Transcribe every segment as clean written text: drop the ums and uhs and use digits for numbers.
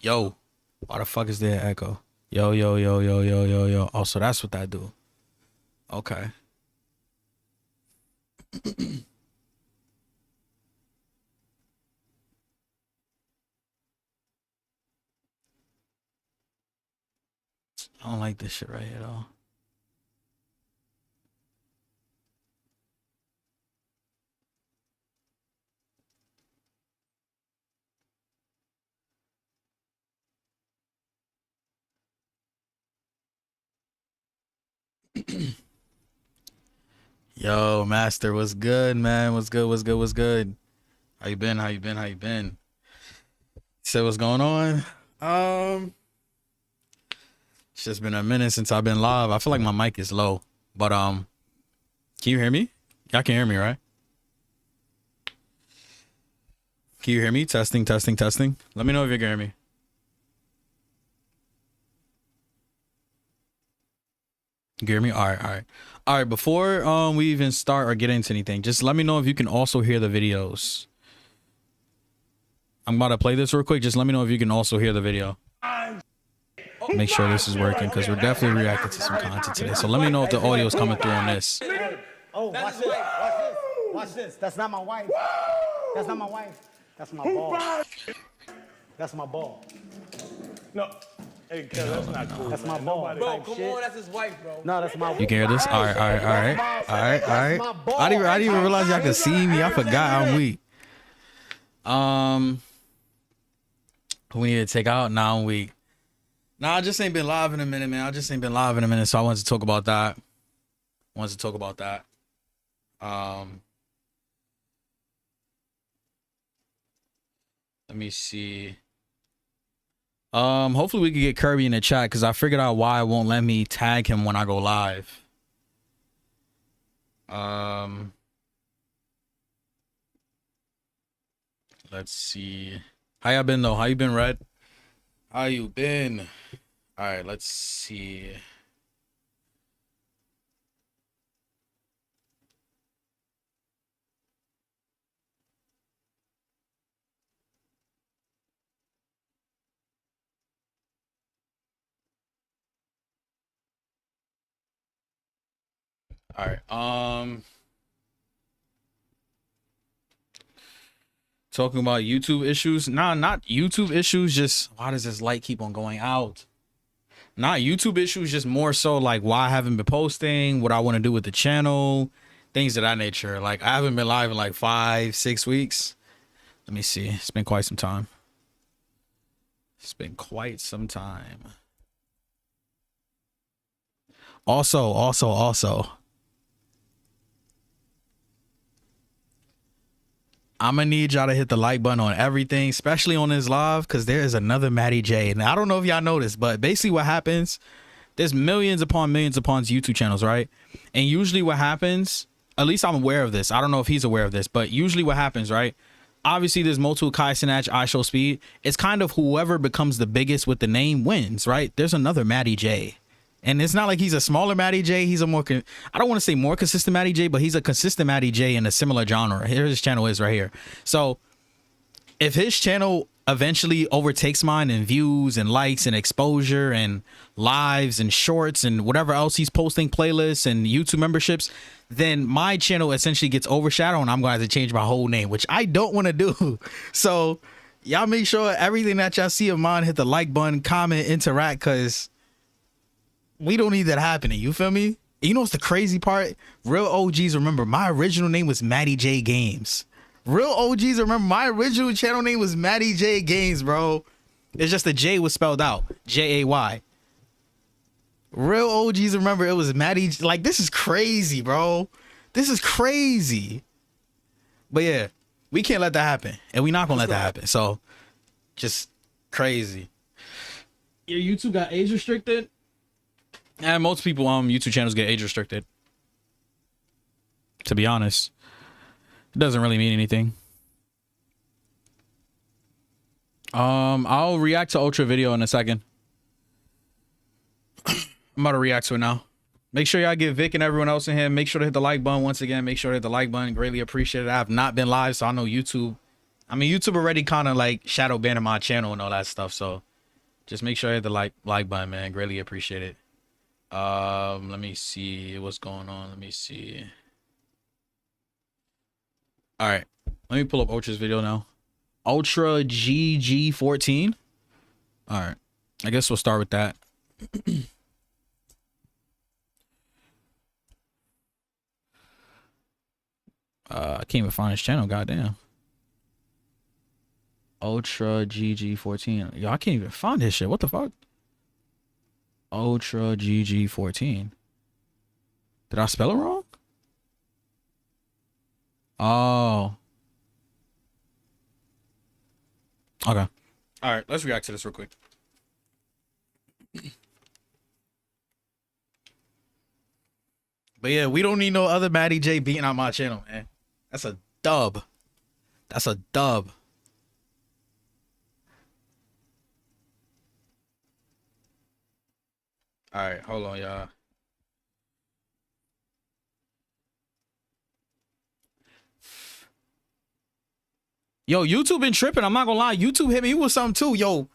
Yo, why the fuck is there an echo? Yo, yo, yo, yo, yo, yo, yo. Oh, so that's what that do. Okay. I don't like this shit right here, though. Yo, Master, what's good, man? What's good? What's good? What's good? How you been? How you been? How you been? So what's going on? It's just been a minute since I've been live. I feel like my mic is low, but can you hear me? Y'all can hear me, right? Can you hear me? Testing, testing, testing. Let me know if you can hear me. You can hear me? All right, all right. All right, before we even start or get into anything, just let me know if you can also hear the videos. I'm about to play this real quick. Just let me know if you can also hear the video. Make sure this is working because we're definitely reacting to some content today. So let me know if the audio is coming through on this. Oh, watch this. Watch this. Watch this. That's not my wife. That's not my wife. That's my ball. That's my ball. No. Hey, cuz, that's not cool. That's my ball. Bro, come on, that's his wife, bro. No, that's my. You can hear this? All right, all right, all right, all right, all right. I didn't even realize y'all could see me. I forgot I'm weak. Who we need to take out? Nah, I'm weak. Nah, I just ain't been live in a minute, man. I just ain't been live in a minute, so I wanted to talk about that. Let me see. Hopefully we can get Kirby in the chat because I figured out why it won't let me tag him when I go live. Let's see. How y'all been though? How you been, Red? How you been? All right, let's see. All right. Talking about YouTube issues. Nah, not YouTube issues. Just why does this light keep on going out? Not YouTube issues. Just more so like why I haven't been posting, what I want to do with the channel, things of that nature. Like I haven't been live in like 5-6 weeks. Let me see. It's been quite some time. It's been quite some time. Also. I'm gonna need y'all to hit the like button on everything, especially on this live, because there is another Maddie J. And I don't know if y'all noticed, but basically what happens, there's millions upon YouTube channels, right? And usually what happens, at least I'm aware of this. I don't know if he's aware of this, but usually what happens, right? Obviously, there's multiple Kai Cenat, IShowSpeed. It's kind of whoever becomes the biggest with the name wins, right? There's another Maddie J. And it's not like he's a smaller Maddie J. He's a more, I don't want to say more consistent Maddie J, but he's a consistent Maddie J in a similar genre. Here his channel is right here. So if his channel eventually overtakes mine in views and likes and exposure and lives and shorts and whatever else he's posting, playlists and YouTube memberships, then my channel essentially gets overshadowed and I'm going to have to change my whole name, which I don't want to do. So y'all make sure everything that y'all see of mine, hit the like button, comment, interact, because we don't need that happening. You feel me? You know what's the crazy part? Real OGs remember my original name was Maddie J Games. Real OGs remember my original channel name was Maddie J Games, bro. It's just the J was spelled out. J-A-Y. Real OGs remember it was Maddie. Like, this is crazy, bro. This is crazy. But yeah, we can't let that happen. And we're not going to let that happen. So, just crazy. Your YouTube got age restricted? And most people YouTube channels get age restricted. To be honest, it doesn't really mean anything. I'll react to Ultra video in a second. I'm about to react to it now. Make sure y'all give Vic and everyone else in here. Make sure to hit the like button once again. Make sure to hit the like button. Greatly appreciate it. I have not been live, so I know YouTube. I mean, YouTube already kind of like shadow banning my channel and all that stuff. So Just make sure I hit the like button, man. Greatly appreciate it. Let me see what's going on. Let me see. All right, let me pull up Ultra's video now. Ultra GG14. All right, I guess we'll start with that. I can't even find his channel. Goddamn. Ultra GG14. Yo, I can't even find his shit. What the fuck? Ultra GG14. Did I spell it wrong? Oh. Okay. All right, let's react to this real quick. But yeah, we don't need no other Matty J beating out my channel, man. That's a dub. That's a dub. All right, hold on, y'all. Yo, YouTube been tripping. I'm not gonna lie. YouTube hit me with something too. Yo,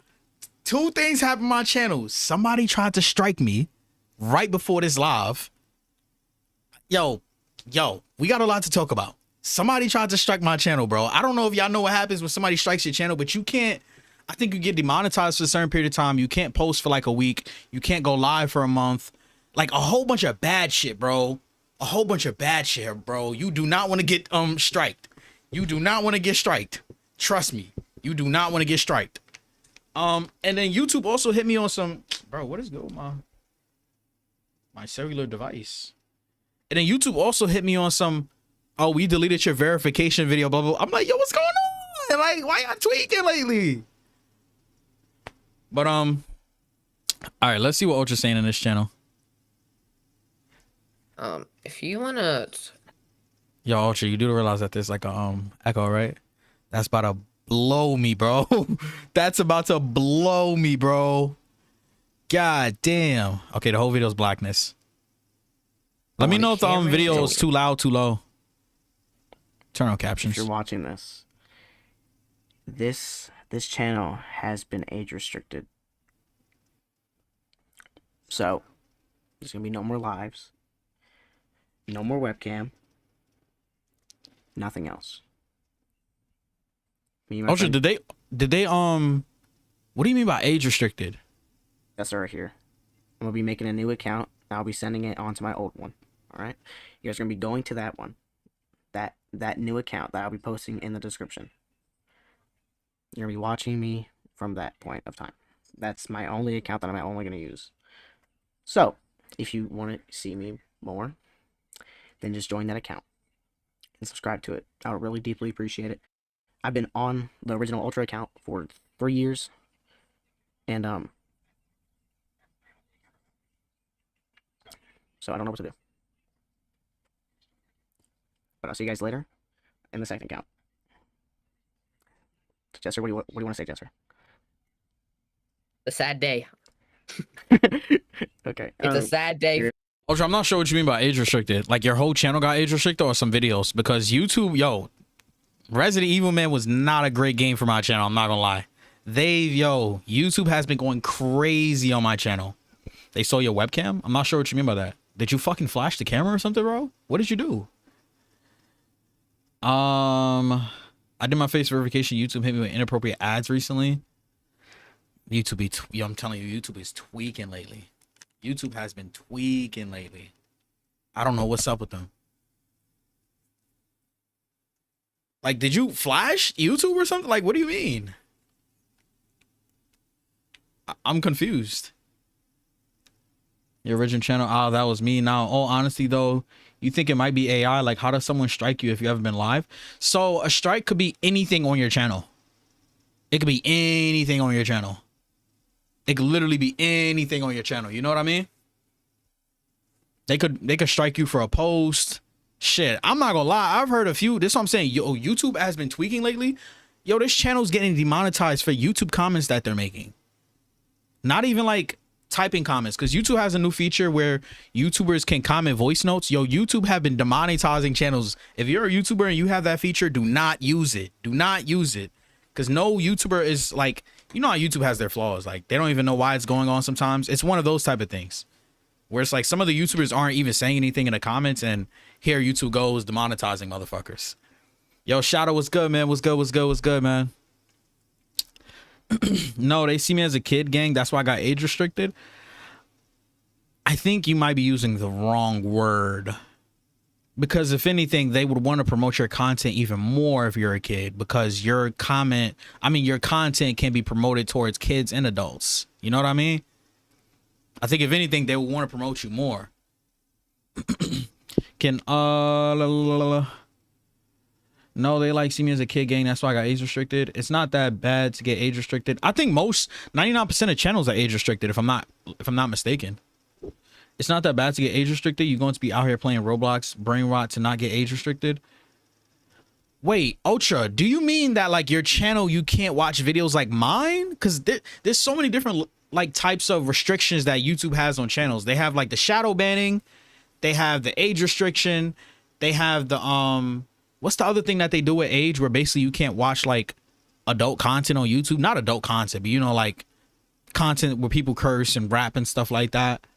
two things happened on my channel. Somebody tried to strike me right before this live. Yo, we got a lot to talk about. Somebody tried to strike my channel, bro. I don't know if y'all know what happens when somebody strikes your channel, but you can't. I think you get demonetized for a certain period of time. You can't post for like a week. You can't go live for a month. Like a whole bunch of bad shit, bro. A whole bunch of bad shit, bro. You do not want to get striked. You do not want to get striked. Trust me. You do not want to get striked. And then YouTube also hit me on some, bro, what is good with my cellular device? And then YouTube also hit me on some, oh, we deleted your verification video, blah, blah, blah. I'm like, yo, what's going on? Like, why y'all tweaking lately? But all right, let's see what Ultra's saying in this channel. If you wanna, yo, Ultra, you do realize that there's like a echo, right? That's about to blow me, bro. That's about to blow me, bro. God damn. Okay, the whole video's blackness. Let me know if the video is too loud, too low. Turn on captions. If you're watching this, this channel has been age restricted. So there's gonna be no more lives, no more webcam, nothing else. Ultra, did they what do you mean by age restricted? That's right here. I'm gonna be making a new account. I'll be sending it onto my old one. All right, you guys are gonna be going to that one, that new account that I'll be posting in the description. You're gonna be watching me from that point of time. That's my only account that I'm only gonna use. So if you want to see me more, then just join that account and subscribe to it. I would really deeply appreciate it. I've been on the original Ultra account for 3 years, and so I don't know what to do. But I'll see you guys later in the second account. Jester, what do you want to say, Jester? a sad day. Okay. It's a sad day. Ultra, I'm not sure what you mean by age restricted. Like your whole channel got age restricted or some videos? Because YouTube, yo, Resident Evil, man, was not a great game for my channel. I'm not gonna lie. YouTube has been going crazy on my channel. They saw your webcam? I'm not sure what you mean by that. Did you fucking flash the camera or something, bro? What did you do? I did my face verification. YouTube hit me with inappropriate ads recently. I'm telling you, YouTube is tweaking lately. YouTube has been tweaking lately. I don't know what's up with them. Like, did you flash YouTube or something? Like, what do you mean? I'm confused. Your original channel, oh, that was me. Now, all honesty though, you think it might be AI? Like, how does someone strike you if you haven't been live? So a strike could be anything on your channel. It could be anything on your channel. It could literally be anything on your channel. You know what I mean? They could strike you for a post. Shit, I'm not gonna lie. I've heard a few. This is what I'm saying. Yo, YouTube has been tweaking lately. Yo, this channel's getting demonetized for YouTube comments that they're making. Not even like typing comments, because YouTube has a new feature where YouTubers can comment voice notes. Yo, YouTube have been demonetizing channels. If you're a YouTuber and you have that feature, do not use it. Do not use it. Because no YouTuber is like, you know how YouTube has their flaws. Like, they don't even know why it's going on sometimes. It's one of those type of things where it's like some of the YouTubers aren't even saying anything in the comments, and here YouTube goes demonetizing motherfuckers. Yo, Shadow, what's good, man? What's good? What's good? What's good, man? No, they see me as a kid, gang. That's why I got age restricted. I think you might be using the wrong word, because if anything, they would want to promote your content even more if you're a kid, because your content can be promoted towards kids and adults. You know what I mean? I think if anything, they would want to promote you more. No, they like see me as a kid, gang. That's why I got age restricted. It's not that bad to get age restricted. I think 99% of channels are age restricted, if I'm not mistaken. It's not that bad to get age restricted. You're going to be out here playing Roblox, brain rot to not get age restricted. Wait, Ultra, do you mean that like your channel, you can't watch videos like mine? Because there's so many different like types of restrictions that YouTube has on channels. They have like the shadow banning, they have the age restriction, they have the what's the other thing that they do with age, where basically you can't watch like adult content on YouTube? Not adult content, but you know, like content where people curse and rap and stuff like that.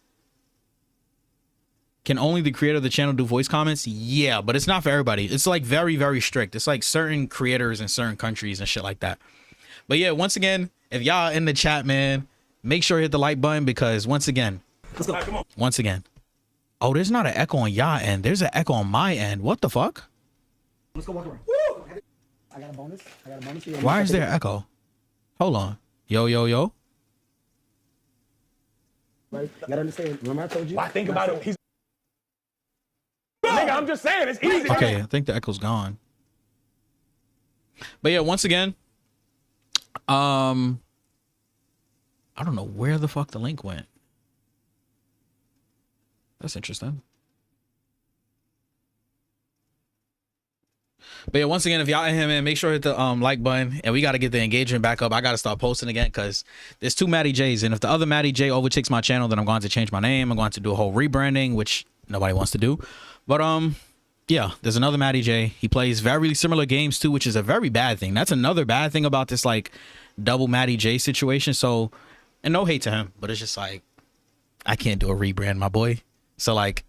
Can only the creator of the channel do voice comments? Yeah, but it's not for everybody. It's like very, very strict. It's like certain creators in certain countries and shit like that. But yeah, once again, if y'all in the chat, man, make sure to hit the like button, because once again, oh, there's not an echo on y'all end. There's an echo on my end. What the fuck? Let's go walk around. I got a bonus. Why is there an echo? Hold on. Yo. Right? You gotta understand. Remember I told you? Why think about it? Nigga, I'm just saying, it's easy. Okay, I think the echo's gone. But yeah, once again, I don't know where the fuck the link went. That's interesting. But yeah, once again, if y'all in here, man, make sure to hit the like button, and we got to get the engagement back up. I got to start posting again, because there's 2 Matty J's, and if the other Matty J overtakes my channel, then I'm going to change my name. I'm going to do a whole rebranding, which nobody wants to do. But yeah, there's another Matty J. He plays very similar games too, which is a very bad thing. That's another bad thing about this like double Matty J situation. So, and no hate to him, but it's just like, I can't do a rebrand, my boy. So like,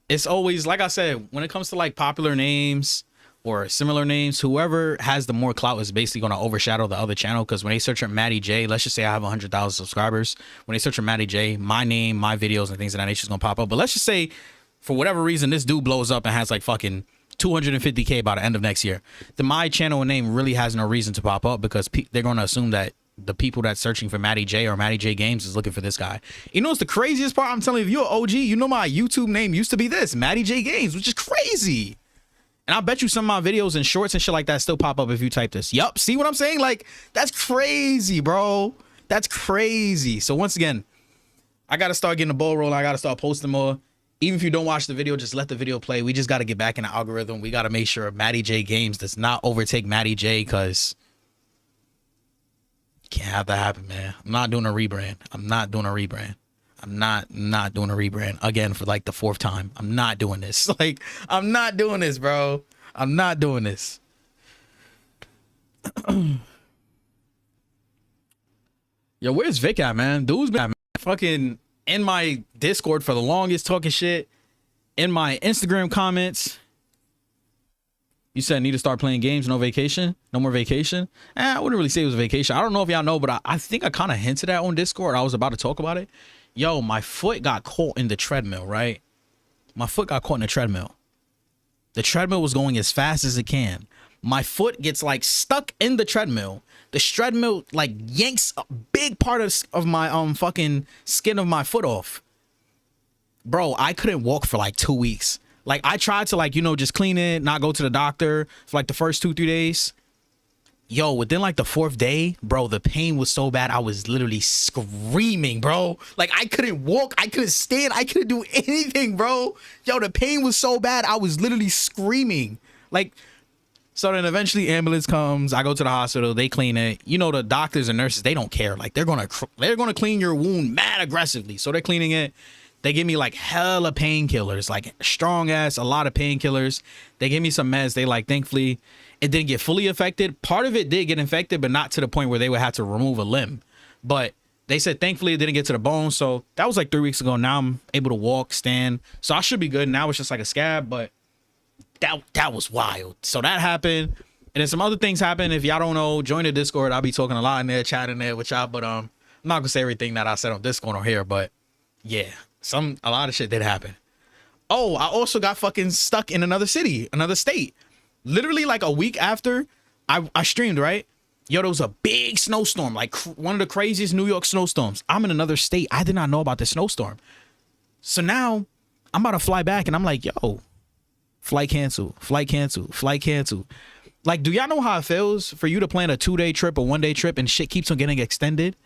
it's always, like I said, when it comes to like popular names or similar names, whoever has the more clout is basically going to overshadow the other channel. Because when they search for Matty J, let's just say I have 100,000 subscribers. When they search for Matty J, my name, my videos and things of that nature is going to pop up. But let's just say, for whatever reason, this dude blows up and has like fucking 250K by the end of next year, then my channel and name really has no reason to pop up, because they're going to assume that the people that's searching for Matty J or Matty J Games is looking for this guy. You know what's the craziest part? I'm telling you, if you're an OG, you know my YouTube name used to be this, Matty J Games, which is crazy. And I bet you some of my videos and shorts and shit like that still pop up if you type this. Yup, see what I'm saying? Like, that's crazy, bro. That's crazy. So once again, I got to start getting the ball rolling. I got to start posting more. Even if you don't watch the video, just let the video play. We just got to get back in the algorithm. We got to make sure Matty J Games does not overtake Matty J, because can't have that happen, man. I'm not doing a rebrand. I'm not doing a rebrand. I'm not doing a rebrand again for like the 4th time. I'm not doing this. Like, I'm not doing this, bro. I'm not doing this. Yo, where's Vic at, man? Dude's been fucking in my Discord for the longest, talking shit. In my Instagram comments, you said I need to start playing games. No vacation, no more vacation. I wouldn't really say it was a vacation. I don't know if y'all know, but I think I kind of hinted at on Discord. I was about to talk about it. Yo, my foot got caught in the treadmill, right? My foot got caught in the treadmill. The treadmill was going as fast as it can. My foot gets like stuck in the treadmill. The treadmill like yanks a big part of my fucking skin of my foot off. Bro, I couldn't walk for like 2 weeks. Like, I tried to like, you know, just clean it, not go to the doctor for like the first 2-3 days. Yo, within like the 4th day, bro, the pain was so bad. I was literally screaming, bro. Like, I couldn't walk. I couldn't stand. I couldn't do anything, bro. Yo, the pain was so bad. I was literally screaming. Like, so then eventually ambulance comes. I go to the hospital. They clean it. You know, the doctors and nurses, they don't care. Like, they're going to clean your wound mad aggressively. So they're cleaning it. They give me like hella painkillers, like strong ass, a lot of painkillers. They give me some meds. They like, thankfully, It didn't get fully affected. Part of it did get infected, but not to the point where they would have to remove a limb. But they said thankfully it didn't get to the bone. So that was like 3 weeks ago. Now I'm able to walk, stand. So I should be good. Now it's just like a scab, but that was wild. So that happened. And then some other things happened. If y'all don't know, join the Discord. I'll be talking a lot in there, chatting there with y'all. But I'm not gonna say everything that I said on Discord on here. But yeah, a lot of shit did happen. Oh, I also got fucking stuck in another city, another state. Literally like a week after I streamed, right? Yo, there was a big snowstorm, like one of the craziest New York snowstorms. I'm in another state. I did not know about this snowstorm. So now I'm about to fly back and I'm like, yo, flight cancel, flight cancel, flight cancel. Like, do y'all know how it feels for you to plan a 2-day trip or 1-day trip and shit keeps on getting extended?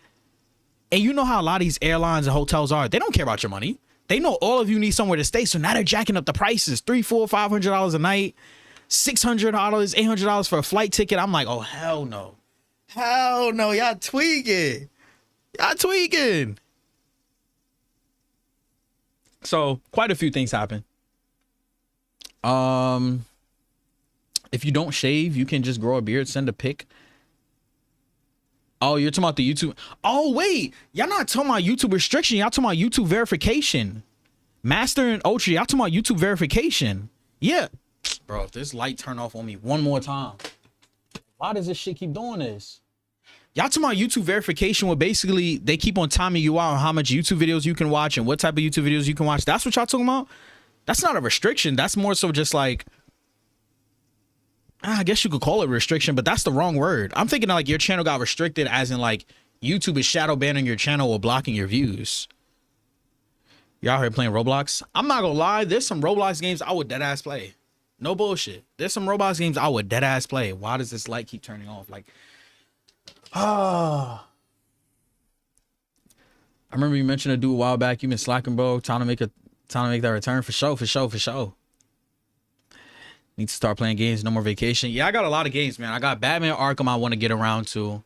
And you know how a lot of these airlines and hotels are. They don't care about your money. They know all of you need somewhere to stay. So now they're jacking up the prices. $300, $400, $500 a night, $600, $800 for a flight ticket. I'm like, oh, hell no. Hell no. Y'all tweaking. Y'all tweaking. So quite a few things happen. If you don't shave, you can just grow a beard, send a pic. Oh, you're talking about the YouTube. Oh, wait. Y'all not talking about YouTube restriction. Y'all talking about YouTube verification. Master and Ultra, y'all talking about YouTube verification. Yeah. Bro, if this light turn off on me one more time, why does this shit keep doing this? Y'all talking about YouTube verification where basically they keep on timing you out on how much YouTube videos you can watch and what type of YouTube videos you can watch. That's what y'all talking about? That's not a restriction. That's more so just like, I guess you could call it restriction, but that's the wrong word. I'm thinking like your channel got restricted as in like YouTube is shadow banning your channel or blocking your views. Y'all here playing Roblox? I'm not gonna lie, there's some Roblox games I would dead ass play. No bullshit. There's some Roblox games I would dead ass play. Why does this light keep turning off? Like, I remember you mentioned a dude a while back. You been slacking, bro. Time to make that return for sure. Need to start playing games. No more vacation. Yeah, I got a lot of games, man. I got Batman Arkham I want to get around to.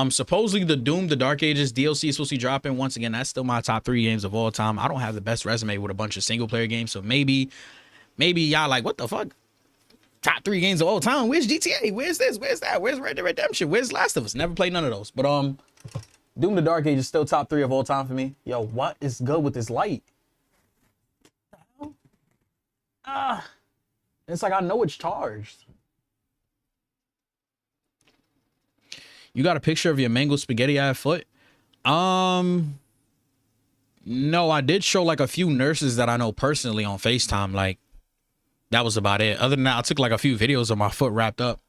Supposedly the Doom, the Dark Ages DLC is supposed to be dropping. Once again, that's still my top 3 games of all time. I don't have the best resume with a bunch of single player games, so maybe y'all like, what the fuck? Top 3 games of all time. Where's GTA? Where's this? Where's that? Where's Red Dead Redemption? Where's Last of Us? Never played none of those. But Doom, the Dark Ages is still top 3 of all time for me. Yo, what is good with this light? It's like I know it's charged. You got a picture of your mango spaghetti at foot? No, I did show like a few nurses that I know personally on FaceTime. Like, that was about it. Other than that, I took like a few videos of my foot wrapped up.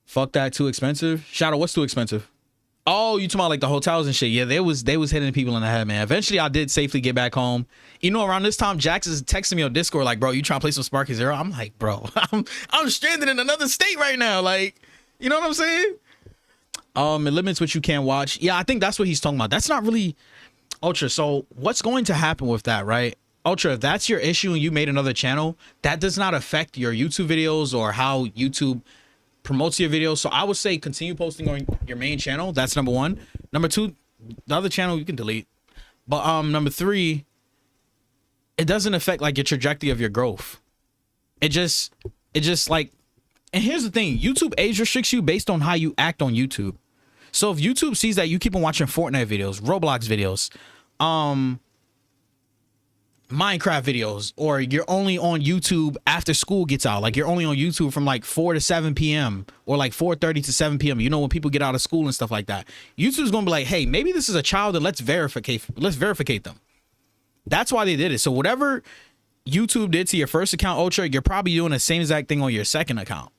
Fuck that, too expensive. Shadow, what's too expensive? Oh, you talking about like the hotels and shit? Yeah, they was hitting people in the head, man. Eventually, I did safely get back home. You know, around this time, Jax is texting me on Discord like, bro, you trying to play some Sparky Zero? I'm like, bro, I'm stranded in another state right now. Like, you know what I'm saying? It limits what you can watch. Yeah, I think that's what he's talking about. That's not really Ultra. So what's going to happen with that, right? Ultra, if that's your issue and you made another channel, that does not affect your YouTube videos or how YouTube promotes your videos. So I would say continue posting on your main channel. That's number 1. Number 2, the other channel you can delete. But number 3, it doesn't affect like your trajectory of your growth. It just like, and here's the thing, YouTube age restricts you based on how you act on YouTube. So if YouTube sees that you keep on watching Fortnite videos, Roblox videos, Minecraft videos, or you're only on YouTube after school gets out, like you're only on YouTube from like 4 to 7 p.m. or like 4:30 to 7 p.m. You know, when people get out of school and stuff like that, YouTube's gonna be like, hey, maybe this is a child and let's verify them. That's why they did it. So whatever YouTube did to your first account, Ultra, you're probably doing the same exact thing on your second account.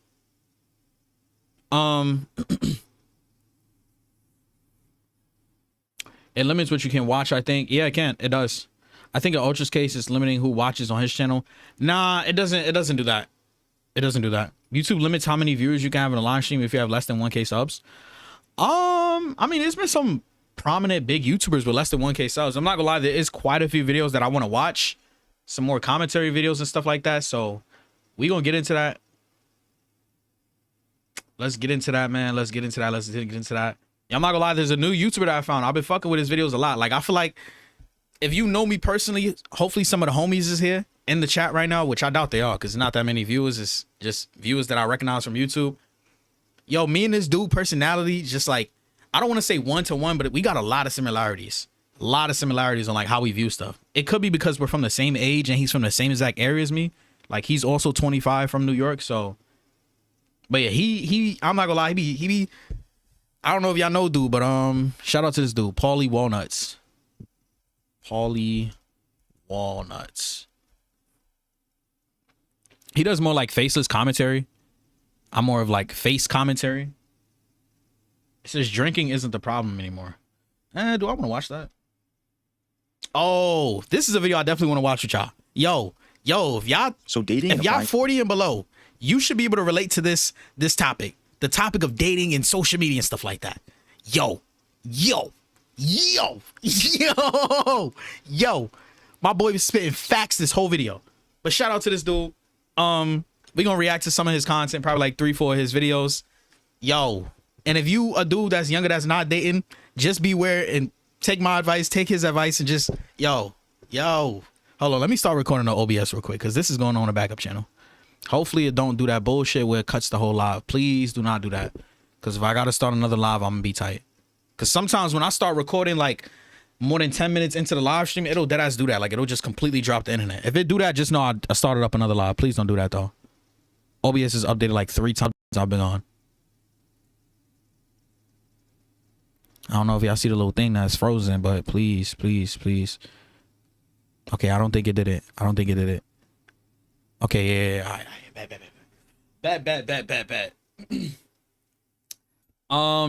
It limits what you can watch, I think. Yeah, it can. It does. I think in Ultra's case, it's limiting who watches on his channel. Nah, it doesn't do that. It doesn't do that. YouTube limits how many viewers you can have in a live stream if you have less than 1K subs. I mean, there's been some prominent big YouTubers with less than 1K subs. I'm not gonna lie, there is quite a few videos that I want to watch. Some more commentary videos and stuff like that. So we gonna get into that. Let's get into that, man. Let's get into that. Yeah, I'm not gonna lie, there's a new YouTuber that I found. I've been fucking with his videos a lot. Like, I feel like if you know me personally, hopefully some of the homies is here. in the chat right now, which I doubt they are, because not that many viewers. It's just viewers that I recognize from YouTube. Yo, me and this dude personality, just like, I don't want to say 1-to-1, but we got a lot of similarities. A lot of similarities on like how we view stuff. It could be because we're from the same age and he's from the same exact area as me. Like he's also 25 from New York. So, but yeah, he I'm not gonna lie, he be I don't know if y'all know dude, but shout out to this dude, Paulie Walnuts. Paulie Walnuts. He does more like faceless commentary. I'm more of like face commentary. It says drinking isn't the problem anymore. Do I want to watch that? Oh, this is a video I definitely want to watch with y'all. Yo, if y'all if y'all 40 and below, you should be able to relate to this topic. The topic of dating and social media and stuff like that. Yo. My boy was spitting facts this whole video. But shout out to this dude. We're gonna react to some of his content, probably like 3-4 of his videos. Yo. And if you a dude that's younger that's not dating, just beware and take my advice, take his advice, and just yo. Hold on, let me start recording the OBS real quick because this is going on a backup channel. Hopefully it don't do that bullshit where it cuts the whole live. Please do not do that. Because if I gotta start another live, I'm gonna be tight. Because sometimes when I start recording like more than 10 minutes into the live stream, it'll deadass do that. Like it'll just completely drop the internet. If it do that, just know I started up another live. Please don't do that though. OBS is updated like 3 times I've been on. I don't know if y'all see the little thing that's frozen, but please. Okay, I don't think it did it. Okay, yeah. All right. Bet.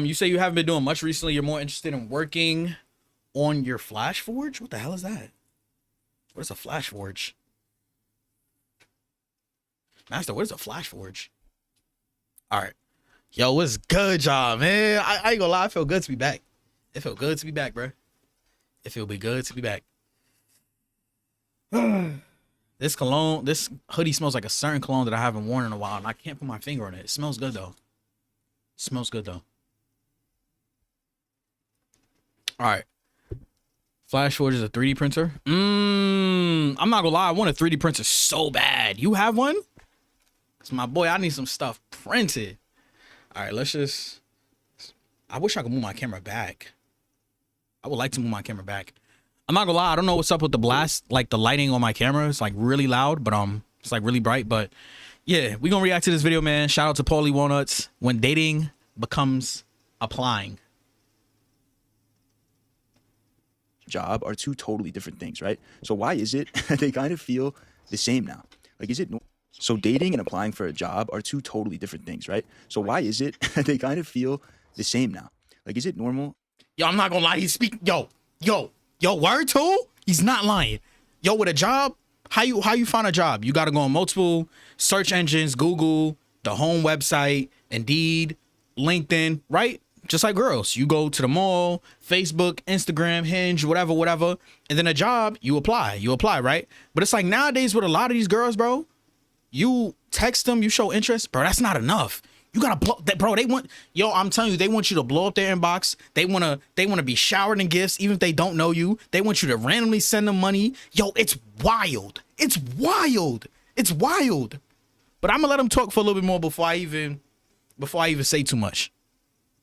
You say you haven't been doing much recently. You're more interested in working on your Flash Forge? What the hell is that? What is a Flash Forge? Master, what is a Flash Forge? All right. Yo, what's good, y'all, man? I ain't gonna lie, I feel good to be back. It feel good to be back, bro. It feel be good to be back. This cologne, this hoodie smells like a certain cologne that I haven't worn in a while, and I can't put my finger on it. It smells good though. All right. Flash Forge is a 3D printer. I'm not gonna lie, I want a 3D printer so bad. You have one? Cause my boy, I need some stuff printed. All right, let's just. I wish I could move my camera back. I would like to move my camera back. I'm not gonna lie, I don't know what's up with the blast, like the lighting on my camera. It's like really loud, but it's like really bright. But yeah, we gonna react to this video, man. Shout out to Paulie Walnuts. When dating becomes applying. Job are two totally different things, right? So why is it they kind of feel the same now? Like, is it so dating and applying for a job are two totally different things, right? So why is it they kind of feel the same now? Like, is it normal? Yo, I'm not gonna lie, he's speaking. Yo, word too? He's not lying. Yo, with a job, how you find a job? You gotta go on multiple search engines, Google, the home website, Indeed, LinkedIn, right? Just like girls. You go to the mall, Facebook, Instagram, Hinge, whatever. And then a job, you apply, right? But it's like nowadays with a lot of these girls, bro, you text them, you show interest, bro, that's not enough. You gotta blow that, bro. I'm telling you, they want you to blow up their inbox. They wanna be showered in gifts, even if they don't know you. They want you to randomly send them money. Yo, it's wild. But I'm gonna let them talk for a little bit more before I even say too much.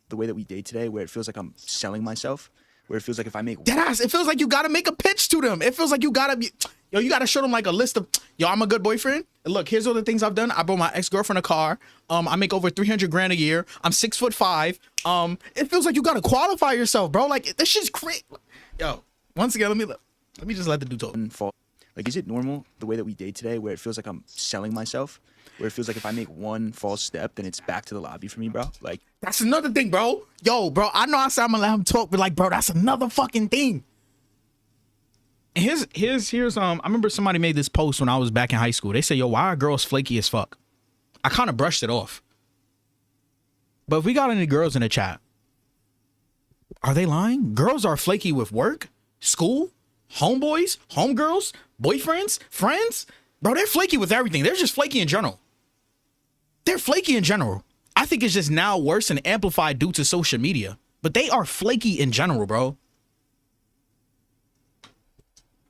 The way that we date today, where it feels like I'm selling myself, where it feels like if I make Deadass, it feels like you gotta make a pitch to them. It feels like you gotta be, you gotta show them like a list of, I'm a good boyfriend. And look, here's all the things I've done. I bought my ex-girlfriend a car. I make over 300 grand a year. I'm 6'5". It feels like you gotta qualify yourself, bro. Like this shit's crazy. Yo, once again, let me just let the dude talk. Like, is it normal the way that we date today, where it feels like I'm selling myself? Where it feels like if I make one false step, then it's back to the lobby for me, bro. Like, that's another thing, bro. Yo, bro, I know I said I'm gonna let him talk, but like, bro, that's another fucking thing. And here's I remember somebody made this post when I was back in high school. They said, yo, why are girls flaky as fuck? I kind of brushed it off. But if we got any girls in the chat, are they lying? Girls are flaky with work, school, homeboys, homegirls, boyfriends, friends. Bro, they're flaky with everything. They're just flaky in general. I think it's just now worse and amplified due to social media. But they are flaky in general, bro.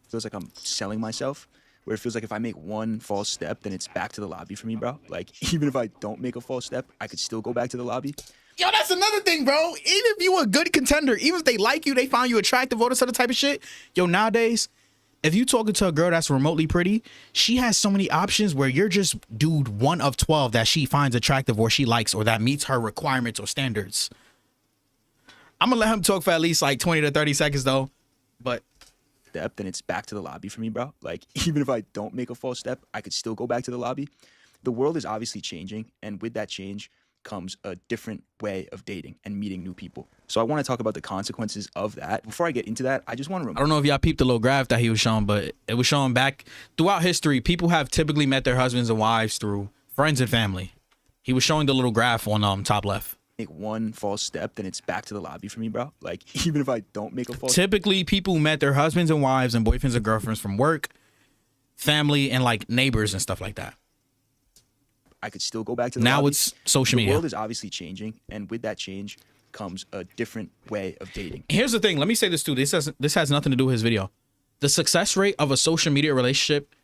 Feels like I'm selling myself, where it feels like if I make one false step, then it's back to the lobby for me, bro. Like, even if I don't make a false step, I could still go back to the lobby. Yo, that's another thing, bro. Even if you a good contender, even if they like you, they find you attractive, all this other type of shit. Yo, nowadays, if you talking to a girl that's remotely pretty, she has so many options where you're just dude 1 of 12 that she finds attractive or she likes or that meets her requirements or standards. I'm gonna let him talk for at least like 20 to 30 seconds though. But Step, then it's back to the lobby for me, bro. Like, even if I don't make a false step, I could still go back to the lobby. The world is obviously changing, and with that change comes a different way of dating and meeting new people. So I want to talk about the consequences of that. Before I get into that, I just want to I don't know if y'all peeped the little graph that he was showing, but it was showing back throughout history, people have typically met their husbands and wives through friends and family. He was showing the little graph on top left. make one false step, then it's back to the lobby for me, bro. Like, even if I don't make a false Typically, people met their husbands and wives and boyfriends and girlfriends from work, family, and like neighbors and stuff like that. I could still go back to the Now lobby. it's social The media. world is obviously changing, and with that change comes a different way of dating. Here's the thing. Let me say this too. This has nothing to do with his video. The success rate of a social media relationship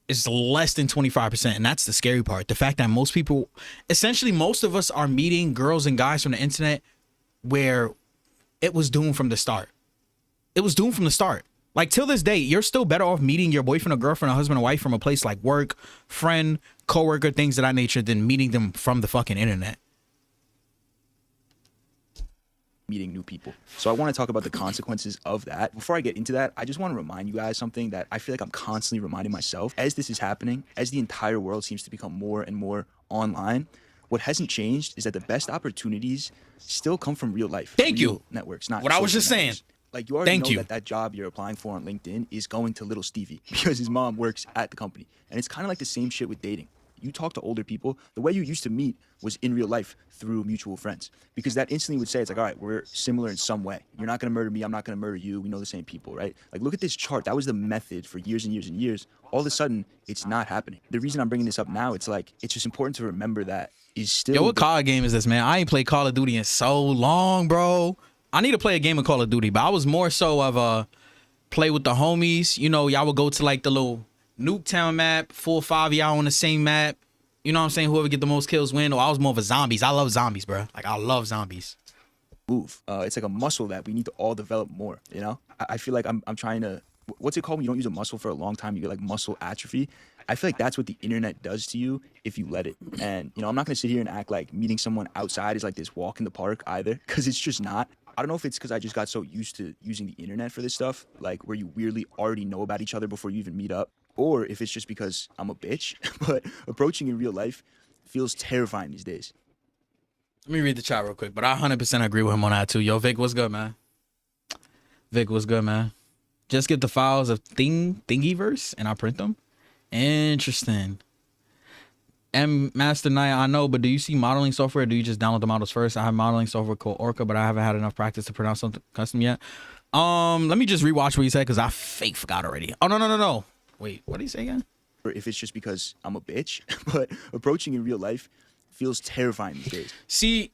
is less than 25%, and that's the scary part. The fact that most people, essentially most of us, are meeting girls and guys from the internet where it was doomed from the start. It was doomed from the start. Like, till this day, you're still better off meeting your boyfriend or girlfriend or husband or wife from a place like work, friend, coworker, things of that nature than meeting them from the fucking internet. Meeting new people. So I want to talk about the consequences of that. Before I get into that, I just want to remind you guys something that I feel like I'm constantly reminding myself. As this is happening, as the entire world seems to become more and more online, what hasn't changed is that the best opportunities still come from real life. Thank real you. Networks, not What I was social just saying. networks. Like, you already Thank know you. that job you're applying for on LinkedIn is going to little Stevie because his mom works at the company. And it's kind of like the same shit with dating. You talk to older people, the way you used to meet was in real life through mutual friends, because that instantly would say, it's like, all right, we're similar in some way. You're not going to murder me. I'm not going to murder you. We know the same people, right? Like, look at this chart. That was the method for years and years and years. All of a sudden, it's not happening. The reason I'm bringing this up now, it's like, it's just important to remember that is still. Yo, what COD game is this, man? I ain't played Call of Duty in so long, bro. I need to play a game of Call of Duty, but I was more so of a play with the homies. You know, y'all would go to like the little Nuketown map, 4 or 5 of y'all on the same map. You know what I'm saying? Whoever get the most kills win. Or I was more of a zombies. I love zombies, bro. Like, I love zombies. Move. It's like a muscle that we need to all develop more, you know? I feel like I'm trying to, what's it called when you don't use a muscle for a long time? You get like muscle atrophy. I feel like that's what the internet does to you if you let it. And, you know, I'm not going to sit here and act like meeting someone outside is like this walk in the park either, because it's just not. I don't know if it's because I just got so used to using the internet for this stuff, like where you weirdly already know about each other before you even meet up, or if it's just because I'm a bitch, but approaching in real life feels terrifying these days. Let me read the chat real quick, but I 100% agree with him on that too. Yo, Vic, what's good, man? Vic, what's good, man? Just get the files of Thingiverse and I print them. Interesting. M Master Knight, I know, but do you see modeling software? Or do you just download the models first? I have modeling software called Orca, but I haven't had enough practice to pronounce something custom yet. Let me just rewatch what he said because I fake forgot already. Oh no. Wait, what did he say again? Or if it's just because I'm a bitch, but approaching in real life feels terrifying these days. See,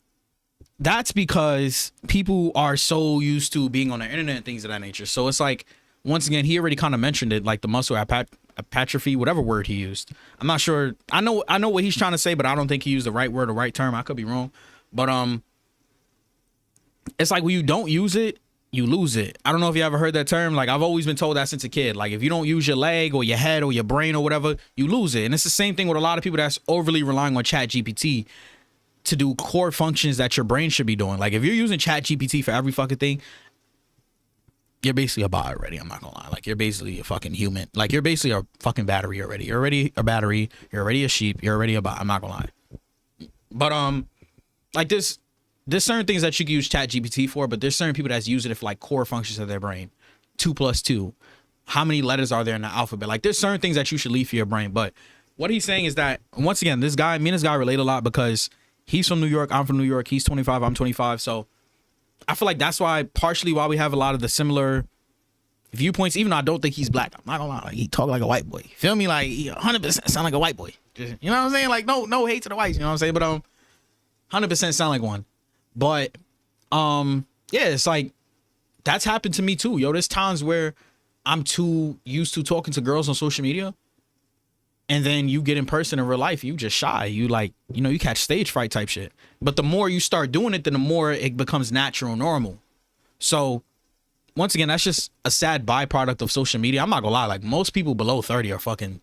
that's because people are so used to being on the internet and things of that nature. So it's like, once again, he already kind of mentioned it, like the muscle atrophy, whatever word he used. I'm not sure. I know what he's trying to say, but I don't think he used the right word or right term. I could be wrong. But it's like when you don't use it, you lose it. I don't know if you ever heard that term. Like, I've always been told that since a kid. Like, if you don't use your leg or your head or your brain or whatever, you lose it. And it's the same thing with a lot of people that's overly relying on ChatGPT to do core functions that your brain should be doing. Like, if you're using ChatGPT for every fucking thing, you're basically a bot already. I'm not gonna lie. Like, you're basically a fucking human. Like, you're basically a fucking battery already. You're already a battery. You're already a sheep. You're already a bot. I'm not gonna lie. But like there's certain things that you can use ChatGPT for, but there's certain people that's using it for like core functions of their brain. 2 + 2. How many letters are there in the alphabet? Like, there's certain things that you should leave for your brain. But what he's saying is that, once again, me and this guy relate a lot because he's from New York. I'm from New York. He's 25. I'm 25. So I feel like that's partially why we have a lot of the similar viewpoints, even though I don't think he's black. I'm not gonna lie. Like, he talk like a white boy. Feel me? Like, he 100% sound like a white boy. You know what I'm saying? Like, no hate to the whites. You know what I'm saying? But 100% sound like one. But yeah, it's like, that's happened to me too. Yo, there's times where I'm too used to talking to girls on social media. And then you get in person in real life, you just shy. You like, you know, you catch stage fright type shit. But the more you start doing it, then the more it becomes natural and normal. So once again, that's just a sad byproduct of social media. I'm not gonna lie, like most people below 30 are fucking,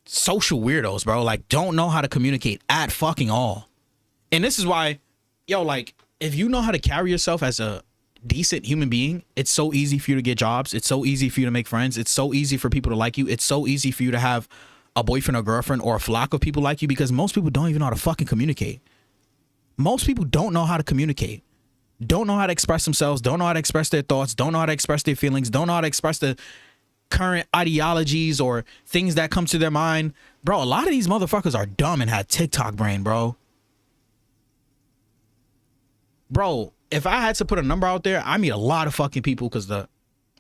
social weirdos, bro. Like don't know how to communicate at fucking all. And this is why, like if you know how to carry yourself as a decent human being, it's so easy for you to get jobs. It's so easy for you to make friends. It's so easy for people to like you. It's so easy for you to have a boyfriend or girlfriend or a flock of people like you, because most people don't even know how to fucking communicate. Most people don't know how to communicate, don't know how to express themselves, don't know how to express their thoughts, don't know how to express their feelings, don't know how to express the current ideologies or things that come to their mind. Bro, a lot of these motherfuckers are dumb and have TikTok brain, bro. Bro, if I had to put a number out there, I meet a lot of fucking people because I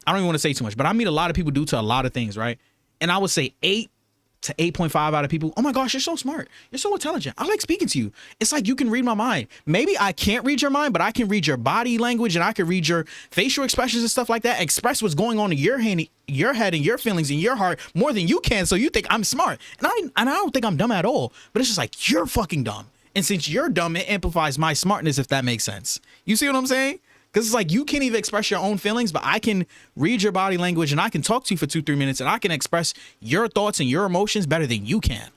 don't even want to say too much, but I meet a lot of people due to a lot of things, right? And I would say 8 to 8.5 out of people, oh my gosh, you're so smart. You're so intelligent. I like speaking to you. It's like you can read my mind. Maybe I can't read your mind, but I can read your body language and I can read your facial expressions and stuff like that. Express what's going on in your head and your feelings and your heart more than you can. So you think I'm smart. And I don't think I'm dumb at all, but it's just like, you're fucking dumb. And since you're dumb, it amplifies my smartness, if that makes sense. You see what I'm saying? Because it's like you can't even express your own feelings, but I can read your body language and I can talk to you for 2-3 minutes and I can express your thoughts and your emotions better than you can.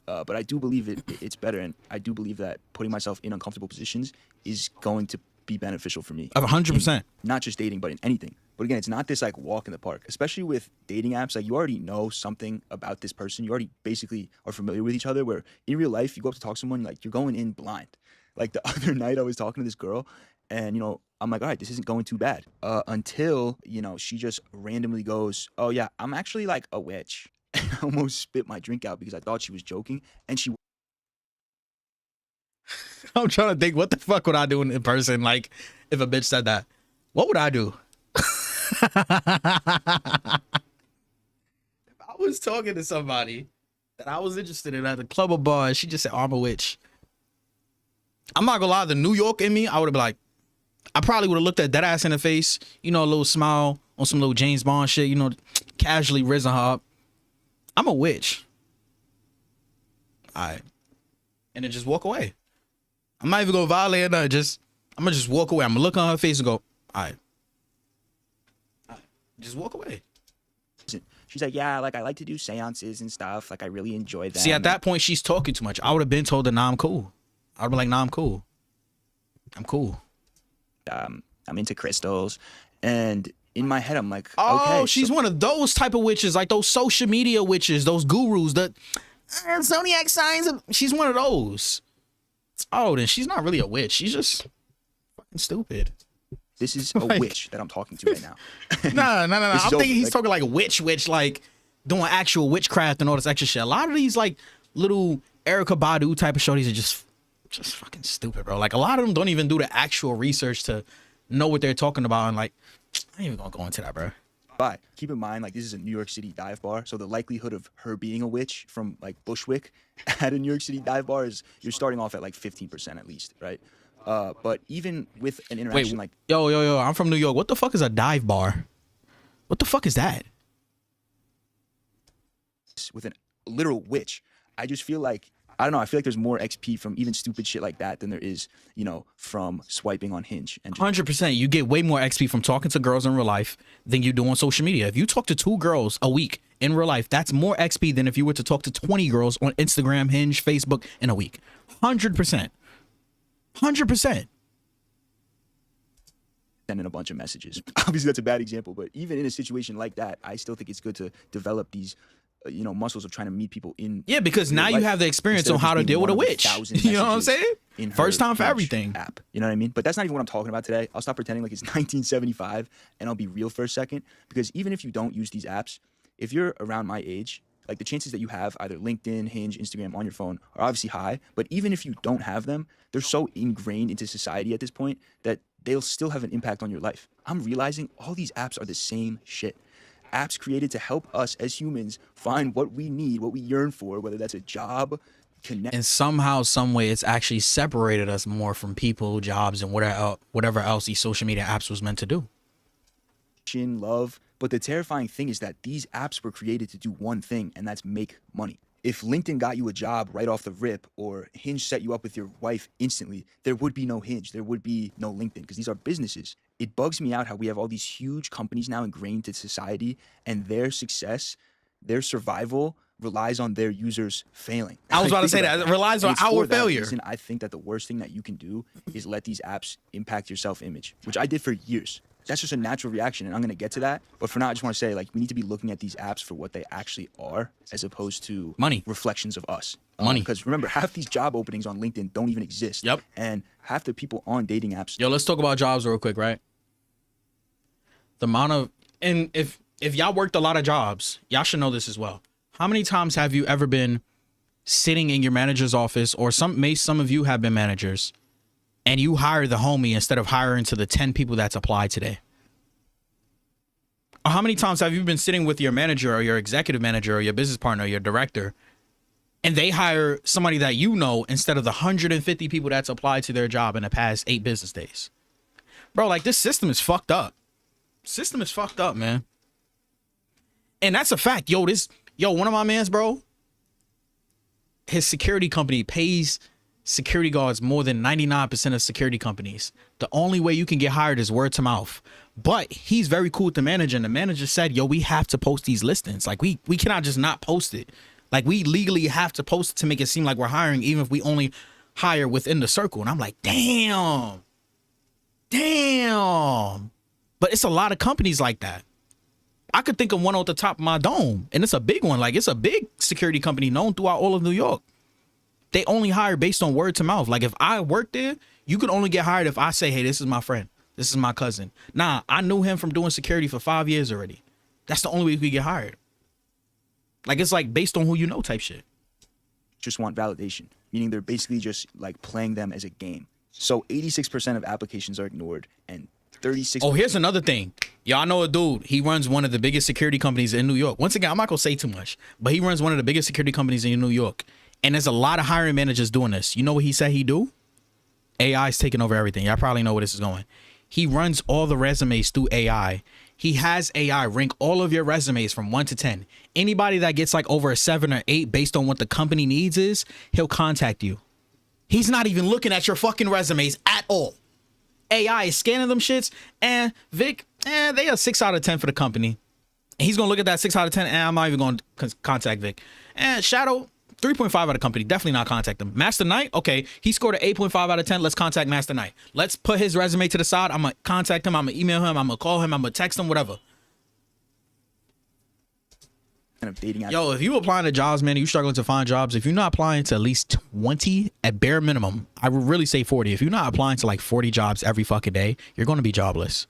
But I do believe it's better, and I do believe that putting myself in uncomfortable positions is going to be beneficial for me. 100%. Not just dating, but in anything. But again, it's not this like walk in the park, especially with dating apps. Like you already know something about this person. You already basically are familiar with each other, where in real life, you go up to talk to someone, like you're going in blind. Like the other night I was talking to this girl and, I'm like, all right, this isn't going too bad. Until, she just randomly goes, oh yeah, I'm actually like a witch. And I almost spit my drink out because I thought she was joking. And she I'm trying to think, what the fuck would I do in person? Like if a bitch said that, what would I do? If I was talking to somebody that I was interested in at the club or bar and she just said, oh, I'm a witch, I'm not gonna lie, the New York in me, I would have been like, I probably would have looked at that ass in the face, a little smile on some little James Bond shit, casually risen her up. I'm a witch. All right. And then just walk away. I'm not even gonna violate her, I'm gonna just walk away. I'm gonna look on her face and go, all right. Just walk away. She's like, yeah, like I like to do seances and stuff. Like I really enjoy that. See, at that point, she's talking too much. I would have been told that, nah, I'm cool. I'd be like, nah, I'm cool. I'm cool. I'm into crystals. And in my head, I'm like, oh, okay. She's one of those type of witches, like those social media witches, those gurus, that zodiac signs. She's one of those. Oh, then she's not really a witch. She's just fucking stupid. This is a witch that I'm talking to right now. No. I'm thinking he's like, talking like a witch, like doing actual witchcraft and all this extra shit. A lot of these like little Erykah Badu type of shorties are just fucking stupid, bro. Like a lot of them don't even do the actual research to know what they're talking about. And like, I ain't even gonna go into that, bro. But keep in mind, like this is a New York City dive bar, so the likelihood of her being a witch from like Bushwick at a New York City dive bar is you're starting off at like 15% at least, right? But even with an interaction like yo, I'm from New York. What the fuck is a dive bar? What the fuck is that? With a literal witch, I just feel like, I don't know, I feel like there's more XP from even stupid shit like that than there is, from swiping on Hinge. And 100%. You get way more XP from talking to girls in real life than you do on social media. If you talk to 2 girls a week in real life, that's more XP than if you were to talk to 20 girls on Instagram, Hinge, Facebook in a week. 100%. 100%. Sending a bunch of messages. Obviously, that's a bad example, but even in a situation like that, I still think it's good to develop these, muscles of trying to meet people in. Yeah, because now you have the experience on how to deal with a witch. You know what I'm saying? First time for everything. App. You know what I mean? But that's not even what I'm talking about today. I'll stop pretending like it's 1975 and I'll be real for a second. Because even if you don't use these apps, if you're around my age, like the chances that you have either LinkedIn, Hinge, Instagram on your phone are obviously high. But even if you don't have them, they're so ingrained into society at this point that they'll still have an impact on your life. I'm realizing all these apps are the same shit. Apps created to help us as humans find what we need, what we yearn for, whether that's a job, connection And somehow, some way, it's actually separated us more from people, jobs, and whatever else these social media apps was meant to do. love. But the terrifying thing is that these apps were created to do one thing, and that's make money. If LinkedIn got you a job right off the rip, or Hinge set you up with your wife instantly, there would be no Hinge, there would be no LinkedIn, because these are businesses. It bugs me out how we have all these huge companies now ingrained in society, and their success, their survival relies on their users failing. I was about to Think say about that. It relies on And it's for our that failure. reason, I think that the worst thing that you can do is let these apps impact your self-image, which I did for years. That's just a natural reaction, and I'm going to get to that. But for now, I just want to say, like, we need to be looking at these apps for what they actually are, as opposed to Money. reflections of us. Money. Because remember, half these job openings on LinkedIn don't even exist. Yep. And half the people on dating apps. Yo, let's talk about jobs real quick, right? The amount of, and if y'all worked a lot of jobs, y'all should know this as well. How many times have you ever been sitting in your manager's office, or some of you have been managers, and you hire the homie instead of hiring to the 10 people that's applied today? Or how many times have you been sitting with your manager or your executive manager or your business partner or your director, and they hire somebody that you know instead of the 150 people that's applied to their job in the past 8 business days? Bro, like, this system is fucked up. System is fucked up, man. And that's a fact. Yo, one of my mans, bro, his security company pays security guards more than 99% of security companies. The only way you can get hired is word to mouth. But he's very cool with the manager, and the manager said, yo, we have to post these listings. Like, we cannot just not post it. Like, we legally have to post it to make it seem like we're hiring, even if we only hire within the circle. And I'm like, damn. But it's a lot of companies like that. I could think of one off the top of my dome, and it's a big one. Like, it's a big security company known throughout all of New York. They only hire based on word to mouth. Like, if I work there, you could only get hired if I say, hey, this is my friend. This is my cousin. Nah, I knew him from doing security for 5 years already. That's the only way we could get hired. Like, it's like based on who you know type shit. Just want validation, meaning they're basically just like playing them as a game. So 86% of applications are ignored, and 36. Oh, here's another thing. Y'all know a dude. He runs one of the biggest security companies in New York. Once again, I'm not gonna say too much, but he runs one of the biggest security companies in New York. And there's a lot of hiring managers doing this. You know what he said he do? AI is taking over everything. Y'all probably know where this is going. He runs all the resumes through AI. He has AI rank all of your resumes from 1 to 10. Anybody that gets like over a 7 or 8 based on what the company needs is, he'll contact you. He's not even looking at your fucking resumes at all. AI is scanning them shits, and Vic, they are 6 out of 10 for the company. And he's gonna look at that 6 out of 10, and I'm not even gonna contact Vic. And Shadow, 3.5 out of company, definitely not contact him. Master Knight, okay, he scored an 8.5 out of 10. Let's contact Master Knight. Let's put his resume to the side. I'm gonna contact him. I'm gonna email him. I'm gonna call him. I'm gonna text him. Whatever. Kind of dating apps. Yo, if you applying to jobs, man, you struggling to find jobs. If you're not applying to at least 20 at bare minimum, I would really say 40. If you're not applying to like 40 jobs every fucking day, you're going to be jobless.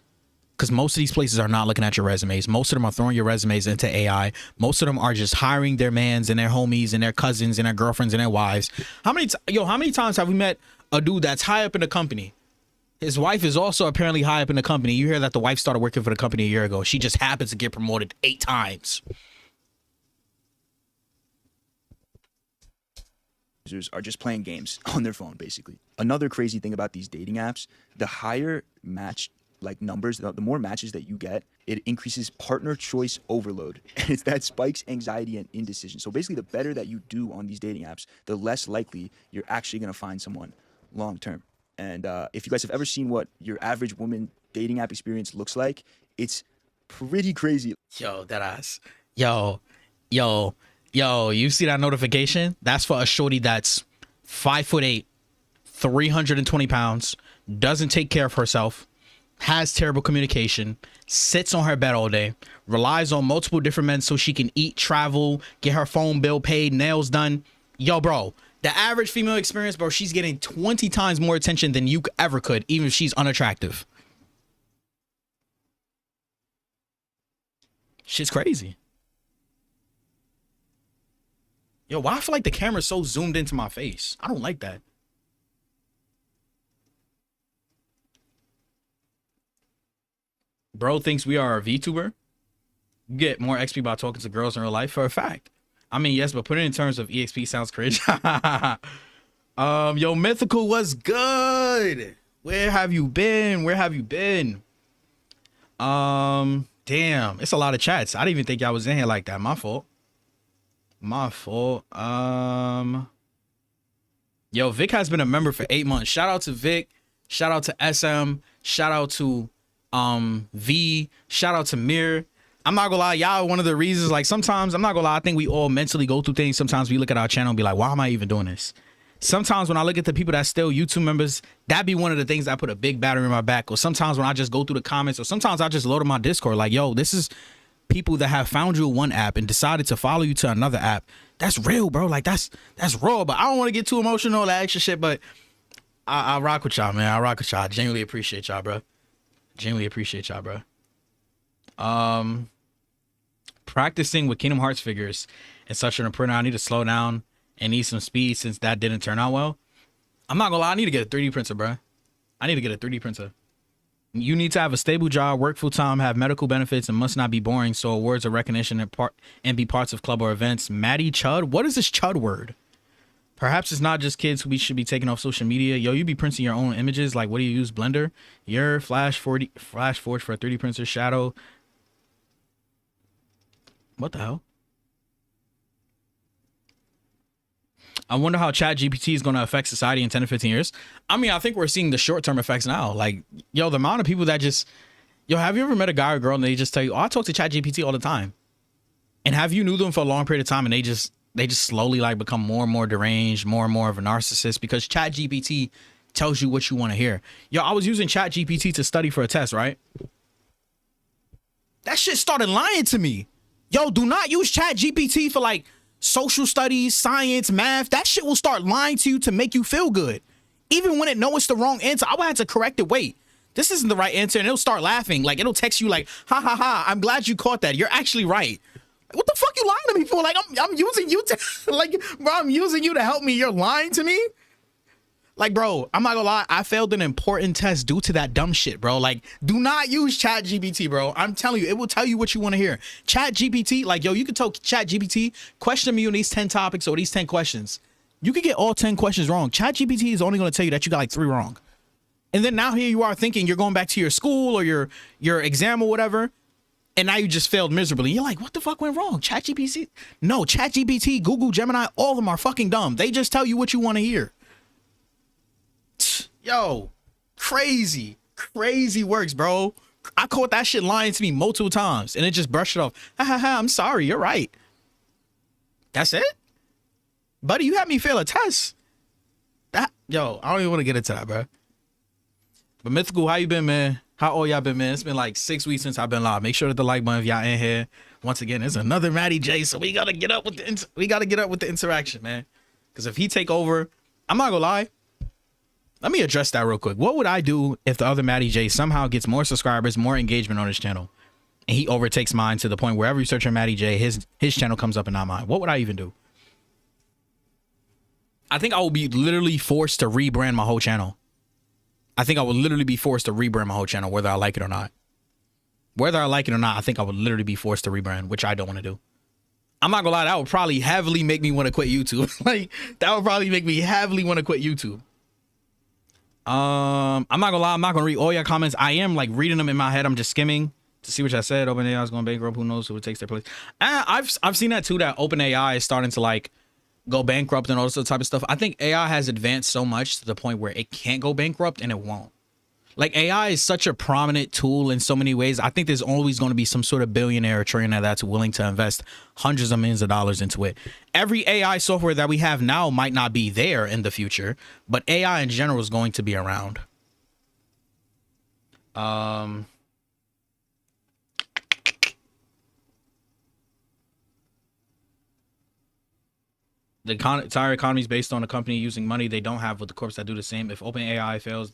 Because most of these places are not looking at your resumes. Most of them are throwing your resumes into AI. Most of them are just hiring their mans and their homies and their cousins and their girlfriends and their wives. How many times have we met a dude that's high up in the company? His wife is also apparently high up in the company. You hear that the wife started working for the company a year ago. She just happens to get promoted 8 times. Users are just playing games on their phone, basically. Another crazy thing about these dating apps, the higher match like numbers, the more matches that you get, it increases partner choice overload. And it's that spikes anxiety and indecision. So basically, the better that you do on these dating apps, the less likely you're actually going to find someone long term. And if you guys have ever seen what your average woman dating app experience looks like, it's pretty crazy. Yo, that ass. Yo, you see that notification? That's for a shorty that's 5'8", 320 pounds, doesn't take care of herself, has terrible communication, sits on her bed all day, relies on multiple different men so she can eat, travel, get her phone bill paid, nails done. Yo, bro, the average female experience, bro, she's getting 20 times more attention than you ever could, even if she's unattractive. Shit's crazy. Yo, why I feel like the camera's so zoomed into my face? I don't like that. Bro thinks we are a VTuber. You get more XP by talking to girls in real life for a fact. I mean, yes, but put it in terms of EXP sounds cringe. Yo, Mythical was good. Where have you been? Where have you been? Damn, it's a lot of chats. I didn't even think y'all was in here like that. My fault. My fault. Yo, Vic has been a member for 8 months. Shout out to Vic. Shout out to SM. Shout out to V. Shout out to Mir. I'm not gonna lie, y'all, one of the reasons, like, sometimes, I'm not gonna lie, I think we all mentally go through things. Sometimes we look at our channel and be like, why am I even doing this? Sometimes when I look at the people that still YouTube members, that be one of the things that put a big battery in my back. Or sometimes when I just go through the comments, or sometimes I just load on my Discord, like, yo, this is people that have found you in one app and decided to follow you to another app. That's real, bro. Like, that's raw. But I don't want to get too emotional, that extra shit, but I rock with y'all, man. I rock with y'all. I genuinely appreciate y'all, bro. Genuinely appreciate y'all, bro. Practicing with Kingdom Hearts figures and such an printer, I need to slow down and need some speed since that didn't turn out well. I'm not gonna lie, I need to get a 3D printer, bro. I need to get a 3D printer. You need to have a stable job, work full time, have medical benefits, and must not be boring. So awards of recognition and be parts of club or events. Maddie Chud, what is this Chud word? Perhaps it's not just kids who we should be taking off social media. Yo, you be printing your own images. Like, what do you use? Blender? Your Flash Forge for a 3D printer. Shadow. What the hell? I wonder how ChatGPT is going to affect society in 10 to 15 years. I mean, I think we're seeing the short-term effects now. Like, yo, the amount of people that just... Yo, have you ever met a guy or girl and they just tell you, oh, I talk to ChatGPT all the time? And have you knew them for a long period of time and they just slowly, like, become more and more deranged, more and more of a narcissist because ChatGPT tells you what you want to hear. Yo, I was using ChatGPT to study for a test, right? That shit started lying to me. Yo, do not use ChatGPT for, like, social studies, science, math. That shit will start lying to you to make you feel good. Even when it knows it's the wrong answer, I will have to correct it. Wait, this isn't the right answer. And it'll start laughing. Like, it'll text you like, ha, ha, ha, I'm glad you caught that. You're actually right. What the fuck you lying to me for? Like, I'm using you to, like, bro, I'm using you to help me. You're lying to me? Like, bro, I'm not gonna lie. I failed an important test due to that dumb shit, bro. Like, do not use ChatGPT, bro. I'm telling you, it will tell you what you want to hear. ChatGPT, like, yo, you could tell ChatGPT, question me on these 10 topics or these 10 questions. You could get all 10 questions wrong. ChatGPT is only gonna tell you that you got like 3 wrong. And then now here you are thinking you're going back to your school or your exam or whatever, and now you just failed miserably. You're like, what the fuck went wrong? ChatGPT? No, ChatGPT, Google, Gemini, all of them are fucking dumb. They just tell you what you want to hear. Yo, crazy works, bro. I caught that shit lying to me multiple times and it just brushed it off. Ha ha ha, I'm sorry, you're right. That's it? Buddy, you had me fail a test. Yo, I don't even want to get into that, bro. But Mythical, how you been, man? How all y'all been, man? It's been like 6 weeks since I've been live. Make sure that the like button if y'all in here. Once again, it's another Matty J, so we gotta get up with the interaction, man. Because if he take over, I'm not gonna lie. Let me address that real quick. What would I do if the other Matty J somehow gets more subscribers, more engagement on his channel, and he overtakes mine to the point wherever you search for Matty J, his channel comes up and not mine? What would I even do? I think I would be literally forced to rebrand my whole channel. I think I would literally be forced to rebrand my whole channel, whether I like it or not. Whether I like it or not, I think I would literally be forced to rebrand, which I don't want to do. I'm not gonna lie, that would probably heavily make me want to quit YouTube. Like, that would probably make me heavily want to quit YouTube. I'm not gonna lie, I'm not gonna read all your comments. I am like reading them in my head. I'm just skimming to see what I said. OpenAI is going bankrupt. Who knows who takes their place? I've seen that too, that OpenAI is starting to like go bankrupt and all this type of stuff. I think AI has advanced so much to the point where it can't go bankrupt and it won't. Like, AI is such a prominent tool in so many ways. I think there's always going to be some sort of billionaire or trillionaire that's willing to invest hundreds of millions of dollars into it. Every AI software that we have now might not be there in the future, but AI in general is going to be around. The entire economy is based on a company using money they don't have with the corps that do the same. If OpenAI fails,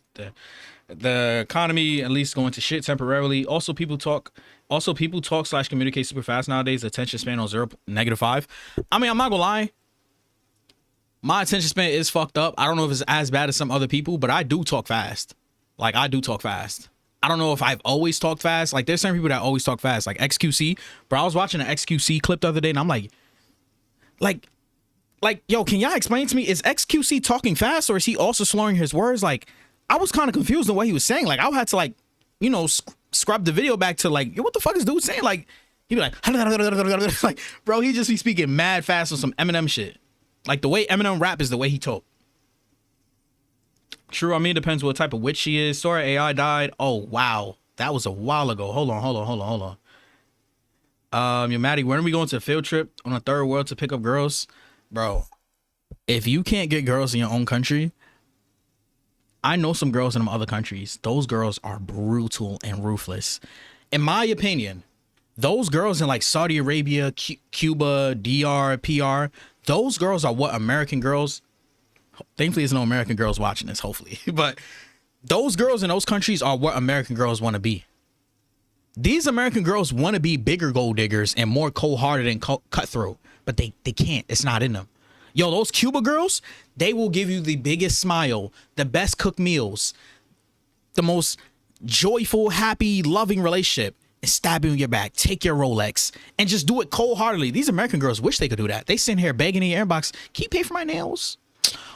the economy at least going to shit temporarily. Also, people talk / communicate super fast nowadays. Attention span on -5. I mean, I'm not gonna lie. My attention span is fucked up. I don't know if it's as bad as some other people, but I do talk fast. Like, I do talk fast. I don't know if I've always talked fast. Like, there's certain people that always talk fast. Like XQC. Bro, I was watching an XQC clip the other day and I'm like, like, yo, can y'all explain to me, is XQC talking fast or is he also slurring his words? Like, I was kind of confused in what he was saying. Like, I had to, like, you know, scrub the video back to, like, yo, what the fuck is dude saying? Like, he'd be like, like, bro, he just be speaking mad fast on some Eminem shit. Like, the way Eminem rap is the way he talk. True, I mean, it depends what type of witch she is. Sora AI died. Oh, wow. That was a while ago. Hold on. Yo, Maddie, when are we going to a field trip on a third world to pick up girls? Bro, if you can't get girls in your own country, I know some girls in them other countries. Those girls are brutal and ruthless. In my opinion, those girls in like Saudi Arabia, Cuba, DR, PR, those girls are what American girls, thankfully there's no American girls watching this, hopefully, but those girls in those countries are what American girls want to be. These American girls want to be bigger gold diggers and more cold-hearted and cutthroat, but they can't. It's not in them. Yo, those Cuba girls, they will give you the biggest smile, the best cooked meals, the most joyful, happy, loving relationship, and stab you in your back, take your Rolex, and just do it cold-heartedly. These American girls wish they could do that. They sitting here begging in your inbox, can you pay for my nails?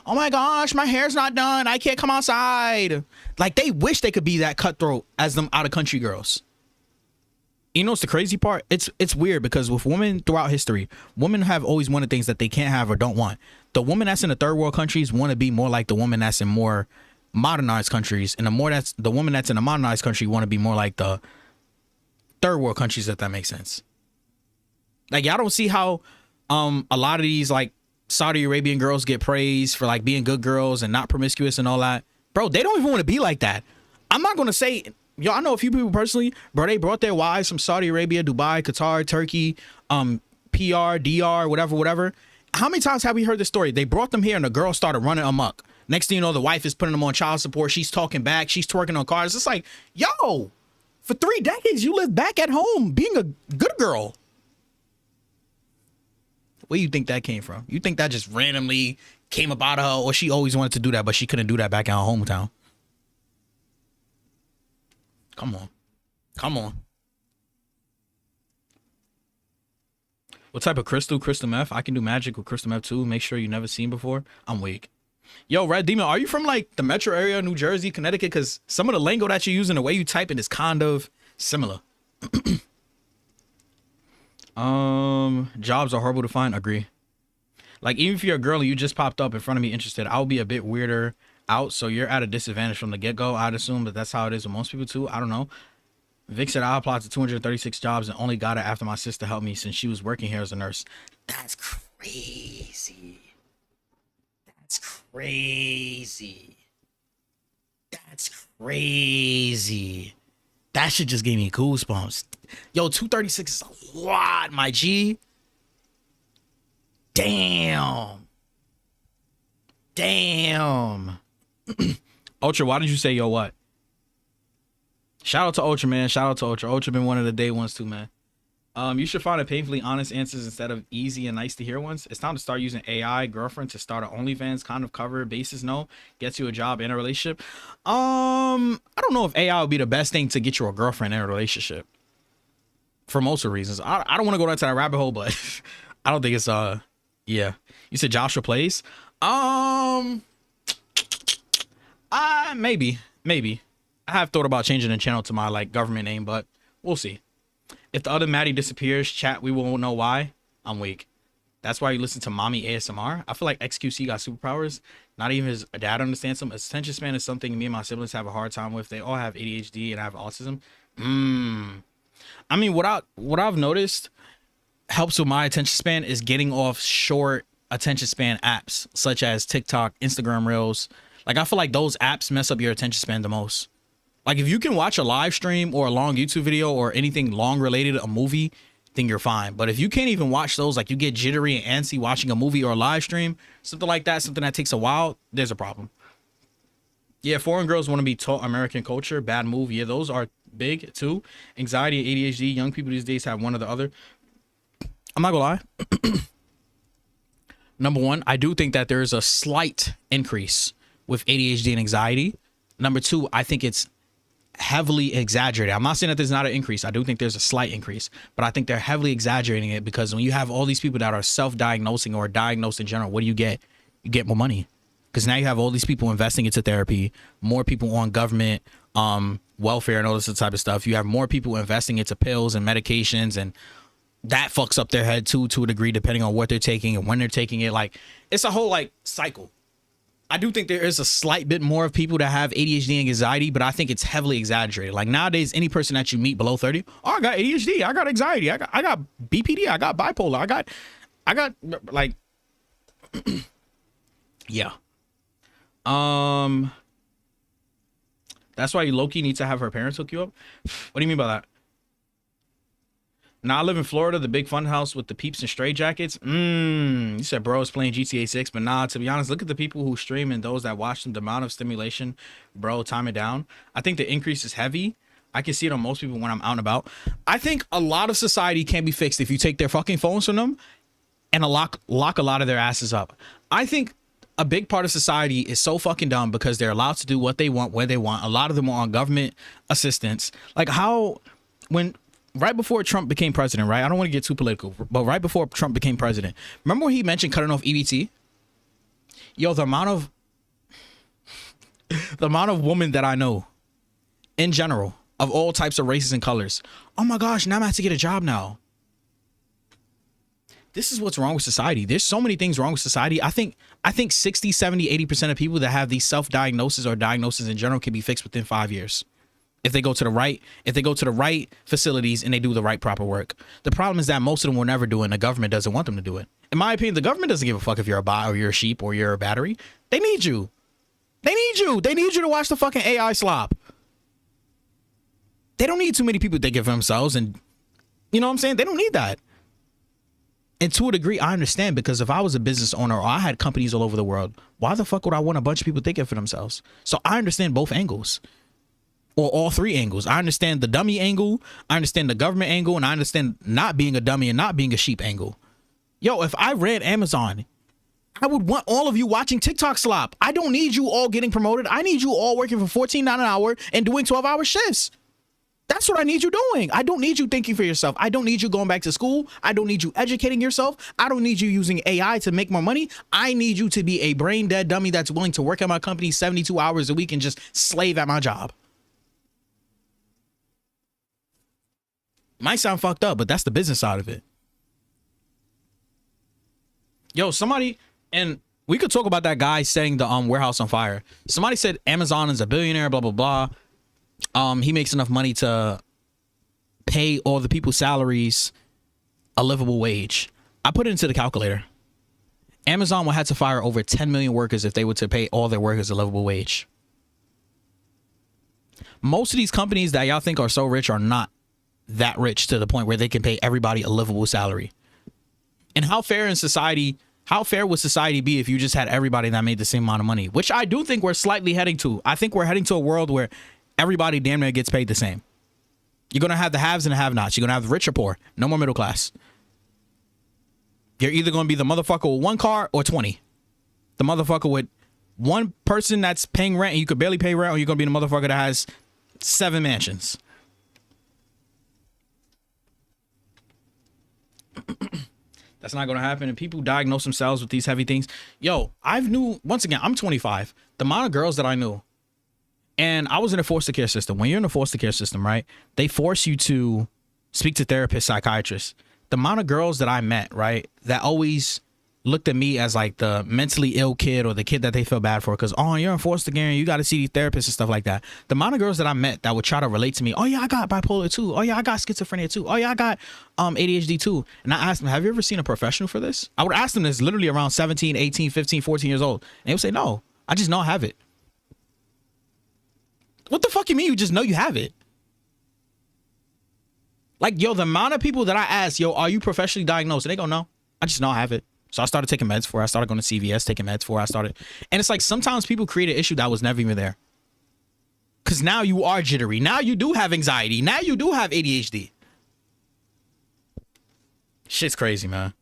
Oh my gosh, my hair's not done. I can't come outside. Like, they wish they could be that cutthroat as them out-of-country girls. You know what's the crazy part? It's weird because with women throughout history, women have always wanted things that they can't have or don't want. The woman that's in the third world countries want to be more like the woman that's in more modernized countries, and the woman that's in a modernized country want to be more like the third world countries, if that makes sense. Like, y'all don't see how a lot of these like Saudi Arabian girls get praised for like being good girls and not promiscuous and all that. Bro, they don't even want to be like that. I'm not gonna say, yo, I know a few people personally, bro, they brought their wives from Saudi Arabia, Dubai, Qatar, Turkey, PR, DR, whatever. How many times have we heard this story? They brought them here and the girl started running amok. Next thing you know, the wife is putting them on child support. She's talking back. She's twerking on cars. It's like, yo, for 3 decades, you lived back at home being a good girl. Where do you think that came from? You think that just randomly came about her, or she always wanted to do that, but she couldn't do that back in her hometown? Come on. What type of crystal? Crystal meth? I can do magic with crystal meth too. Make sure you never seen before. I'm weak. Yo, Red Demon, are you from like the metro area, New Jersey, Connecticut? Because some of the lingo that you use and the way you type it is kind of similar. Jobs are horrible to find. Agree. Like, even if you're a girl and you just popped up in front of me interested, I'll be a bit weirder out, so you're at a disadvantage from the get-go. I'd assume that that's how it is with most people too. I don't know. Vic said I applied to 236 jobs and only got it after my sister helped me since she was working here as a nurse. That's crazy. That's crazy. That shit just gave me goosebumps. Yo, 236 is a lot, my G. Damn. Ultra, why did you say yo what? Shout out to Ultra, man. Shout out to Ultra. Ultra been one of the day ones too, man. You should find a painfully honest answers instead of easy and nice to hear ones. It's time to start using AI girlfriend to start an OnlyFans kind of cover basis. No, gets you a job and a relationship. I don't know if AI would be the best thing to get you a girlfriend and a relationship. For most of the reasons. I don't want to go down to that rabbit hole, but I don't think it's yeah. You said Joshua Plays? Maybe. I have thought about changing the channel to my like government name, but we'll see. If the other Maddie disappears, chat, we won't know why. I'm weak. That's why you listen to mommy ASMR. I feel like XQC got superpowers. Not even his dad understands them. Attention span is something me and my siblings have a hard time with. They all have ADHD and I have autism. I mean, what I've noticed helps with my attention span is getting off short attention span apps such as TikTok, Instagram Reels. Like, I feel like those apps mess up your attention span the most. Like, if you can watch a live stream or a long YouTube video or anything long related to a movie, then you're fine. But if you can't even watch those, like you get jittery and antsy watching a movie or a live stream, something like that, something that takes a while, there's a problem. Yeah, foreign girls want to be taught American culture. Bad move. Yeah, those are big too. Anxiety, ADHD. Young people these days have one or the other. I'm not gonna lie. Number one, I do think that there is a slight increase with ADHD and anxiety. Number two, I think it's heavily exaggerated. I'm not saying that there's not an increase. I do think there's a slight increase, but I think they're heavily exaggerating it because when you have all these people that are self-diagnosing or diagnosed in general, what do you get? You get more money because now you have all these people investing into therapy, more people on government welfare and all this type of stuff. You have more people investing into pills and medications, and that fucks up their head too, to a degree, depending on what they're taking and when they're taking it. Like, it's a whole like cycle. I do think there is a slight bit more of people that have ADHD and anxiety, but I think it's heavily exaggerated. Like nowadays, any person that you meet below 30, oh, I got ADHD, I got anxiety, I got BPD, I got bipolar, I got like, yeah. That's why you low-key need to have her parents hook you up. What do you mean by that? Now I live in Florida, the big fun house with the peeps and stray jackets. You said bro is playing GTA 6, but nah, to be honest, look at the people who stream and those that watch them, the amount of stimulation, bro, time it down. I think the increase is heavy. I can see it on most people when I'm out and about. I think a lot of society can be fixed if you take their fucking phones from them and lock a lot of their asses up. I think a big part of society is so fucking dumb because they're allowed to do what they want, where they want. A lot of them are on government assistance. Like how, right before Trump became president, right? I don't want to get too political, but right before Trump became president, remember when he mentioned cutting off EBT? Yo, the amount of women that I know in general of all types of races and colors. Oh my gosh, now I'm gonna have to get a job now. This is what's wrong with society. There's so many things wrong with society. I think 60, 70, 80% of people that have these self-diagnoses or diagnoses in general can be fixed within 5 years. If they go to the right facilities and they do the right proper work. The problem is that most of them will never do it and the government doesn't want them to do it. In my opinion, the government doesn't give a fuck if you're a bot or you're a sheep or you're a battery. They need you. They need you. They need you to watch the fucking AI slop. They don't need too many people thinking for themselves, and you know what I'm saying? They don't need that. And to a degree, I understand, because if I was a business owner or I had companies all over the world, why the fuck would I want a bunch of people thinking for themselves? So I understand both angles. Or all three angles. I understand the dummy angle, I understand the government angle, and I understand not being a dummy and not being a sheep angle. Yo, if I ran Amazon, I would want all of you watching TikTok slop. I don't need you all getting promoted. I need you all working for $14 an hour and doing 12-hour shifts. That's what I need you doing. I don't need you thinking for yourself. I don't need you going back to school. I don't need you educating yourself. I don't need you using AI to make more money. I need you to be a brain dead dummy that's willing to work at my company 72 hours a week and just slave at my job. Might sound fucked up, but that's the business side of it. Yo, somebody, and we could talk about that guy setting the warehouse on fire. Somebody said Amazon is a billionaire, blah, blah, blah. He makes enough money to pay all the people's salaries a livable wage. I put it into the calculator. Amazon would have to fire over 10 million workers if they were to pay all their workers a livable wage. Most of these companies that y'all think are so rich are not that rich to the point where they can pay everybody a livable salary. And how fair would society be if you just had everybody that made the same amount of money? Which I do think we're slightly heading to. I think we're heading to a world where everybody damn near gets paid the same. You're going to have the haves and the have-nots. You're going to have the rich or poor. No more middle class. You're either going to be the motherfucker with one car or 20. The motherfucker with one person that's paying rent and you could barely pay rent, or you're going to be the motherfucker that has 7 mansions. That's not going to happen. And people diagnose themselves with these heavy things. Yo, once again, I'm 25. The amount of girls that I knew, and I was in a foster care system. When you're in a foster care system, right, they force you to speak to therapists, psychiatrists. The amount of girls that I met, right, that always looked at me as like the mentally ill kid or the kid that they feel bad for because, oh, you're in foster care and you got to see these therapists and stuff like that. The amount of girls that I met that would try to relate to me, oh yeah, I got bipolar too. Oh yeah, I got schizophrenia too. Oh yeah, I got ADHD too. And I asked them, have you ever seen a professional for this? I would ask them this literally around 17, 18, 15, 14 years old. And they would say, no, I just know I have it. What the fuck you mean you just know you have it? Like, yo, the amount of people that I ask, yo, are you professionally diagnosed? And they go, no, I just know I have it. So I started taking meds for it. I started going to CVS, taking meds for it. And it's like sometimes people create an issue that was never even there. Because now you are jittery. Now you do have anxiety. Now you do have ADHD. Shit's crazy, man.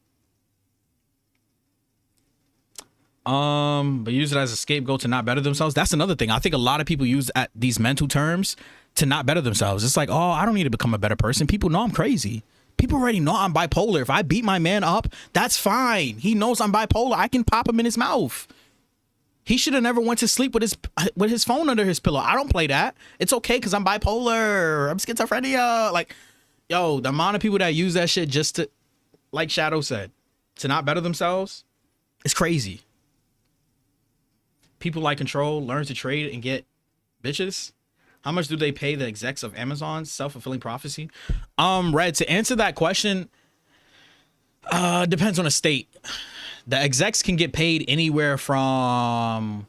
But use it as a scapegoat to not better themselves. That's another thing. I think a lot of people use these mental terms to not better themselves. It's like, oh, I don't need to become a better person. People know I'm crazy. People already know I'm bipolar. If I beat my man up, that's fine. He knows I'm bipolar. I can pop him in his mouth. He should have never went to sleep with his phone under his pillow. I don't play that. It's okay because I'm bipolar. I'm schizophrenia. Like, yo, the amount of people that use that shit just to, like Shadow said, to not better themselves, it's crazy. People like control, learn to trade and get bitches. How much do they pay the execs of Amazon's self-fulfilling prophecy? Red, to answer that question, depends on the state. The execs can get paid anywhere from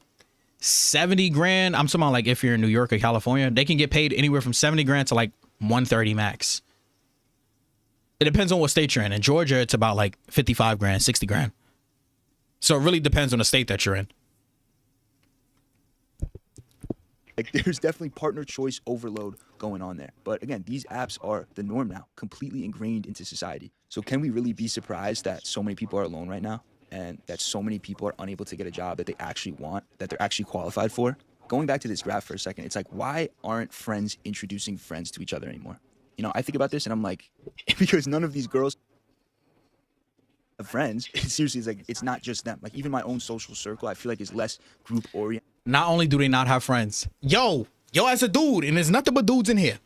70 grand. I'm talking about like if you're in New York or California, they can get paid anywhere from 70 grand to like 130 max. It depends on what state you're in. In Georgia, it's about like 55 grand, 60 grand. So it really depends on the state that you're in. Like, there's definitely partner choice overload going on there. But again, these apps are the norm now, completely ingrained into society. So can we really be surprised that so many people are alone right now and that so many people are unable to get a job that they actually want, that they're actually qualified for? Going back to this graph for a second, it's like, why aren't friends introducing friends to each other anymore? You know, I think about this and I'm like, because none of these girls have friends. Seriously, it's like, it's not just them. Like, even my own social circle, I feel like is less group oriented. Not only do they not have friends, yo, as a dude, and there's nothing but dudes in here.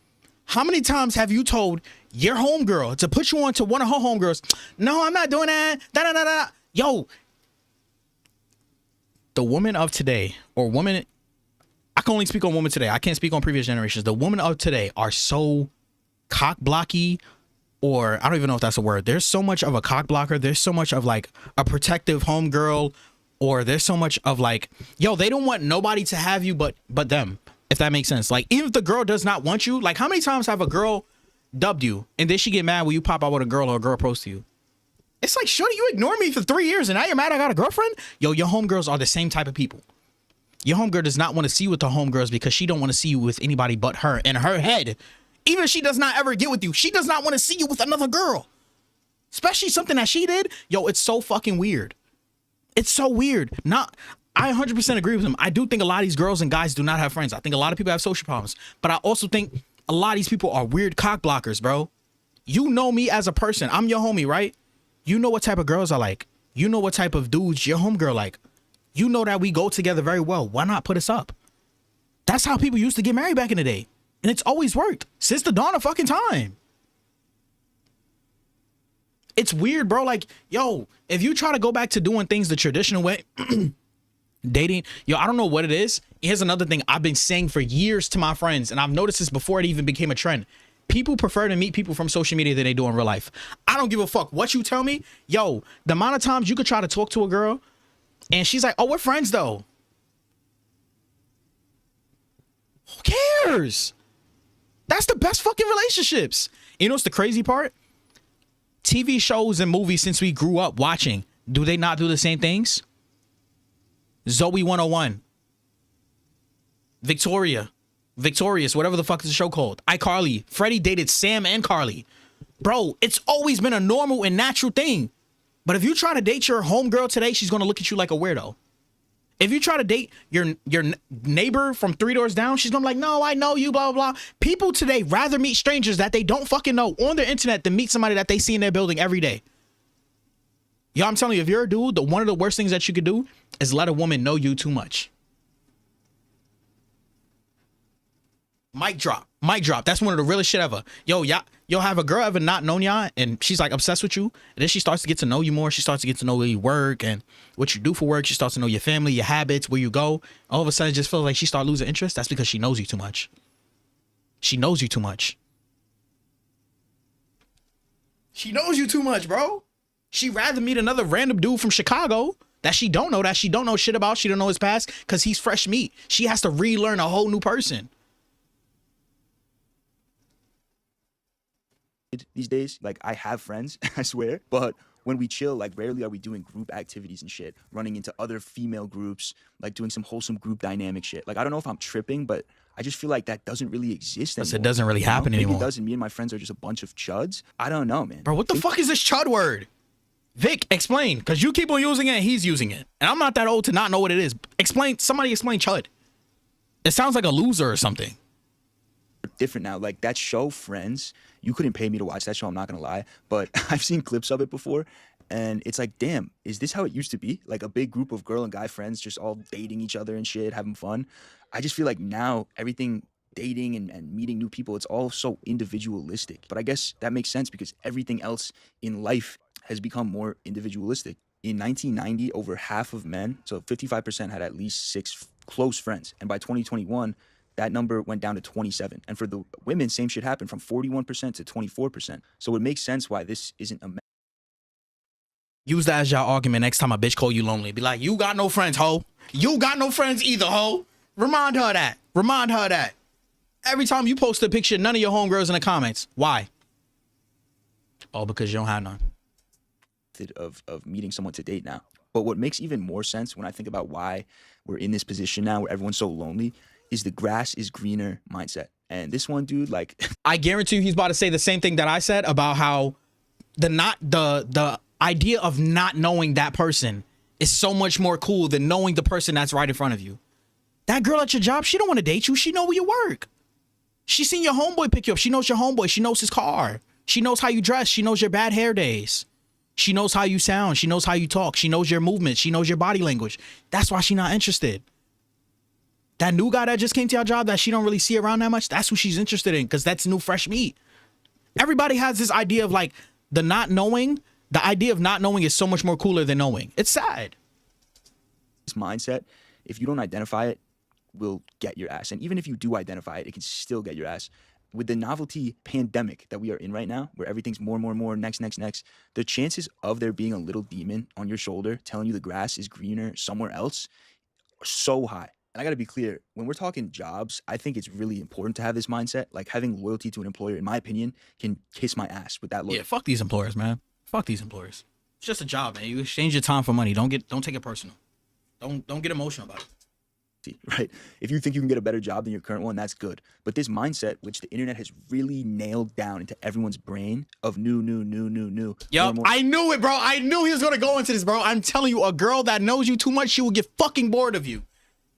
How many times have you told your homegirl to put you on to one of her homegirls? No, I'm not doing that. Da da da da. Yo, the woman of today, or woman, I can only speak on women today. I can't speak on previous generations. The women of today are so cock blocky, or I don't even know if that's a word. There's so much of a cock blocker. There's so much of like a protective homegirl. Or there's so much of like, yo, they don't want nobody to have you but them, if that makes sense. Like, even if the girl does not want you, like, how many times have a girl dubbed you and then she get mad when you pop out with a girl or a girl approach to you? It's like, shorty, you ignored me for 3 years and now you're mad I got a girlfriend? Yo, your homegirls are the same type of people. Your homegirl does not want to see you with the homegirls because she don't want to see you with anybody but her. In her head, even if she does not ever get with you, she does not want to see you with another girl. Especially something that she did. Yo, it's so fucking weird. It's so weird. I 100% agree with him. I do think a lot of these girls and guys do not have friends. I think a lot of people have social problems. But I also think a lot of these people are weird cock blockers, bro. You know me as a person. I'm your homie, right? You know what type of girls I like. You know what type of dudes your homegirl like. You know that we go together very well. Why not put us up? That's how people used to get married back in the day. And it's always worked. Since the dawn of fucking time. It's weird, bro. Like, yo, if you try to go back to doing things the traditional way, dating, yo, I don't know what it is. Here's another thing I've been saying for years to my friends, and I've noticed this before it even became a trend. People prefer to meet people from social media than they do in real life. I don't give a fuck what you tell me. Yo, the amount of times you could try to talk to a girl, and she's like, oh, we're friends, though. Who cares? That's the best fucking relationships. You know what's the crazy part? TV shows and movies since we grew up watching, do they not do the same things? Zoe 101, Victorious, whatever the fuck is the show called, iCarly, Freddie dated Sam and Carly. Bro, it's always been a normal and natural thing. But if you try to date your homegirl today, she's gonna look at you like a weirdo. If you try to date your neighbor from 3 doors down, she's gonna be like, no, I know you, blah, blah, blah. People today rather meet strangers that they don't fucking know on their internet than meet somebody that they see in their building every day. Yo, I'm telling you, if you're a dude, one of the worst things that you could do is let a woman know you too much. Mic drop. That's one of the realest shit ever. Yo, have a girl ever not known y'all and she's like obsessed with you, and then she starts to get to know you more. She starts to get to know where you work and what you do for work. She starts to know your family, your habits, where you go. All of a sudden it just feels like she starts losing interest. That's because she knows you too much. She knows you too much. She knows you too much, bro. She'd rather meet another random dude from Chicago that she don't know shit about. She don't know his past because he's fresh meat. She has to relearn a whole new person. These days, like, I have friends, I swear, but when we chill, like, rarely are we doing group activities and shit, running into other female groups, like doing some wholesome group dynamic shit. Like, I don't know if I'm tripping, but I just feel like that doesn't really exist anymore. It doesn't really happen Maybe anymore. It doesn't. Me and my friends are just a bunch of chuds. I don't know, man. Bro, what the fuck is this chud word? Vic, explain, because you keep on using it and he's using it. And I'm not that old to not know what it is. Somebody explain chud. It sounds like a loser or something. different now. Like that show Friends, you couldn't pay me to watch that show, I'm not gonna lie, but I've seen clips of it before, and it's like, damn, is this how it used to be? Like a big group of girl and guy friends just all dating each other and shit, having fun. I just feel like now everything, dating and meeting new people, it's all so individualistic. But I guess that makes sense because everything else in life has become more individualistic. In 1990, over half of men, so 55%, had at least 6 close friends. And by 2021, that number went down to 27. And for the women, same shit happened from 41% to 24%. So it makes sense why this isn't a Use that as y'all argument next time a bitch call you lonely. Be like, you got no friends, hoe. You got no friends either, hoe. Remind her of that. Remind her of that. Every time you post a picture, none of your homegirls in the comments. Why? Oh, because you don't have none. of meeting someone to date now. But what makes even more sense when I think about why we're in this position now where everyone's so lonely is the grass is greener mindset. And this one dude, like I guarantee you he's about to say the same thing that I said about how the idea of not knowing that person is so much more cool than knowing the person that's right in front of you. That girl at your job, she don't want to date you. She know where you work. She seen your homeboy pick you up. She knows your homeboy. She knows his car. She knows how you dress. She knows your bad hair days. She knows how you sound. She knows how you talk. She knows your movements. She knows your body language. That's why she not interested. That new guy that just came to your job that she don't really see around that much, that's who she's interested in because that's new fresh meat. Everybody has this idea of like the not knowing. The idea of not knowing is so much more cooler than knowing. It's sad. this mindset, if you don't identify it, will get your ass. And even if you do identify it, it can still get your ass. With the novelty pandemic that we are in right now, where everything's more, next, the chances of there being a little demon on your shoulder telling you the grass is greener somewhere else are so high. And I gotta be clear, when we're talking jobs, I think it's really important to have this mindset. Like having loyalty to an employer, in my opinion, can kiss my ass with that loyalty. Yeah, fuck these employers, man. Fuck these employers. It's just a job, man. You exchange your time for money. Don't take it personal. Don't get emotional about it. Right? If you think you can get a better job than your current one, that's good. But this mindset, which the internet has really nailed down into everyone's brain of new. Yup, I knew it, bro. I knew he was gonna go into this, bro. I'm telling you, a girl that knows you too much, she will get fucking bored of you.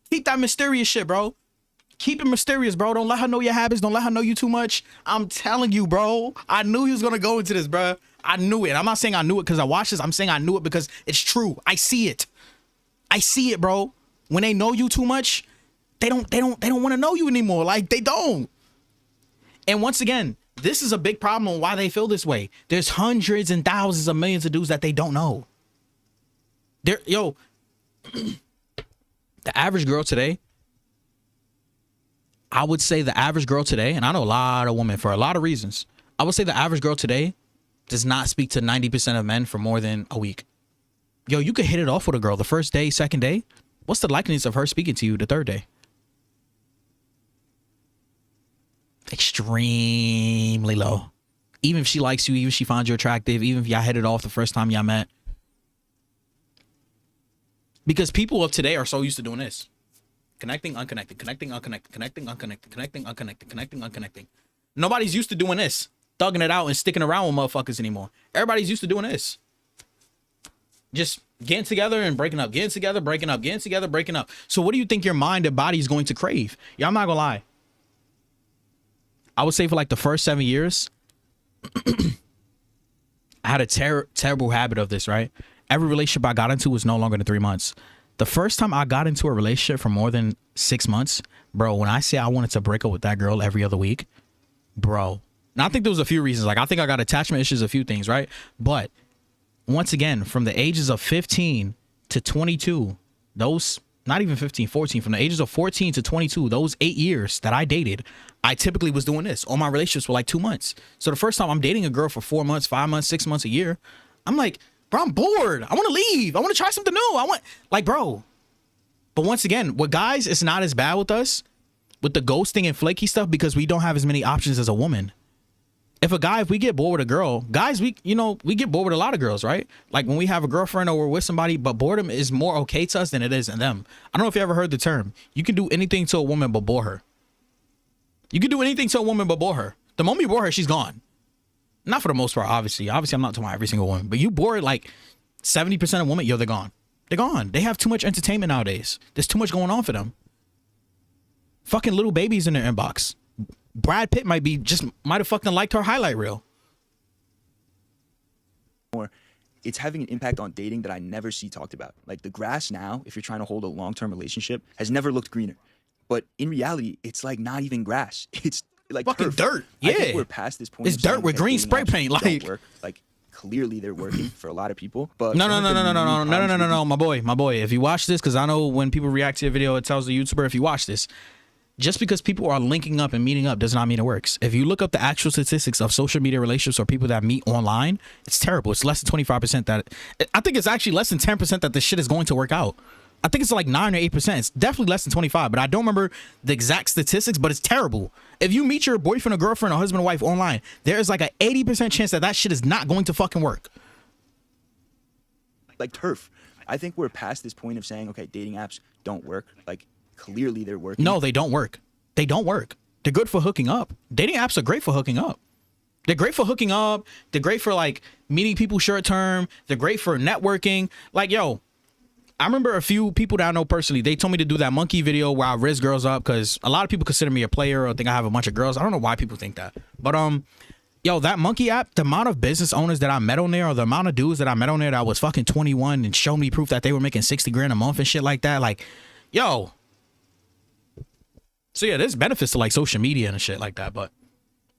Keep that mysterious shit, bro. Keep it mysterious, bro. Don't let her know your habits. Don't let her know you too much. I'm telling you, bro. I knew he was gonna go into this, bro. I knew it. I'm not saying I knew it because I watched this. I'm saying I knew it because it's true. I see it. I see it, bro. When they know you too much, they don't want to know you anymore. Like, they don't. And once again, this is a big problem on why they feel this way. There's hundreds and thousands of millions of dudes that they don't know. The average girl today, I would say the average girl today, and I know a lot of women for a lot of reasons, I would say the average girl today does not speak to 90% of men for more than a week. Yo, you could hit it off with a girl the first day, second day. What's the likeliness of her speaking to you the third day? Extremely low. Even if she likes you, even if she finds you attractive, even if y'all hit it off the first time y'all met. Because people of today are so used to doing this. Connecting, unconnected, connecting, unconnected, connecting, unconnected, connecting, unconnected, connecting, unconnecting. Nobody's used to doing this. Thugging it out and sticking around with motherfuckers anymore. Everybody's used to doing this. Just getting together and breaking up, getting together, breaking up, getting together, breaking up. So what do you think your mind and body is going to crave? Yeah, I'm not gonna lie. I would say for like the first 7 years, I had a terrible habit of this, right? Every relationship I got into was no longer than 3 months. The first time I got into a relationship for more than 6 months, bro, when I say I wanted to break up with that girl every other week, bro. Now I think there was a few reasons. Like I think I got attachment issues, a few things, right? But once again, from the ages of 15 to 22, those, not even 15, 14, from the ages of 14 to 22, those 8 years that I dated, I typically was doing this. All my relationships were like 2 months. So the first time I'm dating a girl for 4 months, 5 months, 6 months, a year, I'm like, bro, I'm bored. I want to leave. I want to try something new. Bro. But once again, with guys, it's not as bad with us, with the ghosting and flaky stuff, because we don't have as many options as a woman. If we get bored with a girl, guys, we get bored with a lot of girls, right? Like when we have a girlfriend or we're with somebody, but boredom is more okay to us than it is in them. I don't know if you ever heard the term. You can do anything to a woman but bore her. You can do anything to a woman but bore her. The moment you bore her, she's gone. Not for the most part, obviously. Obviously, I'm not talking about every single woman, but you bore like 70% of women, they're gone. They're gone. They have too much entertainment nowadays. There's too much going on for them. Fucking little babies in their inbox. Brad Pitt might have fucking liked her highlight reel. It's having an impact on dating that I never see talked about. Like the grass now, if you're trying to hold a long-term relationship, has never looked greener. But in reality, it's like not even grass. It's like Fucking turf. dirt. I think Yeah. we're past this point. It's of dirt saying, with okay, green dating spray apps paint, don't like- work. Like clearly they're working for a lot of people. But No, one of the main problems with my boy. If you watch this, because I know when people react to your video, it tells the YouTuber, if you watch this, just because people are linking up and meeting up does not mean it works. If you look up the actual statistics of social media relationships or people that meet online, it's terrible. It's less than 25% that, I think it's actually less than 10% that this shit is going to work out. I think it's like 9 or 8%. It's definitely less than 25, but I don't remember the exact statistics, but it's terrible. If you meet your boyfriend or girlfriend or husband or wife online, there is like an 80% chance that that shit is not going to fucking work. like turf. I think we're past this point of saying, okay, dating apps don't work. Like clearly they're working. No, they don't work. They don't work. They're good for hooking up. Dating apps are great for hooking up. They're great for hooking up. They're great for like meeting people short term. They're great for networking. Like, yo, I remember a few people that I know personally, they told me to do that monkey video where I raise girls up because a lot of people consider me a player or think I have a bunch of girls. I don't know why people think that. But yo, that monkey app, the amount of business owners that I met on there or the amount of dudes that I met on there that was fucking 21 and showed me proof that they were making 60 grand a month and shit like that. Like, yo. So yeah, there's benefits to like social media and shit like that. But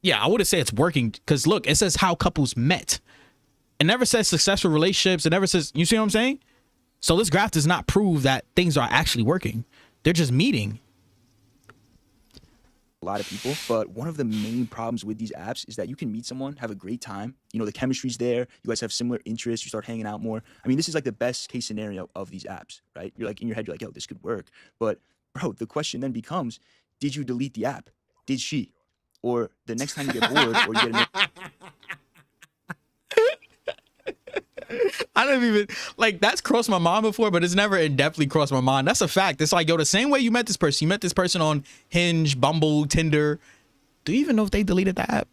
yeah, I wouldn't say it's working because look, it says how couples met. It never says successful relationships. It never says, you see what I'm saying? So this graph does not prove that things are actually working. They're just meeting. A lot of people, but one of the main problems with these apps is that you can meet someone, have a great time, you know, the chemistry's there, you guys have similar interests, you start hanging out more. I mean, this is like the best case scenario of these apps, right? You're like in your head, you're like, yo, this could work. But bro, the question then becomes, did you delete the app? Did she? Or the next time you get bored or you get a I don't even like that's crossed my mind before, but it's never in depthly crossed my mind. That's a fact. It's like, yo, the same way you met this person on Hinge, Bumble, Tinder. Do you even know if they deleted the app?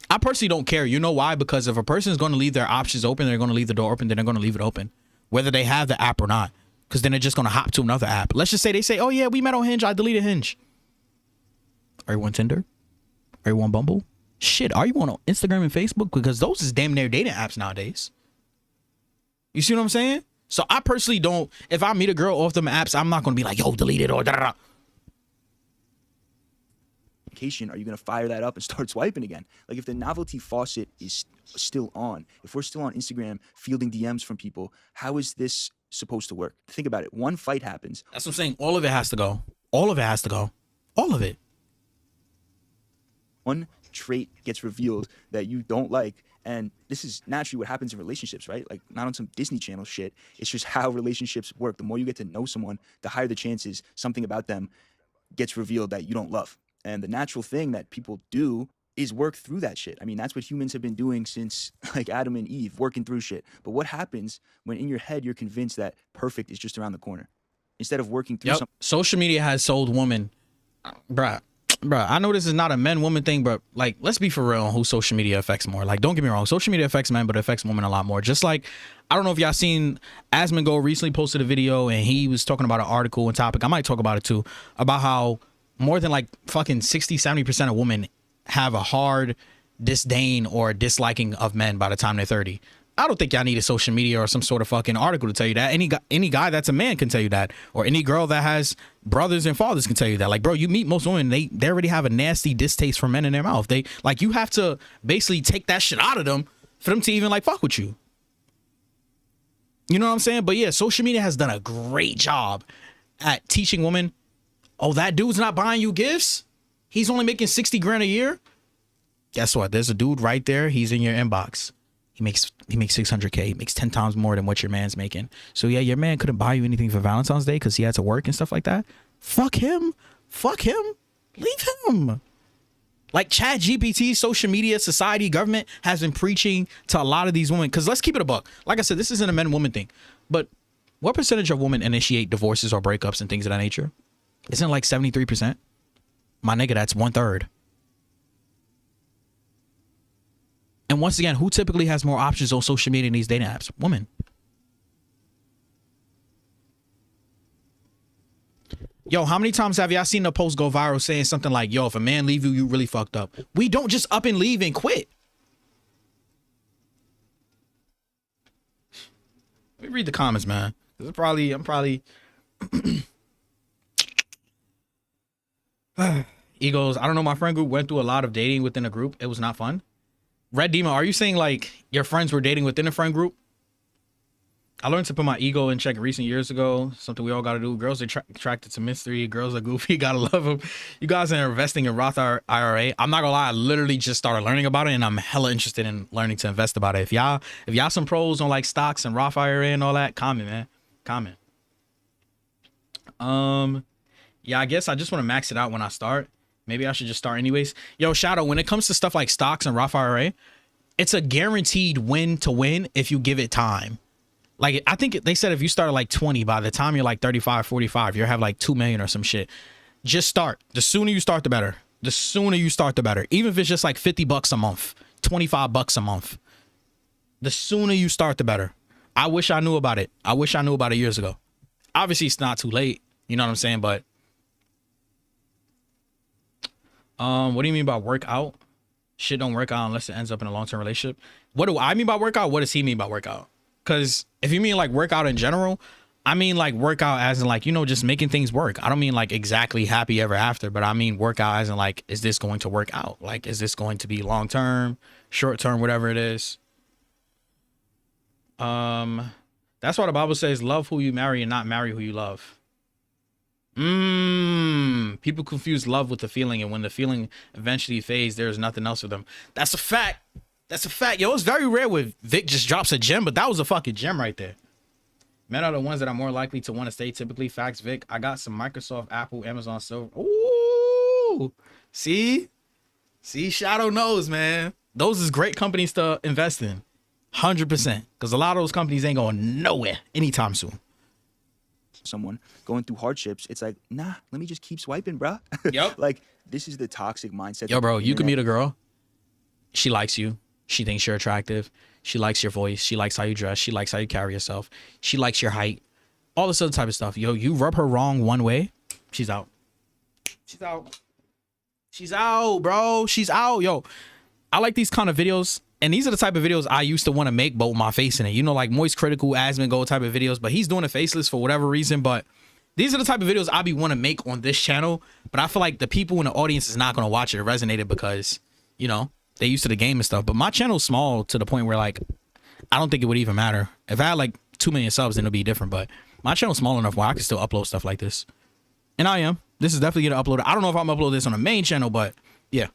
I personally don't care. You know why? Because if a person is going to leave their options open, they're going to leave the door open, then they're going to leave it open, whether they have the app or not. Because then they're just going to hop to another app. Let's just say they say, oh yeah, we met on Hinge. I deleted Hinge. Are you on Tinder? Are you on Bumble? Shit, are you on Instagram and Facebook? Because those is damn near dating apps nowadays. You see what I'm saying? So I personally don't, if I meet a girl off them apps, I'm not going to be like, yo, delete it or da-da-da. Are you going to fire that up and start swiping again? Like if the novelty faucet is still on, if we're still on Instagram fielding DMs from people, how is this supposed to work? Think about it. One fight happens. That's what I'm saying. All of it has to go. All of it has to go. All of it. One trait gets revealed that you don't like, and this is naturally what happens in relationships, right? Like not on some Disney Channel shit. It's just how relationships work. The more you get to know someone, the higher the chances something about them gets revealed that you don't love. And the natural thing that people do is work through that shit. I mean, that's what humans have been doing since like Adam and Eve, working through shit. But what happens when in your head you're convinced that perfect is just around the corner instead of working through something? Social media has sold women, bruh, I know this is not a men-woman thing, but like, let's be for real on who social media affects more. Like, don't get me wrong, social media affects men, but it affects women a lot more. Just like, I don't know if y'all seen, Asmongold recently posted a video and he was talking about an article and topic. I might talk about it too, about how more than like fucking 60-70% of women have a hard disdain or disliking of men by the time they're 30. I don't think y'all need a social media or some sort of fucking article to tell you that. Any guy that's a man can tell you that, or any girl that has brothers and fathers can tell you that. Like, bro, you meet most women, they already have a nasty distaste for men in their mouth. They like, you have to basically take that shit out of them for them to even like fuck with you. You know what I'm saying? But yeah, social media has done a great job at teaching women, oh, that dude's not buying you gifts. He's only making 60 grand a year. Guess what? There's a dude right there. He's in your inbox. He makes $600K. He makes 10 times more than what your man's making. So yeah, your man couldn't buy you anything for Valentine's Day because he had to work and stuff like that. Fuck him. Leave him. Like ChatGPT, social media, society, government has been preaching to a lot of these women. Because let's keep it a buck. Like I said, this isn't a men-woman thing. But what percentage of women initiate divorces or breakups and things of that nature? Isn't it like 73%? My nigga, that's 1/3. And once again, who typically has more options on social media in these dating apps? Women. Yo, how many times have y'all seen a post go viral saying something like, yo, if a man leave you, you really fucked up? We don't just up and leave and quit. Let me read the comments, man. I'm probably Egos. I don't know. My friend group went through a lot of dating within a group. It was not fun. Red Demon, are you saying like your friends were dating within a friend group? I learned to put my ego in check recent years ago. Something we all got to do. Girls are attracted to mystery. Girls are goofy. Gotta love them. You guys are investing in Roth IRA. I'm not gonna lie. I literally just started learning about it, and I'm hella interested in learning to invest about it. If y'all some pros on like stocks and Roth IRA and all that, comment, man. Comment. Yeah, I guess I just want to max it out when I start. Maybe I should just start anyways. Yo, Shadow, when it comes to stuff like stocks and Roth IRA, it's a guaranteed win to win if you give it time. Like, I think they said if you start at like 20, by the time you're like 35, 45, you'll have like 2 million or some shit. Just start. The sooner you start, the better. The sooner you start, the better. Even if it's just like $50 a month, $25 a month. The sooner you start, the better. I wish I knew about it. I wish I knew about it years ago. Obviously, it's not too late. You know what I'm saying? But what do you mean by work out? Shit don't work out unless it ends up in a long-term relationship. What do I mean by workout? What does he mean by workout? Because if you mean like workout in general, I mean like workout as in like, you know, just making things work. I don't mean like exactly happy ever after, but I mean workout as in like, is this going to work out? Like, is this going to be long-term, short-term, whatever it is? That's why the Bible says, love who you marry and not marry who you love. People confuse love with the feeling, and when the feeling eventually fades, there's nothing else for them. That's a fact. That's a fact. Yo, it's very rare when Vic just drops a gem, but that was a fucking gem right there. Men are the ones that are more likely to want to stay. Typically, facts, Vic. I got some Microsoft, Apple, Amazon, Silver. Ooh, see, Shadow knows, man. Those is great companies to invest in, 100%. Because a lot of those companies ain't going nowhere anytime soon. Someone going through hardships, it's like, nah, let me just keep swiping, bro. Yep. Like, this is the toxic mindset. Yo, bro, you can meet a girl. She likes you. She thinks you're attractive. She likes your voice. She likes how you dress. She likes how you carry yourself. She likes your height. All this other type of stuff. Yo, you rub her wrong one way, she's out. She's out. She's out, bro. She's out. Yo, I like these kind of videos. And these are the type of videos I used to want to make, but with my face in it. You know, like Moist Critical, Asmongold type of videos. But he's doing a faceless for whatever reason. But these are the type of videos I be want to make on this channel. But I feel like the people in the audience is not going to watch it or resonate it because, you know, they used to the game and stuff. But my channel's small to the point where, like, I don't think it would even matter. If I had, like, 2 million subs, then it'll be different. But my channel's small enough where I can still upload stuff like this. And I am. This is definitely going to upload. I don't know if I'm going to upload this on the main channel, but yeah.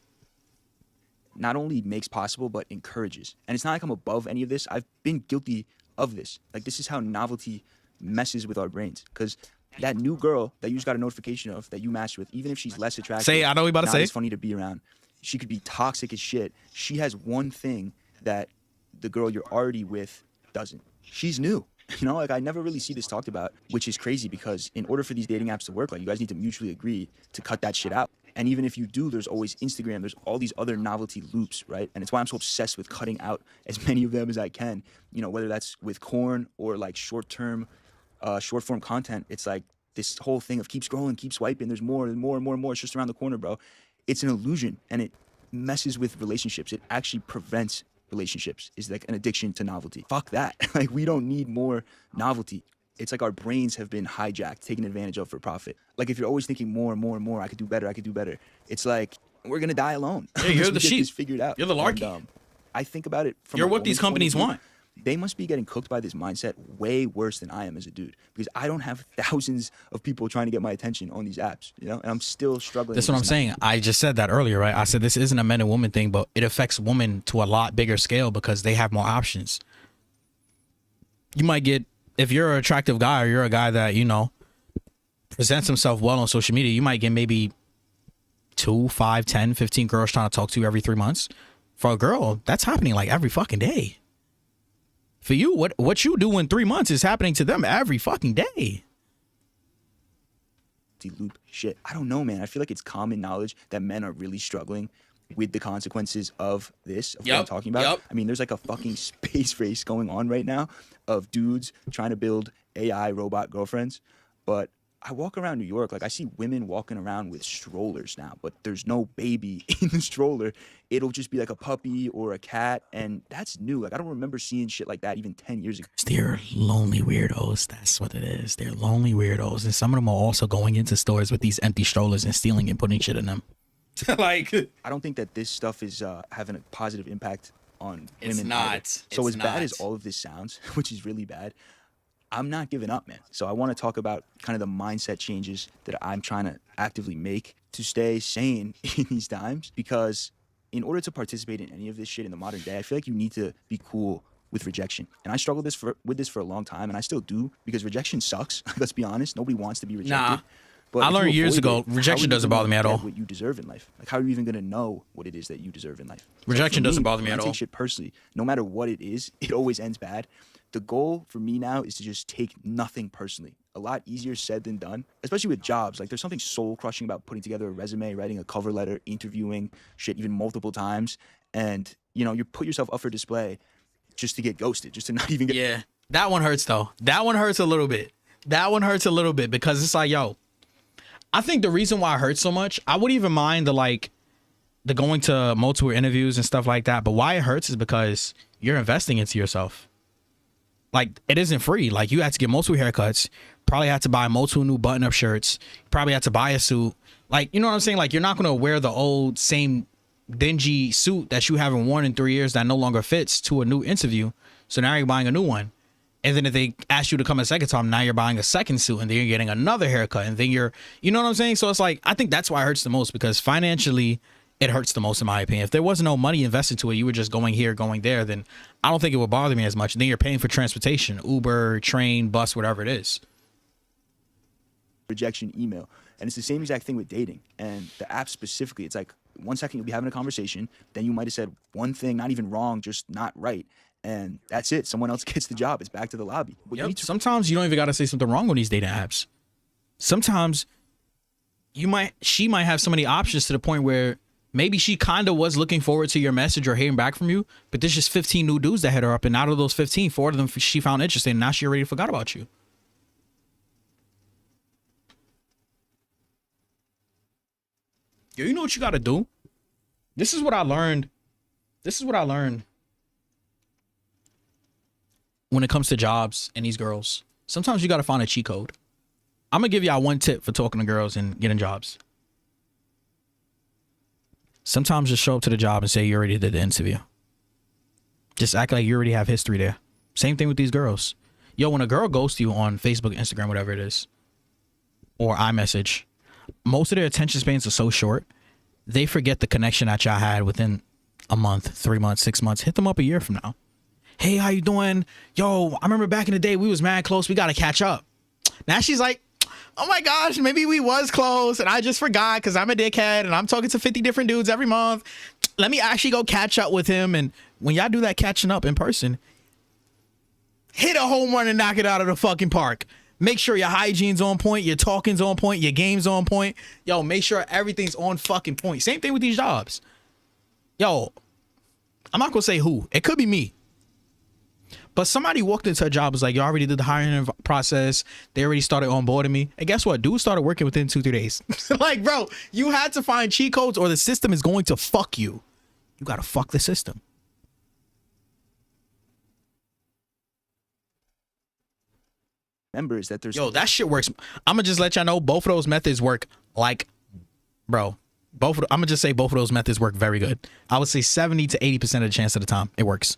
Not only makes possible, but encourages. And it's not like I'm above any of this. I've been guilty of this. Like, this is how novelty messes with our brains. Because that new girl that you just got a notification of that you matched with, even if she's less attractive, Say, I know what you about to not say. as funny to be around. She could be toxic as shit. She has one thing that the girl you're already with doesn't. She's new. You know, like, I never really see this talked about, which is crazy because in order for these dating apps to work, like, you guys need to mutually agree to cut that shit out. And even if you do, there's always Instagram. There's all these other novelty loops, right? And it's why I'm so obsessed with cutting out as many of them as I can. You know, whether that's with corn or like short-form content. It's like this whole thing of keep scrolling, keep swiping. There's more and more and more and more. It's just around the corner, bro. It's an illusion, and it messes with relationships. It actually prevents relationships. It's like an addiction to novelty. Fuck that. Like, we don't need more novelty. It's like our brains have been hijacked, taken advantage of for profit. Like, if you're always thinking more and more and more, I could do better, I could do better. It's like, we're going to die alone. Yeah, you're Unless the we get sheep. this figured out. You're the larky. And, I think about it from You're a what these woman's point of companies view. want. They must be getting cooked by this mindset way worse than I am as a dude, because I don't have thousands of people trying to get my attention on these apps, you know, and I'm still struggling. That's with what I'm this saying. I just said that earlier, right? I said this isn't a men and woman thing, but it affects women to a lot bigger scale because they have more options. You might get, if you're an attractive guy or you're a guy that, you know, presents himself well on social media, you might get maybe 2, 5, 10, 15 girls trying to talk to you every 3 months. For a girl, that's happening like every fucking day. For you, what you do in 3 months is happening to them every fucking day. loop shit. I don't know, man. I feel like it's common knowledge that men are really struggling with the consequences of this, of what I'm talking about. I mean, there's like a fucking space race going on right now of dudes trying to build AI robot girlfriends, but I walk around New York, like I see women walking around with strollers now, but there's no baby in the stroller. It'll just be like a puppy or a cat, and that's new. Like I don't remember seeing shit like that even 10 years ago. They're lonely weirdos. That's what it is. They're lonely weirdos, and some of them are also going into stores with these empty strollers and stealing and putting shit in them. Like, I don't think that this stuff is having a positive impact on It's women. not. either. So It's as bad as not. all of this sounds, which is really bad, I'm not giving up, man. So I want to talk about kind of the mindset changes that I'm trying to actively make to stay sane in these times. Because in order to participate in any of this shit in the modern day, I feel like you need to be cool with rejection. And I struggled with this for a long time, and I still do, because rejection sucks. Let's be honest. Nobody wants to be rejected. Nah. But I if you learned years avoid ago, it, how rejection are you doesn't gonna bother me at get all. What you deserve in life. Like, how are you even gonna know what it is that you deserve in life? So Rejection for doesn't bother me when at I all. take shit personally. No matter what it is, it always ends bad. The goal for me now is to just take nothing personally. A lot easier said than done, especially with jobs. Like, there's something soul crushing about putting together a resume, writing a cover letter, interviewing shit even multiple times, and you know, you put yourself up for display just to get ghosted, just to not even get. yeah, that one hurts though. That one hurts a little bit. That one hurts a little bit because it's like, yo, I think the reason why it hurts so much, I wouldn't even mind the going to multiple interviews and stuff like that. But why it hurts is because you're investing into yourself. Like, it isn't free. Like, you had to get multiple haircuts, probably had to buy multiple new button-up shirts, probably had to buy a suit. Like, you know what I'm saying? Like, you're not going to wear the old same dingy suit that you haven't worn in 3 years that no longer fits to a new interview. So now you're buying a new one. And then if they ask you to come a second time, now you're buying a second suit, and then you're getting another haircut, and then you know what I'm saying? So it's like, I think that's why it hurts the most, because financially it hurts the most, in my opinion. If there was no money invested to it, you were just going here, going there, then I don't think it would bother me as much. And then you're paying for transportation, Uber, train, bus, whatever it is. Rejection email. And it's the same exact thing with dating. And the app specifically, it's like 1 second you'll be having a conversation, then you might have said one thing, not even wrong, just not right. And that's it. Someone else gets the job. It's back to the lobby. What you Yep. need to Sometimes you don't even got to say something wrong on these dating apps. Sometimes she might have so many options to the point where maybe she kind of was looking forward to your message or hearing back from you, but there's just 15 new dudes that hit her up, and out of those 15, 4 of them she found interesting, and now she already forgot about you. Yo, you know what you got to do? This is what I learned. When it comes to jobs and these girls. Sometimes you got to find a cheat code. I'm going to give y'all one tip for talking to girls and getting jobs. Sometimes just show up to the job and say you already did the interview. Just act like you already have history there. Same thing with these girls. Yo, when a girl ghosts you on Facebook, Instagram, whatever it is, or iMessage, most of their attention spans are so short, they forget the connection that y'all had within a month, 3 months, 6 months. Hit them up a year from now. Hey, how you doing? Yo, I remember back in the day we was mad close. We got to catch up. Now she's like, oh my gosh, maybe we was close and I just forgot because I'm a dickhead and I'm talking to 50 different dudes every month. Let me actually go catch up with him. And when y'all do that catching up in person, hit a home run and knock it out of the fucking park. Make sure your hygiene's on point, your talking's on point, your game's on point. Yo, make sure everything's on fucking point. Same thing with these jobs. Yo, I'm not gonna say who. It could be me. But somebody walked into a job, was like, you already did the hiring process. They already started onboarding me. And guess what? Dude started working within 2-3 days. Like, bro, you had to find cheat codes or the system is going to fuck you. You got to fuck the system. remember is that there's Yo, that shit works. I'm going to just let y'all know both of those methods work like, bro. I'm going to just say both of those methods work very good. I would say 70 to 80% of the chance of the time it works.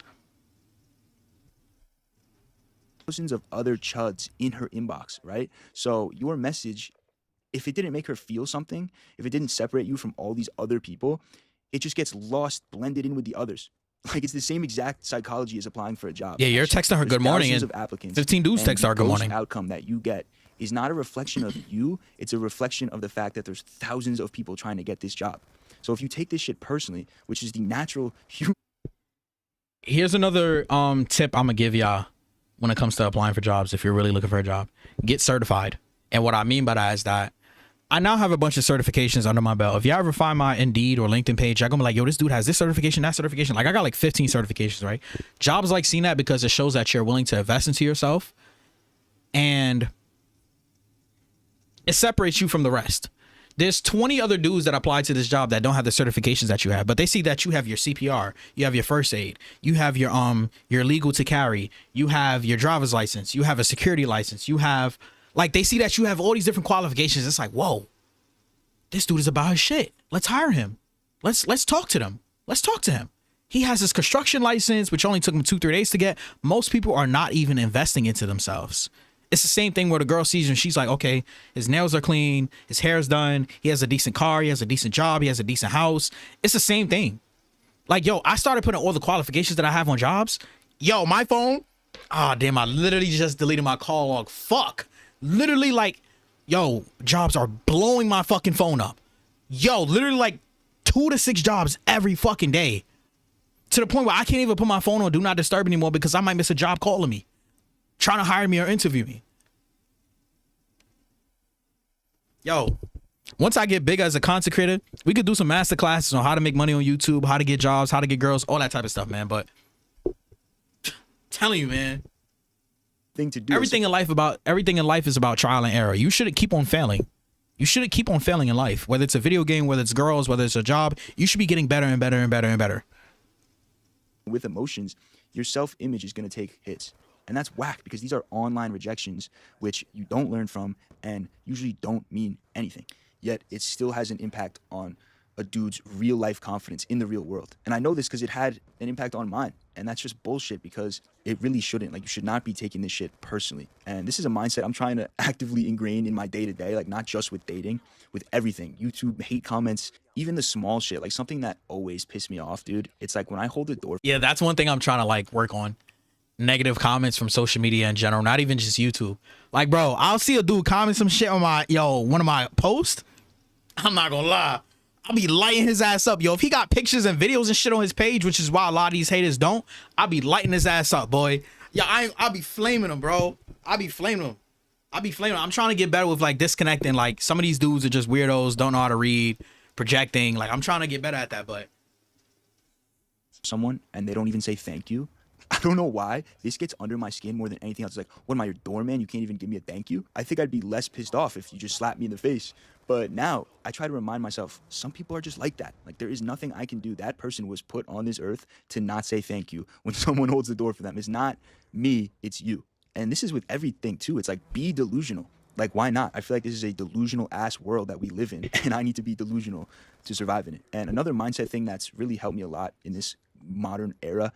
thousands of other chuds in her inbox, right? So your message, if it didn't make her feel something, if it didn't separate you from all these other people, it just gets lost, blended in with the others. Like, it's the same exact psychology as applying for a job. Yeah, you're actually. texting her There's good morning thousands and of applicants, 15 dudes and text her the good ghost morning. outcome that you get is not a reflection of you. It's a reflection of the fact that there's thousands of people trying to get this job. So if you take this shit personally, which is the natural human. Here's another tip I'm gonna give y'all when it comes to applying for jobs. If you're really looking for a job, get certified. And what I mean by that is that I now have a bunch of certifications under my belt. If y'all ever find my Indeed or LinkedIn page, y'all gonna be like, yo, this dude has this certification, that certification. Like, I got like 15 certifications, right? Jobs like seeing that because it shows that you're willing to invest into yourself. And It separates you from the rest. There's 20 other dudes that apply to this job that don't have the certifications that you have, but they see that you have your CPR, you have your first aid, you have your legal to carry, you have your driver's license, you have a security license, you have, like, they see that you have all these different qualifications. It's like, whoa, this dude is about his shit. Let's hire him. Let's talk to them. Let's talk to him. He has his construction license, which only took him 2-3 days to get. Most people are not even investing into themselves. It's the same thing where the girl sees him. She's like, okay, his nails are clean. His hair's done. He has a decent car. He has a decent job. He has a decent house. It's the same thing. Like, yo, I started putting all the qualifications that I have on jobs. Yo, my phone. Ah, damn, I literally just deleted my call log. Fuck. Literally, like, yo, jobs are blowing my fucking phone up. Yo, literally like 2 to 6 jobs every fucking day. To the point where I can't even put my phone on Do Not Disturb anymore because I might miss a job calling me, trying to hire me or interview me. Yo, once I get big as a content creator, we could do some master classes on how to make money on YouTube, how to get jobs, how to get girls, all that type of stuff, man. But telling you, man, Thing to do. everything in life is about trial and error. You shouldn't keep on failing. You shouldn't keep on failing in life. Whether it's a video game, whether it's girls, whether it's a job, you should be getting better and better and better and better. With emotions, your self-image is going to take hits. And that's whack because these are online rejections, which you don't learn from and usually don't mean anything. Yet it still has an impact on a dude's real life confidence in the real world. And I know this because it had an impact on mine. And that's just bullshit because it really shouldn't. Like, you should not be taking this shit personally. And this is a mindset I'm trying to actively ingrain in my day-to-day, like not just with dating, with everything. YouTube, hate comments, even the small shit, like something that always pissed me off, dude. It's like when I hold the door. Yeah, that's one thing I'm trying to like work on. Negative comments from social media in general, not even just YouTube. Like, bro, I'll see a dude comment some shit on one of my posts. I'm not gonna lie, I'll be lighting his ass up, yo. If he got pictures and videos and shit on his page, which is why a lot of these haters don't, I'll be lighting his ass up, boy. Yeah, I'll be flaming him, bro. I'll be flaming him. I'm trying to get better with like disconnecting. Like, some of these dudes are just weirdos, don't know how to read, projecting. Like, I'm trying to get better at that, but Someone and they don't even say thank you. I don't know why. This gets under my skin more than anything else. It's like, what am I, your doorman? You can't even give me a thank you? I think I'd be less pissed off if you just slapped me in the face. But now I try to remind myself, some people are just like that. Like, there is nothing I can do. That person was put on this earth to not say thank you when someone holds the door for them. It's not me, it's you. And this is with everything too. It's like, be delusional. Like, why not? I feel like this is a delusional ass world that we live in, and I need to be delusional to survive in it. And another mindset thing that's really helped me a lot in this modern era,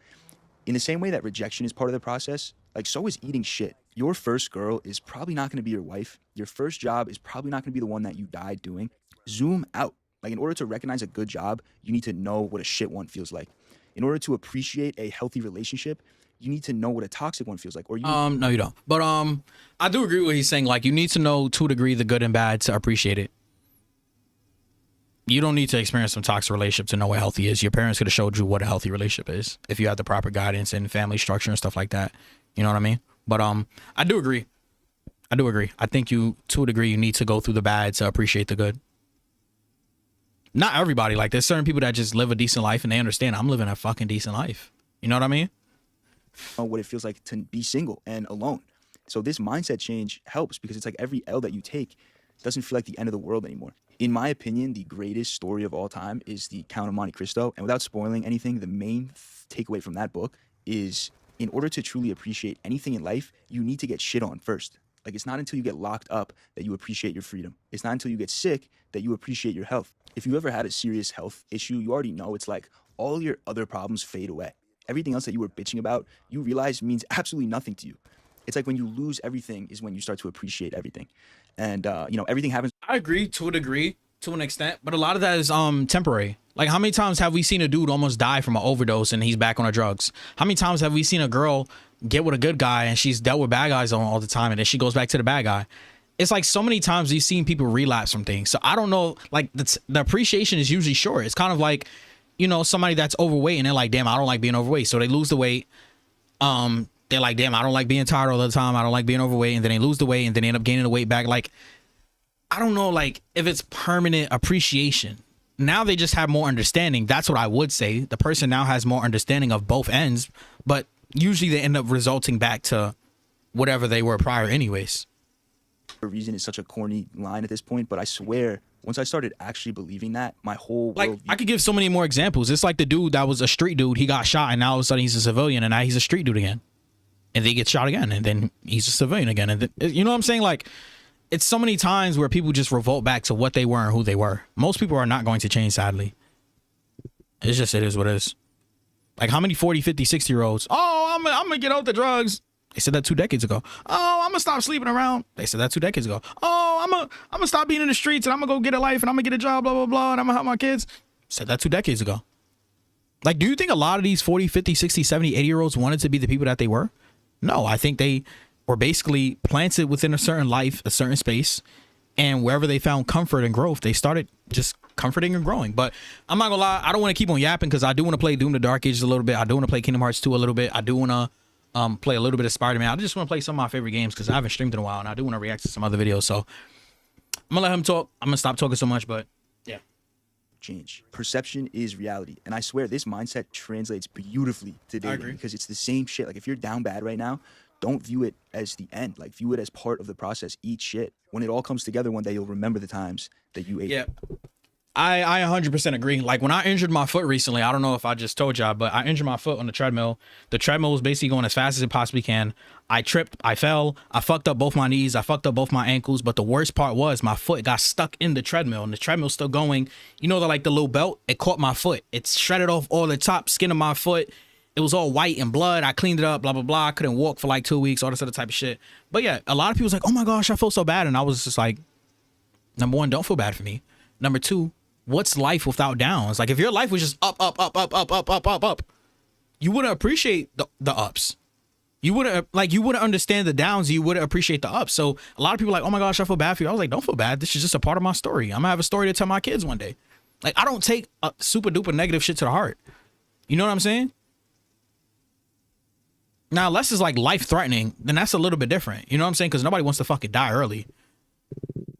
in the same way that rejection is part of the process, like, so is eating shit. Your first girl is probably not going to be your wife. Your first job is probably not going to be the one that you die doing. Zoom out. Like, in order to recognize a good job, you need to know what a shit one feels like. In order to appreciate a healthy relationship, you need to know what a toxic one feels like. Or you no, you don't. But I do agree with what he's saying. Like, you need to know to a degree the good and bad to appreciate it. You don't need to experience some toxic relationship to know what healthy is. Your parents could have showed you what a healthy relationship is if you had the proper guidance and family structure and stuff like that. You know what I mean? But I do agree. I think you, to a degree, you need to go through the bad to appreciate the good. Not everybody. Like, there's certain people that just live a decent life and they understand I'm living a fucking decent life. You know what I mean? know what it feels like to be single and alone. So this mindset change helps because it's like every L that you take doesn't feel like the end of the world anymore. In my opinion, the greatest story of all time is the Count of Monte Cristo. And without spoiling anything, the main takeaway from that book is, in order to truly appreciate anything in life, you need to get shit on first. Like, it's not until you get locked up that you appreciate your freedom. It's not until you get sick that you appreciate your health. If you ever had a serious health issue, you already know it's like all your other problems fade away. Everything else that you were bitching about, you realize means absolutely nothing to you. It's like when you lose everything is when you start to appreciate everything. And, everything happens. I agree to a degree, to an extent, but a lot of that is temporary. Like, how many times have we seen a dude almost die from an overdose and he's back on the drugs? How many times have we seen a girl get with a good guy and she's dealt with bad guys all the time and then she goes back to the bad guy? It's like so many times we've seen people relapse from things. So I don't know, like, the appreciation is usually short. It's kind of like, somebody that's overweight and they're like, damn, I don't like being overweight. So they lose the weight. They're like, damn, I don't like being tired all the time. I don't like being overweight. And then they lose the weight and then they end up gaining the weight back. Like, I don't know, like, if it's permanent appreciation. Now they just have more understanding. That's what I would say. The person now has more understanding of both ends, but usually they end up resulting back to whatever they were prior anyways. reason is such a corny line at this point, but I swear, once I started actually believing that, my whole Like, world. I could give so many more examples. It's like the dude that was a street dude. He got shot, and now all of a sudden he's a civilian, and now he's a street dude again. And then he gets shot again, and then he's a civilian again. And then, you know what I'm saying? Like, it's so many times where people just revolt back to what they were and who they were. Most people are not going to change, sadly. It's just, it is what it is. Like, how many 40, 50, 60-year-olds? Oh, I'm going to get out the drugs. They said that 2 decades ago. Oh, I'm going to stop sleeping around. They said that 2 decades ago. Oh, I'm going to stop being in the streets, and I'm going to go get a life, and I'm going to get a job, blah, blah, blah, and I'm going to help my kids. Said that 2 decades ago. Like, do you think a lot of these 40, 50, 60, 70, 80-year-olds wanted to be the people that they were? No, I think they were basically planted within a certain life, a certain space, and wherever they found comfort and growth, they started just comforting and growing. But I'm not gonna lie, I don't want to keep on yapping because I do want to play Doom the Dark Ages a little bit. I do want to play Kingdom Hearts 2 a little bit. I do want to play a little bit of Spider-Man. I just want to play some of my favorite games because I haven't streamed in a while, and I do want to react to some other videos. So I'm gonna let him talk. I'm gonna stop talking so much, but yeah. Change. Perception is reality. And I swear this mindset translates beautifully to dating agree. because it's the same shit. Like if you're down bad right now, don't view it as the end. Like view it as part of the process. Eat shit. When it all comes together one day, you'll remember the times that you ate. Yeah. I 100% agree. Like when I injured my foot recently, I don't know if I just told y'all, but I injured my foot on the treadmill. The treadmill was basically going as fast as it possibly can. I tripped, I fell, I fucked up both my knees, I fucked up both my ankles, but the worst part was my foot got stuck in the treadmill and the treadmill's still going. You know, the little belt, it caught my foot. It shredded off all the top skin of my foot. It was all white and blood. I cleaned it up, blah, blah, blah. I couldn't walk for like 2 weeks, all this other type of shit. But yeah, a lot of people was like, oh my gosh, I feel so bad. And I was just like, number one, don't feel bad for me. Number two, what's life without downs? Like if your life was just up, up, up, up, up, up, up, up, up, you wouldn't appreciate the ups. You wouldn't understand the downs. You wouldn't appreciate the ups. So a lot of people are like, oh my gosh, I feel bad for you. I was like, don't feel bad. This is just a part of my story. I'm gonna have a story to tell my kids one day. Like I don't take a super duper negative shit to the heart. You know what I'm saying? Now, unless it's like life threatening, then that's a little bit different. You know what I'm saying? Because nobody wants to fucking die early.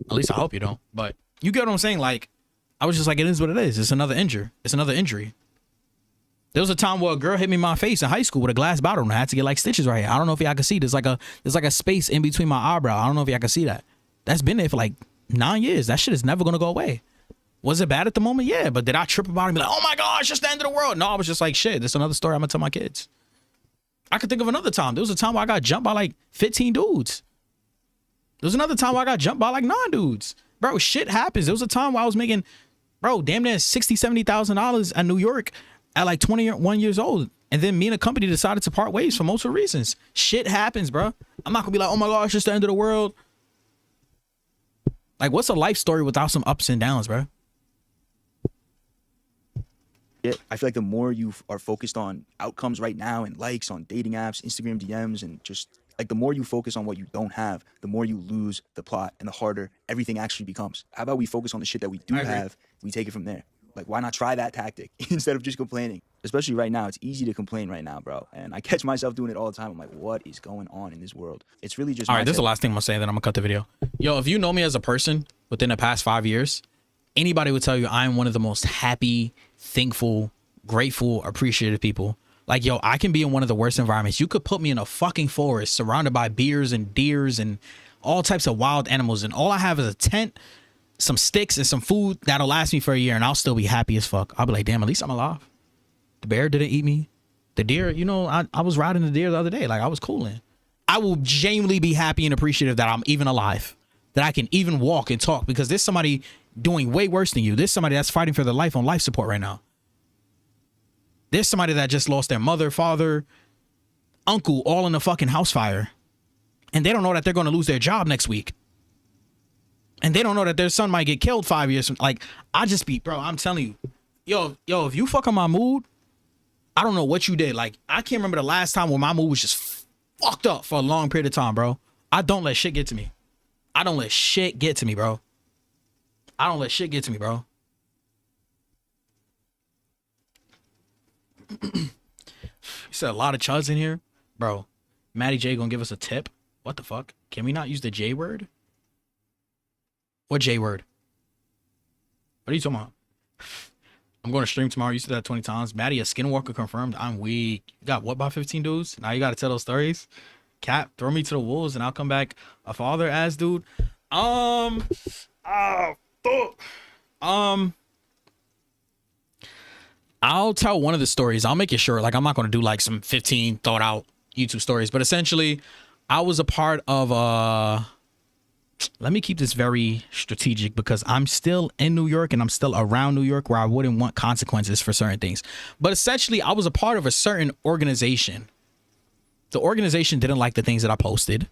At least I hope you don't. But you get what I'm saying? Like, I was just like, it is what it is. It's another injury. It's another injury. There was a time where a girl hit me in my face in high school with a glass bottle, and I had to get like stitches right here. I don't know if y'all can see. There's like a space in between my eyebrow. I don't know if y'all can see that. That's been there for like 9 years. That shit is never gonna go away. Was it bad at the moment? Yeah. But did I trip about it and be like, oh my gosh, it's the end of the world? No, I was just like, shit, that's another story I'm gonna tell my kids. I could think of another time. There was a time where I got jumped by like 15 dudes. There was another time where I got jumped by like 9 dudes. Bro, shit happens. There was a time where I was making, bro, damn near $60,000, $70,000 at New York at like 21 years old. And then me and a company decided to part ways for multiple reasons. Shit happens, bro. I'm not gonna be like, oh my gosh, it's the end of the world. Like, what's a life story without some ups and downs, bro? I feel like the more you are focused on outcomes right now and likes on dating apps, Instagram DMs, and just like the more you focus on what you don't have, the more you lose the plot and the harder everything actually becomes. How about we focus on the shit that we do have? We take it from there. Like, why not try that tactic instead of just complaining? Especially right now, it's easy to complain right now, bro. And I catch myself doing it all the time. I'm like, what is going on in this world? It's really just all right. This is the last thing I'm gonna say. Then I'm gonna cut the video. Yo, if you know me as a person within the past 5 years, anybody would tell you I am one of the most happy, thankful, grateful, appreciative people. Like, yo, I can be in one of the worst environments. You could put me in a fucking forest surrounded by bears and deers and all types of wild animals, and all I have is a tent, some sticks, and some food that'll last me for a year, and I'll still be happy as fuck. I'll be like, damn, at least I'm alive. The bear didn't eat me. The deer, you know, I was riding the deer the other day. Like, I was cooling. I will genuinely be happy and appreciative that I'm even alive, that I can even walk and talk, because there's somebody doing way worse than you. There's somebody that's fighting for their life on life support right now. There's somebody that just lost their mother, father, uncle, all in a fucking house fire. And they don't know that they're going to lose their job next week. And they don't know that their son might get killed 5 years from, like, I just be, bro, I'm telling you, yo, if you fuck on my mood, I don't know what you did. Like, I can't remember the last time when my mood was just fucked up for a long period of time, bro. I don't let shit get to me. I don't let shit get to me, bro. I don't let shit get to me, bro. You said a lot of chuds in here, bro. Maddie J gonna give us a tip. What the fuck? Can we not use the J word? What J word? What are you talking about? I'm going to stream tomorrow. You said that 20 times. Maddie, a skinwalker confirmed. I'm weak. You got what by 15 dudes? Now you got to tell those stories. Cap, throw me to the wolves and I'll come back a father ass dude. I'll tell one of the stories. I'll make it short. Like, I'm not going to do like some 15 thought out YouTube stories, but essentially I was a part of let me keep this very strategic because I'm still in New York and I'm still around New York where I wouldn't want consequences for certain things. But essentially I was a part of a certain organization. The organization didn't like the things that I posted.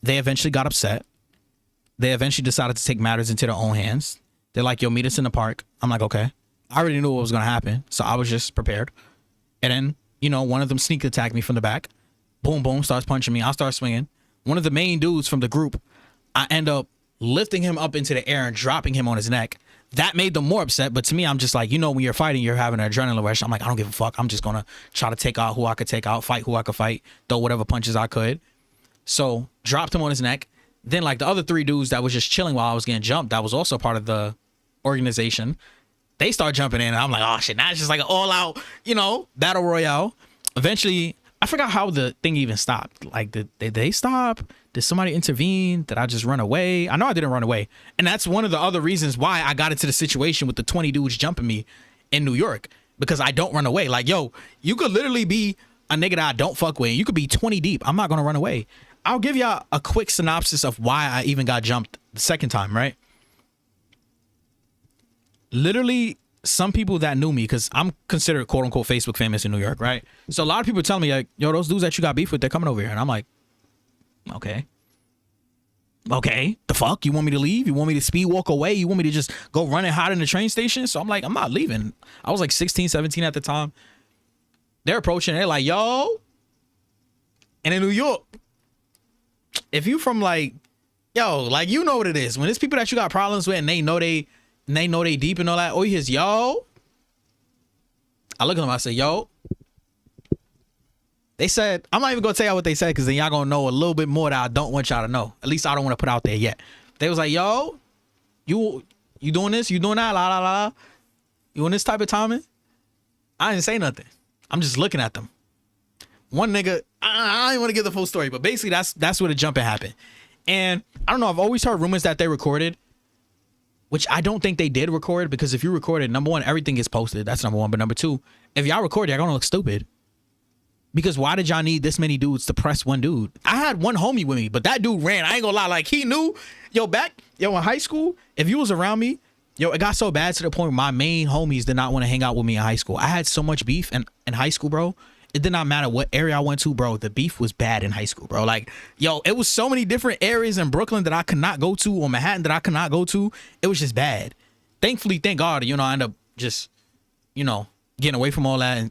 They eventually got upset. They eventually decided to take matters into their own hands. They're like, yo, meet us in the park. I'm like, okay. I already knew what was going to happen, so I was just prepared. And then, you know, one of them sneak attacked me from the back. Boom, boom, starts punching me. I start swinging. One of the main dudes from the group, I end up lifting him up into the air and dropping him on his neck. That made them more upset, but to me, I'm just like, you know, when you're fighting, you're having an adrenaline rush. I'm like, I don't give a fuck. I'm just going to try to take out who I could take out, fight who I could fight, throw whatever punches I could. So dropped him on his neck. Then like the other three dudes that was just chilling while I was getting jumped, that was also part of the organization. They start jumping in and I'm like, oh shit, now it's just like an all out, you know, battle royale. Eventually, I forgot how the thing even stopped. Like, did they stop? Did somebody intervene? Did I just run away? I know I didn't run away. And that's one of the other reasons why I got into the situation with the 20 dudes jumping me in New York, because I don't run away. Like, yo, you could literally be a nigga that I don't fuck with. You could be 20 deep. I'm not going to run away. I'll give y'all a quick synopsis of why I even got jumped the second time, right? Literally, some people that knew me, because I'm considered quote unquote Facebook famous in New York, right? So a lot of people tell me like, yo, those dudes that you got beef with, they're coming over here. And I'm like, okay, the fuck? You want me to leave? You want me to speed walk away? You want me to just go run and hide in the train station? So I'm like, I'm not leaving. I was like 16, 17 at the time. They're approaching. They're like, yo. And in New York, if you from like, yo, like, you know what it is. When it's people that you got problems with and they know they deep and all that, all you hear is, yo. I look at them, I say, yo. They said, I'm not even gonna tell y'all what they said, because then y'all gonna know a little bit more that I don't want y'all to know. At least I don't want to put out there yet. They was like, yo, you doing this? You doing that? La la la. You on this type of timing? I didn't say nothing. I'm just looking at them. One nigga, I don't want to give the full story, but basically that's where the jumping happened. And I don't know, I've always heard rumors that they recorded, which I don't think they did record, because if you recorded, number one, everything gets posted. That's number one. But number two, if y'all record, y'all gonna look stupid. Because why did y'all need this many dudes to press one dude? I had one homie with me, but that dude ran. I ain't gonna lie. Like, he knew, in high school, if you was around me, it got so bad to the point where my main homies did not want to hang out with me in high school. I had so much beef in high school, bro. It did not matter what area I went to, bro. The beef was bad in high school, bro. Like, it was so many different areas in Brooklyn that I could not go to, or Manhattan that I could not go to. It was just bad. Thankfully, thank God, I ended up just, getting away from all that. And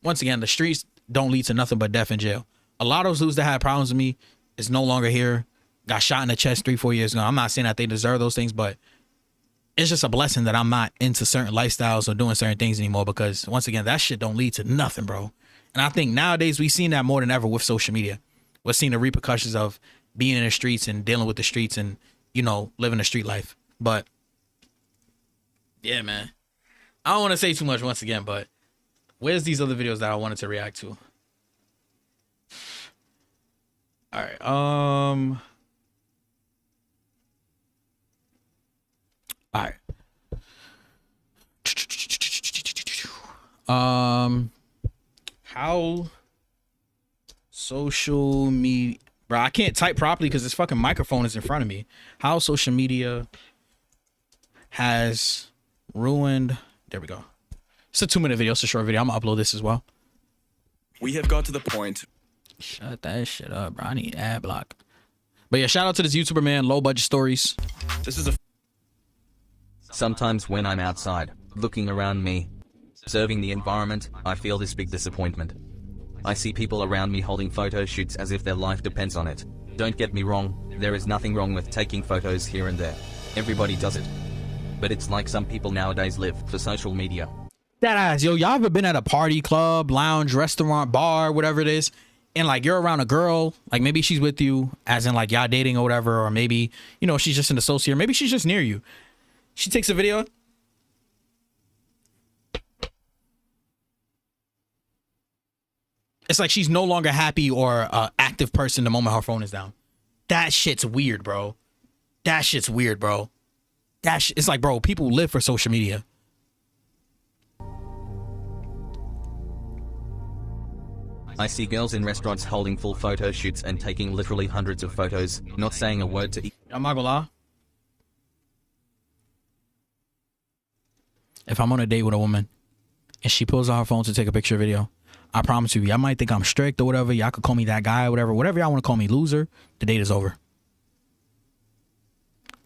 once again, the streets don't lead to nothing but death and jail. A lot of those dudes that had problems with me is no longer here. Got shot in the chest 3-4 years ago. I'm not saying that they deserve those things, but it's just a blessing that I'm not into certain lifestyles or doing certain things anymore, because once again, that shit don't lead to nothing, bro. And I think nowadays we've seen that more than ever with social media. We're seeing the repercussions of being in the streets and dealing with the streets and, living a street life. But yeah, man, I don't want to say too much once again, but where's these other videos that I wanted to react to? All right. All right. How social media, bro, I can't type properly because this fucking microphone is in front of me. How social media has ruined, there we go. It's a 2-minute video. It's a short video. I'm gonna upload this as well. We have got to the point. Shut that shit up, bro. I need ad block. But yeah, shout out to this YouTuber, man. Low budget stories. This is a. Sometimes when I'm outside, looking around me, observing the environment, I feel this big disappointment. I see people around me holding photo shoots as if their life depends on it. Don't get me wrong, there is nothing wrong with taking photos here and there. Everybody does it. But it's like some people nowadays live for social media. That ass, yo, y'all ever been at a party, club, lounge, restaurant, bar, whatever it is, and like you're around a girl, like maybe she's with you, as in like y'all dating or whatever, or maybe, she's just an associate, or maybe she's just near you. She takes a video. It's like she's no longer happy or active person the moment her phone is down. That shit's weird, bro. That shit's weird, bro. It's like, bro, people live for social media. I see girls in restaurants holding full photo shoots and taking literally hundreds of photos, not saying a word to I'm not gonna lie. If I'm on a date with a woman and she pulls out her phone to take a picture or video, I promise you, y'all might think I'm strict or whatever. Y'all could call me that guy or whatever y'all want to call me, loser. The date is over.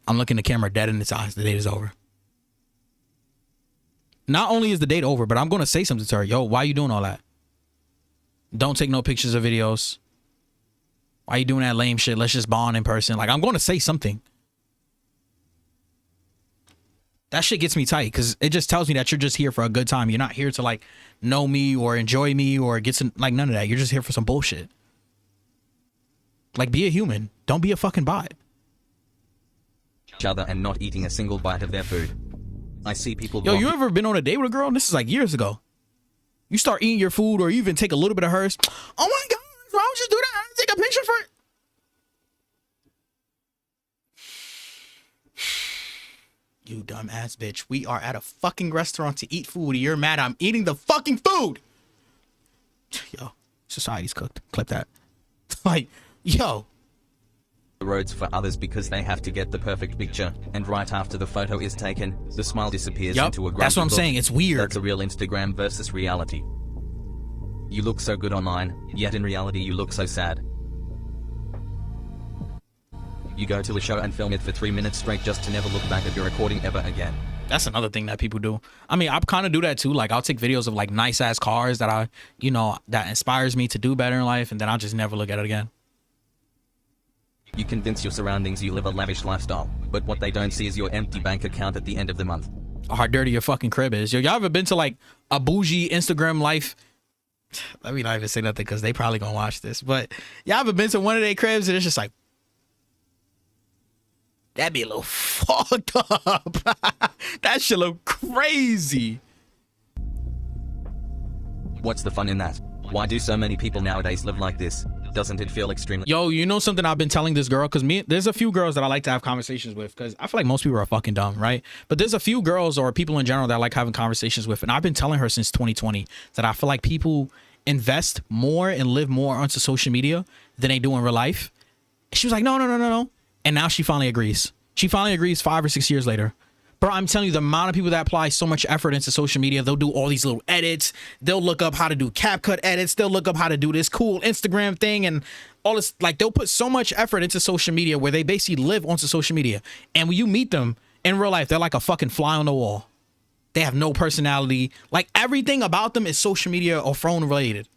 I'm looking the camera dead in its eyes. The date is over. Not only is the date over, but I'm going to say something to her. Yo, why you doing all that? Don't take no pictures or videos. Why you doing that lame shit? Let's just bond in person. Like, I'm going to say something. That shit gets me tight because it just tells me that you're just here for a good time. You're not here to like know me or enjoy me or get some, like, none of that. You're just here for some bullshit. Like, be a human. Don't be a fucking bot. each other and not eating a single bite of their food. I see people. Yo, you ever been on a date with a girl? This is like years ago. You start eating your food or you even take a little bit of hers. Oh my God, why would you do that? Take a picture for it. You dumbass bitch. We are at a fucking restaurant to eat food. You're mad I'm eating the fucking food. Yo, society's cooked. Clip that. Like, yo. The roads for others because they have to get the perfect picture, and right after the photo is taken, the smile disappears into a grumpy that's what I'm look. saying. It's weird. That's a real Instagram versus reality. You look so good online, yet in reality you look so sad. You go to a show and film it for 3 minutes straight just to never look back at your recording ever again. That's another thing that people do. I mean, I kind of do that too. Like, I'll take videos of like nice ass cars that I, you know, that inspires me to do better in life, and then I'll just never look at it again. You convince your surroundings you live a lavish lifestyle, but what they don't see is your empty bank account at the end of the month. Or how dirty your fucking crib is. Yo, y'all ever been to like a bougie Instagram life? Let me not even say nothing because they probably gonna watch this. But y'all ever been to one of their cribs and it's just like, that'd be a little fucked up. That shit look crazy. What's the fun in that? Why do so many people nowadays live like this? Doesn't it feel extremely... Yo, you know something I've been telling this girl? Because there's a few girls that I like to have conversations with because I feel like most people are fucking dumb, right? But there's a few girls or people in general that I like having conversations with. And I've been telling her since 2020 that I feel like people invest more and live more onto social media than they do in real life. She was like, no. And now she finally agrees. She finally agrees 5 or 6 years later. Bro, I'm telling you, the amount of people that apply so much effort into social media, they'll do all these little edits. They'll look up how to do CapCut edits. They'll look up how to do this cool Instagram thing and all this. Like, they'll put so much effort into social media where they basically live onto social media. And when you meet them in real life, they're like a fucking fly on the wall. They have no personality. Like, everything about them is social media or phone related.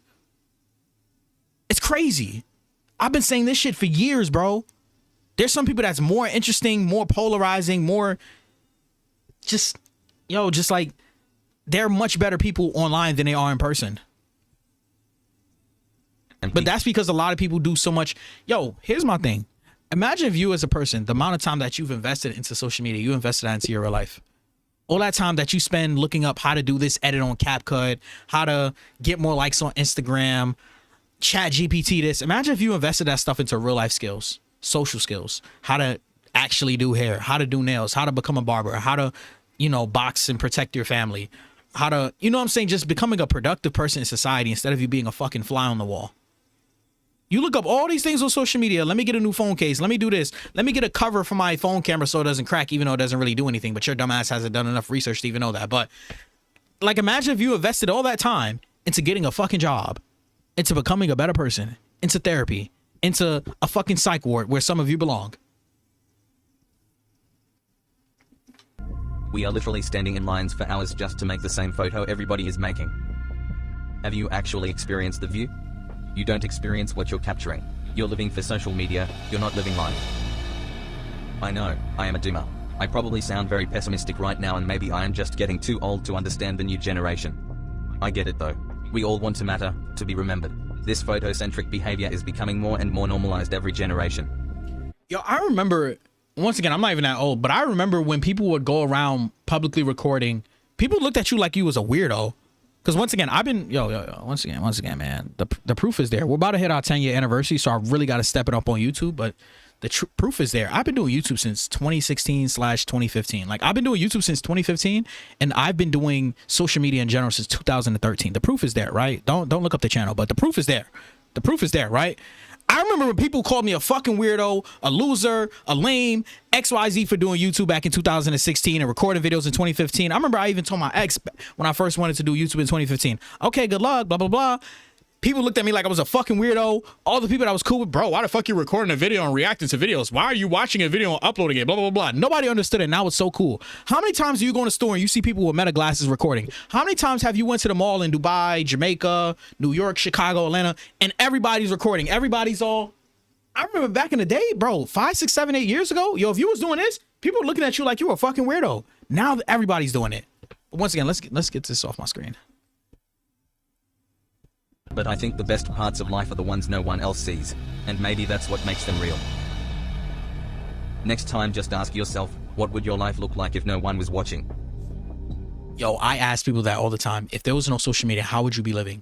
It's crazy. I've been saying this shit for years, bro. There's some people that's more interesting, more polarizing, more... just like they're much better people online than they are in person. But that's because a lot of people do so much. Yo, here's my thing. Imagine if you as a person, the amount of time that you've invested into social media, you invested that into your real life. All that time that you spend looking up how to do this edit on CapCut, how to get more likes on Instagram, Chat GPT this. Imagine if you invested that stuff into real life skills, social skills, how to actually do hair, how to do nails, how to become a barber, how to, you know, box and protect your family, how to, you know what I'm saying, just becoming a productive person in society instead of you being a fucking fly on the wall. You look up all these things on social media. Let me get a new phone case. Let me do this. Let me get a cover for my phone camera so it doesn't crack, even though it doesn't really do anything. But your dumbass hasn't done enough research to even know that. But like, imagine if you invested all that time into getting a fucking job, into becoming a better person, into therapy, into a fucking psych ward where some of you belong. We are literally standing in lines for hours just to make the same photo everybody is making. Have you actually experienced the view? You don't experience what you're capturing. You're living for social media, you're not living life. I know, I am a doomer. I probably sound very pessimistic right now and maybe I am just getting too old to understand the new generation. I get it though. We all want to matter, to be remembered. This photocentric behavior is becoming more and more normalized every generation. Yo, I remember... once again, I'm not even that old, but I remember when people would go around publicly recording, people looked at you like you was a weirdo. Because once again, I've been, once again, man, the proof is there. We're about to hit our 10-year anniversary, so I really got to step it up on YouTube. But proof is there. I've been doing YouTube since 2016/2015. Like I've been doing YouTube since 2015, and I've been doing social media in general since 2013. The proof is there, right? Don't look up the channel, but the proof is there. The proof is there, right? I remember when people called me a fucking weirdo, a loser, a lame, XYZ for doing YouTube back in 2016 and recording videos in 2015. I remember I even told my ex when I first wanted to do YouTube in 2015, okay, good luck, blah, blah, blah. People looked at me like I was a fucking weirdo. All the people that I was cool with, bro, why the fuck you recording a video and reacting to videos? Why are you watching a video and uploading it? Blah, blah, blah, blah. Nobody understood it. Now it's so cool. How many times do you go in a store and you see people with Meta glasses recording? How many times have you went to the mall in Dubai, Jamaica, New York, Chicago, Atlanta, and everybody's recording? Everybody's all... I remember back in the day, bro, 5, 6, 7, 8 years ago, yo, if you was doing this, people were looking at you like you were a fucking weirdo. Now everybody's doing it. But once again, let's get this off my screen. But I think the best parts of life are the ones no one else sees, and maybe that's what makes them real. Next time, just ask yourself, what would your life look like if no one was watching? Yo, I ask people that all the time. If there was no social media, how would you be living?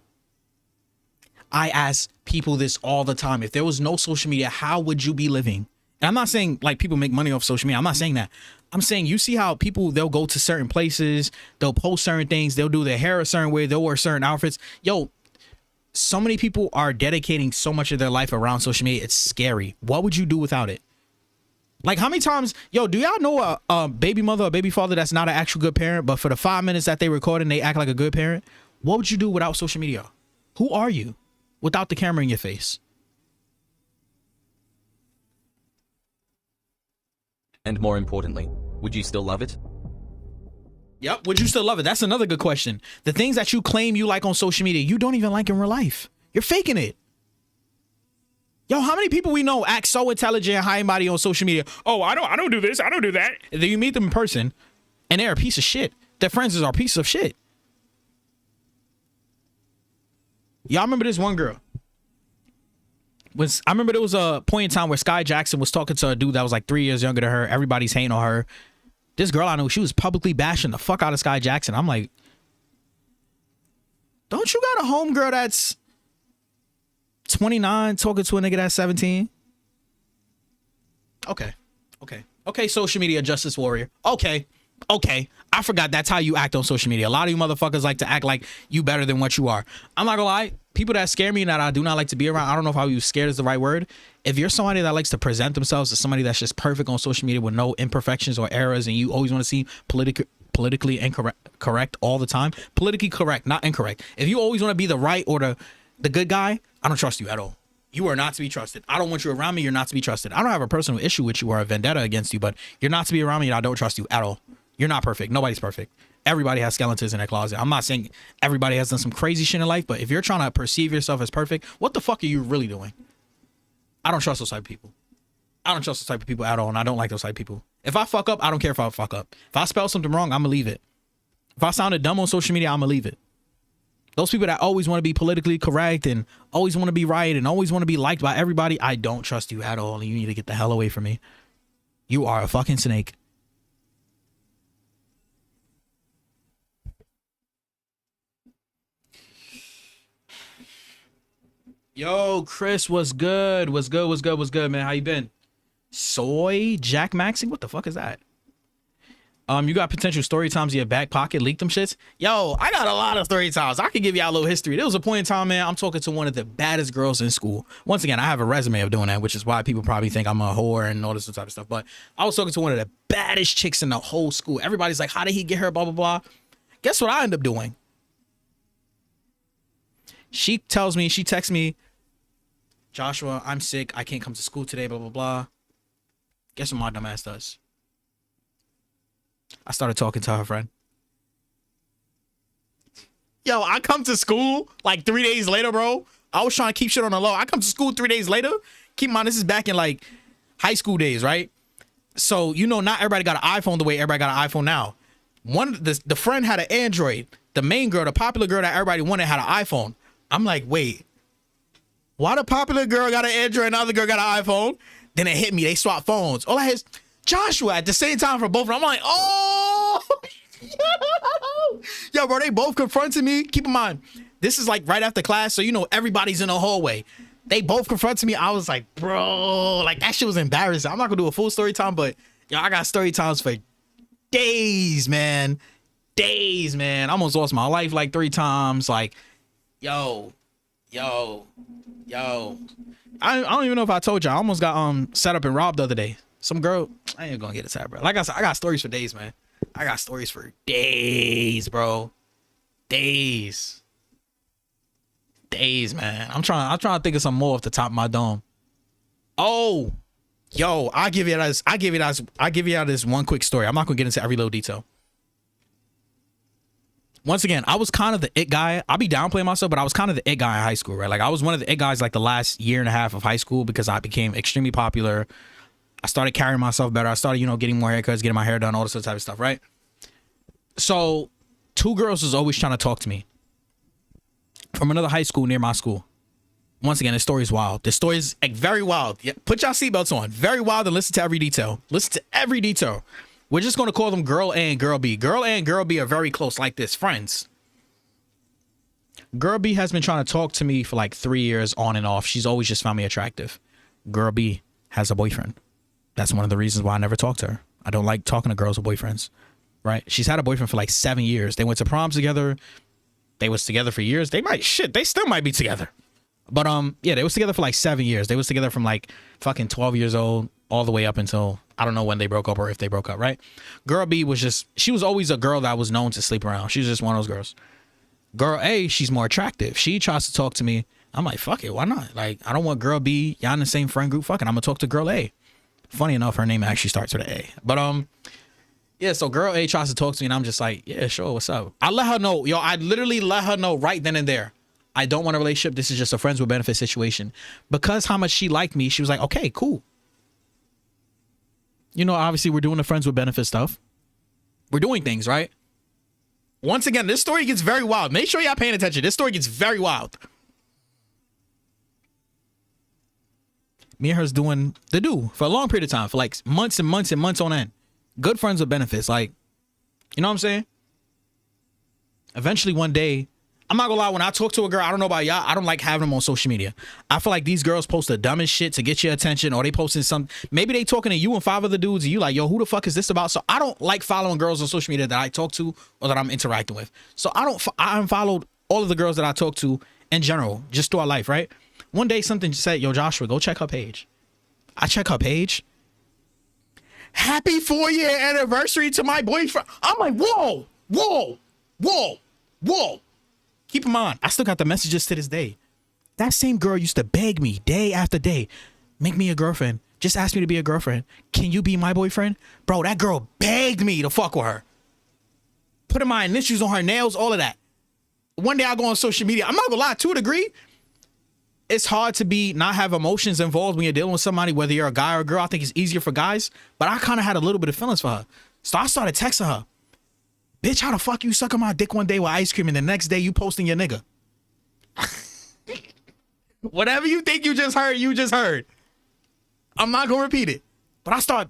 I ask people this all the time. If there was no social media, how would you be living? And I'm not saying like people make money off social media. I'm not saying that. I'm saying you see how people, they'll go to certain places, they'll post certain things, they'll do their hair a certain way, they'll wear certain outfits. Yo, so many people are dedicating so much of their life around social media. It's scary. What would you do without it? Like how many times, yo, do y'all know a baby mother or baby father that's not an actual good parent, but for the 5 minutes that they record and they act like a good parent? What would you do without social media? Who are you without the camera in your face? And more importantly, would you still love it? Yep. Would you still love it? That's another good question. The things that you claim you like on social media, you don't even like in real life. You're faking it. Yo, how many people we know act so intelligent, high and mighty on social media? Oh, I don't do this. I don't do that. And then you meet them in person and they're a piece of shit. Their friends are pieces of shit. Y'all remember this one girl? I remember there was a point in time where Sky Jackson was talking to a dude that was like 3 years younger than her. Everybody's hating on her. This girl I know, she was publicly bashing the fuck out of Sky Jackson. I'm like, don't you got a homegirl that's 29 talking to a nigga that's 17? Okay, social media justice warrior. Okay. I forgot that's how you act on social media. A lot of you motherfuckers like to act like you better than what you are. I'm not gonna lie. People that scare me and that I do not like to be around, I don't know if I use scared is the right word. If you're somebody that likes to present themselves as somebody that's just perfect on social media with no imperfections or errors, and you always want to seem politically correct all the time, politically correct, not incorrect. If you always want to be the right or the good guy, I don't trust you at all. You are not to be trusted. I don't want you around me. You're not to be trusted. I don't have a personal issue with you or a vendetta against you, but you're not to be around me and I don't trust you at all. You're not perfect. Nobody's perfect. Everybody has skeletons in their closet. I'm not saying everybody has done some crazy shit in life, but if you're trying to perceive yourself as perfect, what the fuck are you really doing? I don't trust those type of people. I don't trust those type of people at all, and I don't like those type of people. If I fuck up, I don't care if I fuck up. If I spell something wrong, I'm gonna leave it. If I sounded dumb on social media, I'm gonna leave it. Those people that always want to be politically correct and always want to be right and always want to be liked by everybody, I don't trust you at all, and you need to get the hell away from me. You are a fucking snake. Yo, Chris, what's good? What's good, man? How you been? Soy Jack Maxing? What the fuck is that? You got potential story times in your back pocket, leak them shits? Yo, I got a lot of story times. I could give y'all a little history. There was a point in time, man, I'm talking to one of the baddest girls in school. Once again, I have a resume of doing that, which is why people probably think I'm a whore and all this type of stuff. But I was talking to one of the baddest chicks in the whole school. Everybody's like, how did he get her? Blah, blah, blah. Guess what I end up doing? She texts me, Joshua, I'm sick. I can't come to school today, blah, blah, blah. Guess what my dumb ass does? I started talking to her friend. Yo, I come to school like 3 days later, bro. I was trying to keep shit on the low. I come to school 3 days later. Keep in mind, this is back in like high school days, right? So, you know, not everybody got an iPhone the way everybody got an iPhone now. The friend had an Android. The main girl, the popular girl that everybody wanted, had an iPhone. I'm like, wait, why the popular girl got an Android and the other girl got an iPhone? Then it hit me. They swapped phones. All I had is Joshua at the same time for both of them. I'm like, oh, yo, bro, they both confronted me. Keep in mind, this is like right after class. So, you know, everybody's in the hallway. They both confronted me. I was like, bro, like that shit was embarrassing. I'm not gonna do a full story time, but yo, I got story times for days, man. Days, man. I almost lost my life like 3 times. Like, yo. I don't even know if I told you. I almost got set up and robbed the other day. Some girl, I ain't gonna get it, bro. Like I said, I got stories for days, man. I got stories for days, bro. Days, man. I'm trying to think of some more off the top of my dome. Oh, yo, I give you this one quick story. I'm not gonna get into every little detail. Once again, I was kind of the it guy. I'll be downplaying myself, but I was kind of the it guy in high school, right? Like I was one of the it guys like the last year and a half of high school because I became extremely popular. I started carrying myself better. I started, getting more haircuts, getting my hair done, all this type of stuff, right? So 2 girls was always trying to talk to me from another high school near my school. Once again, this story is wild. This story is like, very wild. Yeah, put y'all seatbelts on. Very wild, and listen to every detail. Listen to every detail. We're just going to call them Girl A and Girl B. Girl A and Girl B are very close, like this, friends. Girl B has been trying to talk to me for like 3 years on and off. She's always just found me attractive. Girl B has a boyfriend. That's one of the reasons why I never talked to her. I don't like talking to girls with boyfriends, right? She's had a boyfriend for like 7 years. They went to proms together. They was together for years. They still might be together. But yeah, they was together for like 7 years. They was together from like fucking 12 years old all the way up until I don't know when they broke up or if they broke up, right? Girl B she was always a girl that was known to sleep around. She was just one of those girls. Girl A, she's more attractive. She tries to talk to me. I'm like, fuck it, why not? Like, I don't want Girl B, y'all in the same friend group. Fuck it, I'm gonna talk to Girl A. Funny enough, her name actually starts with an A. But yeah, so Girl A tries to talk to me and I'm just like, yeah, sure, what's up? I let her know, I literally let her know right then and there. I don't want a relationship. This is just a friends with benefits situation. Because how much she liked me, she was like, okay, cool. Obviously we're doing the friends with benefits stuff. We're doing things, right? Once again, this story gets very wild. Make sure y'all paying attention. This story gets very wild. Me and her's doing the do for a long period of time, for like months and months and months on end. Good friends with benefits. Like, you know what I'm saying? Eventually one day, I'm not gonna lie, when I talk to a girl, I don't know about y'all, I don't like having them on social media. I feel like these girls post the dumbest shit to get your attention, or they posting maybe they talking to you and 5 other dudes and you like, yo, who the fuck is this about? So I don't like following girls on social media that I talk to or that I'm interacting with. So I unfollowed all of the girls that I talk to in general, just throughout life, right? One day something said, yo, Joshua, go check her page. I check her page. Happy 4-year anniversary to my boyfriend. I'm like, whoa. Keep in mind, I still got the messages to this day. That same girl used to beg me day after day, make me a girlfriend. Just ask me to be a girlfriend. Can you be my boyfriend? Bro, that girl begged me to fuck with her. Putting my initials on her nails, all of that. One day I go on social media. I'm not gonna lie, to a degree, it's hard to not have emotions involved when you're dealing with somebody, whether you're a guy or a girl. I think it's easier for guys, but I kind of had a little bit of feelings for her. So I started texting her. Bitch, how the fuck you sucking my dick one day with ice cream and the next day you posting your nigga? Whatever you think you just heard. I'm not gonna repeat it. But I start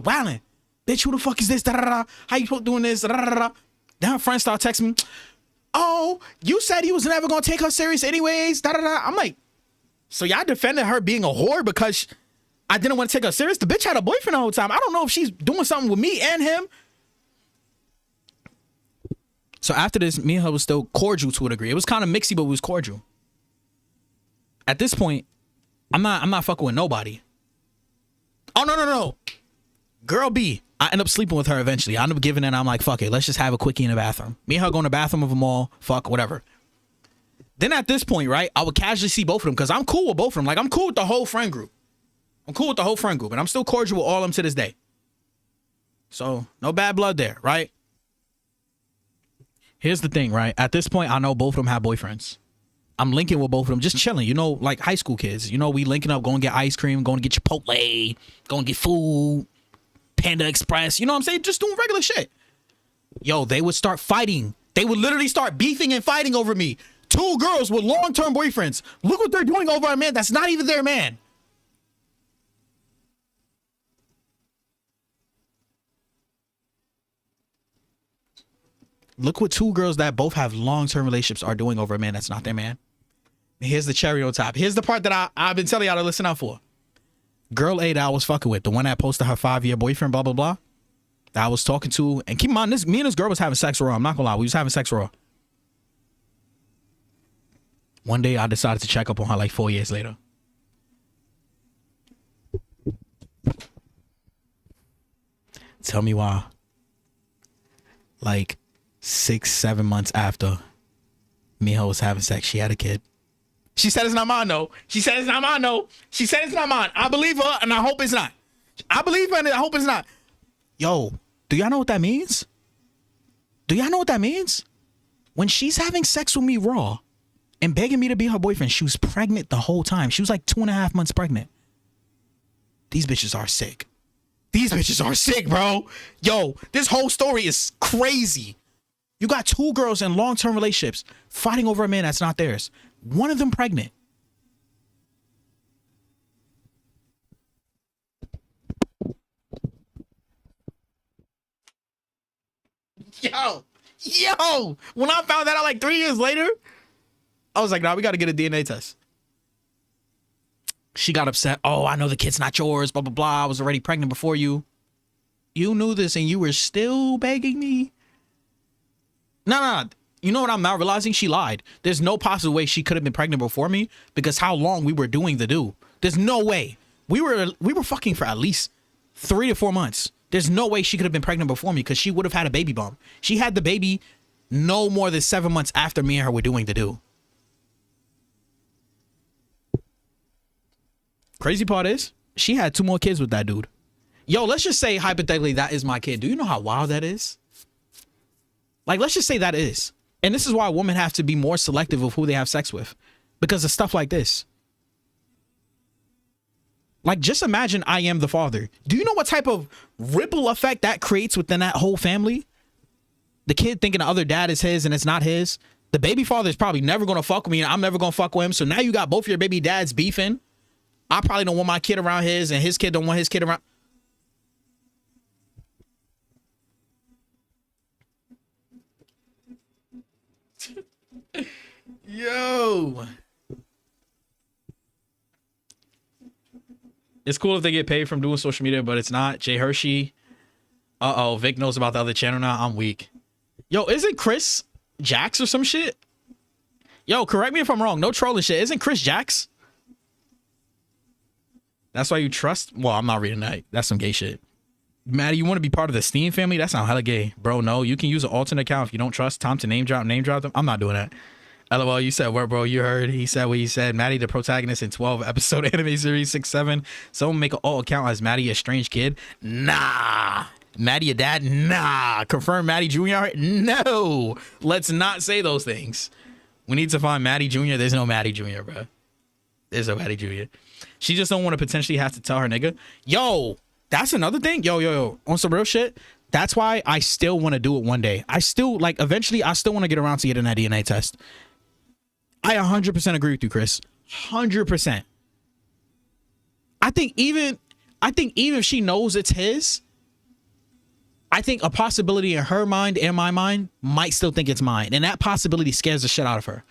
wailing. Bitch, who the fuck is this? Da-da-da-da. How you doing this? Da-da-da-da. Then her friends start texting me. Oh, you said you was never gonna take her serious anyways. Da-da-da. I'm like, so y'all defended her being a whore because I didn't want to take her serious? The bitch had a boyfriend the whole time. I don't know if she's doing something with me and him. So after this, me and her was still cordial to a degree. It was kind of mixy, but it was cordial. At this point, I'm not fucking with nobody. Oh, no. Girl B, I end up sleeping with her eventually. I end up giving in. I'm like, fuck it. Let's just have a quickie in the bathroom. Me and her go in the bathroom of them all. Fuck, whatever. Then at this point, right, I would casually see both of them because I'm cool with both of them. Like, I'm cool with the whole friend group. And I'm still cordial with all of them to this day. So, no bad blood there, right? Here's the thing, right? At this point, I know both of them have boyfriends. I'm linking with both of them, just chilling, like high school kids. We linking up, going to get ice cream, going to get Chipotle, going to get food, Panda Express. You know what I'm saying? Just doing regular shit. Yo, they would start fighting. They would literally start beefing and fighting over me. 2 girls with long-term boyfriends. Look what they're doing over a man that's not even their man. Look what 2 girls that both have long-term relationships are doing over a man that's not their man. Here's the cherry on top. Here's the part that I've been telling y'all to listen out for. Girl A that I was fucking with, the one that posted her 5-year boyfriend, blah, blah, blah, that I was talking to. And keep in mind, me and this girl was having sex raw. I'm not gonna lie. We was having sex raw. One day I decided to check up on her like 4 years later. Tell me why. Like 6-7 months after me and her was having sex, she had a kid. She said it's not mine, though. She said it's not mine, though. She said it's not mine. I believe her, and I hope it's not. I believe her, and I hope it's not. Yo, do y'all know what that means? Do y'all know what that means? When she's having sex with me raw and begging me to be her boyfriend, she was pregnant the whole time. She was like 2.5 months pregnant. These bitches are sick. These bitches are sick, bro. Yo, this whole story is crazy. You got 2 girls in long-term relationships fighting over a man that's not theirs. One of them pregnant. Yo, when I found that out like 3 years later, I was like, nah, we got to get a DNA test. She got upset. Oh, I know the kid's not yours, blah, blah, blah. I was already pregnant before you. You knew this and you were still begging me? No. You know what I'm now realizing? She lied. There's no possible way she could have been pregnant before me because how long we were doing the do. There's no way. We were fucking for at least 3 to 4 months. There's no way she could have been pregnant before me because she would have had a baby bump. She had the baby no more than 7 months after me and her were doing the do. Crazy part is she had 2 more kids with that dude. Yo, let's just say hypothetically that is my kid. Do you know how wild that is? Like, let's just say that is. And this is why women have to be more selective of who they have sex with because of stuff like this. Like, just imagine I am the father. Do you know what type of ripple effect that creates within that whole family? The kid thinking the other dad is his and it's not his. The baby father is probably never going to fuck with me and I'm never going to fuck with him. So now you got both of your baby dads beefing. I probably don't want my kid around his and his kid don't want his kid around. Yo. It's cool if they get paid from doing social media, but it's not. Jay Hershey. Uh-oh, Vic knows about the other channel now. I'm weak. Yo, isn't Chris Jax or some shit? Yo, correct me if I'm wrong. No trolling shit. Isn't Chris Jax? That's why you trust? Well, I'm not reading that. That's some gay shit. Maddie, you want to be part of the Steam family? That sounds hella gay. Bro, no. You can use an alternate account if you don't trust Tom to name drop them. I'm not doing that. LOL, you said what, bro? You heard he said what he said. Maddie, the protagonist in 12-episode anime series 6-7. Someone make an alt account as Maddie, a strange kid. Nah. Maddie, a dad? Nah. Confirm Maddie Jr.? No. Let's not say those things. We need to find Maddie Jr. There's no Maddie Jr., bro. There's no Maddie Jr. She just don't want to potentially have to tell her nigga. Yo, that's another thing. Yo. On some real shit. That's why I still want to do it one day. I still, like, eventually, I still want to get around to getting that DNA test. I 100% agree with you, Chris. 100%. I think even if she knows it's his, I think a possibility in her mind and my mind might still think it's mine. And that possibility scares the shit out of her.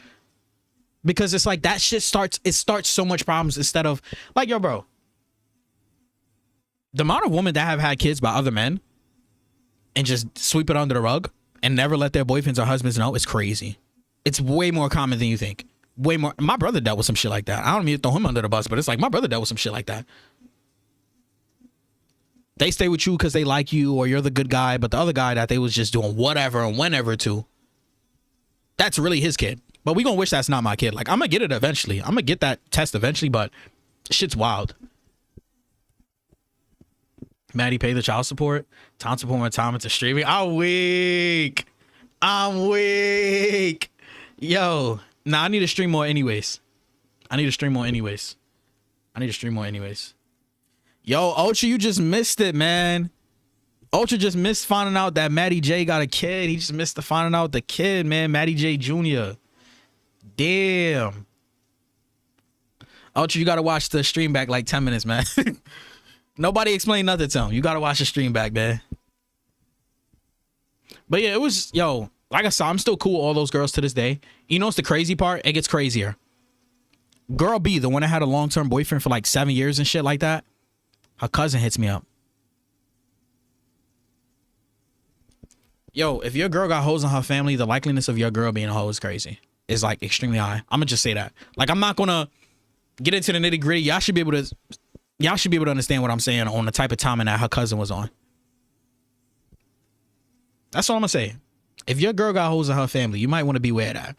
Because it's like that shit starts so much problems instead of like, yo, bro. The amount of women that have had kids by other men and just sweep it under the rug and never let their boyfriends or husbands know is crazy. It's way more common than you think. Way more. My brother dealt with some shit like that. I don't mean to throw him under the bus, but it's like my brother dealt with some shit like that. They stay with you because they like you or you're the good guy, but the other guy that they was just doing whatever and whenever to, that's really his kid. But we gonna wish that's not my kid. Like, I'm gonna get it eventually. I'm gonna get that test eventually, but shit's wild. Maddie, pay the child support. Time to put my time into streaming. I'm weak. Yo, nah, I need to stream more anyways. Yo, Ultra, you just missed it, man. Ultra just missed finding out that Maddie J got a kid. He just missed the finding out the kid, man. Maddie J Jr. Damn. Ultra, you gotta watch the stream back like 10 minutes, man. Nobody explained nothing to him. You gotta watch the stream back, man. But yeah, it was, yo, like I said, I'm still cool with all those girls to this day. You know what's the crazy part? It gets crazier. Girl B, the one that had a long-term boyfriend for like 7 years and shit like that, her cousin hits me up. Yo, if your girl got hoes in her family, the likeliness of your girl being a hoe is crazy. It's like extremely high. I'm gonna just say that. Like, I'm not gonna get into the nitty gritty. Y'all should be able to understand what I'm saying on the type of timing that her cousin was on. That's all I'm gonna say. If your girl got hoes in her family, you might want to be aware of that.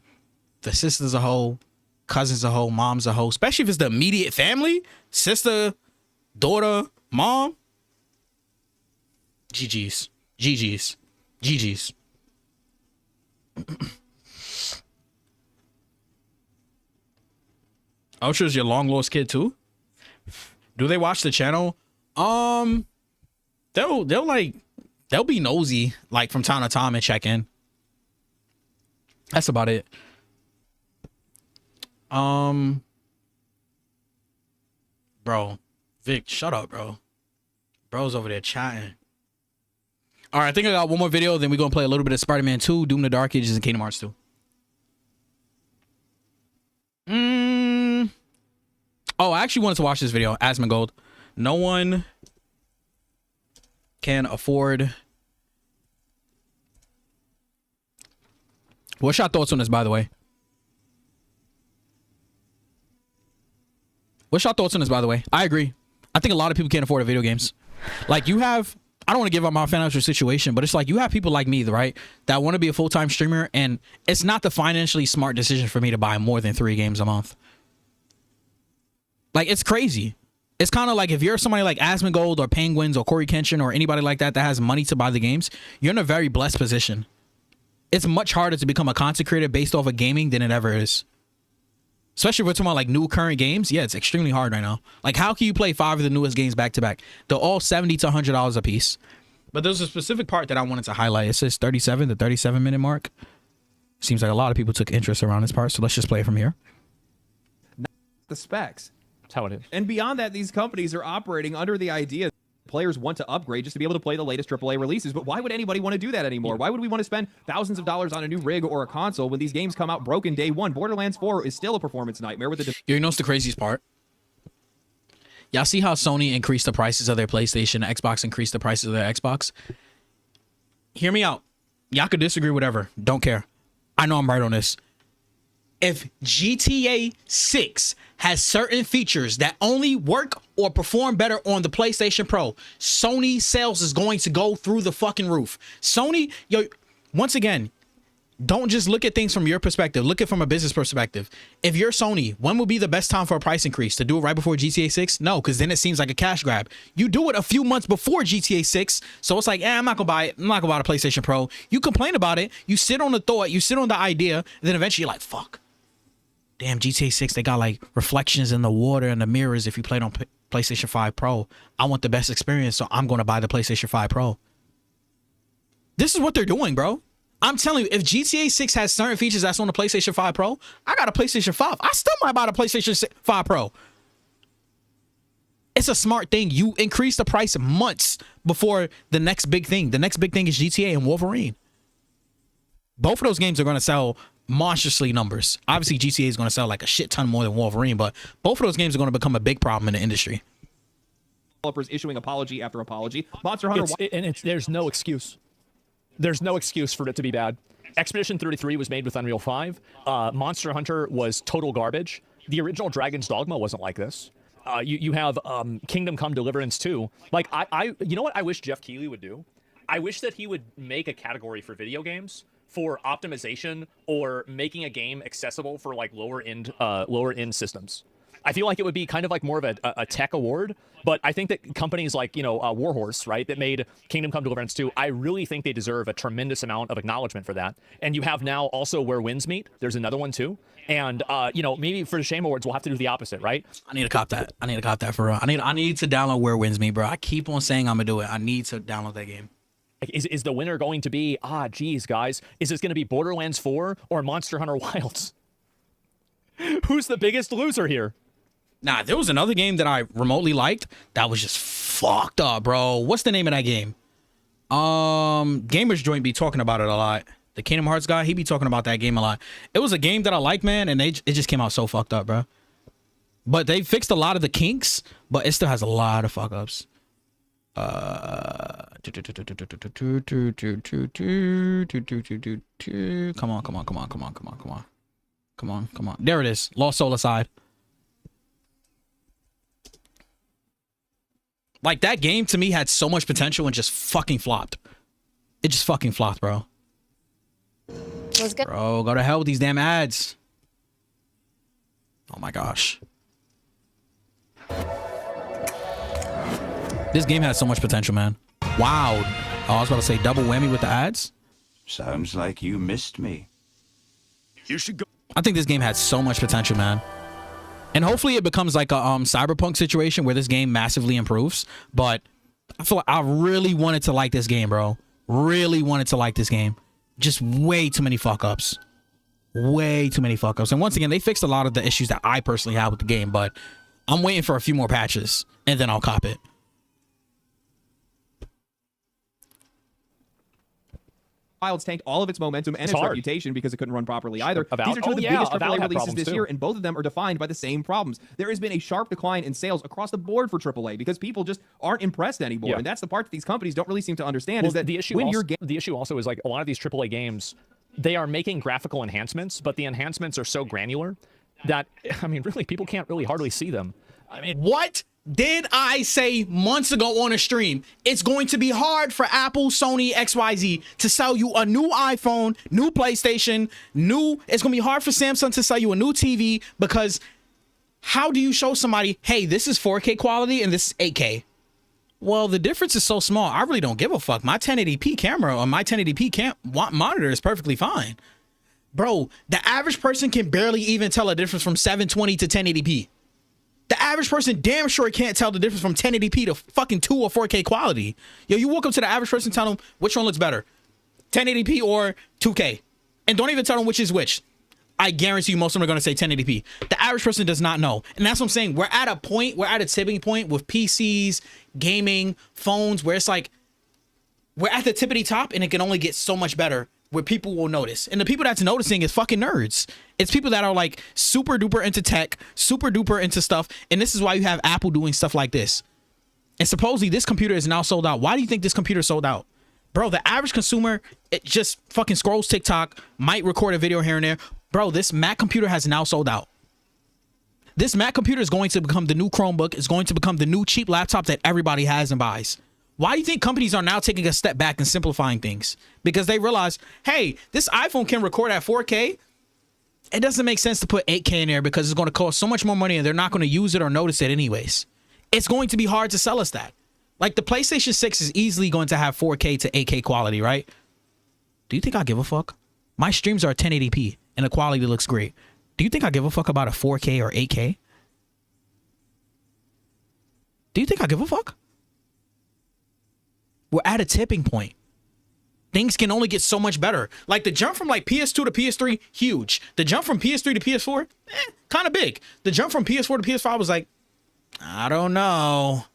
The sister's a hoe, cousin's a hoe, mom's a hoe, especially if it's the immediate family, sister, daughter, mom. GG's. GG's. GG's. Ultra's your long lost kid too? Do they watch the channel? They'll be nosy like from time to time and check in. That's about it. Bro, Vic, shut up, bro. Bro's over there chatting. All right, I think I got one more video, then we're gonna play a little bit of Spider-Man 2, Doom the Dark Ages, and Kingdom Hearts 2. Oh, I actually wanted to watch this video, Asmongold. No one can afford. What's your thoughts on this, by the way? What's your thoughts on this, by the way? I agree. I think a lot of people can't afford video games. Like, you have, I don't want to give up my financial situation, but it's like you have people like me, right, that want to be a full-time streamer, and it's not the financially smart decision for me to buy more than 3 games a month. Like, it's crazy. It's kind of like if you're somebody like Asmongold or Penguins or Corey Kenshin or anybody like that that has money to buy the games, you're in a very blessed position. It's much harder to become a content creator based off of gaming than it ever is. Especially if we're talking about like new current games. Yeah, it's extremely hard right now. Like, how can you play 5 of the newest games back to back? They're all $70 to $100 a piece. But there's a specific part that I wanted to highlight. It says 37, the 37-minute mark. Seems like a lot of people took interest around this part, so let's just play it from here. The specs. That's how it is. And beyond that, these companies are operating under the idea players want to upgrade just to be able to play the latest AAA releases. But why would anybody want to do that anymore? Why would we want to spend thousands of dollars on a new rig or a console when these games come out broken day one? Borderlands 4 is still a performance nightmare with the... You know what's the craziest part? Y'all see how Sony increased the prices of their PlayStation, Xbox increased the prices of their Xbox? Hear me out. Y'all could disagree, whatever. Don't care. I know I'm right on this. If GTA 6 has certain features that only work or perform better on the PlayStation Pro, Sony sales is going to go through the fucking roof. Sony, yo, once again, don't just look at things from your perspective. Look at it from a business perspective. If you're Sony, when will be the best time for a price increase? To do it right before GTA 6? No, because then it seems like a cash grab. You do it a few months before GTA 6, so it's like, I'm not gonna buy it. I'm not gonna buy the PlayStation Pro. You complain about it. You sit on the thought. You sit on the idea. And then eventually you're like, fuck. Damn, GTA 6, they got like reflections in the water and the mirrors if you played on PlayStation 5 Pro. I want the best experience, so I'm going to buy the PlayStation 5 Pro. This is what they're doing, bro. I'm telling you, if GTA 6 has certain features that's on the PlayStation 5 Pro, I got a PlayStation 5. I still might buy the PlayStation 5 Pro. It's a smart thing. You increase the price months before the next big thing. The next big thing is GTA and Wolverine. Both of those games are going to sell monstrously numbers. Obviously, GTA is going to sell like a shit ton more than Wolverine, but both of those games are going to become a big problem in the industry. Developers issuing apology after apology. Monster Hunter... There's no excuse. There's no excuse for it to be bad. Expedition 33 was made with Unreal 5. Monster Hunter was total garbage. The original Dragon's Dogma wasn't like this. You have Kingdom Come Deliverance 2. Like, you know what I wish Jeff Keighley would do? I wish that he would make a category for video games for optimization or making a game accessible for like lower end systems. I feel like it would be kind of like more of a tech award, but I think that companies like, Warhorse, right, that made Kingdom Come Deliverance 2, I really think they deserve a tremendous amount of acknowledgement for that. And you have now also Where Winds Meet. There's another one too. And, maybe for the Shame Awards, we'll have to do the opposite, right? I need to cop that. I need to cop that for real. I need to download Where Winds Meet, bro. I keep on saying I'm going to do it. I need to download that game. Is the winner going to be, geez, guys, is this going to be Borderlands 4 or Monster Hunter Wilds? Who's the biggest loser here? Nah, there was another game that I remotely liked that was just fucked up, bro. What's the name of that game? Gamers Joint be talking about it a lot. The Kingdom Hearts guy, he be talking about that game a lot. It was a game that I like, man, and it just came out so fucked up, bro. But they fixed a lot of the kinks, but it still has a lot of fuck ups. Come on. There it is. Lost Soul Aside. Like, that game to me had so much potential and just fucking flopped. It just fucking flopped, bro. Bro, go to hell with these damn ads. Oh my gosh. This game has so much potential, man. Wow. Oh, I was about to say double whammy with the ads. Sounds like you missed me. You should go. I think this game has so much potential, man. And hopefully it becomes like a Cyberpunk situation where this game massively improves. But I feel like I really wanted to like this game, bro. Really wanted to like this game. Just way too many fuck ups. Way too many fuck ups. And once again, they fixed a lot of the issues that I personally have with the game, but I'm waiting for a few more patches and then I'll cop it. Wilds tanked all of its momentum and its hard. reputation because it couldn't run properly either. Avowed- These are two of the biggest Avowed AAA had releases problems this too. year, and both of them are defined by the same problems. There has been a sharp decline in sales across the board for AAA because people just aren't impressed anymore. Yeah. And that's the part that these companies don't really seem to understand, Well, is that the issue when also, your game... the issue also is like a lot of these AAA games, they are making graphical enhancements, but the enhancements are so granular that, I mean, really, people can't really hardly see them. I mean, What did I say months ago on a stream? It's going to be hard for Apple, Sony, XYZ to sell you a new iPhone, new PlayStation, it's going to be hard for Samsung to sell you a new TV, because how do you show somebody, hey, this is 4K quality and this is 8K? Well, the difference is so small. I really don't give a fuck. My 1080p camera or my 1080p monitor is perfectly fine. Bro, the average person can barely even tell a difference from 720 to 1080p. The average person damn sure can't tell the difference from 1080p to fucking 2 or 4K quality. Yo, you walk up to the average person and tell them which one looks better, 1080p or 2K. And don't even tell them which is which. I guarantee you most of them are going to say 1080p. The average person does not know. And that's what I'm saying. We're at a tipping point with PCs, gaming, phones, where it's like, we're at the tippity top and it can only get so much better where people will notice. And the people that's noticing is fucking nerds. It's people that are like super duper into tech, super duper into stuff. And this is why you have Apple doing stuff like this. And supposedly this computer is now sold out. Why do you think this computer is sold out? Bro, the average consumer, it just fucking scrolls TikTok, might record a video here and there. Bro, this Mac computer has now sold out. This Mac computer is going to become the new Chromebook. It's going to become the new cheap laptop that everybody has and buys. Why do you think companies are now taking a step back and simplifying things? Because they realize, hey, this iPhone can record at 4K. It doesn't make sense to put 8K in there because it's going to cost so much more money and they're not going to use it or notice it anyways. It's going to be hard to sell us that. Like, the PlayStation 6 is easily going to have 4K to 8K quality, right? Do you think I give a fuck? My streams are 1080p and the quality looks great. Do you think I give a fuck about a 4K or 8K? Do you think I give a fuck? We're at a tipping point. Things can only get so much better. Like, the jump from like PS2 to PS3, huge. The jump from PS3 to PS4, kind of big. The jump from PS4 to PS5 was like, I don't know.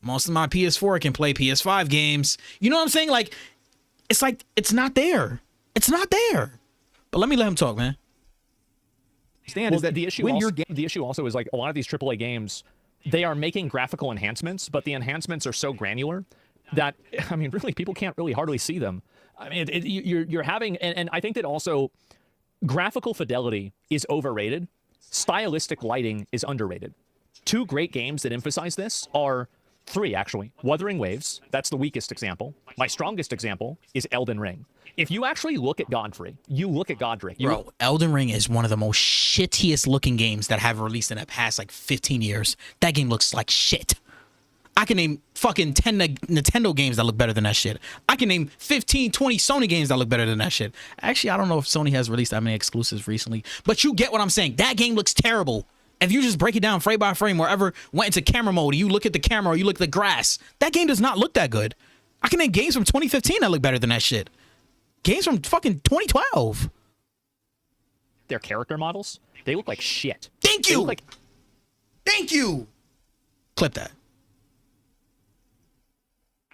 Most of my PS4 can play PS5 games. You know what I'm saying? Like, it's not there. It's not there. But let me let him talk, man. Understand is that the issue when also, you're the issue also is like a lot of these AAA games, they are making graphical enhancements, but the enhancements are so granular that, I mean, really, people can't really hardly see them. I mean, you're having, and I think that also graphical fidelity is overrated. Stylistic lighting is underrated. Two great games that emphasize this are three, actually. Wuthering Waves, that's the weakest example. My strongest example is Elden Ring. If you actually look at Godfrey, Bro, Elden Ring is one of the most shittiest looking games that have released in the past like 15 years. That game looks like shit. I can name fucking 10 Nintendo games that look better than that shit. I can name 15, 20 Sony games that look better than that shit. Actually, I don't know if Sony has released that many exclusives recently, but you get what I'm saying. That game looks terrible. If you just break it down frame by frame, wherever went into camera mode, you look at the camera, or you look at the grass, that game does not look that good. I can name games from 2015 that look better than that shit. Games from fucking 2012. their character models, they look like shit. Thank you. Thank you. Clip that.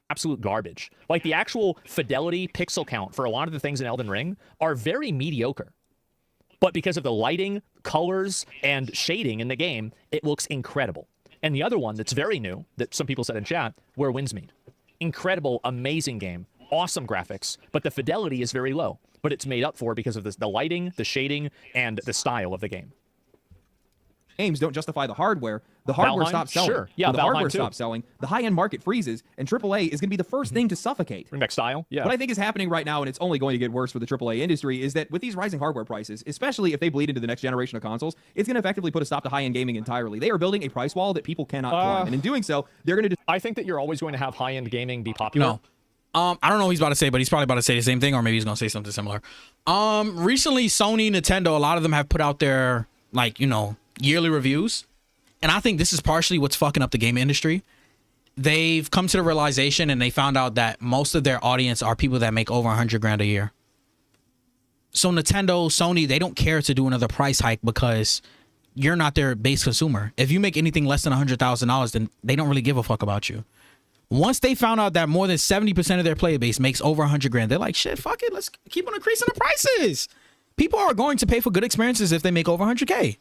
Absolute garbage. Like, the actual fidelity pixel count for a lot of the things in Elden Ring are very mediocre. But because of the lighting, colors, and shading in the game, it looks incredible. And the other one that's very new, that some people said in chat, Where Winds Meet. Incredible, amazing game, awesome graphics, but the fidelity is very low. But it's made up for because of the lighting, the shading, and the style of the game. Games don't justify the hardware. The hardware Valheim? stops selling. Sure. Yeah, When the Valheim hardware too. stops selling, the high-end market freezes, and AAA is going to be the first thing to suffocate. Next style? Yeah. What I think is happening right now, and it's only going to get worse for the AAA industry, is that with these rising hardware prices, especially if they bleed into the next generation of consoles, it's going to effectively put a stop to high-end gaming entirely. They are building a price wall that people cannot climb, and in doing so, they're going to... I think that you're always going to have high-end gaming be popular. No. I don't know what he's about to say, but he's probably about to say the same thing, or maybe he's going to say something similar. Recently, Sony, Nintendo, a lot of them have put out their, like, you know, yearly reviews. And I think this is partially what's fucking up the game industry. They've come to the realization and they found out that most of their audience are people that make over 100 grand a year. So Nintendo, Sony, they don't care to do another price hike because you're not their base consumer. If you make anything less than $100,000, then they don't really give a fuck about you. Once they found out that more than 70% of their player base makes over 100 grand, they're like, shit, fuck it. Let's keep on increasing the prices. People are going to pay for good experiences if they make over 100K.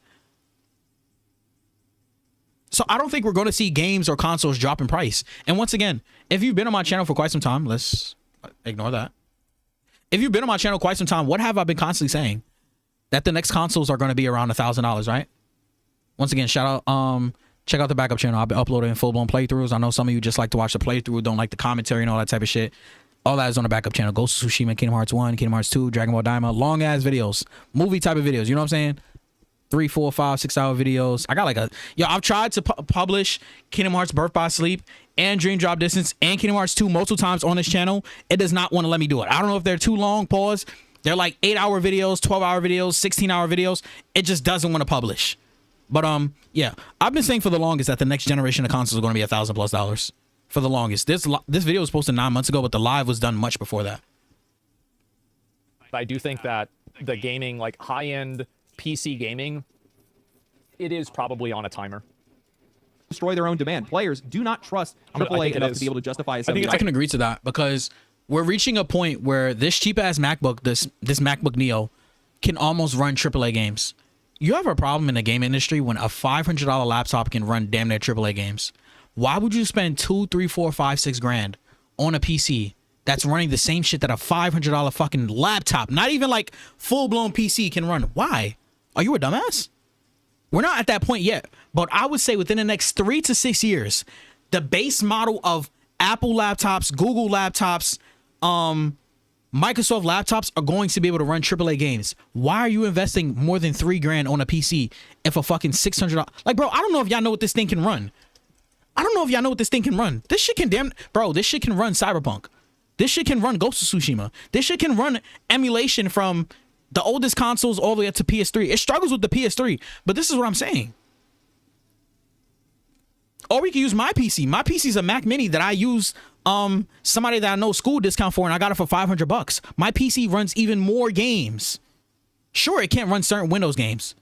So I don't think we're going to see games or consoles drop in price. And once again, if you've been on my channel for quite some time, let's ignore that. If you've been on my channel quite some time, what have I been constantly saying? That the next consoles are going to be around $1,000, right? Once again, shout out, check out the backup channel. I've been uploading full-blown playthroughs. I know some of you just like to watch the playthrough, don't like the commentary and all that type of shit. All that is on the backup channel. Ghost of Tsushima, Kingdom Hearts 1, Kingdom Hearts 2, Dragon Ball Daima, long-ass videos. Movie type of videos, you know what I'm saying? 3, 4, 5, 6 hour videos. I got like I've tried to publish Kingdom Hearts Birth by Sleep and Dream Drop Distance and Kingdom Hearts 2 multiple times on this channel. It does not want to let me do it. I don't know if they're too long, pause. They're like 8-hour videos, 12-hour videos, 16-hour videos. It just doesn't want to publish. But yeah, I've been saying for the longest that the next generation of consoles are going to be $1,000+ for the longest. This video was posted 9 months ago, but the live was done much before that. I do think that the gaming, like high-end PC gaming, it is probably on a timer. Destroy their own demand. Players do not trust AAA enough to be able to justify a $70. I can agree to that because we're reaching a point where this cheap-ass MacBook, this MacBook Neo, can almost run AAA games. You have a problem in the game industry when a $500 laptop can run damn near AAA games. Why would you spend $2, $3, $4, $5, $6 grand on a PC that's running the same shit that a $500 fucking laptop, not even like full-blown PC, can run? Why? Are you a dumbass? We're not at that point yet, but I would say within the next 3 to 6 years, the base model of Apple laptops, Google laptops, Microsoft laptops are going to be able to run AAA games. Why are you investing more than $3 grand on a PC if a fucking $600? Like, bro, I don't know if y'all know what this thing can run. I don't know if y'all know what this thing can run. This shit can this shit can run Cyberpunk. This shit can run Ghost of Tsushima. This shit can run emulation from the oldest consoles all the way up to PS3. It struggles with the PS3, but this is what I'm saying. Or we can use my PC. My PC is a Mac Mini that I use somebody that I know school discount for, and I got it for $500. My PC runs even more games. Sure, it can't run certain Windows games,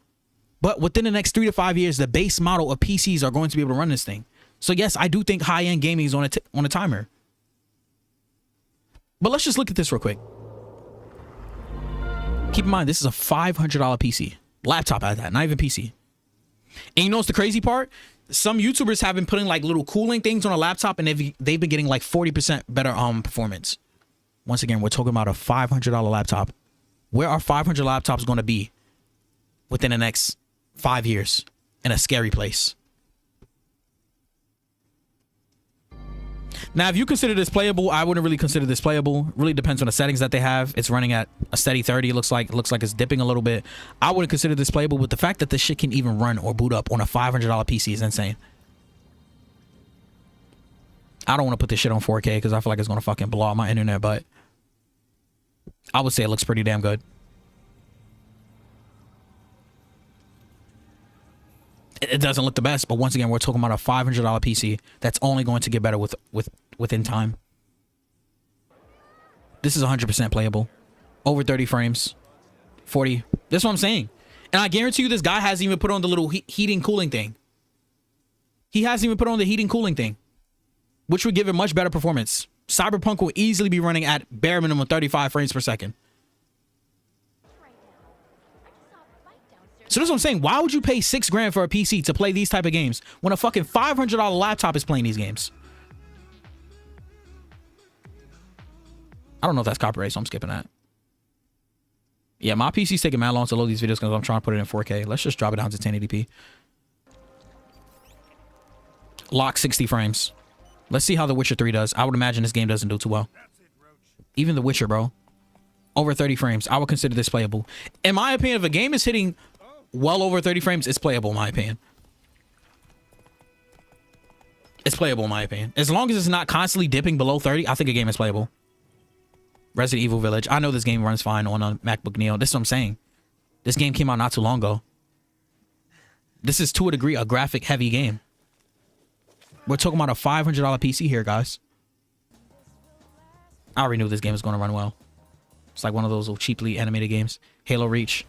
but within the next 3 to 5 years, the base model of PCs are going to be able to run this thing. So yes, I do think high-end gaming is on a timer. But let's just look at this real quick. Keep in mind, this is a $500 PC. Laptop at that, not even PC. And you know what's the crazy part? Some YouTubers have been putting like little cooling things on a laptop, and they've been getting like 40% better performance. Once again, we're talking about a $500 laptop. Where are $500 laptops going to be within the next 5 years? In a scary place. Now, if you consider this playable, I wouldn't really consider this playable. It really depends on the settings that they have. It's running at a steady 30. It looks like it's dipping a little bit. I wouldn't consider this playable, but the fact that this shit can even run or boot up on a $500 PC is insane. I don't want to put this shit on 4K because I feel like it's going to fucking blow out my internet, but I would say it looks pretty damn good. It doesn't look the best, but once again, we're talking about a $500 PC that's only going to get better within time. This is 100% playable. Over 30 frames. 40. That's what I'm saying. And I guarantee you this guy hasn't even put on the little heating cooling thing. He hasn't even put on the heating cooling thing, which would give it much better performance. Cyberpunk will easily be running at bare minimum 35 frames per second. So that's what I'm saying. Why would you pay $6 grand for a PC to play these type of games when a fucking $500 laptop is playing these games? I don't know if that's copyright, so I'm skipping that. Yeah, my PC's taking mad long to load these videos because I'm trying to put it in 4K. Let's just drop it down to 1080p. Lock 60 frames. Let's see how The Witcher 3 does. I would imagine this game doesn't do too well. Even The Witcher, bro. Over 30 frames. I would consider this playable. In my opinion, if a game is hitting well over 30 frames, it's playable, in my opinion. It's playable, in my opinion. As long as it's not constantly dipping below 30, I think a game is playable. Resident Evil Village. I know this game runs fine on a MacBook Neo. This is what I'm saying. This game came out not too long ago. This is, to a degree, a graphic-heavy game. We're talking about a $500 PC here, guys. I already knew this game was going to run well. It's like one of those little cheaply animated games. Halo Reach.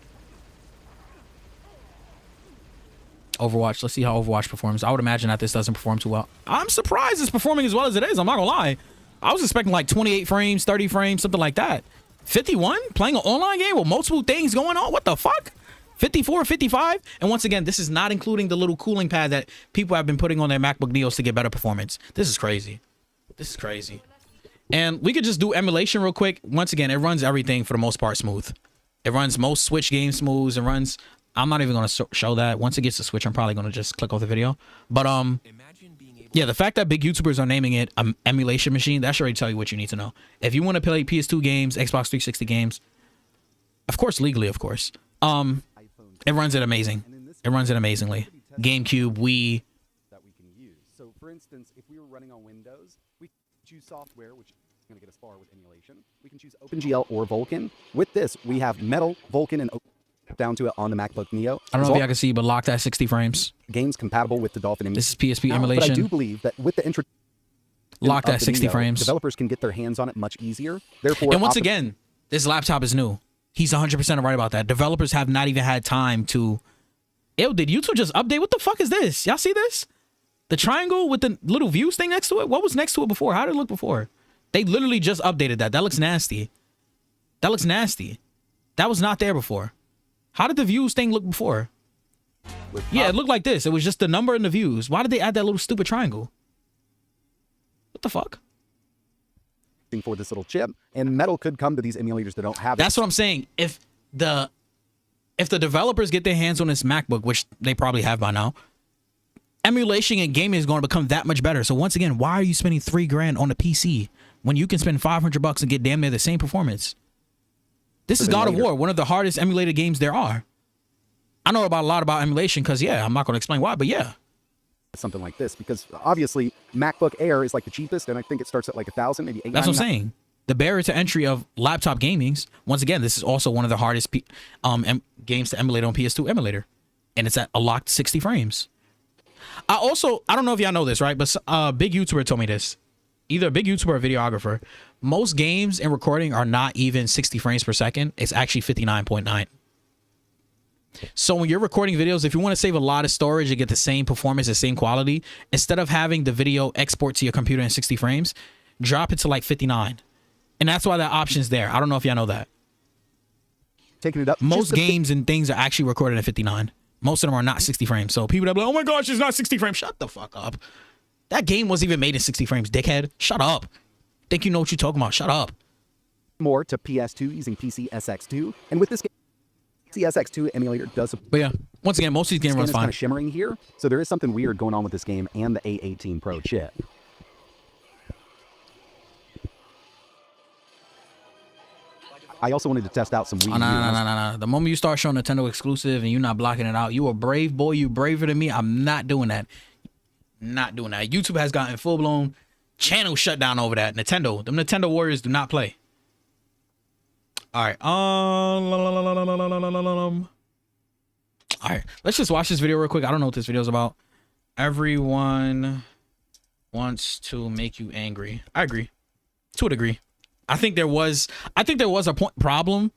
Overwatch. Let's see how Overwatch performs. I would imagine that this doesn't perform too well. I'm surprised it's performing as well as it is. I'm not gonna lie. I was expecting like 28 frames, 30 frames, something like that. 51? Playing an online game with multiple things going on? What the fuck? 54, 55? And once again, this is not including the little cooling pad that people have been putting on their MacBook Neos to get better performance. This is crazy. This is crazy. And we could just do emulation real quick. Once again, it runs everything for the most part smooth. It runs most Switch games smooth. It runs... I'm not even going to show that. Once it gets to Switch, I'm probably going to just click off the video. But, yeah, the fact that big YouTubers are naming it an emulation machine, that should already tell you what you need to know. If you want to play PS2 games, Xbox 360 games, of course, legally, of course, it runs it amazing. It runs it amazingly. GameCube, Wii. That we can use. So, for instance, if we were running on Windows, we choose software, which is going to get us far with emulation. We can choose OpenGL or Vulkan. With this, we have Metal, Vulkan, and down to it on the MacBook Neo. I don't know if y'all can see, but locked at 60 frames. Games compatible with the Dolphin emulation. This is PSP emulation. But I do believe that with the introduction locked at 60 frames, developers can get their hands on it much easier. Therefore, and once again, this laptop is new. He's 100% right about that. Developers have not even had time to... Ew, did YouTube just update? What the fuck is this? Y'all see this? The triangle with the little views thing next to it? What was next to it before? How did it look before? They literally just updated that. That looks nasty. That looks nasty. That was not there before. How did the views thing look before? Yeah, it looked like this. It was just the number and the views. Why did they add that little stupid triangle? What the fuck? For this little chip, and Metal could come to these emulators that don't have it. That's what I'm saying. If the developers get their hands on this MacBook, which they probably have by now, emulation and gaming is going to become that much better. So once again, why are you spending $3 grand on a PC when you can spend $500 and get damn near the same performance? This is God of War, one of the hardest emulated games there are. I know about a lot about emulation because, yeah, I'm not going to explain why, but yeah. Something like this, because obviously MacBook Air is like the cheapest, and I think it starts at like 1,000, maybe 8. That's what I'm saying. The barrier to entry of laptop gamings, once again, this is also one of the hardest games to emulate on PS2 emulator, and it's at a locked 60 frames. I don't know if y'all know this, right? But a big YouTuber told me this. Either a big YouTuber or a videographer. Most games and recording are not even 60 frames per second. It's actually 59.9. So when you're recording videos, if you want to save a lot of storage and get the same performance, the same quality, instead of having the video export to your computer in 60 frames, drop it to like 59. And that's why that option's there. I don't know if y'all know that. Taking it up. Most games and things are actually recorded at 59. Most of them are not 60 frames. So people that be like, oh my gosh, it's not 60 frames. Shut the fuck up. That game wasn't even made in 60 frames, dickhead. Shut up. Think you know what you're talking about. Shut up. More to PS2 using PCSX2. And with this game, PCSX2 emulator does... But yeah, once again, most of these games run fine. Kind of shimmering here. So there is something weird going on with this game and the A18 Pro chip. I also wanted to test out some Wii U. No. The moment you start showing Nintendo exclusive and you're not blocking it out, you a brave boy. You braver than me. I'm not doing that. Not doing that. YouTube has gotten full-blown channel shutdown over that. Nintendo. Them Nintendo warriors do not play. All right. All right. Let's just watch this video real quick. I don't know what this video is about. Everyone wants to make you angry. I agree. To a degree. I think there was a problem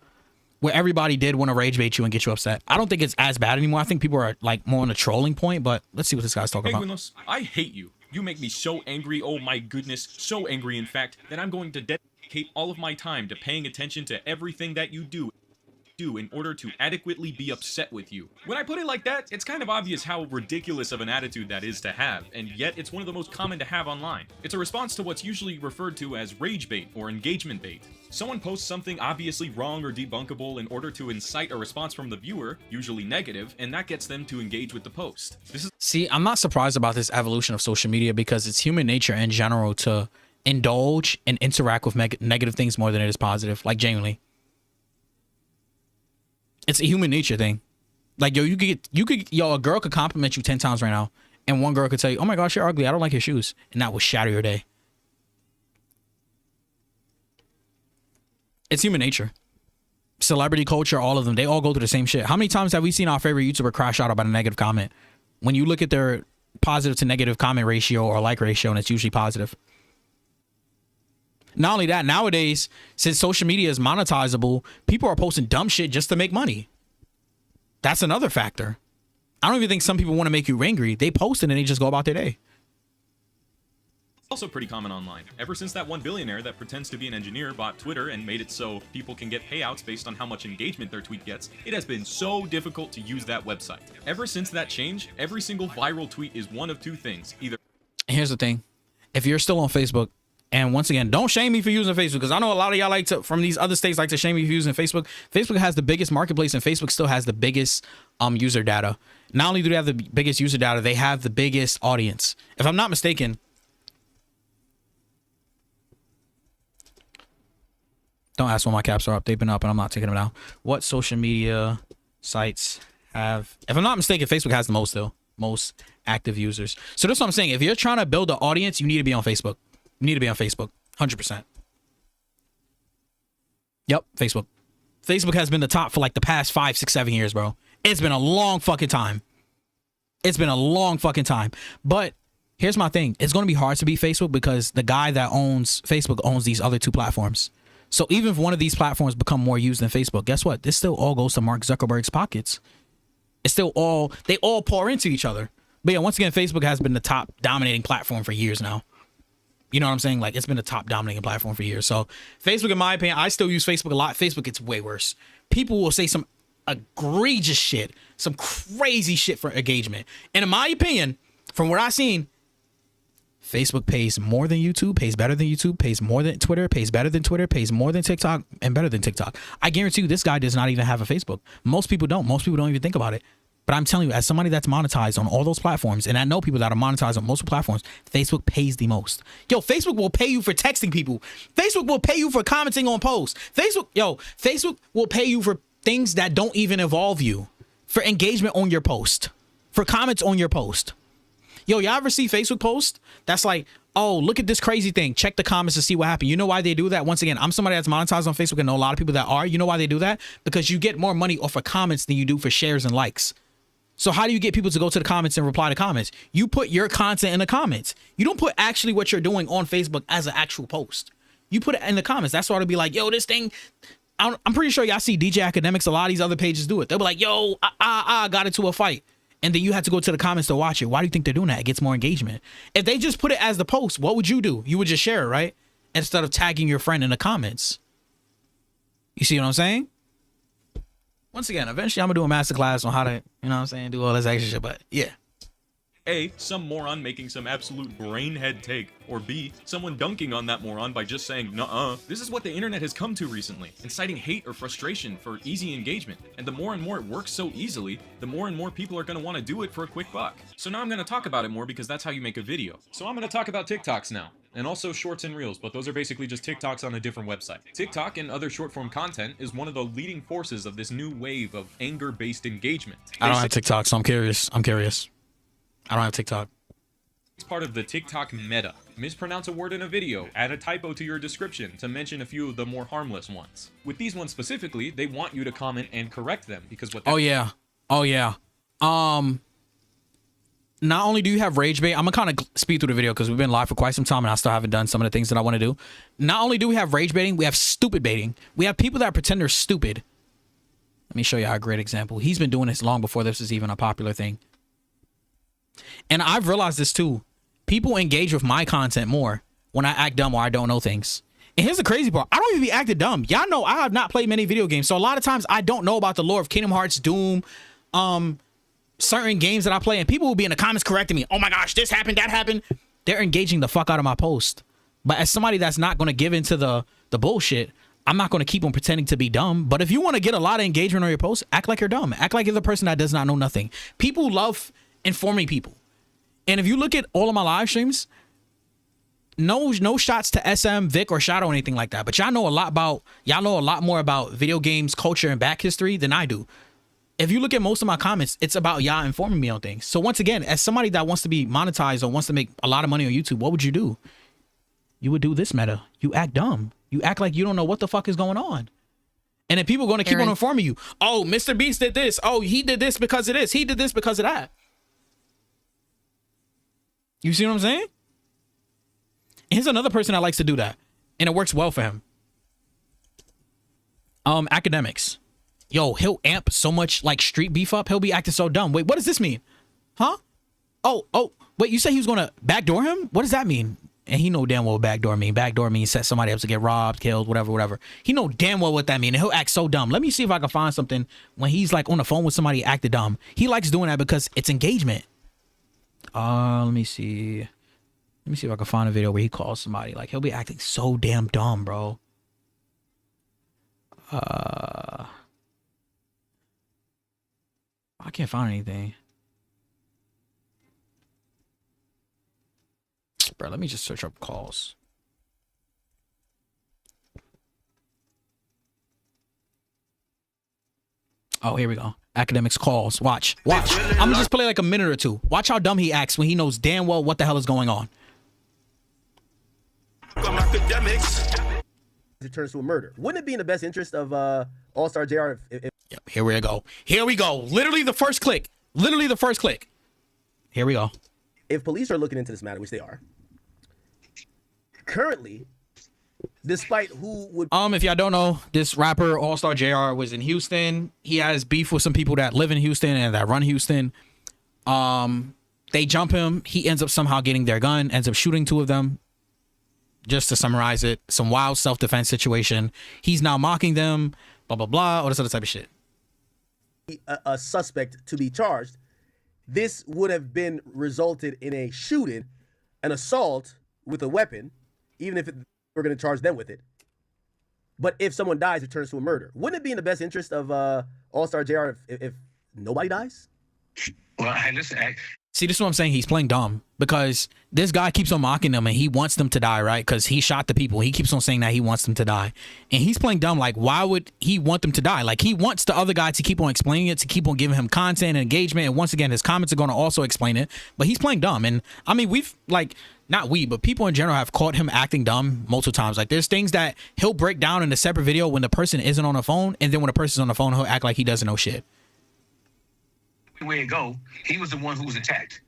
where everybody did want to rage bait you and get you upset. I don't think it's as bad anymore. I think people are like more on a trolling point, but let's see what this guy's talking about. Gwynless, I hate you. You make me so angry, oh my goodness, so angry in fact, that I'm going to dedicate all of my time to paying attention to everything that you do do in order to adequately be upset with you. When I put it like that, it's kind of obvious how ridiculous of an attitude that is to have, and yet it's one of the most common to have online. It's a response to what's usually referred to as rage bait or engagement bait. Someone posts something obviously wrong or debunkable in order to incite a response from the viewer, usually negative, and that gets them to engage with the post. See, I'm not surprised about this evolution of social media because it's human nature in general to indulge and interact with negative things more than it is positive, like genuinely. It's a human nature thing. Like, yo, a girl could compliment you 10 times right now, and one girl could tell you, oh my gosh, you're ugly, I don't like your shoes, and that will shatter your day. It's human nature. Celebrity culture, all of them, they all go through the same shit. How many times have we seen our favorite YouTuber crash out about a negative comment? When you look at their positive to negative comment ratio or like ratio, and it's usually positive. Not only that, nowadays, since social media is monetizable, people are posting dumb shit just to make money. That's another factor. I don't even think some people want to make you angry. They post it and they just go about their day. Also pretty common online. Ever since that one billionaire that pretends to be an engineer bought Twitter and made it so people can get payouts based on how much engagement their tweet gets, it has been so difficult to use that website. Ever since that change, every single viral tweet is one of two things. Either. Here's the thing. If you're still on Facebook, and once again, don't shame me for using Facebook, because I know a lot of y'all like to, from these other states, like to shame me for using Facebook. Facebook has the biggest marketplace, and Facebook still has the biggest user data. Not only do they have the biggest user data, they have the biggest audience. If I'm not mistaken, don't ask when my caps are up. They've been up, and I'm not taking them down. What social media sites have? If I'm not mistaken, Facebook has the most still, most active users. So that's what I'm saying. If you're trying to build an audience, you need to be on Facebook. You need to be on Facebook, 100%. Yep, Facebook. Facebook has been the top for like the past 5, 6, 7 years, bro. It's been a long fucking time. It's been a long fucking time. But here's my thing. It's going to be hard to beat Facebook because the guy that owns Facebook owns these other two platforms. So even if one of these platforms become more used than Facebook, guess what? This still all goes to Mark Zuckerberg's pockets. It's still all, they all pour into each other. But yeah, once again, Facebook has been the top dominating platform for years now. You know what I'm saying? Like, it's been a top dominating platform for years. So Facebook, in my opinion, I still use Facebook a lot. Facebook gets way worse. People will say some egregious shit, some crazy shit for engagement. And in my opinion, from what I've seen, Facebook pays more than YouTube, pays better than YouTube, pays more than Twitter, pays better than Twitter, pays more than TikTok, and better than TikTok. I guarantee you this guy does not even have a Facebook. Most people don't. Most people don't even think about it. But I'm telling you, as somebody that's monetized on all those platforms, and I know people that are monetized on multiple platforms, Facebook pays the most. Yo, Facebook will pay you for texting people. Facebook will pay you for commenting on posts. Facebook will pay you for things that don't even involve you, for engagement on your post, for comments on your post. Yo, y'all ever see Facebook posts that's like, oh, look at this crazy thing. Check the comments to see what happened. You know why they do that? Once again, I'm somebody that's monetized on Facebook and know a lot of people that are. You know why they do that? Because you get more money off of comments than you do for shares and likes. So how do you get people to go to the comments and reply to comments? You put your content in the comments. You don't put actually what you're doing on Facebook as an actual post. You put it in the comments. That's why it'll be like, yo, this thing, I'm pretty sure y'all see DJ Academics. A lot of these other pages do it. They'll be like, yo, got into a fight. And then you have to go to the comments to watch it. Why do you think they're doing that? It gets more engagement. If they just put it as the post, what would you do? You would just share it, right? Instead of tagging your friend in the comments. You see what I'm saying? Once again, eventually I'm gonna do a masterclass on how to, you know what I'm saying, do all this extra shit, but yeah. A, some moron making some absolute brainhead take, or B, someone dunking on that moron by just saying, nuh-uh. This is what the internet has come to recently, inciting hate or frustration for easy engagement. And the more and more it works so easily, the more and more people are going to want to do it for a quick buck. So now I'm going to talk about it more because that's how you make a video. So I'm going to talk about TikToks now. And also shorts and reels, but those are basically just TikToks on a different website. TikTok and other short-form content is one of the leading forces of this new wave of anger-based engagement. I don't have TikTok, so I'm curious. I don't have TikTok. It's part of the TikTok meta. Mispronounce a word in a video, add a typo to your description, to mention a few of the more harmless ones. With these ones specifically, they want you to comment and correct them, because what Oh yeah. Not only do you have rage bait, I'm gonna kind of speed through the video because we've been live for quite some time and I still haven't done some of the things that I want to do. Not only do we have rage baiting, we have stupid baiting. We have people that pretend they're stupid. Let me show you a great example. He's been doing this long before this is even a popular thing. And I've realized this too. People engage with my content more when I act dumb or I don't know things. And here's the crazy part. I don't even be acting dumb. Y'all know I have not played many video games. So a lot of times I don't know about the lore of Kingdom Hearts, Doom, certain games that I play, and people will be in the comments correcting me. Oh my gosh, this happened, that happened. They're engaging the fuck out of my post. But as somebody that's not going to give into the bullshit, I'm not going to keep on pretending to be dumb. But if you want to get a lot of engagement on your post, act like you're dumb. Act like you're the person that does not know nothing. People love informing people. And if you look at all of my live streams, no shots to SM, Vic, or Shadow or anything like that. But y'all know a lot more about video games, culture, and back history than I do. If you look at most of my comments, it's about y'all informing me on things. So once again, as somebody that wants to be monetized or wants to make a lot of money on YouTube, what would you do? You would do this meta. You act dumb. You act like you don't know what the fuck is going on. And then people are going to keep on informing you. Oh, Mr. Beast did this. Oh, he did this because of this. He did this because of that. You see what I'm saying? Here's another person that likes to do that. And it works well for him. Academics. Yo, he'll amp so much like street beef up. He'll be acting so dumb. Wait, what does this mean? Huh? Oh, wait, you said he was going to backdoor him? What does that mean? And he know damn well what backdoor mean. Backdoor means set somebody up to get robbed, killed, whatever. He know damn well what that mean. And he'll act so dumb. Let me see if I can find something when he's like on the phone with somebody acting dumb. He likes doing that because it's engagement. Let me see. Let me see if I can find a video where he calls somebody. Like, he'll be acting so damn dumb, bro. I can't find anything. Bro, let me just search up calls. Oh, here we go. Academics calls. Watch. I'm gonna just play like a minute or two. Watch how dumb he acts when he knows damn well what the hell is going on. It turns to a murder. Wouldn't it be in the best interest of All-Star JR if Yep, here we go. Here we go. Literally the first click. Here we go. If police are looking into this matter, which they are, currently, despite who would... If y'all don't know, this rapper All-Star JR was in Houston. He has beef with some people that live in Houston and that run Houston. They jump him. He ends up somehow getting their gun, ends up shooting two of them. Just to summarize it, some wild self-defense situation. He's now mocking them, blah, blah, blah, all this other type of shit. A suspect to be charged, this would have been resulted in a shooting, an assault with a weapon, even if we're going to charge them with it. But if someone dies, it turns to a murder. Wouldn't it be in the best interest of All-Star JR if nobody dies? Well, hey, listen. See, this is what I'm saying. He's playing dumb because this guy keeps on mocking them and he wants them to die, right? Because he shot the people. He keeps on saying that he wants them to die. And he's playing dumb. Like, why would he want them to die? Like, he wants the other guy to keep on explaining it, to keep on giving him content and engagement. And once again, his comments are going to also explain it. But he's playing dumb. And I mean, we've like, not we, but people in general have caught him acting dumb multiple times. Like, there's things that he'll break down in a separate video when the person isn't on the phone. And then when the person's on the phone, he'll act like he doesn't know shit. Way it go, he was the one who was attacked.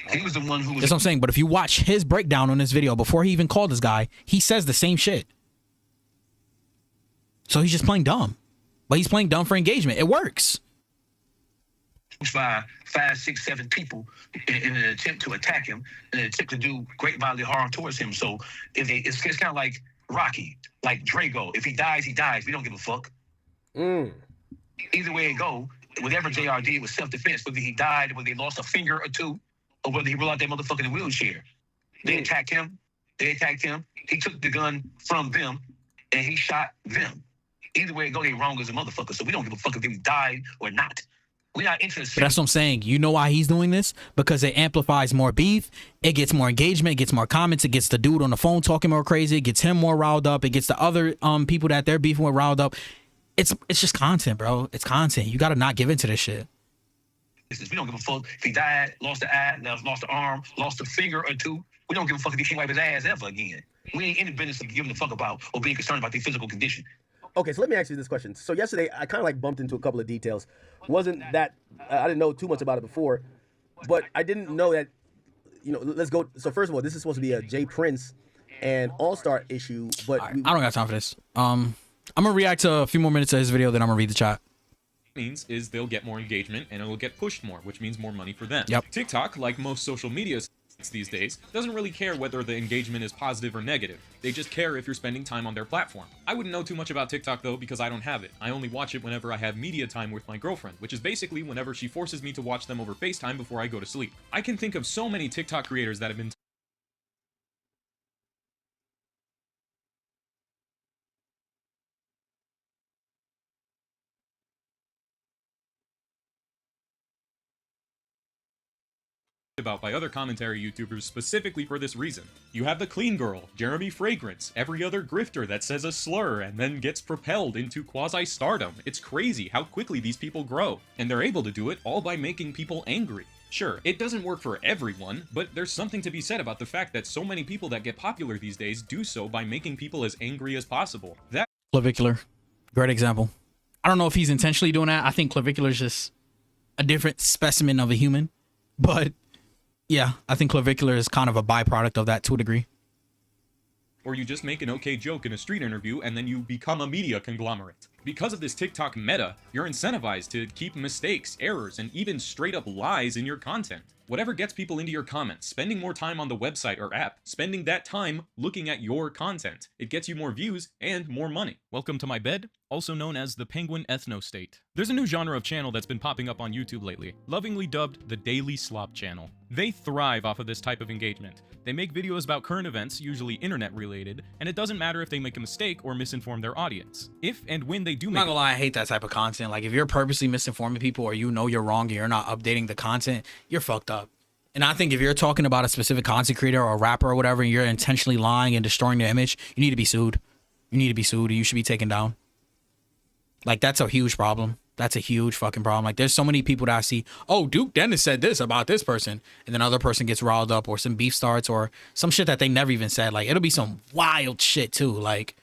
He was the one who was... That's what I'm saying. But if you watch his breakdown on this video before he even called this guy, he says the same shit. So he's just playing dumb. But he's playing dumb for engagement. It works. By 5, 6, 7 people in an attempt to attack him, in an attempt to do great bodily harm towards him. So it's kind of like Rocky, like Drago. If he dies, he dies. We don't give a fuck. Either way it go, whatever JR did was self-defense. Whether he died, whether he lost a finger or two, or whether he rolled out that motherfucker in a wheelchair. They attacked him. He took the gun from them, and he shot them. Either way it go, they wrong as a motherfucker. So we don't give a fuck if they died or not. We're not interested. But that's what I'm saying. You know why he's doing this? Because it amplifies more beef. It gets more engagement. It gets more comments. It gets the dude on the phone talking more crazy. It gets him more riled up. It gets the other people that they're beefing with riled up. It's just content, bro. It's content. You got to not give into this shit. We don't give a fuck if he died, lost the eye, lost the arm, lost a finger or two. We don't give a fuck if he can't wipe his ass ever again. We ain't in the business of giving a fuck about or being concerned about their physical condition. Okay, so let me ask you this question. So yesterday, I kind of like bumped into a couple of details. Wasn't that, I didn't know too much about it before, but I didn't know that, you know, let's go. So first of all, this is supposed to be a Jay Prince and All-Star issue, but... I don't got time for this. I'm going to react to a few more minutes of his video, then I'm going to read the chat. Means is they'll get more engagement and it'll get pushed more, which means more money for them. Yep. TikTok, like most social media these days doesn't really care whether the engagement is positive or negative. They just care if you're spending time on their platform. I wouldn't know too much about TikTok though because I don't have it. I only watch it whenever I have media time with my girlfriend, which is basically whenever she forces me to watch them over FaceTime before I go to sleep. I can think of so many TikTok creators that have been about by other commentary YouTubers specifically for this reason. You have the clean girl, Jeremy Fragrance, every other grifter that says a slur and then gets propelled into quasi-stardom. It's crazy how quickly these people grow, and they're able to do it all by making people angry. Sure, it doesn't work for everyone, but there's something to be said about the fact that so many people that get popular these days do so by making people as angry as possible. That Clavicular, great example. I don't know if he's intentionally doing that. I think Clavicular is just a different specimen of a human, but yeah, I think Clavicular is kind of a byproduct of that to a degree. or you just make an okay joke in a street interview and then you become a media conglomerate. Because of this TikTok meta, you're incentivized to keep mistakes, errors, and even straight up lies in your content. Whatever gets people into your comments, spending more time on the website or app, spending that time looking at your content. It gets you more views and more money. Welcome to my bed, also known as the Penguin Ethno State. There's a new genre of channel that's been popping up on YouTube lately, lovingly dubbed the Daily Slop Channel. They thrive off of this type of engagement. They make videos about current events, usually internet related, and it doesn't matter if they make a mistake or misinform their audience. If and when they do I'm make not gonna lie, I hate that type of content. Like, if you're purposely misinforming people or you know you're wrong and you're not updating the content, you're fucked up. And I think if you're talking about a specific content creator or a rapper or whatever, and you're intentionally lying and destroying their image, you need to be sued. You need to be sued. You should be taken down. Like, that's a huge problem. That's a huge fucking problem. Like, there's so many people that I see, oh, Duke Dennis said this about this person, and then another person gets riled up or some beef starts or some shit that they never even said. Like, it'll be some wild shit too. Like,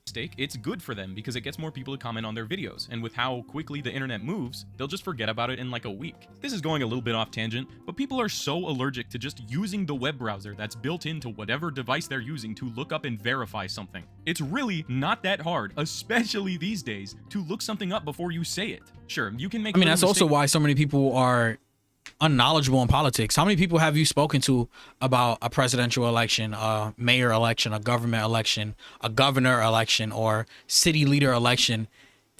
mistake, it's good for them because it gets more people to comment on their videos, and with how quickly the internet moves, they'll just forget about it in like a week. This is going a little bit off tangent, but people are so allergic to just using the web browser that's built into whatever device they're using to look up and verify something. It's really not that hard, especially these days, to look something up before you say it. Sure, you can make I mean, little that's also mistakes- why so many people are unknowledgeable in politics. How many people have you spoken to about a presidential election, a mayor election, a government election, a governor election, or city leader election,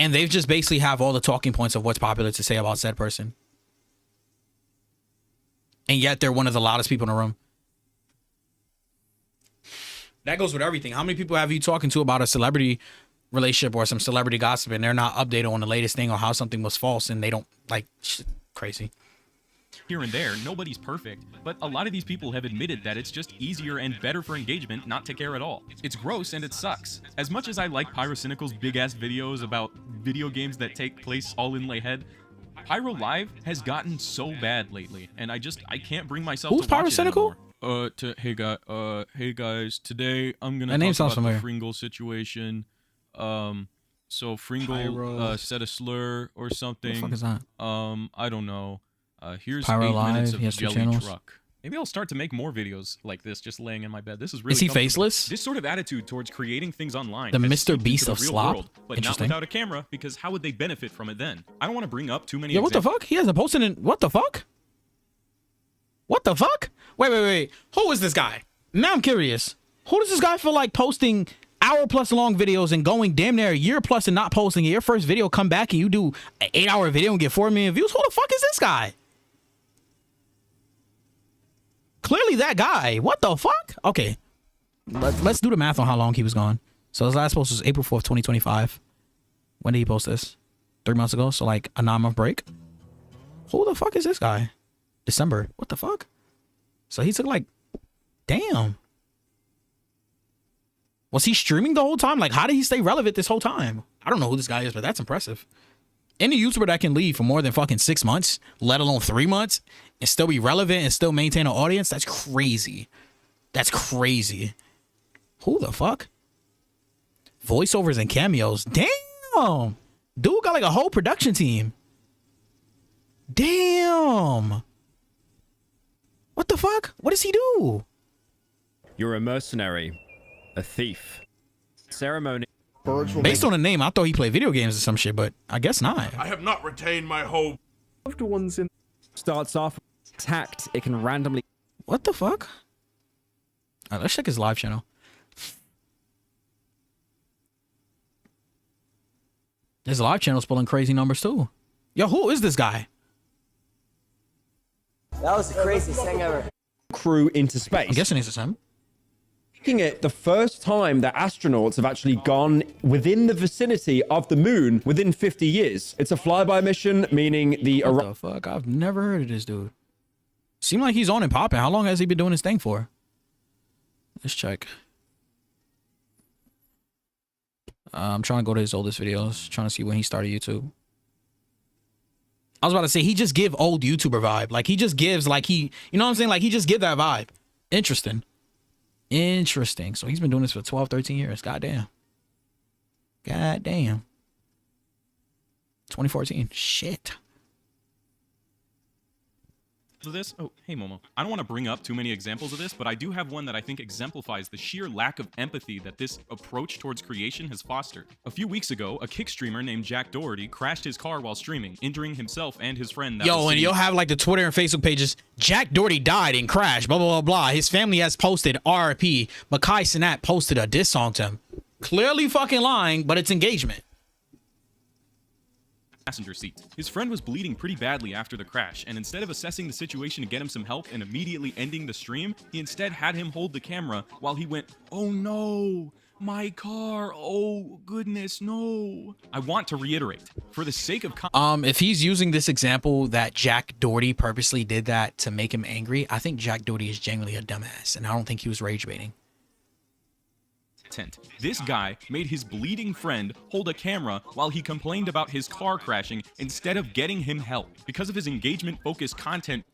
and they've just basically have all the talking points of what's popular to say about said person, and yet they're one of the loudest people in the room? That goes with everything. How many people have you talking to about a celebrity relationship or some celebrity gossip, and they're not updated on the latest thing or how something was false, and they don't like shit, crazy. Here and there, nobody's perfect, but a lot of these people have admitted that it's just easier and better for engagement not to care at all. It's gross and it sucks. As much as I like Pyrocynical's big-ass videos about video games that take place all in Layhead, Pyro Live has gotten so bad lately, and I can't bring myself Who's to watch Pyrocynical? it anymore. Hey guys, today I'm gonna That name talk sounds about familiar. the Fringle situation. So Fringle Pyro. said a slur or something. fuck is that? I don't know. Here's Pyro 8 minutes Live, of he has 2 Jelly channels. Truck. Maybe I'll start to make more videos like this, just laying in my bed. This is really Is he comfortable. faceless? This sort of attitude towards creating things online. The has Mr. seeped Beast into of the real slop? world, but not Interesting. without a camera, because how would they benefit from it then? I don't want to bring up too many Yo, what the examples. fuck? He hasn't posted in. What the fuck? What the fuck? Wait. Who is this guy? Now I'm curious. Who does this guy feel like posting hour-plus long videos and going damn near a year plus and not posting it? Your first video come back and you do an 8-hour video and get 4 million views? Who the fuck is this guy? Clearly that guy. What the fuck? Okay. Let's do the math on how long he was gone. So his last post was April 4th, 2025. When did he post this? 3 months ago? So like a 9-month break? Who the fuck is this guy? December. What the fuck? So he took like, damn. Was he streaming the whole time? Like, how did he stay relevant this whole time? I don't know who this guy is, but that's impressive. Any YouTuber that can leave for more than fucking 6 months, let alone 3 months, and still be relevant and still maintain an audience, that's crazy. That's crazy. Who the fuck? Voiceovers and cameos. Damn. Dude got like a whole production team. Damn. What the fuck? What does he do? You're a mercenary, a thief. Ceremony. Based on the name, I thought he played video games or some shit, but I guess not. I have not retained my whole Loved ones in starts off tact. It can randomly What the fuck? All right, let's check his live channel. His live channel's pulling crazy numbers too. Yo, who is this guy? That was the craziest thing ever. Crew into space. I'm guessing it's him. Making it the first time that astronauts have actually gone within the vicinity of the moon within 50 years. It's a flyby mission, meaning the... What the fuck? I've never heard of this dude. Seemed like he's on and popping. How long has he been doing his thing for? Let's check. I'm trying to go to his oldest videos, trying to see when he started YouTube. I was about to say, he just give old YouTuber vibe. Like, he just gives, like, he, you know what I'm saying? Like, he just give that vibe. Interesting. Interesting. So he's been doing this for 12, 13 years. Goddamn. Goddamn. 2014. Shit. Of this? Oh, hey Momo. I don't want to bring up too many examples of this, but I do have one that I think exemplifies the sheer lack of empathy that this approach towards creation has fostered. A few weeks ago, a kick streamer named Jack Doherty crashed his car while streaming, injuring himself and his friend. That Yo, and you'll have like the Twitter and Facebook pages. Jack Doherty died and crashed, blah, blah, blah, blah. His family has posted RIP. Makai Sinat posted a diss song to him. Clearly fucking lying, but it's engagement. Passenger seat. His friend was bleeding pretty badly after the crash, and instead of assessing the situation to get him some help and immediately ending the stream, he instead had him hold the camera while he went, "Oh no, my car, oh goodness, no." I want to reiterate, for the sake of if he's using this example that Jack Doherty purposely did that to make him angry, I think Jack Doherty is genuinely a dumbass, and I don't think he was rage baiting. This guy made his bleeding friend hold a camera while he complained about his car crashing instead of getting him help. Because of his engagement-focused content,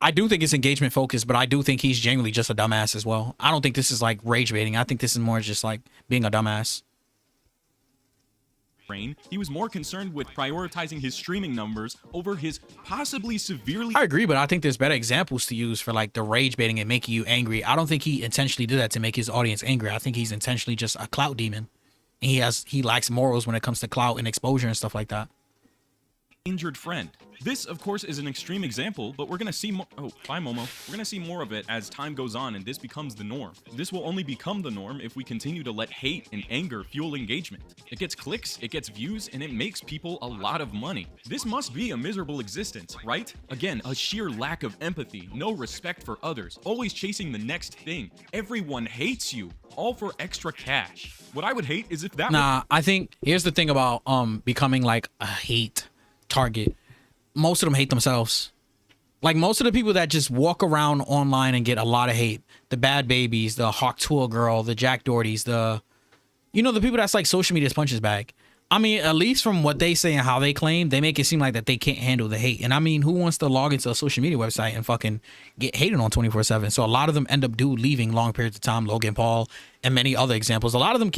I do think it's engagement focused, but I do think he's genuinely just a dumbass as well. I don't think this is like rage baiting. I think this is more just like being a dumbass. he was more concerned with prioritizing his streaming numbers over his possibly severely... I agree, but I think there's better examples to use for like the rage baiting and making you angry. I don't think he intentionally did that to make his audience angry. I think he's intentionally just a clout demon. And he lacks morals when it comes to clout and exposure and stuff like that. Injured friend. This, of course, is an extreme example, but we're gonna see more. Oh, bye, Momo. We're gonna see more of it as time goes on, and this becomes the norm. This will only become the norm if we continue to let hate and anger fuel engagement. It gets clicks, it gets views, and it makes people a lot of money. This must be a miserable existence, right? Again, a sheer lack of empathy, no respect for others, always chasing the next thing. Everyone hates you, all for extra cash. What I would hate is if that. Nah, I think here's the thing about becoming like a hate target. Most of them hate themselves. Like most of the people that just walk around online and get a lot of hate, the Bad Babies, the Hawk Tool Girl, the Jack Dohertys, the people that's like social media's punches bag. I mean, at least from what they say and how they claim, they make it seem like that they can't handle the hate. And I mean, who wants to log into a social media website and fucking get hated on 24/7? So a lot of them end up leaving long periods of time. Logan Paul and many other examples. A lot of them,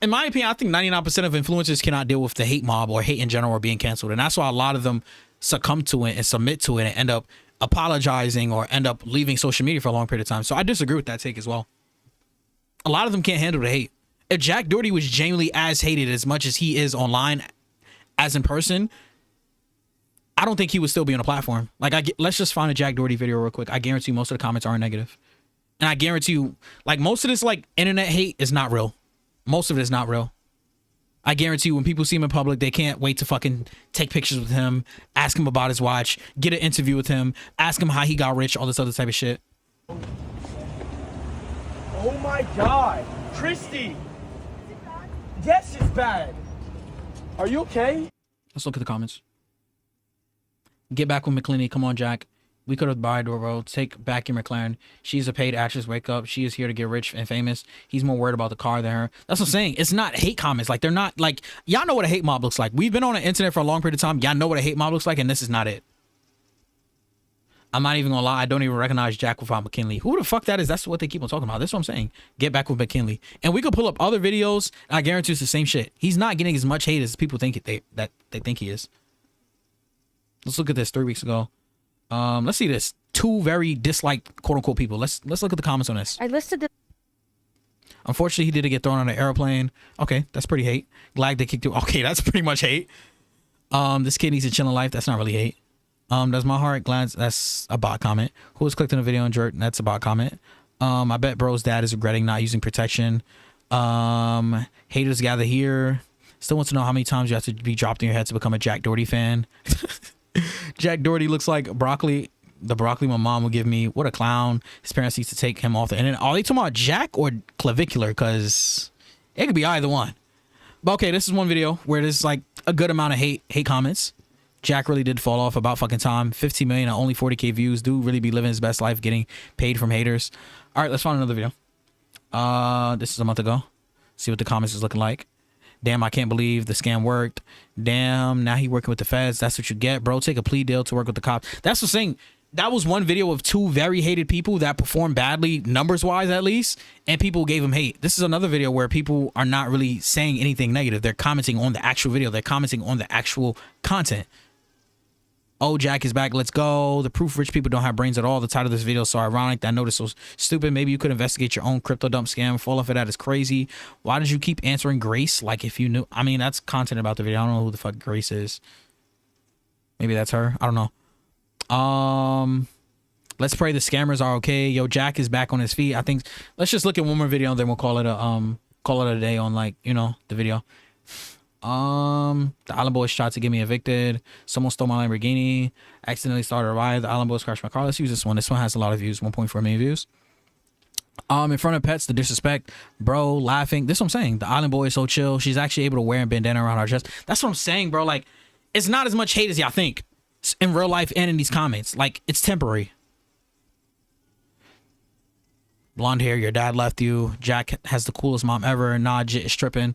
in my opinion, I think 99% of influencers cannot deal with the hate mob or hate in general or being canceled. And that's why a lot of them succumb to it and submit to it and end up apologizing or end up leaving social media for a long period of time. So I disagree with that take as well. A lot of them can't handle the hate. If Jack Doherty was genuinely as hated as much as he is online as in person, I don't think he would still be on a platform. Like, let's just find a Jack Doherty video real quick. I guarantee you most of the comments are negative. And I guarantee you, like, most of this, like, internet hate is not real. Most of it is not real. I guarantee you when people see him in public, they can't wait to fucking take pictures with him, ask him about his watch, get an interview with him, ask him how he got rich, all this other type of shit. Oh my God, Christy! Yes, it's bad. Are you okay? Let's look at the comments. Get back with McClinney. Come on, Jack. We could have bought Doro. Take back your McLaren. She's a paid actress. Wake up. She is here to get rich and famous. He's more worried about the car than her. That's what I'm saying. It's not hate comments. Like, they're not like, y'all know what a hate mob looks like. We've been on the internet for a long period of time. Y'all know what a hate mob looks like, and this is not it. I'm not even gonna lie. I don't even recognize Jack without McKinley. Who the fuck that is? That's what they keep on talking about. That's what I'm saying. Get back with McKinley. And we could pull up other videos. And I guarantee it's the same shit. He's not getting as much hate as people think they think he is. Let's look at this 3 weeks ago. Let's see this. 2 very disliked quote unquote people. Let's look at the comments on this. I listed the. Unfortunately, he did get thrown on an airplane. Okay, that's pretty hate. Glad they kicked him. Okay, that's pretty much hate. This kid needs a chilling life. That's not really hate. Does my heart glance? That's a bot comment. Who has clicked on the video and jerked? That's a bot comment. I bet bro's dad is regretting not using protection. Haters gather here. Still wants to know how many times you have to be dropped in your head to become a Jack Doherty fan. Jack Doherty looks like broccoli. The broccoli my mom would give me. What a clown. His parents used to take him off the internet. Are they talking about Jack or clavicular? Because it could be either one. But okay, this is one video where there's like a good amount of hate comments. Jack really did fall off about fucking time. 15 million and only 40K views. Dude really be living his best life getting paid from haters. All right, let's find another video. This is a month ago. See what the comments is looking like. Damn, I can't believe the scam worked. Damn, now he working with the feds. That's what you get, bro. Take a plea deal to work with the cops. That's the thing. That was one video of two very hated people that performed badly, numbers-wise at least, and people gave him hate. This is another video where people are not really saying anything negative. They're commenting on the actual video. They're commenting on the actual content. Oh, Jack is back. Let's go. The proof rich people don't have brains at all. The title of this video is so ironic. That note is so stupid. Maybe you could investigate your own crypto dump scam. Fall off of that is crazy. Why did you keep answering Grace? Like if you knew. I mean, that's content about the video. I don't know who the fuck Grace is. Maybe that's her. I don't know. Let's pray the scammers are okay. Yo, Jack is back on his feet. I think let's just look at one more video and then we'll call it a day on, like, you know, the video. The Island Boys tried to get me evicted. Someone stole my Lamborghini. Accidentally started a riot. The Island Boys crashed my car. Let's use this one. This one has a lot of views. 1.4 million views. In front of pets, the disrespect, bro, laughing. This is what I'm saying. The Island Boy is so chill. She's actually able to wear a bandana around her chest. That's what I'm saying, bro. Like, it's not as much hate as y'all think in real life and in these comments. Like, it's temporary. Blonde hair, your dad left you. Jack has the coolest mom ever. Nah, Jit is stripping.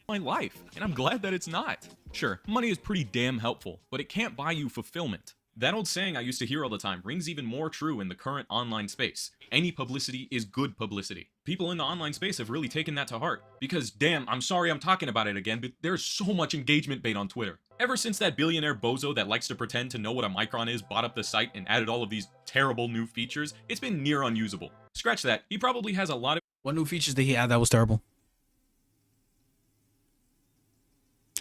My life, and I'm glad that it's not. Sure, money is pretty damn helpful, but it can't buy you fulfillment. That old saying I used to hear all the time rings even more true in the current online space. Any publicity is good publicity. People in the online space have really taken that to heart, because damn, I'm sorry I'm talking about it again, but there's so much engagement bait on Twitter. Ever since that billionaire bozo that likes to pretend to know what a micron is bought up the site and added all of these terrible new features, it's been near unusable. Scratch that, he probably has a lot of— What new features did he add that was terrible?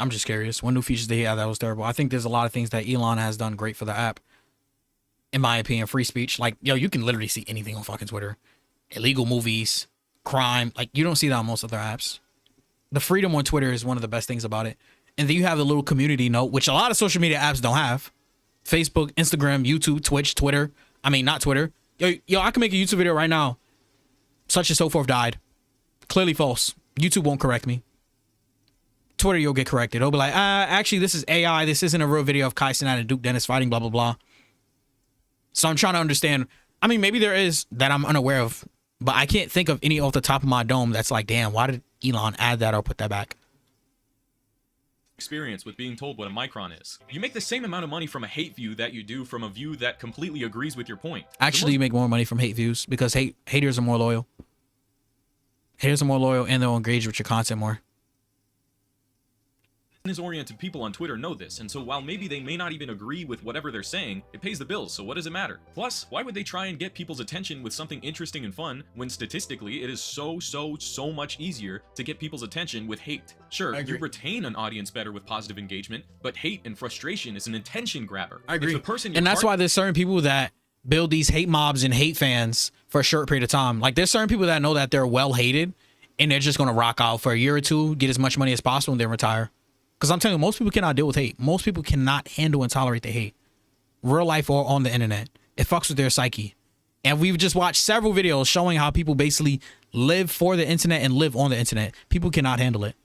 I'm just curious. What new features did he add that was terrible? I think there's a lot of things that Elon has done great for the app. In my opinion, free speech. Like, yo, you can literally see anything on fucking Twitter. Illegal movies, crime. Like, you don't see that on most other apps. The freedom on Twitter is one of the best things about it. And then you have the little community note, which a lot of social media apps don't have. Facebook, Instagram, YouTube, Twitch, Twitter. I mean, not Twitter. Yo, I can make a YouTube video right now. Such and so forth died. Clearly false. YouTube won't correct me. Twitter, you'll get corrected. It'll be like, actually, this is AI. This isn't a real video of Kai Cenat and Duke Dennis fighting, blah, blah, blah. So I'm trying to understand. I mean, maybe there is that I'm unaware of, but I can't think of any off the top of my dome that's like, damn, why did Elon add that or put that back? experience with being told what a micron is. You make the same amount of money from a hate view that you do from a view that completely agrees with your point. Actually, you make more money from hate views because haters are more loyal. Haters are more loyal and they'll engage with your content more. Business-oriented people on Twitter know this, and so while maybe they may not even agree with whatever they're saying, it pays the bills, so what does it matter? Plus, why would they try and get people's attention with something interesting and fun when statistically it is so much easier to get people's attention with hate? Sure, you retain an audience better with positive engagement, but hate and frustration is an attention grabber. I agree. If the person And that's why there's certain people that build these hate mobs and hate fans for a short period of time. Like, there's certain people that know that they're well hated and they're just going to rock out for a year or two, get as much money as possible, and then retire. Because I'm telling you, most people cannot deal with hate. Most people cannot handle and tolerate the hate. Real life or on the internet. It fucks with their psyche. And we've just watched several videos showing how people basically live for the internet and live on the internet. People cannot handle it.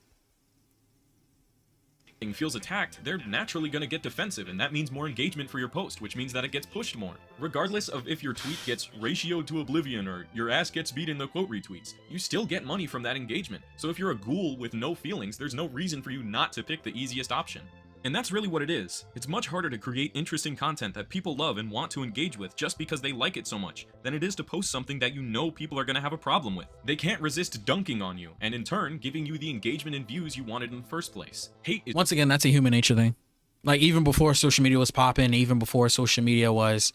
feels attacked, they're naturally going to get defensive, and that means more engagement for your post, which means that it gets pushed more. Regardless of if your tweet gets ratioed to oblivion or your ass gets beat in the quote retweets, you still get money from that engagement. So if you're a ghoul with no feelings, there's no reason for you not to pick the easiest option. And that's really what it is. It's much harder to create interesting content that people love and want to engage with just because they like it so much than it is to post something that you know people are going to have a problem with. They can't resist dunking on you, and in turn, giving you the engagement and views you wanted in the first place. Hate is— Once again, that's a human nature thing. Like, even before social media was popping, even before social media was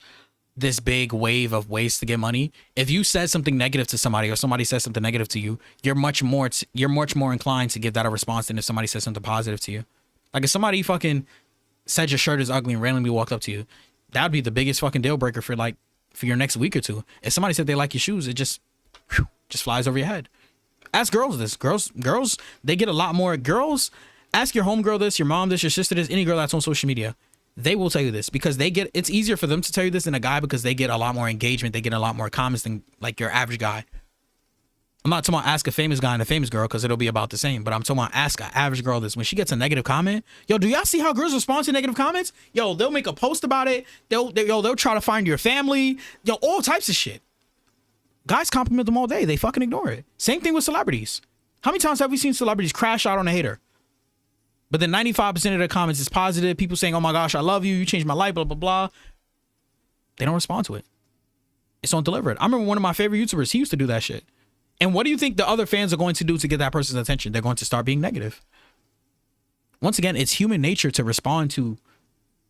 this big wave of ways to get money, if you said something negative to somebody or somebody says something negative to you, you're much more inclined to give that a response than if somebody says something positive to you. Like, if somebody fucking said your shirt is ugly and randomly walked up to you, that would be the biggest fucking deal breaker for your next week or two. If somebody said they like your shoes, it just flies over your head. Ask girls this. Girls, they get a lot more. Girls, ask your homegirl this, your mom this, your sister this, any girl that's on social media. They will tell you this because it's easier for them to tell you this than a guy because they get a lot more engagement. They get a lot more comments than like your average guy. I'm not talking about ask a famous guy and a famous girl because it'll be about the same, but I'm talking about ask an average girl this. When she gets a negative comment, yo, do y'all see how girls respond to negative comments? Yo, they'll make a post about it. They'll try to find your family. Yo, all types of shit. Guys compliment them all day. They fucking ignore it. Same thing with celebrities. How many times have we seen celebrities crash out on a hater? But then 95% of the comments is positive. People saying, oh my gosh, I love you. You changed my life, blah, blah, blah. They don't respond to it. It's don't deliver it. I remember one of my favorite YouTubers, he used to do that shit. And what do you think the other fans are going to do to get that person's attention? They're going to start being negative. Once again, it's human nature to respond to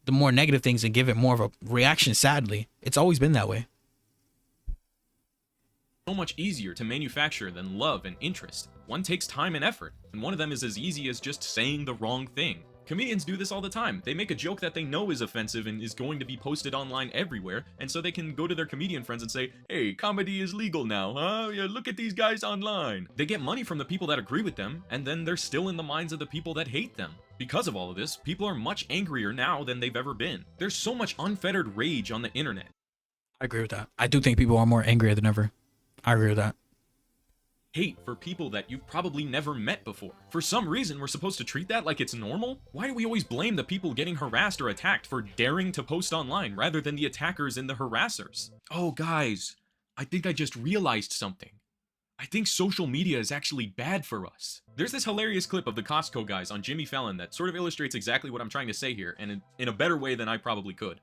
the more negative things and give it more of a reaction, sadly. It's always been that way. So much easier to manufacture than love and interest. One takes time and effort, and one of them is as easy as just saying the wrong thing. Comedians do this all the time. They make a joke that they know is offensive and is going to be posted online everywhere, and so they can go to their comedian friends and say, hey, comedy is legal now, huh? Yeah, look at these guys online. They get money from the people that agree with them, and then they're still in the minds of the people that hate them. Because of all of this, people are much angrier now than they've ever been. There's so much unfettered rage on the internet. I agree with that. I do think people are more angrier than ever. I agree with that. Hate for people that you've probably never met before. For some reason, we're supposed to treat that like it's normal? Why do we always blame the people getting harassed or attacked for daring to post online rather than the attackers and the harassers? Oh, guys, I think I just realized something. I think social media is actually bad for us. There's this hilarious clip of the Costco guys on Jimmy Fallon that sort of illustrates exactly what I'm trying to say here, and in a better way than I probably could.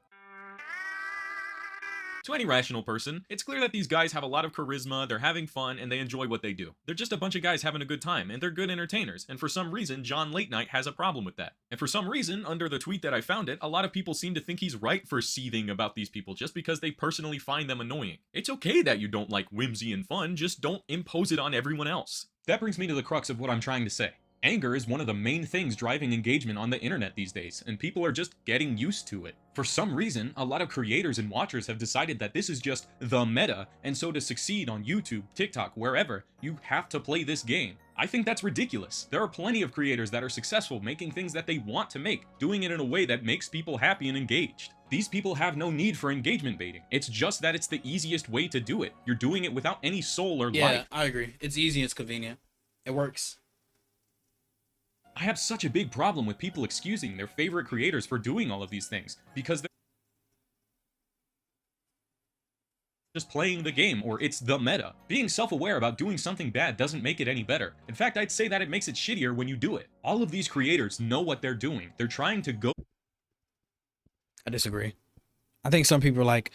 To any rational person, it's clear that these guys have a lot of charisma, they're having fun, and they enjoy what they do. They're just a bunch of guys having a good time, and they're good entertainers, and for some reason, John Late Night has a problem with that. And for some reason, under the tweet that I found it, a lot of people seem to think he's right for seething about these people just because they personally find them annoying. It's okay that you don't like whimsy and fun, just don't impose it on everyone else. That brings me to the crux of what I'm trying to say. Anger is one of the main things driving engagement on the internet these days, and people are just getting used to it. For some reason, a lot of creators and watchers have decided that this is just the meta, and so to succeed on YouTube, TikTok, wherever, you have to play this game. I think that's ridiculous. There are plenty of creators that are successful making things that they want to make, doing it in a way that makes people happy and engaged. These people have no need for engagement baiting. It's just that it's the easiest way to do it. You're doing it without any soul or life. Yeah, I agree. It's easy, it's convenient. It works. I have such a big problem with people excusing their favorite creators for doing all of these things, because they're just playing the game, or it's the meta. Being self-aware about doing something bad doesn't make it any better. In fact, I'd say that it makes it shittier when you do it. All of these creators know what they're doing. They're trying to go... I disagree. I think some people are like,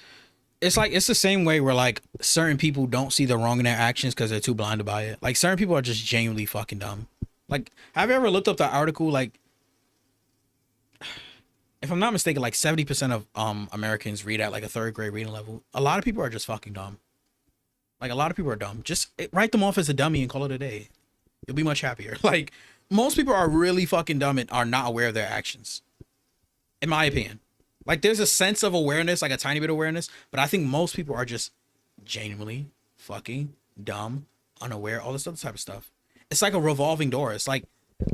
it's the same way where like certain people don't see the wrong in their actions because they're too blinded by it. Like certain people are just genuinely fucking dumb. Like, have you ever looked up the article? Like, if I'm not mistaken, like 70% of Americans read at like a 3rd grade reading level. A lot of people are just fucking dumb. Like, a lot of people are dumb. Just write them off as a dummy and call it a day. You'll be much happier. Like, most people are really fucking dumb and are not aware of their actions. In my opinion. Like, there's a sense of awareness, like a tiny bit of awareness, but I think most people are just genuinely fucking dumb, unaware, all this other type of stuff. It's like a revolving door. It's like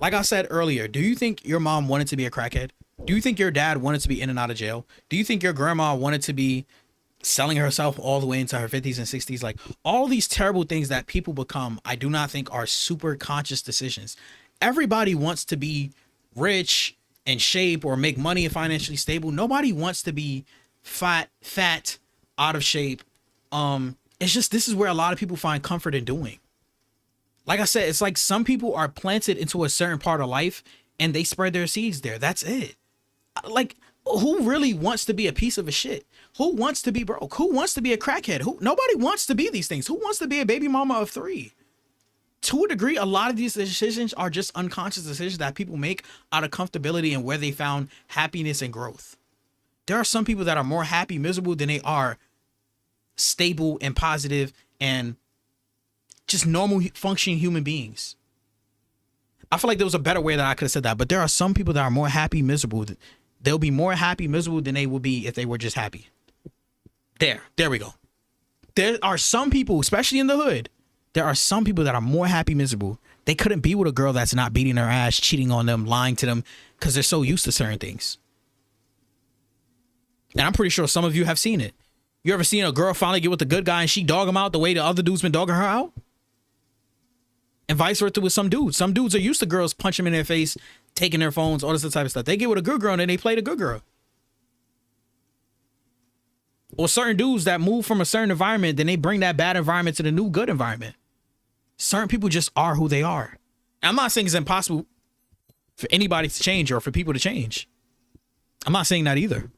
I said earlier, do you think your mom wanted to be a crackhead? Do you think your dad wanted to be in and out of jail? Do you think your grandma wanted to be selling herself all the way into her 50s and 60s? Like, all these terrible things that people become, I do not think are super conscious decisions. Everybody wants to be rich, in shape, or make money and financially stable. Nobody wants to be fat, out of shape. It's just, this is where a lot of people find comfort in doing. Like I said, it's like some people are planted into a certain part of life and they spread their seeds there. That's it. Like, who really wants to be a piece of a shit? Who wants to be broke? Who wants to be a crackhead? Nobody wants to be these things. Who wants to be a baby mama of 3? To a degree, a lot of these decisions are just unconscious decisions that people make out of comfortability and where they found happiness and growth. There are some people that are more happy, miserable than they are stable and positive and just normal functioning human beings. I feel like there was a better way that I could have said that, but there are some people that are more happy, miserable They'll be more happy, miserable than they would be if they were just happy. There we go. There are some people, especially in the hood, there are some people that are more happy, miserable. They couldn't be with a girl that's not beating their ass, cheating on them, lying to them, because they're so used to certain things. And I'm pretty sure some of you have seen it. You ever seen a girl finally get with a good guy and she dog him out the way the other dude's been dogging her out? And vice versa with some dudes. Some dudes are used to girls punch them in their face, taking their phones, all this type of stuff. They get with a good girl and then they play the good girl. Or certain dudes that move from a certain environment, then they bring that bad environment to the new good environment. Certain people just are who they are. I'm not saying it's impossible for anybody to change or for people to change. I'm not saying that either.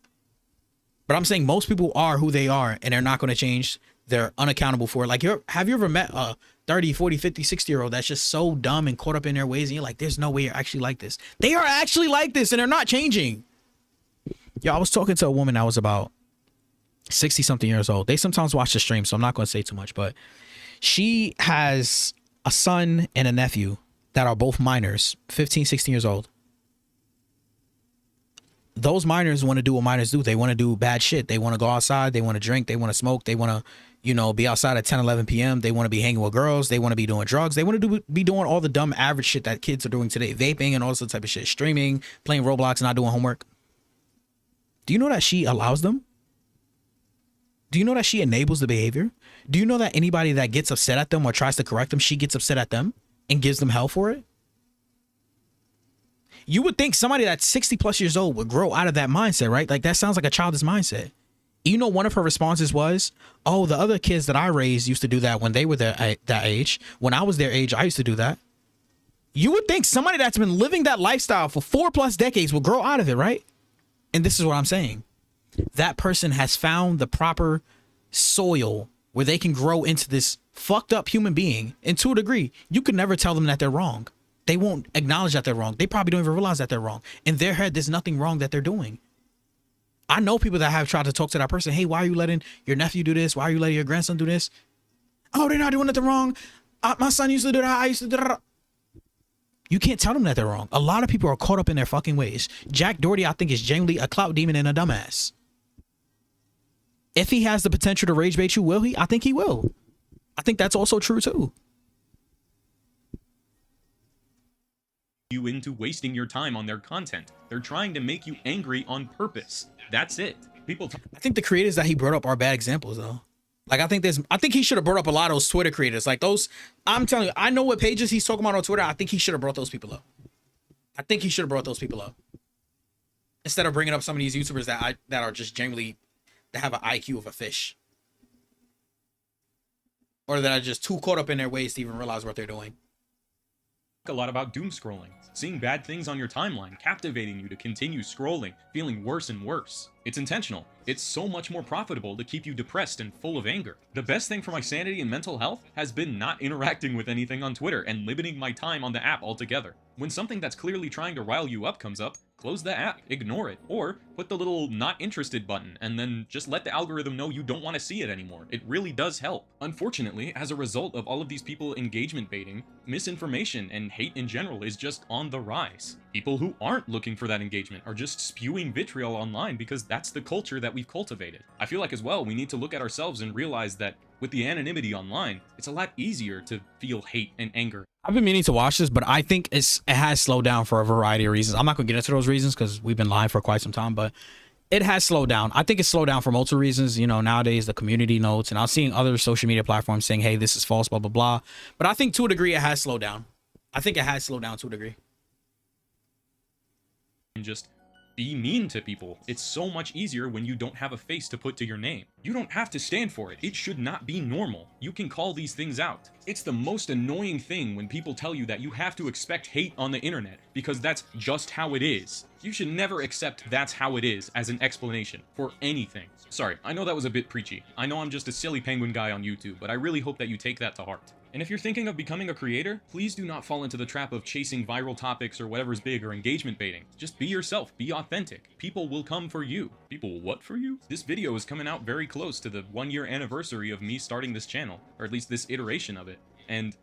But I'm saying most people are who they are and they're not going to change. They're unaccountable for it. Like, have you ever met a 30, 40, 50, 60-year-old that's just so dumb and caught up in their ways and you're like, there's no way you're actually like this. They are actually like this and they're not changing. Yo, I was talking to a woman that was about 60-something years old. They sometimes watch the stream, so I'm not going to say too much, but she has a son and a nephew that are both minors, 15, 16 years old. Those minors want to do what minors do. They want to do bad shit. They want to go outside. They want to drink. They want to smoke. They want to, you know, be outside at 10, 11 p.m. They want to be hanging with girls. They want to be doing drugs. They want to be doing all the dumb average shit that kids are doing today. Vaping and all this type of shit. Streaming, playing Roblox, not doing homework. Do you know that she allows them? Do you know that she enables the behavior? Do you know that anybody that gets upset at them or tries to correct them, she gets upset at them and gives them hell for it? You would think somebody that's 60 plus years old would grow out of that mindset, right? Like, that sounds like a childish mindset. You know, one of her responses was, oh, the other kids that I raised used to do that when they were that age. When I was their age, I used to do that. You would think somebody that's been living that lifestyle for 4+ decades will grow out of it, right? And this is what I'm saying. That person has found the proper soil where they can grow into this fucked up human being. And to a degree, you could never tell them that they're wrong. They won't acknowledge that they're wrong. They probably don't even realize that they're wrong. In their head, there's nothing wrong that they're doing. I know people that have tried to talk to that person. Hey, why are you letting your nephew do this? Why are you letting your grandson do this? Oh, they're not doing nothing wrong. My son used to do that. I used to do that. You can't tell them that they're wrong. A lot of people are caught up in their fucking ways. Jack Doherty, I think, is genuinely a clout demon and a dumbass. If he has the potential to rage bait you, will he? I think he will. I think that's also true too. You into wasting your time on their content. They're trying to make you angry on purpose. That's it. I think the creators that he brought up are bad examples though. Like, I think he should have brought up a lot of those Twitter creators. Like those, I'm telling you, I know what pages he's talking about on Twitter. I think he should have brought those people up. Instead of bringing up some of these YouTubers that are just generally, that have an IQ of a fish. Or that are just too caught up in their ways to even realize what they're doing. A lot about doom scrolling, seeing bad things on your timeline, captivating you to continue scrolling, feeling worse and worse. It's intentional. It's so much more profitable to keep you depressed and full of anger. The best thing for my sanity and mental health has been not interacting with anything on Twitter and limiting my time on the app altogether. When something that's clearly trying to rile you up comes up, close the app, ignore it, or put the little not interested button and then just let the algorithm know you don't want to see it anymore. It really does help. Unfortunately, as a result of all of these people engagement baiting, misinformation and hate in general is just on the rise. People who aren't looking for that engagement are just spewing vitriol online because that's the culture that we've cultivated. I feel like as well, we need to look at ourselves and realize that with the anonymity online, it's a lot easier to feel hate and anger. I've been meaning to watch this, but I think it has slowed down for a variety of reasons. I'm not going to get into those reasons because we've been live for quite some time, but it has slowed down. I think it's slowed down for multiple reasons. You know, nowadays the community notes, and I'm seeing other social media platforms saying, hey, this is false, blah, blah, blah. But I think to a degree, it has slowed down. I think it has slowed down to a degree. And just be mean to people. It's so much easier when you don't have a face to put to your name. You don't have to stand for it. It should not be normal. You can call these things out. It's the most annoying thing when people tell you that you have to expect hate on the internet because that's just how it is. You should never accept that's how it is as an explanation for anything. Sorry, I know that was a bit preachy. I know I'm just a silly penguin guy on YouTube, but I really hope that you take that to heart. And if you're thinking of becoming a creator, please do not fall into the trap of chasing viral topics or whatever's big or engagement baiting. Just be yourself, be authentic. People will come for you. People will what for you? This video is coming out very close to the 1-year anniversary of me starting this channel, or at least this iteration of it. And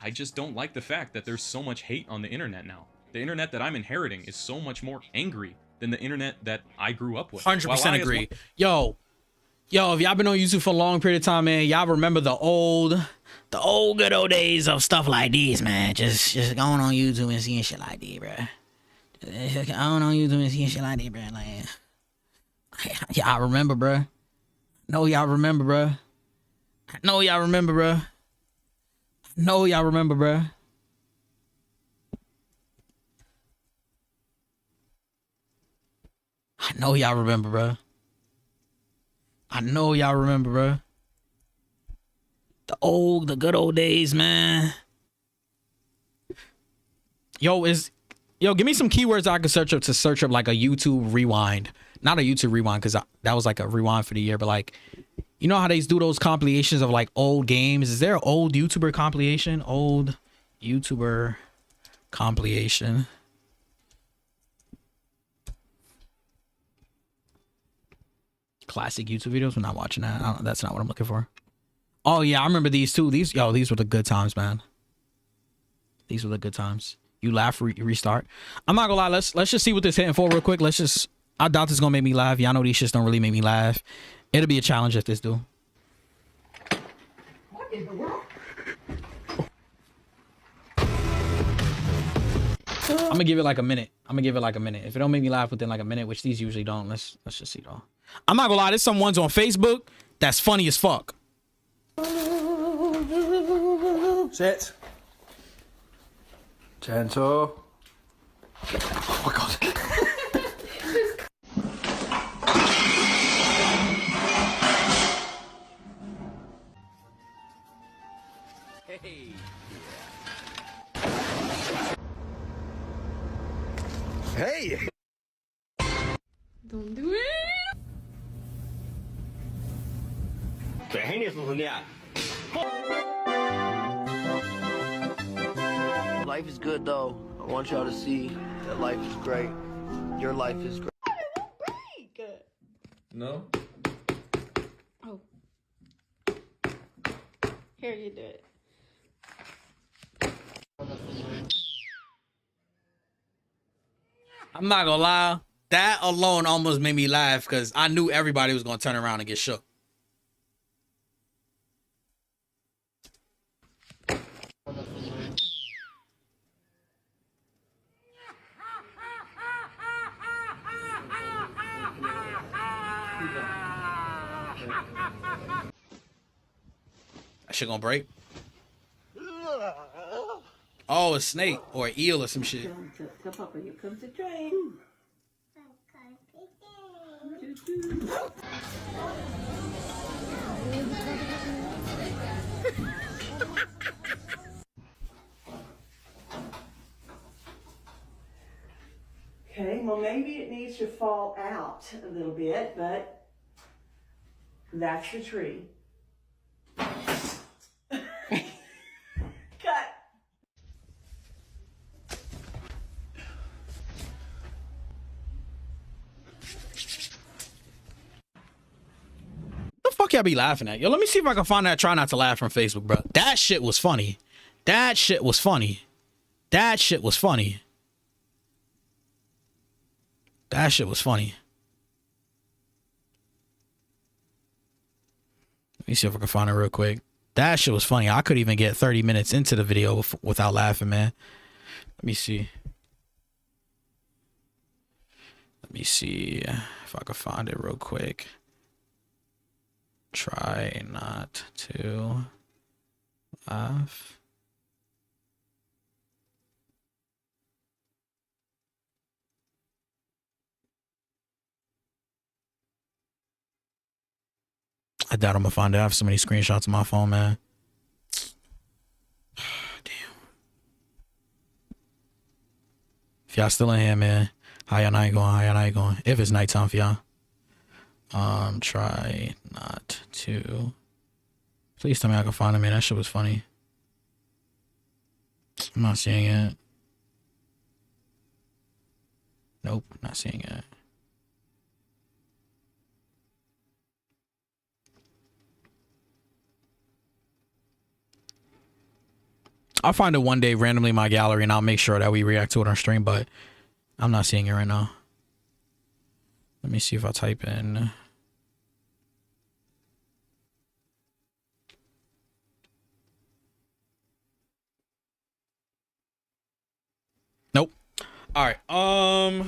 I just don't like the fact that there's so much hate on the internet now. The internet that I'm inheriting is so much more angry than the internet that I grew up with. 100% While I, as agree. one- Yo, if y'all been on YouTube for a long period of time, man, y'all remember the old good old days of stuff like this, man. Just going on YouTube and seeing shit like this, bruh. Just going on YouTube and seeing shit like this, bruh. Like, y'all remember, bruh. No, y'all remember, bruh. I know y'all remember, bruh. I know y'all remember, bruh. I know y'all remember, bruh. I know y'all remember, bruh. The good old days, man. Yo, give me some keywords I can search up like a YouTube rewind. Not a YouTube rewind, because that was like a rewind for the year, but like, you know how they do those compilations of like old games? Is there an old YouTuber compilation? Old YouTuber compilation. Classic YouTube videos. We're not watching that. That's not what I'm looking for. Oh yeah, I remember these too. These were the good times, man. These were the good times. You laugh, restart. I'm not gonna lie. Let's just see what this hitting for real quick. I doubt this is gonna make me laugh. Y'all know these shits don't really make me laugh. It'll be a challenge if this do. What in the world? I'm gonna give it like a minute. If it don't make me laugh within like a minute, which these usually don't, let's just see though. I'm not gonna lie. There's some ones on Facebook that's funny as fuck. Sit. Gentle. Oh my god. Hey. Hey. Don't do it. Life is good though. I want y'all to see that life is great. Your life is great. Good. No? Oh. Here, you do it. I'm not gonna lie. That alone almost made me laugh because I knew everybody was gonna turn around and get shook. That shit gonna break. Oh, a snake or an eel or some shit. Papa, here comes the train. Okay, well maybe it needs to fall out a little bit, but that's the tree. Cut. The fuck y'all be laughing at? Yo, let me see if I can find that try not to laugh from Facebook, bro. That shit was funny. That shit was funny. That shit was funny. That shit was funny. Let me see if I can find it real quick. That shit was funny. I could even get 30 minutes into the video without laughing, man. Let me see. Let me see if I can find it real quick. Try not to laugh. I doubt I'm gonna find it. I have so many screenshots on my phone, man. Damn. If y'all still in here, man, how y'all night going? How y'all night going? If it's nighttime for y'all. Try not to. Please tell me I can find it, man. That shit was funny. I'm not seeing it. Nope, not seeing it. I'll find it one day randomly in my gallery and I'll make sure that we react to it on stream, but I'm not seeing it right now. Let me see if I type in. Nope. All right. Oh,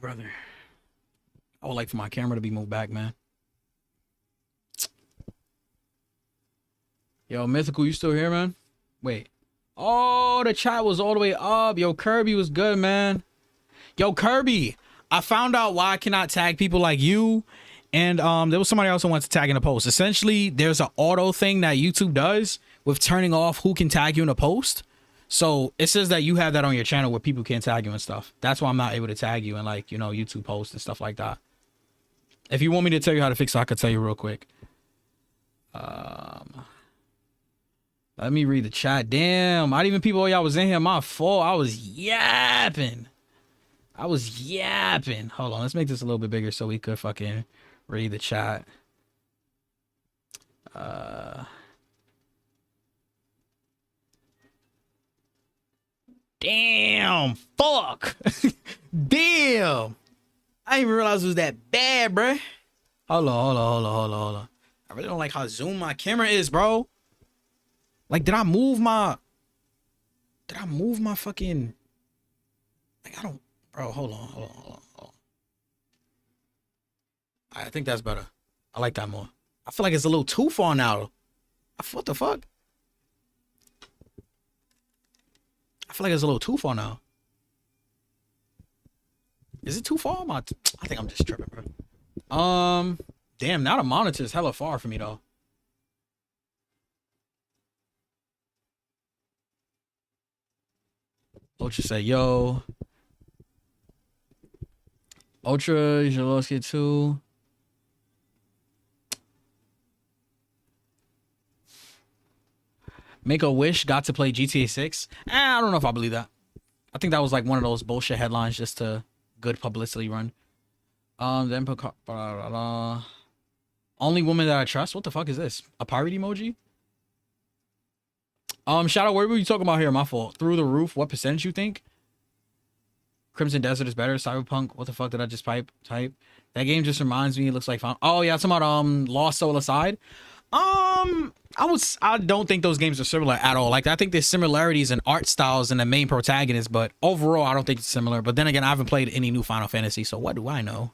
brother. I would like for my camera to be moved back, man. Yo, Mythical, you still here, man? Wait. Oh, the chat was all the way up. Yo, Kirby was good, man. Yo, Kirby, I found out why I cannot tag people like you. And there was somebody else who wants to tag in a post. Essentially, there's an auto thing that YouTube does with turning off who can tag you in a post. So it says that you have that on your channel where people can't tag you and stuff. That's why I'm not able to tag you in, like, you know, YouTube posts and stuff like that. If you want me to tell you how to fix it, I could tell you real quick. Let me read the chat. Damn, not even people y'all was in here. My fault. I was yapping. Hold on, let's make this a little bit bigger so we could fucking read the chat. Damn. Fuck. Damn. I didn't even realize it was that bad, bruh. Hold on. I really don't like how zoom my camera is, bro. Like, did I move my fucking, like, I don't, bro, hold on. I think that's better. I like that more. I feel like it's a little too far now. What the fuck? I feel like it's a little too far now. Is it too far? I think I'm just tripping, bro. Damn, now the monitor is hella far for me, though. Ultra say, yo. Ultra, Jaloski too. Make a Wish got to play GTA 6. I don't know if I believe that. I think that was like one of those bullshit headlines just to good publicity run. Then put only woman that I trust. What the fuck is this? A pirate emoji? Shadow, what were you talking about here? My fault. Through the Roof. What percentage you think? Crimson Desert is better. Cyberpunk. What the fuck did I just type? That game just reminds me. It looks like oh yeah, it's about Lost Soul Aside. I don't think those games are similar at all. Like, I think there's similarities in art styles and the main protagonist, but overall I don't think it's similar. But then again, I haven't played any new Final Fantasy, so what do I know?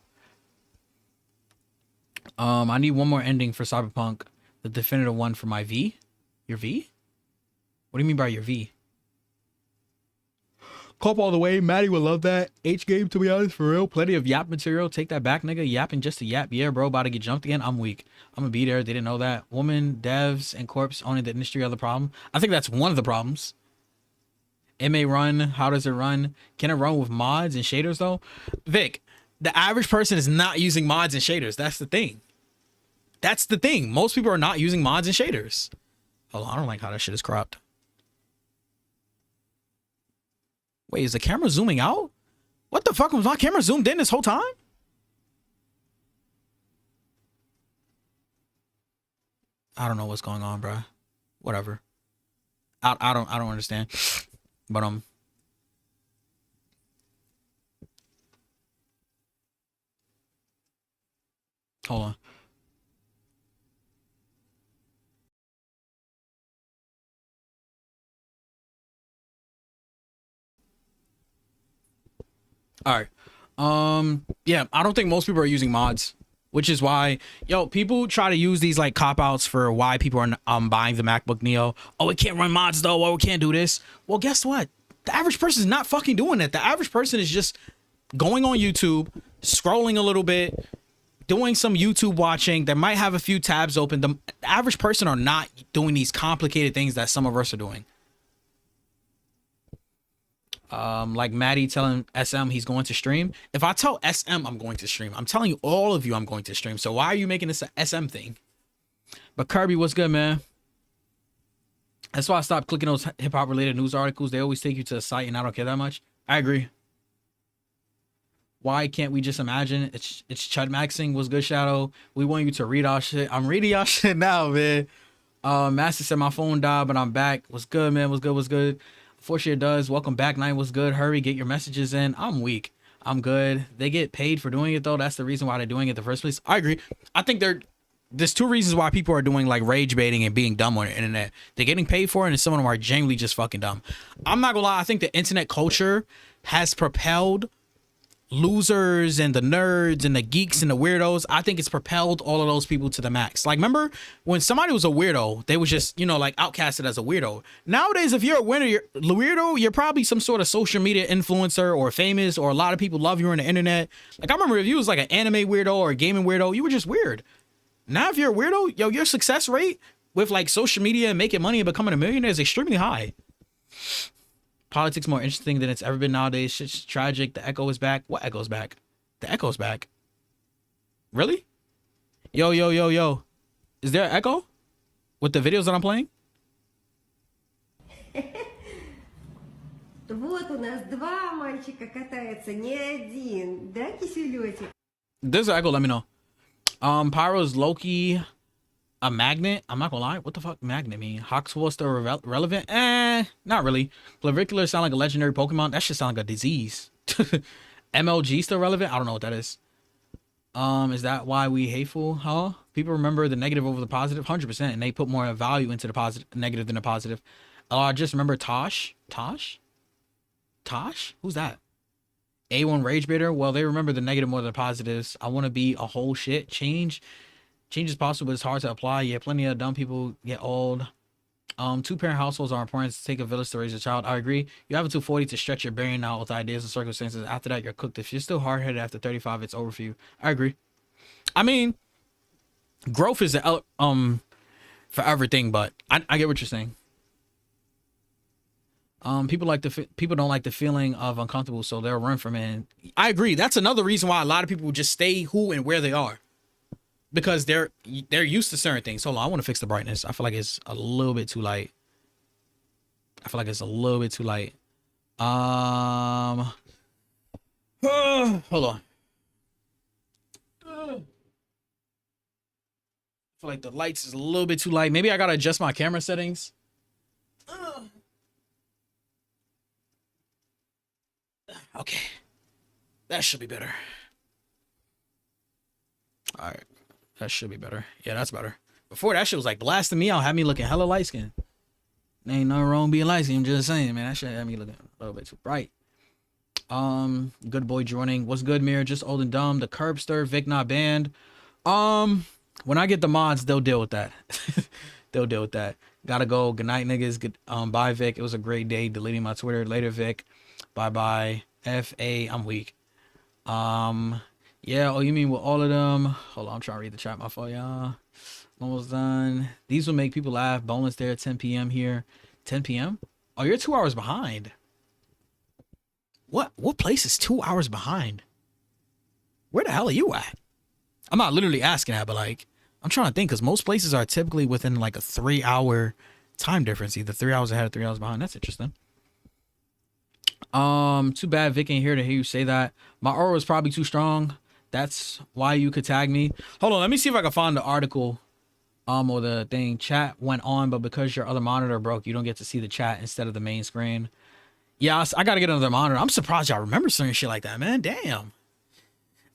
I need one more ending for Cyberpunk, the definitive one for my V. Your V? What do you mean by your V? Cop all the way. Maddie would love that. H game, to be honest, for real. Plenty of yap material. Take that back, nigga. Yapping just to yap. Yeah, bro. About to get jumped again. I'm weak. I'm gonna be there. They didn't know that. Woman, devs, and corps owning the industry are the problem. I think that's one of the problems. It may run. How does it run? Can it run with mods and shaders, though? Vic, the average person is not using mods and shaders. That's the thing. That's the thing. Most people are not using mods and shaders. Hold on. I don't like how that shit is cropped. Wait, is the camera zooming out? What the fuck? Was my camera zoomed in this whole time? I don't know what's going on, bro. Whatever. I don't understand. But hold on. All right. Yeah, I don't think most people are using mods, which is why, yo, people try to use these like cop outs for why people are buying the MacBook Neo. Oh, it can't run mods though. Oh, it can't do this. Well, guess what? The average person is not fucking doing it. The average person is just going on YouTube, scrolling a little bit, doing some YouTube watching. They might have a few tabs open. The average person are not doing these complicated things that some of us are doing. Like Maddie telling SM he's going to stream. If I tell SM I'm going to stream, I'm telling you, all of you, I'm going to stream. So why are you making this a SM thing? But Kirby, what's good, man? That's why I stopped clicking those hip hop related news articles. They always take you to a site and I don't care that much. I agree. Why can't we just imagine? It's Chud Maxing. What's good, Shadow? We want you to read our shit. I'm reading y'all shit now, man. Master said my phone died, but I'm back. What's good, man? What's good? Forshare does. Welcome back, Night. Was good. Hurry, get your messages in. I'm weak. I'm good. They get paid for doing it though. That's the reason why they're doing it in the first place. I agree. I think there's two reasons why people are doing like rage baiting and being dumb on the internet. They're getting paid for it, and some of them are genuinely just fucking dumb. I'm not gonna lie. I think the internet culture has propelled losers and the nerds and the geeks and the weirdos. I think it's propelled all of those people to the max. Like, remember when somebody was a weirdo, they was just, you know, like outcasted as a weirdo. Nowadays, if you're a weirdo, you're probably some sort of social media influencer or famous, or a lot of people love you on the internet. Like, I remember if you was like an anime weirdo or a gaming weirdo, you were just weird. Now, if you're a weirdo, yo, your success rate with like social media and making money and becoming a millionaire is extremely high. Politics more interesting than it's ever been nowadays. Shit's tragic. The echo is back. What echo's back? The echo's back. Really? Yo. Is there an echo with the videos that I'm playing? Вот у нас два мальчика катаются, не один, да, киселётик? There's an echo. Let me know. Pyro's Loki a magnet? I'm not gonna lie. What the fuck magnet mean? Hawkswall still relevant? Not really. Clavicular sound like a legendary Pokemon. That should sound like a disease. MLG still relevant? I don't know what that is. Is that why we hateful? Huh? People remember the negative over the positive? 100%. And they put more value into the positive, negative than the positive. I just remember Tosh. Tosh? Who's that? A1 Rage Baiter? Well, they remember the negative more than the positives. I want to be a whole shit. Change is possible, but it's hard to apply. Yeah, plenty of dumb people get old. Two-parent households are important to take a village to raise a child. I agree. You have until 40 to stretch your brain out with ideas and circumstances. After that, you're cooked. If you're still hard-headed after 35, it's over for you. I agree. I mean, growth is for everything, but I get what you're saying. People don't like the feeling of uncomfortable, so they'll run from it. And I agree. That's another reason why a lot of people just stay who and where they are. Because they're used to certain things. Hold on, I want to fix the brightness. I feel like it's a little bit too light. Hold on. I feel like the lights is a little bit too light. Maybe I gotta adjust my camera settings. Okay. That should be better. All right. That should be better. Yeah, that's better. Before, that shit was like blasting me out, had me looking hella light skin. Ain't nothing wrong being light skin. I'm just saying, man. That shit had me looking a little bit too bright. Good boy joining. What's good, Mirror? Just old and dumb. The Curbster, Vic not banned. When I get the mods, they'll deal with that. They'll deal with that. Gotta go. Good night, niggas. Good. Bye, Vic. It was a great day. Deleting my Twitter. Later, Vic. Bye bye. FA. I'm weak. Yeah, oh, you mean with all of them? Hold on, I'm trying to read the chat, my fault, y'all. Almost done. These will make people laugh. Bonus there, 10 p.m. here. 10 p.m.? Oh, you're 2 hours behind. What place is 2 hours behind? Where the hell are you at? I'm not literally asking that, but like, I'm trying to think, because most places are typically within like a 3-hour time difference, either 3 hours ahead or 3 hours behind. That's interesting. Too bad Vic ain't here to hear you say that. My aura was probably too strong. That's why you could tag me. Hold on, let me see if I can find the article. Or the thing. Chat went on, but because your other monitor broke, you don't get to see the chat instead of the main screen. Yeah, I gotta get another monitor. I'm surprised y'all remember certain shit like that, man. Damn.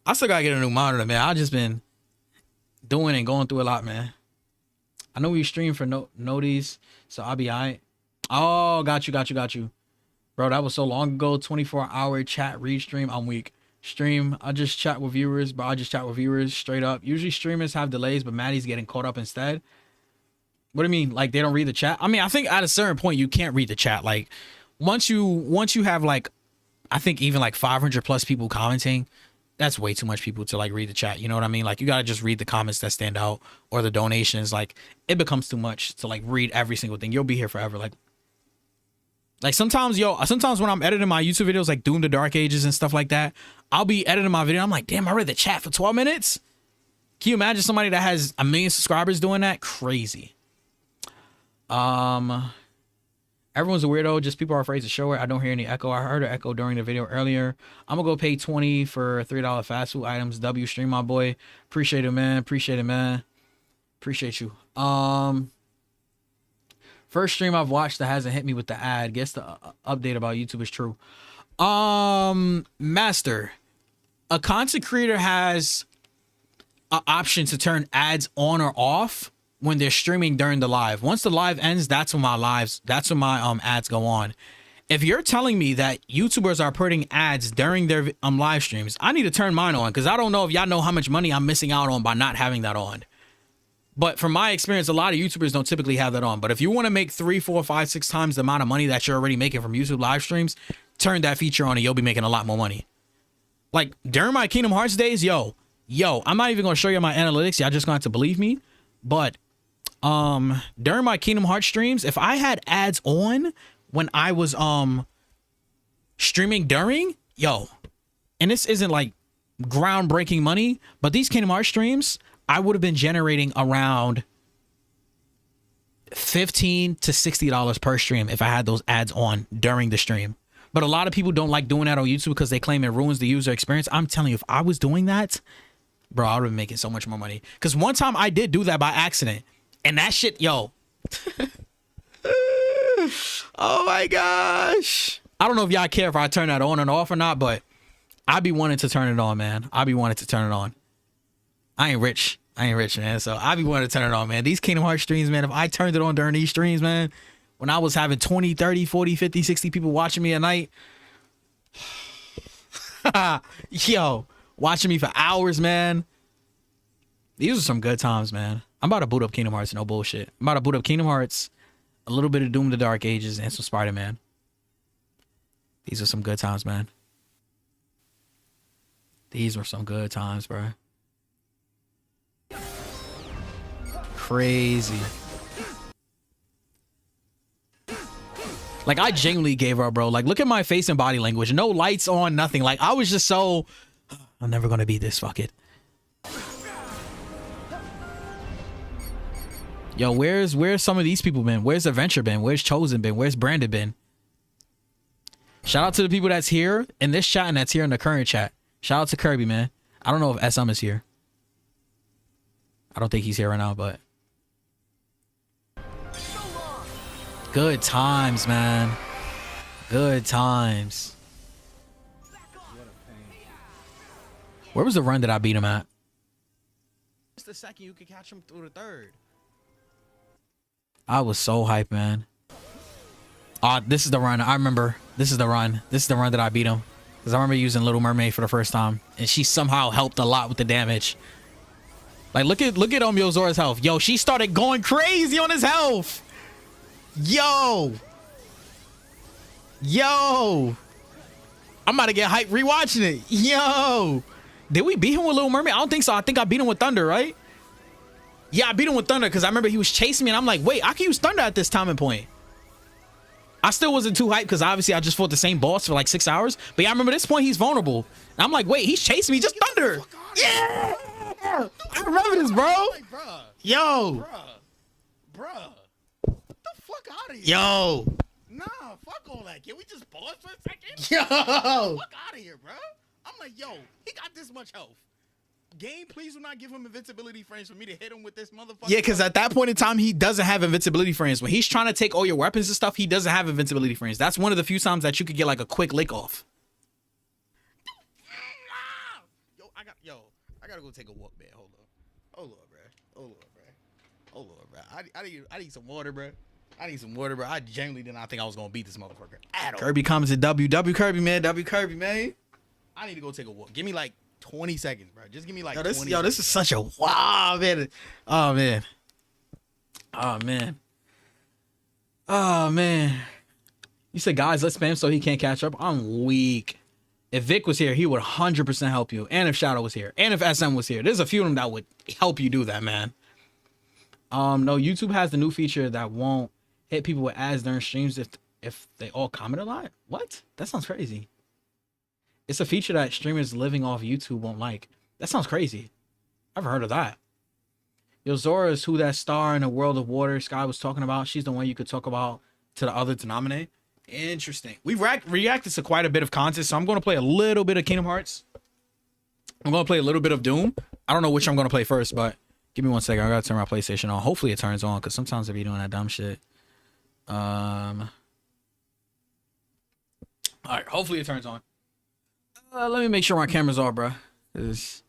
I still gotta get a new monitor, man. I just been doing and going through a lot, man. I know we stream for noties, so I'll be alright. Oh, got you. Bro, that was so long ago. 24-hour chat read stream. I'm weak. Stream, I just chat with viewers, but I just chat with viewers straight up. Usually streamers have delays, but Maddie's getting caught up instead. What do you mean? Like they don't read the chat? I mean, I think at a certain point you can't read the chat. Like once you have like, I think even like 500 plus people commenting, that's way too much people to like read the chat. You know what I mean? Like you gotta just read the comments that stand out or the donations. Like it becomes too much to like read every single thing. You'll be here forever. Like sometimes when I'm editing my YouTube videos, like Doom the Dark Ages and stuff like that, I'll be editing my video. I'm like, damn, I read the chat for 12 minutes. Can you imagine somebody that has 1 million subscribers doing that? Crazy. Everyone's a weirdo. Just people are afraid to show it. I don't hear any echo. I heard an echo during the video earlier. I'm gonna go pay 20 for $3 fast food items. W stream, my boy. Appreciate it, man. Appreciate you. First stream I've watched that hasn't hit me with the ad. Guess the update about YouTube is true. Master, a content creator has an option to turn ads on or off when they're streaming during the live. Once the live ends, that's when my ads go on. If you're telling me that YouTubers are putting ads during their live streams, I need to turn mine on, because I don't know if y'all know how much money I'm missing out on by not having that on. But from my experience, a lot of YouTubers don't typically have that on. But if you want to make 3, 4, 5, 6 times the amount of money that you're already making from YouTube live streams, turn that feature on and you'll be making a lot more money. Like during my Kingdom Hearts days, yo, I'm not even going to show you my analytics. Y'all just going to have to believe me. But during my Kingdom Hearts streams, if I had ads on when I was streaming during, and this isn't like groundbreaking money, but these Kingdom Hearts streams, I would have been generating around $15 to $60 per stream if I had those ads on during the stream. But a lot of people don't like doing that on YouTube because they claim it ruins the user experience. I'm telling you, if I was doing that, bro, I would have been making so much more money. Because one time I did do that by accident, and that shit, oh my gosh. I don't know if y'all care if I turn that on and off or not, but I be wanting to turn it on, man. I be wanting to turn it on. I ain't rich, man. So I be wanting to turn it on, man. These Kingdom Hearts streams, man, if I turned it on during these streams, man, when I was having 20, 30, 40, 50, 60 people watching me a night, watching me for hours, man. These are some good times, man. I'm about to boot up Kingdom Hearts, no bullshit. I'm about to boot up Kingdom Hearts, a little bit of Doom the Dark Ages, and some Spider-Man. These are some good times, man. These were some good times, bro. Crazy. Like, I genuinely gave up, bro. Like, look at my face and body language. No lights on, nothing. Like, I was just so... I'm never gonna beat this. Fuck it. Yo, where's some of these people been? Where's Adventure been? Where's Chosen been? Where's Brandon been? Shout out to the people that's here in this chat and that's here in the current chat. Shout out to Kirby, man. I don't know if SM is here. I don't think he's here right now, but... Good times, man. Good times. Where was the run that I beat him at? It's the second you could catch him through the third. I was so hyped, man. This is the run. I remember. This is the run. This is the run that I beat him. Because I remember using Little Mermaid for the first time. And she somehow helped a lot with the damage. Like, look at Yozora's health. Yo, she started going crazy on his health. Yo. I'm about to get hyped rewatching it. Yo. Did we beat him with Little Mermaid? I don't think so. I think I beat him with Thunder, right? Yeah, I beat him with Thunder because I remember he was chasing me and I'm like, wait, I can use Thunder at this timing point. I still wasn't too hyped because obviously I just fought the same boss for like 6 hours. But yeah, I remember this point he's vulnerable. And I'm like, wait, he's chasing me, just Thunder. Yeah. I remember this, bro. Yo. Bruh. Get the fuck out of here. Yo. Nah, fuck all that. Can we just pause for a second? Yo. Fuck out of here, bro. I'm like, yo, he got this much health. Game, please do not give him invincibility frames for me to hit him with this motherfucker. Yeah, because at that point in time, he doesn't have invincibility frames. When he's trying to take all your weapons and stuff, he doesn't have invincibility frames. That's one of the few times that you could get like a quick lick off. I gotta go take a walk, man. Hold on, bro. I need some water, bro. I genuinely did not think I was gonna beat this motherfucker at all. Kirby comes in W Kirby, man. W Kirby, man. I need to go take a walk. Give me like 20 seconds, bro. Just give me like 20 seconds. This is such a wow, man. Oh, man. You said, guys, let's spam so he can't catch up. I'm weak. If Vic was here, he would 100% help you. And if Shadow was here. And if SM was here. There's a few of them that would help you do that, man. No, YouTube has the new feature that won't hit people with ads during streams if they all comment a lot. What? That sounds crazy. It's a feature that streamers living off YouTube won't like. That sounds crazy. I've heard of that. Yozora is who that star in the World of Water Sky was talking about. She's the one you could talk about to the other to nominate. Interesting. We've reacted to quite a bit of content, so I'm going to play a little bit of Kingdom Hearts. I'm going to play a little bit of Doom. I don't know which I'm going to play first, but give me 1 second. I got to turn my PlayStation on. Hopefully it turns on, because sometimes I be doing that dumb shit. All right, hopefully it turns on. Let me make sure my camera's off, bro. 'Cause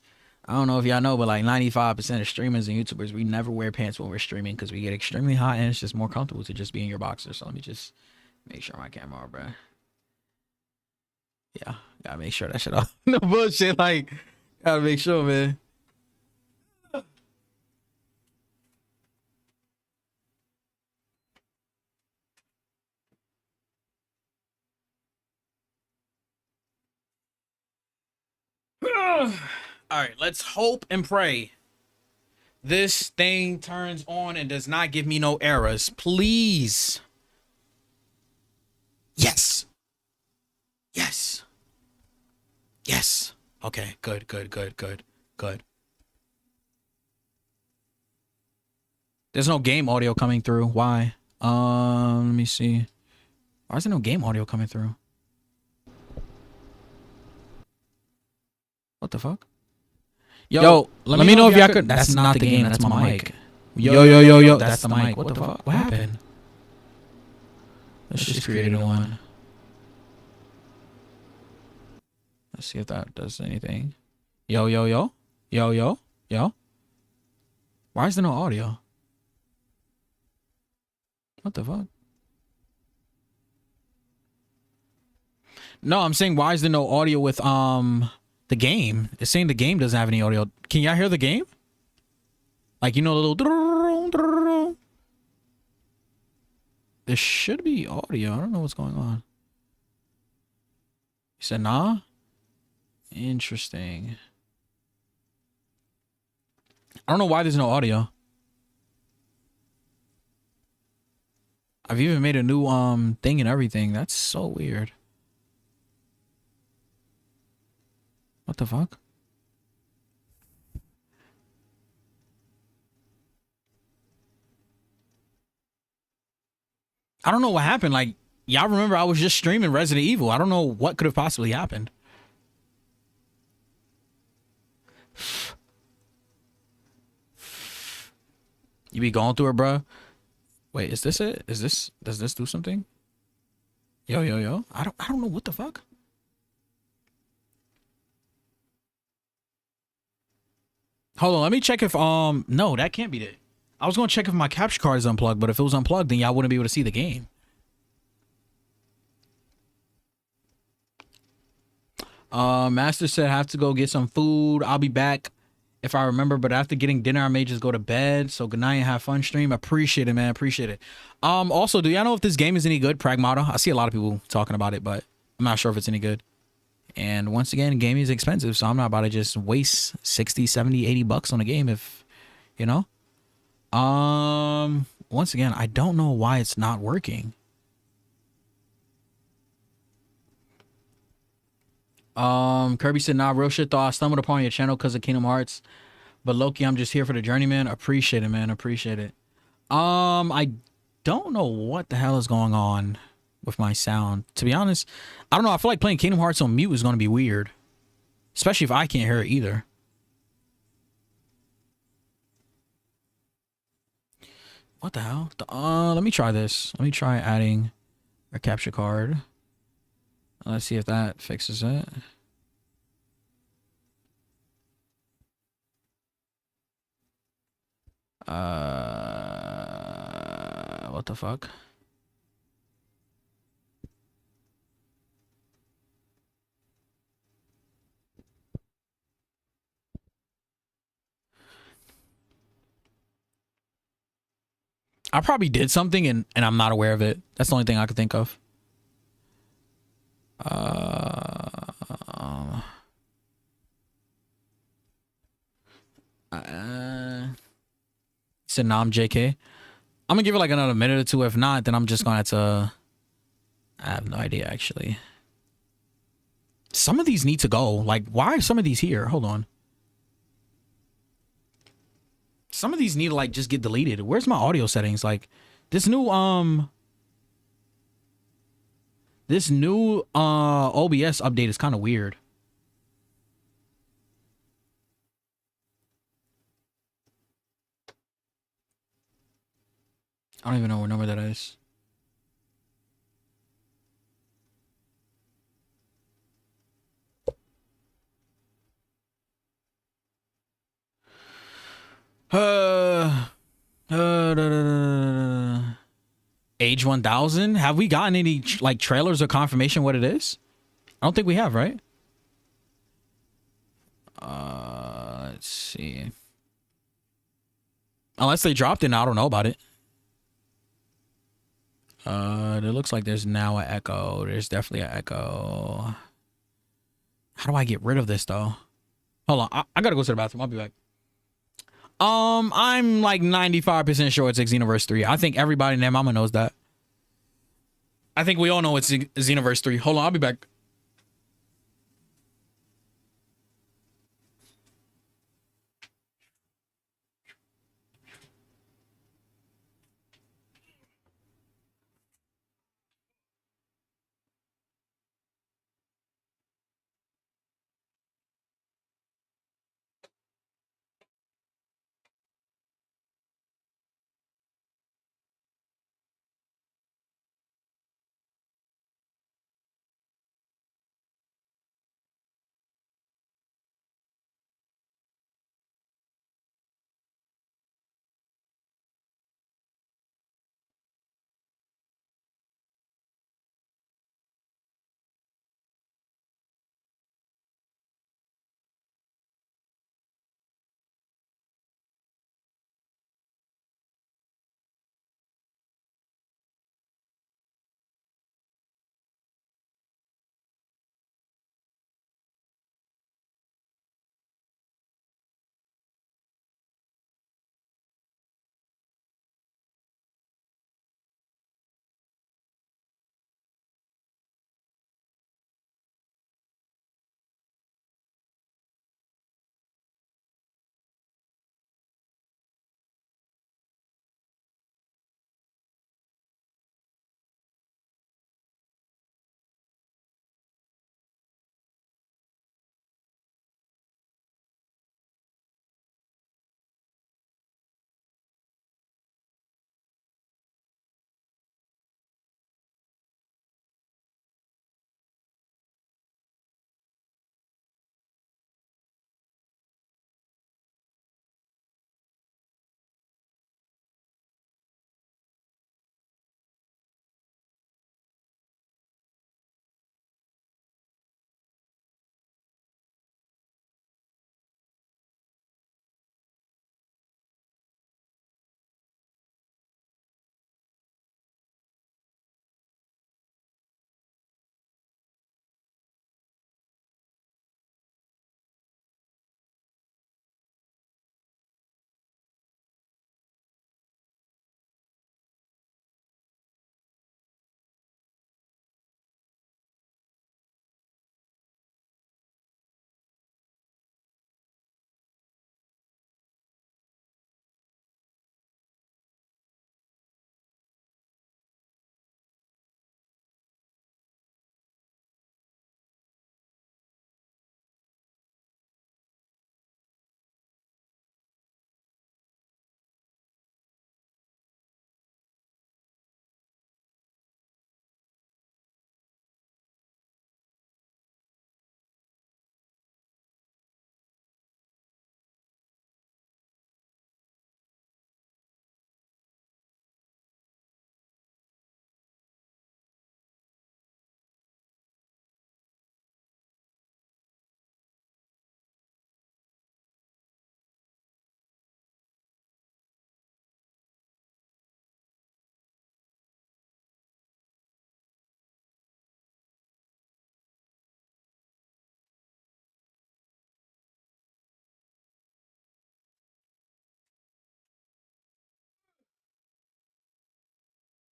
I don't know if y'all know, but like 95% of streamers and YouTubers, we never wear pants when we're streaming because we get extremely hot and it's just more comfortable to just be in your boxers. So let me just make sure my camera off, bro. Yeah, gotta make sure that shit off. No bullshit, like, gotta make sure, man. All right, let's hope and pray this thing turns on and does not give me no errors. Please. Yes. Yes. Yes. Okay, good. There's no game audio coming through. Why? Let me see. Why is there no game audio coming through? What the fuck? Yo, let me know if y'all could. That's not the game. That's my mic. Yo. That's the mic. What the fuck? What happened? Let's just create a new one. Let's see if that does anything. Yo. Why is there no audio? What the fuck? No, I'm saying why is there no audio with the game? It's saying the game doesn't have any audio. Can y'all hear the game? Like, you know, the little. There should be audio. I don't know what's going on. You said nah? Interesting. I don't know why there's no audio. I've even made a new thing and everything. That's so weird. What the fuck? I don't know what happened. Like, y'all remember I was just streaming Resident Evil. I don't know what could have possibly happened. You be going through it, bro. Wait, is this it? Does this do something? Yo. I don't know what the fuck. Hold on, let me check if no, that can't be it. I was gonna check if my capture card is unplugged, but if it was unplugged, then y'all wouldn't be able to see the game. Master said I have to go get some food. I'll be back if I remember, but after getting dinner, I may just go to bed. So good night and have fun stream. Appreciate it, man. Appreciate it. Also, do y'all know if this game is any good? Pragmata. I see a lot of people talking about it, but I'm not sure if it's any good. And once again, gaming is expensive, so I'm not about to just waste 60, 70, 80 bucks on a game if, you know. Once again, I don't know why it's not working. Kirby said, nah, real shit though. I stumbled upon your channel because of Kingdom Hearts. But Loki, I'm just here for the journey, man. Appreciate it, man. Appreciate it. I don't know what the hell is going on with my sound. To be honest, I don't know. I feel like playing Kingdom Hearts on mute is going to be weird. Especially if I can't hear it either. What the hell? Let me try this. Let me try adding a capture card. Let's see if that fixes it. What the fuck? I probably did something and I'm not aware of it. That's the only thing I could think of. Said nah, I'm JK. I'm gonna give it like another minute or two. If not, then I'm just gonna have to. I have no idea actually. Some of these need to go. Like, why are some of these here? Hold on. Some of these need to like just get deleted. Where's my audio settings? Like this new OBS update is kind of weird. I don't even know what number that is. Age 1000. Have we gotten any like trailers or confirmation what it is? I don't think we have, right? Let's see. Unless they dropped it, and I don't know about it. It looks like there's now an echo. There's definitely an echo. How do I get rid of this though? Hold on, I gotta go to the bathroom. I'll be back. I'm like 95% sure it's Xenoverse 3. I think everybody and their mama knows that. I think we all know it's Xenoverse 3. Hold on, I'll be back.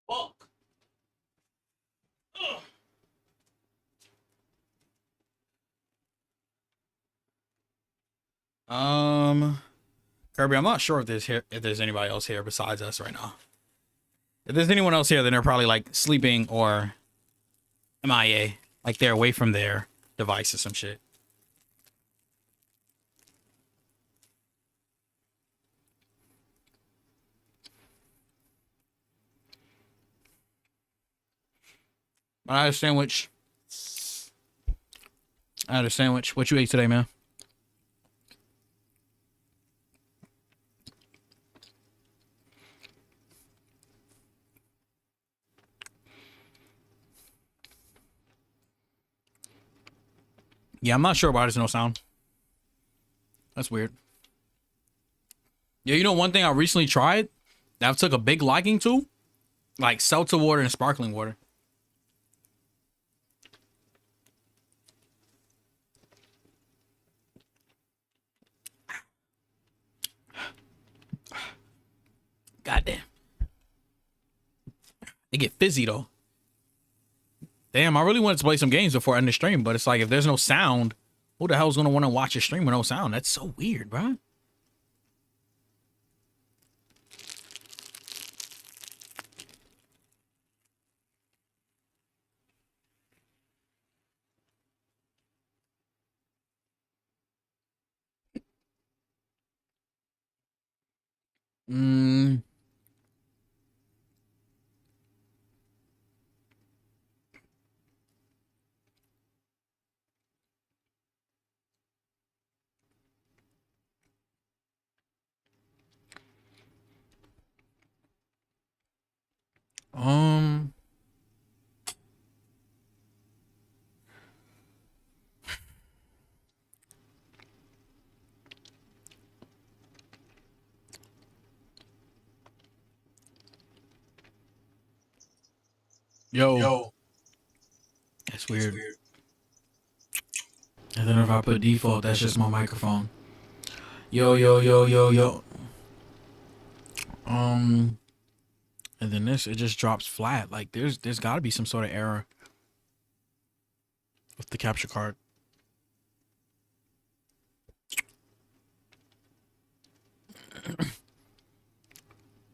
Fuck. Kirby, I'm not sure if there's anybody else here besides us right now. If there's anyone else here, then they're probably like sleeping or MIA, like they're away from their device or some shit. I had a sandwich. I had a sandwich. What you ate today, man? Yeah, I'm not sure why there's no sound. That's weird. Yeah, you know one thing I recently tried that I took a big liking to? Like seltzer water and sparkling water. Goddamn. They get fizzy though. Damn, I really wanted to play some games before I end the stream, but it's like if there's no sound, who the hell's gonna want to watch a stream with no sound? That's so weird, bro. Mm. Um. Yo. That's weird. And then if I put default, that's just my microphone. Yo. And then this, it just drops flat. Like there's got to be some sort of error with the capture card.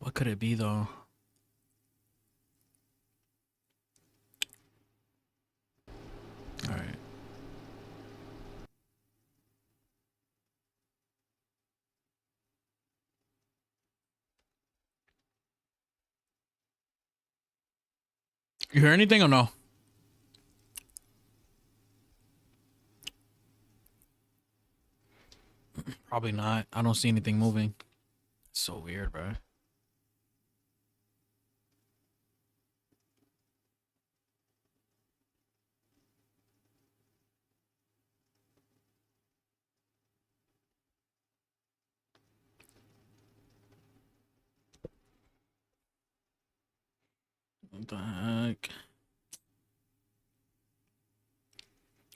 What could it be though? All right. You hear anything or no? Probably not. I don't see anything moving. It's so weird, bro. What the heck?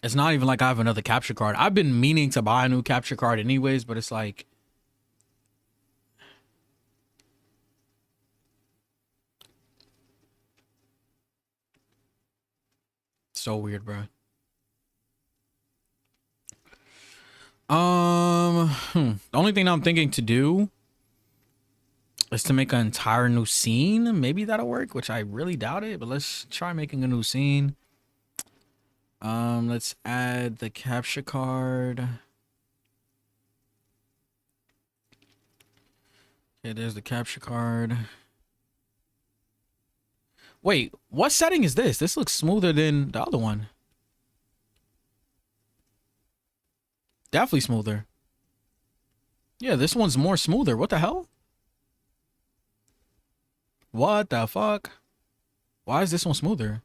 It's not even like I have another capture card. I've been meaning to buy a new capture card anyways, but it's like so weird, bro. The only thing I'm thinking to do is to make an entire new scene. Maybe that'll work, which I really doubt it, but let's try making a new scene. Let's add the capture card. Okay, there's the capture card. Wait, what setting is this? This looks smoother than the other one. Definitely smoother. Yeah, this one's more smoother. What the hell? What the fuck? Why is this one smoother?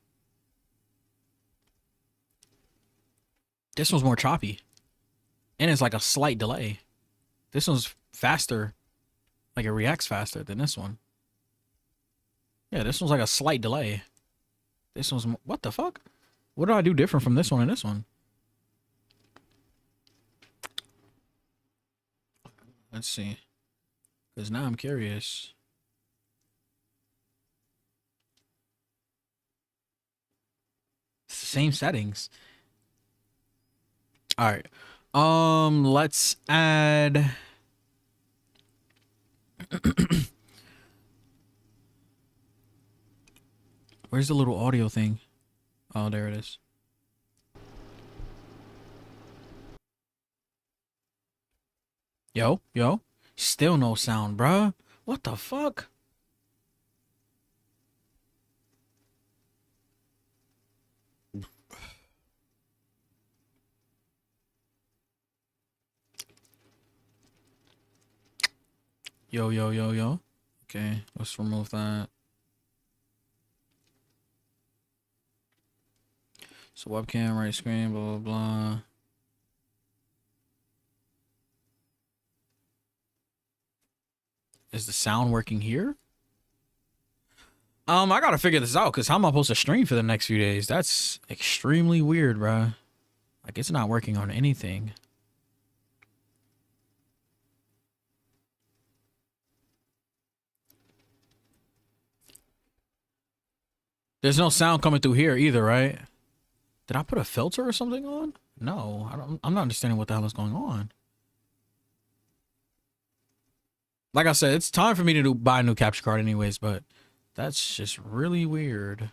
This one's more choppy. And it's like a slight delay. This one's faster. Like it reacts faster than this one. Yeah, this one's like a slight delay. This one's... What the fuck? What do I do different from this one and this one? Let's see. Because now I'm curious. It's the same settings. All right. Let's add Where's the little audio thing? Oh, there it is. Yo. Still no sound, bruh. What the fuck? Yo. Okay, let's remove that. So webcam, right screen, blah, blah, blah. Is the sound working here? I gotta figure this out, because how am I supposed to stream for the next few days? That's extremely weird, bruh. Like, it's not working on anything. There's no sound coming through here either, right? Did I put a filter or something on? No, I'm not understanding what the hell is going on. Like I said, it's time for me to buy a new capture card anyways, but that's just really weird.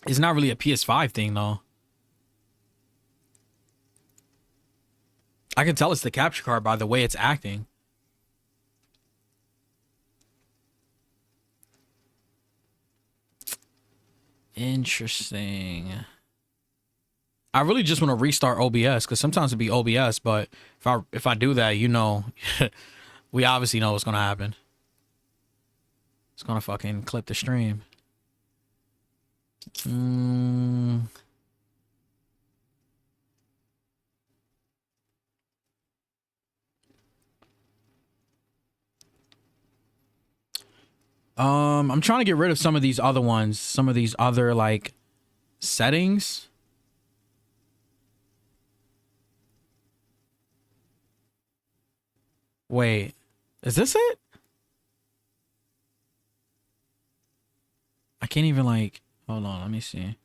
It's not really a PS5 thing though. I can tell it's the capture card by the way it's acting. Interesting. I really just want to restart OBS because sometimes it'd be OBS, but if I do that, you know, we obviously know what's gonna happen. It's gonna fucking clip the stream. I'm trying to get rid of some of these other ones, some of these other like settings. Wait, is this it? I can't even like, hold on, let me see.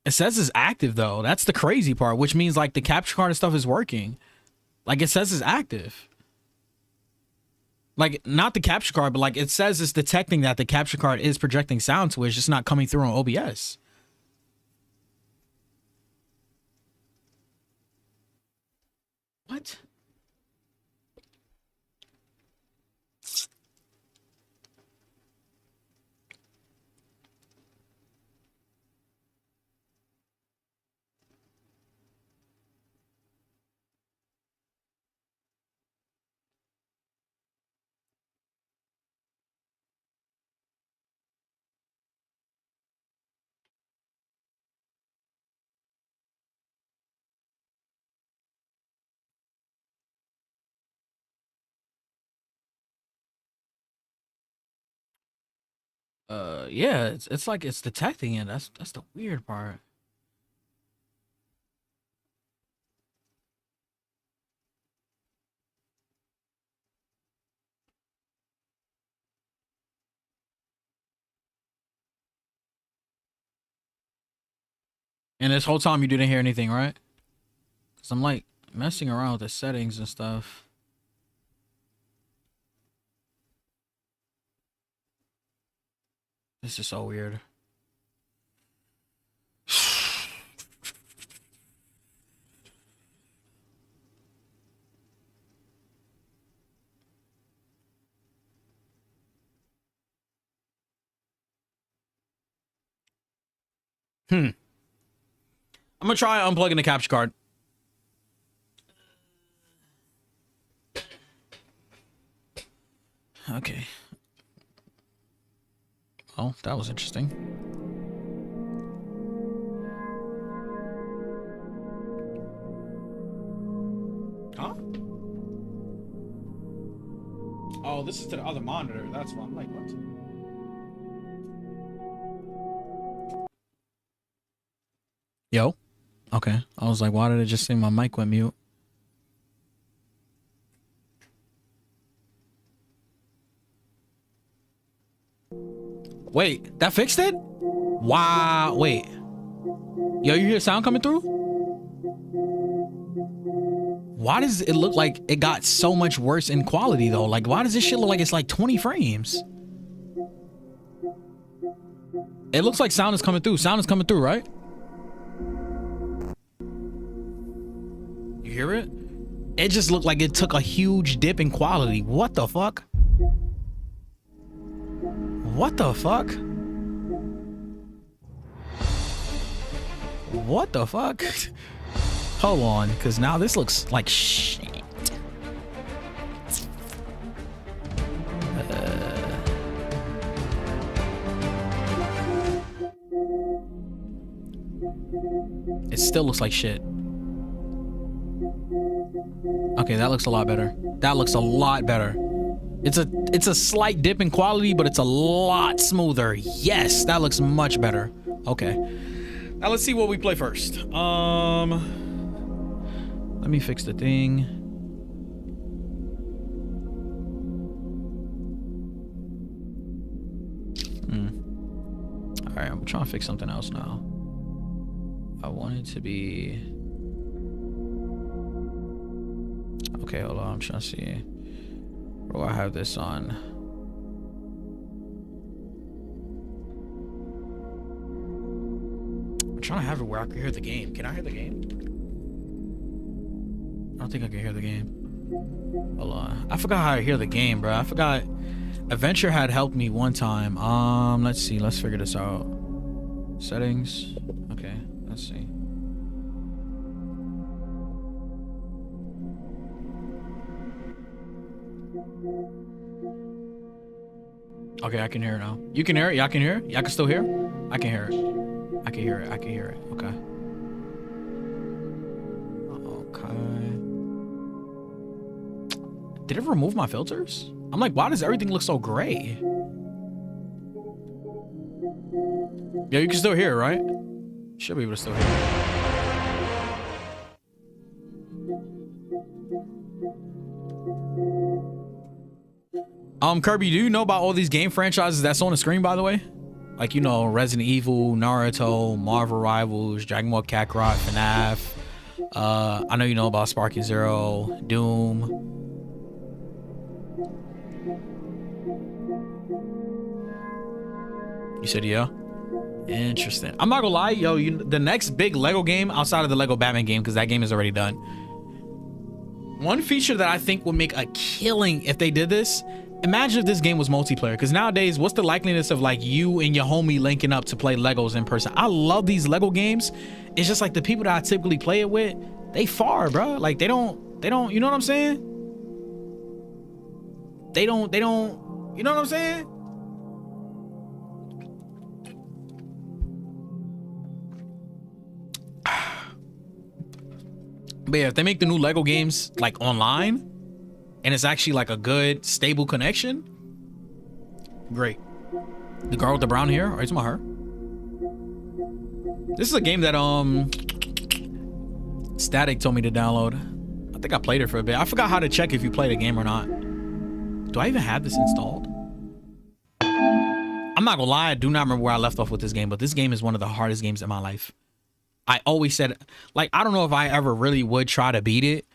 It says it's active though. That's the crazy part, which means like the capture card and stuff is working. Like it says it's active. Like not the capture card, but like it says it's detecting that the capture card is projecting sound to it. It's just not coming through on OBS. What? Yeah, it's like it's detecting it. That's the weird part. And this whole time you didn't hear anything, right? Cause I'm like messing around with the settings and stuff. This is so weird. I'm gonna try unplugging the capture card. Okay. Oh, that was interesting. Huh? Oh, this is to the other monitor. That's why I'm like, what? Yo. Okay. I was like, why did it just say my mic went mute? Wait, that fixed it? Wow. Wait. Yo, you hear sound coming through? Why does it look like it got so much worse in quality though? Like, why does this shit look like it's like 20 frames? It looks like sound is coming through. Sound is coming through, right? You hear it? It just looked like it took a huge dip in quality. What the fuck? What the fuck? What the fuck? Hold on, because now this looks like shit. still looks like shit. Okay, that looks a lot better. That looks a lot better. It's a slight dip in quality, but it's a lot smoother. Yes, that looks much better. Okay. Now let's see what we play first. Let me fix the thing. All right, I'm trying to fix something else now. I want it to be... Okay, hold on. I'm trying to see. Where do I have this on? I'm trying to have it where I can hear the game. Can I hear the game? I don't think I can hear the game. Hold on. I forgot how to hear the game, bro. I forgot. Adventure had helped me one time. Let's see. Let's figure this out. Settings. Okay, let's see. Okay, I can hear it now. You can hear it? Y'all can hear it? Y'all can still hear it? I can hear it. I can hear it. I can hear it. Okay. Okay. Did it remove my filters? I'm like, why does everything look so gray? Yeah, you can still hear it, right? Should be able to still hear it. Kirby, do you know about all these game franchises that's on the screen, by the way? Like, you know, Resident Evil, Naruto, Marvel Rivals, Dragon Ball Kakarot, FNAF. I know you know about Sparking Zero, Doom. You said yeah? Interesting. I'm not gonna lie, yo, the next big Lego game outside of the Lego Batman game, because that game is already done. One feature that I think would make a killing if they did this, imagine if this game was multiplayer, because nowadays, what's the likeliness of like you and your homie linking up to play Legos in person? I love these Lego games. It's just like the people that I typically play it with, they far, bro. Like they don't, you know what I'm saying? They don't, you know what I'm saying? But yeah, if they make the new Lego games like online and it's actually like a good stable connection, great. The girl with the brown hair, or it's about her. This is a game that Static told me to download. I think I played it for a bit. I forgot how to check if you played a game or not. Do I even have this installed? I'm not gonna lie, I do not remember where I left off with this game, but this game is one of the hardest games in my life. I always said, like, I don't know if I ever really would try to beat it.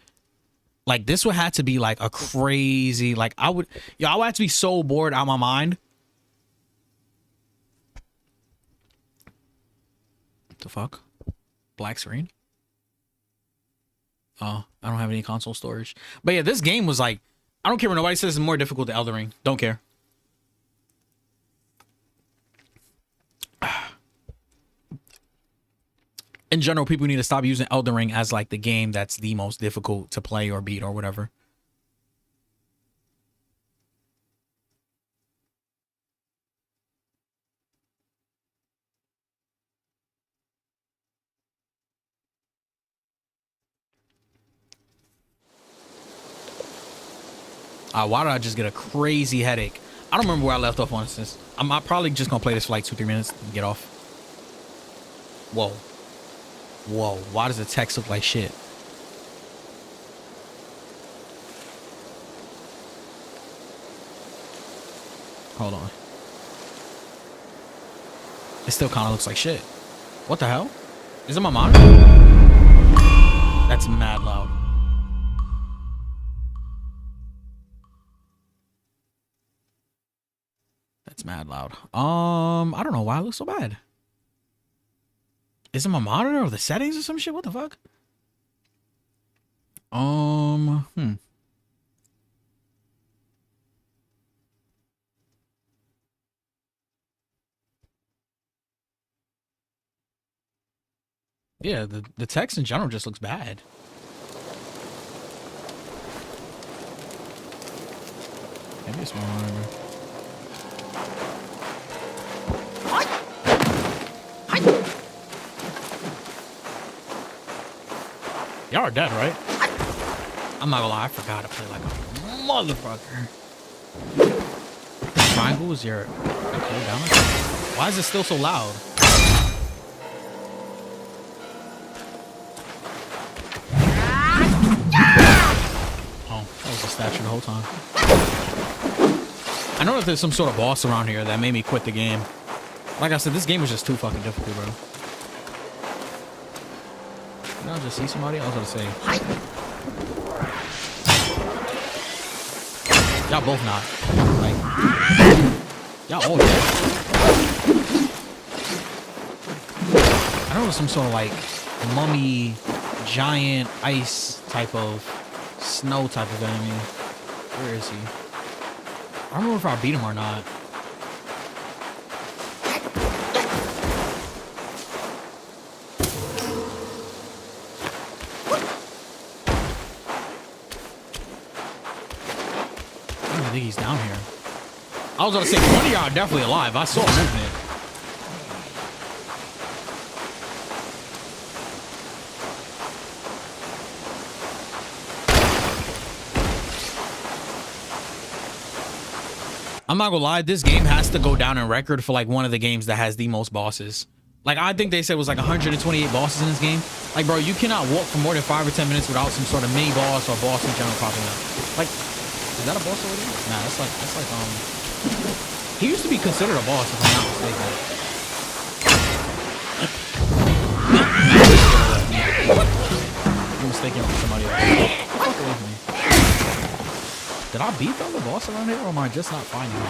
Like, this would have to be like a crazy, like, I would have to be so bored out of my mind. What the fuck? Black screen? Oh, I don't have any console storage. But yeah, this game was like, I don't care what nobody says, it's more difficult than Elden Ring. Don't care. In general, people need to stop using Elden Ring as like the game that's the most difficult to play or beat or whatever. Why did I just get a crazy headache? I don't remember where I left off on this. I'm probably just gonna play this for like 2-3 minutes and get off. Whoa. Whoa, why does the text look like shit? Hold on. It still kind of looks like shit. What the hell? Is it my monitor? That's mad loud. That's mad loud. I don't know why it looks so bad. Is it my monitor or the settings or some shit? What the fuck? Yeah, the text in general just looks bad. Maybe it's my monitor. are dead, right? I'm not gonna lie, I forgot to play like a motherfucker. Triangle is your cooldown. Why is it still so loud? Oh, that was a statue the whole time. I know that there's some sort of boss around here that made me quit the game. Like I said, this game was just too fucking difficult, bro. Did I just see somebody? I was gonna say. Y'all both not. Like, y'all all dead. I know there's some sort of like mummy, giant, ice type of, snow type of enemy. Where is he? I don't know if I beat him or not. I don't think he's down here. I was gonna say one of y'all are definitely alive. I saw movement. I'm not gonna lie, this game has to go down in record for like one of the games that has the most bosses. Like I think they said it was like 128 bosses in this game. Like bro, you cannot walk for more than 5 or 10 minutes without some sort of mini boss or boss in general popping up. Like, is that a boss already? Nah, that's like he used to be considered a boss if I'm not mistaken. I'm mistaken for somebody else. Fuck away from me. Did I beat the other boss around here, or am I just not finding him?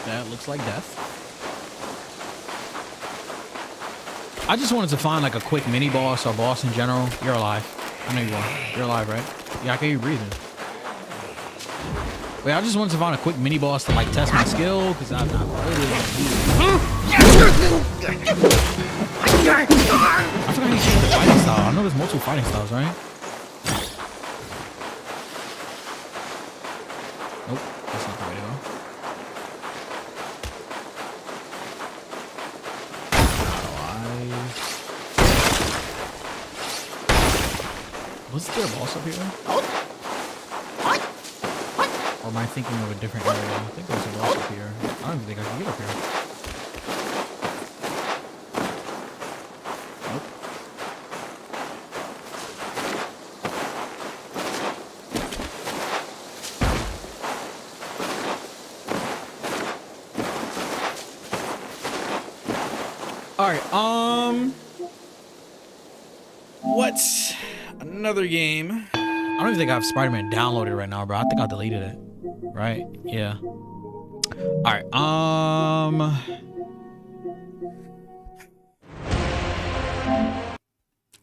That looks like death. I just wanted to find like a quick mini boss or boss in general. You're alive. I know you are. You're alive, right? Yeah, I can hear you breathing. Wait, I just wanted to find a quick mini boss to like test my skill because I'm not really I forgot he changed the fighting style. I know there's multiple fighting styles, right? Nope, that's not the way to go. Was there a boss up here? Or am I thinking of a different area? I think there's a boss up here. I don't even think I can get up here. Nope. Alright, what's another game? I don't even think I have Spider-Man downloaded right now, bro. I think I deleted it. Right? Yeah. Alright,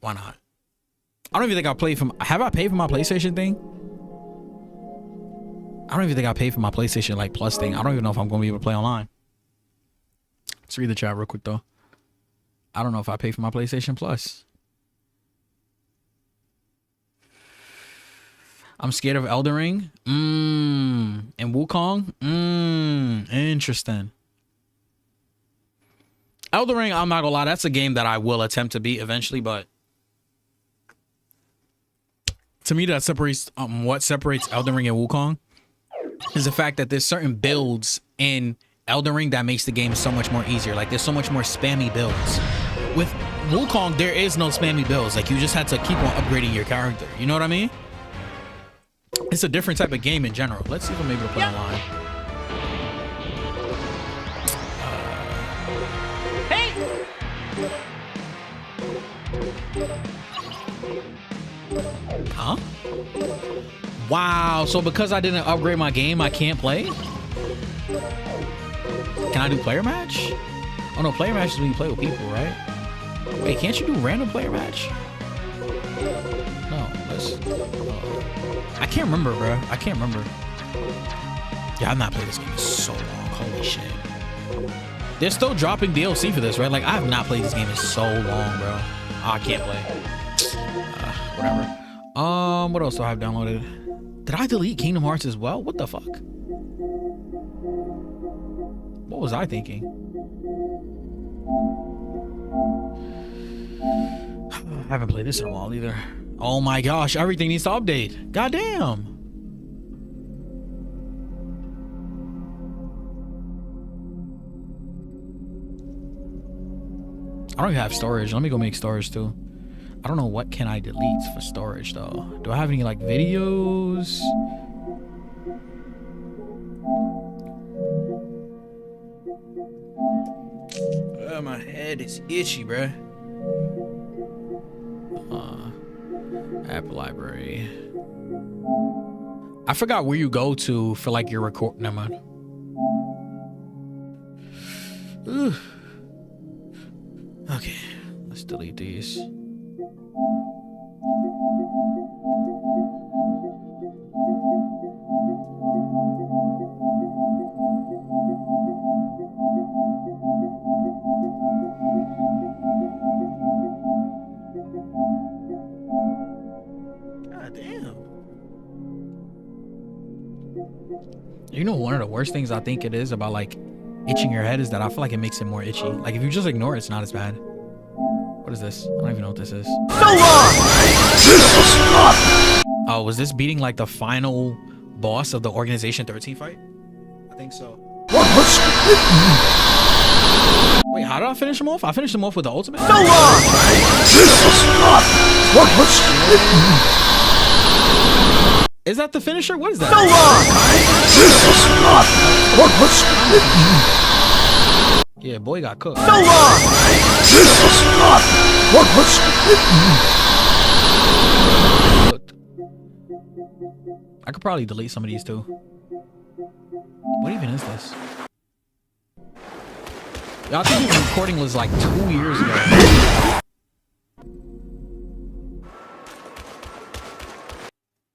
why not? I don't even think I played from. Have I paid for my PlayStation thing? I don't even think I paid for my PlayStation like Plus thing. I don't even know if I'm gonna be able to play online. Let's read the chat real quick though. I don't know if I pay for my PlayStation Plus. I'm scared of Elden Ring. And Wukong. Interesting. Elden Ring, I'm not gonna lie, that's a game that I will attempt to beat eventually, but to me that separates what separates Elden Ring and Wukong is the fact that there's certain builds in Elden Ring that makes the game so much more easier. Like there's so much more spammy builds. With Wukong, there is no spammy builds. Like you just had to keep on upgrading your character. You know what I mean? It's a different type of game in general. Let's see if I'm able to play online. Huh? Wow, so because I didn't upgrade my game, I can't play? Can I do player match? Oh no, player match is when you play with people, right? Wait, can't you do random player match? No, let's... I can't remember, bro. I can't remember. Yeah, I've not played this game in so long. Holy shit. They're still dropping DLC for this, right? Like, I have not played this game in so long, bro. Oh, I can't play. whatever. What else do I have downloaded? Did I delete Kingdom Hearts as well? What the fuck? What was I thinking? I haven't played this in a while either. Oh my gosh, everything needs to update. Goddamn. I don't even have storage. Let me go make storage too. I don't know what can I delete for storage though. Do I have any like videos? My head is itchy, bruh. App library. I forgot where you go to for like your record. Never mind. Ugh. Okay, let's delete these. God damn. You know, one of the worst things I think it is about like itching your head is that I feel like it makes it more itchy. Like if you just ignore it, it's not as bad. What is this? I don't even know what this is. Oh, was this beating like the final boss of the Organization 13 fight? I think so. Wait, how did I finish him off? I finished him off with the ultimate? Is that the finisher? What is that? Yeah, boy got cooked. I could probably delete some of these too. What even is this? Yo, I think the recording was like 2 years ago.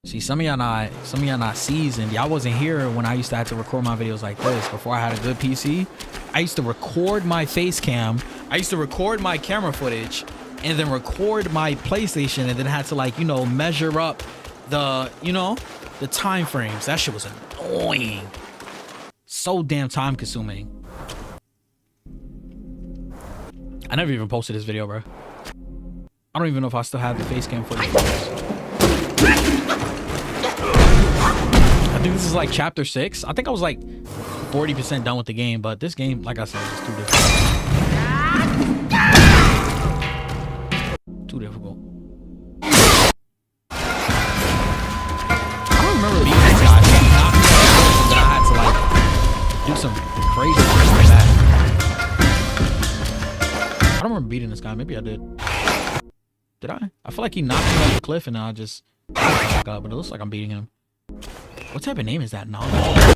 See, some of y'all not seasoned. Y'all wasn't here when I used to have to record my videos like this. Before I had a good PC, I used to record my face cam. I used to record my camera footage and then record my PlayStation and then had to like, you know, measure up the, you know, the time frames. That shit was annoying. So damn time consuming. I never even posted this video, bro. I don't even know if I still have the face cam footage. I think this is like chapter 6. I think I was like 40% done with the game, but this game, like I said, is too difficult. Too difficult. I don't remember beating this guy. I had to like do some crazy shit like that. I don't remember beating this guy. Maybe I did. Did I? I feel like he knocked me off the cliff and then I just back up, but it looks like I'm beating him. What type of name is that? Nala?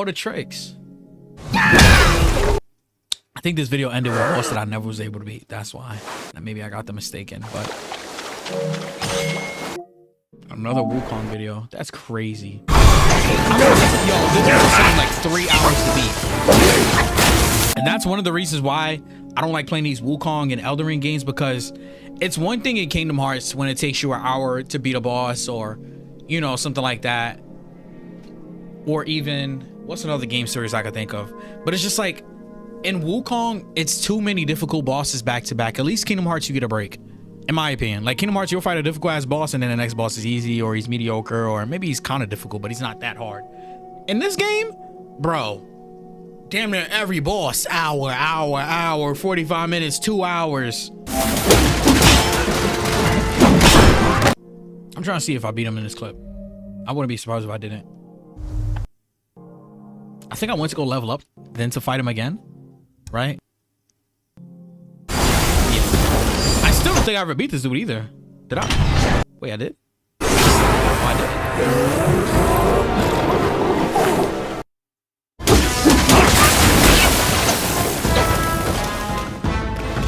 The tricks. I think this video ended with a boss that I never was able to beat. That's why. And maybe I got the mistaken, but another Wukong video. That's crazy. Yo, this is like 3 hours to beat. And that's one of the reasons why I don't like playing these Wukong and Elden Ring games, because it's one thing in Kingdom Hearts when it takes you an hour to beat a boss or, you know, something like that. Or even, what's another game series I could think of? But it's just like, in Wukong, it's too many difficult bosses back to back. At least Kingdom Hearts, you get a break. In my opinion. Like Kingdom Hearts, you'll fight a difficult ass boss and then the next boss is easy, or he's mediocre, or maybe he's kind of difficult, but he's not that hard. In this game, bro, damn near every boss, hour, 45 minutes, 2 hours. I'm trying to see if I beat him in this clip. I wouldn't be surprised if I didn't. I think I went to go level up, then to fight him again, right? Yeah. I still don't think I ever beat this dude either. Did I? Wait, I did? Oh, I did.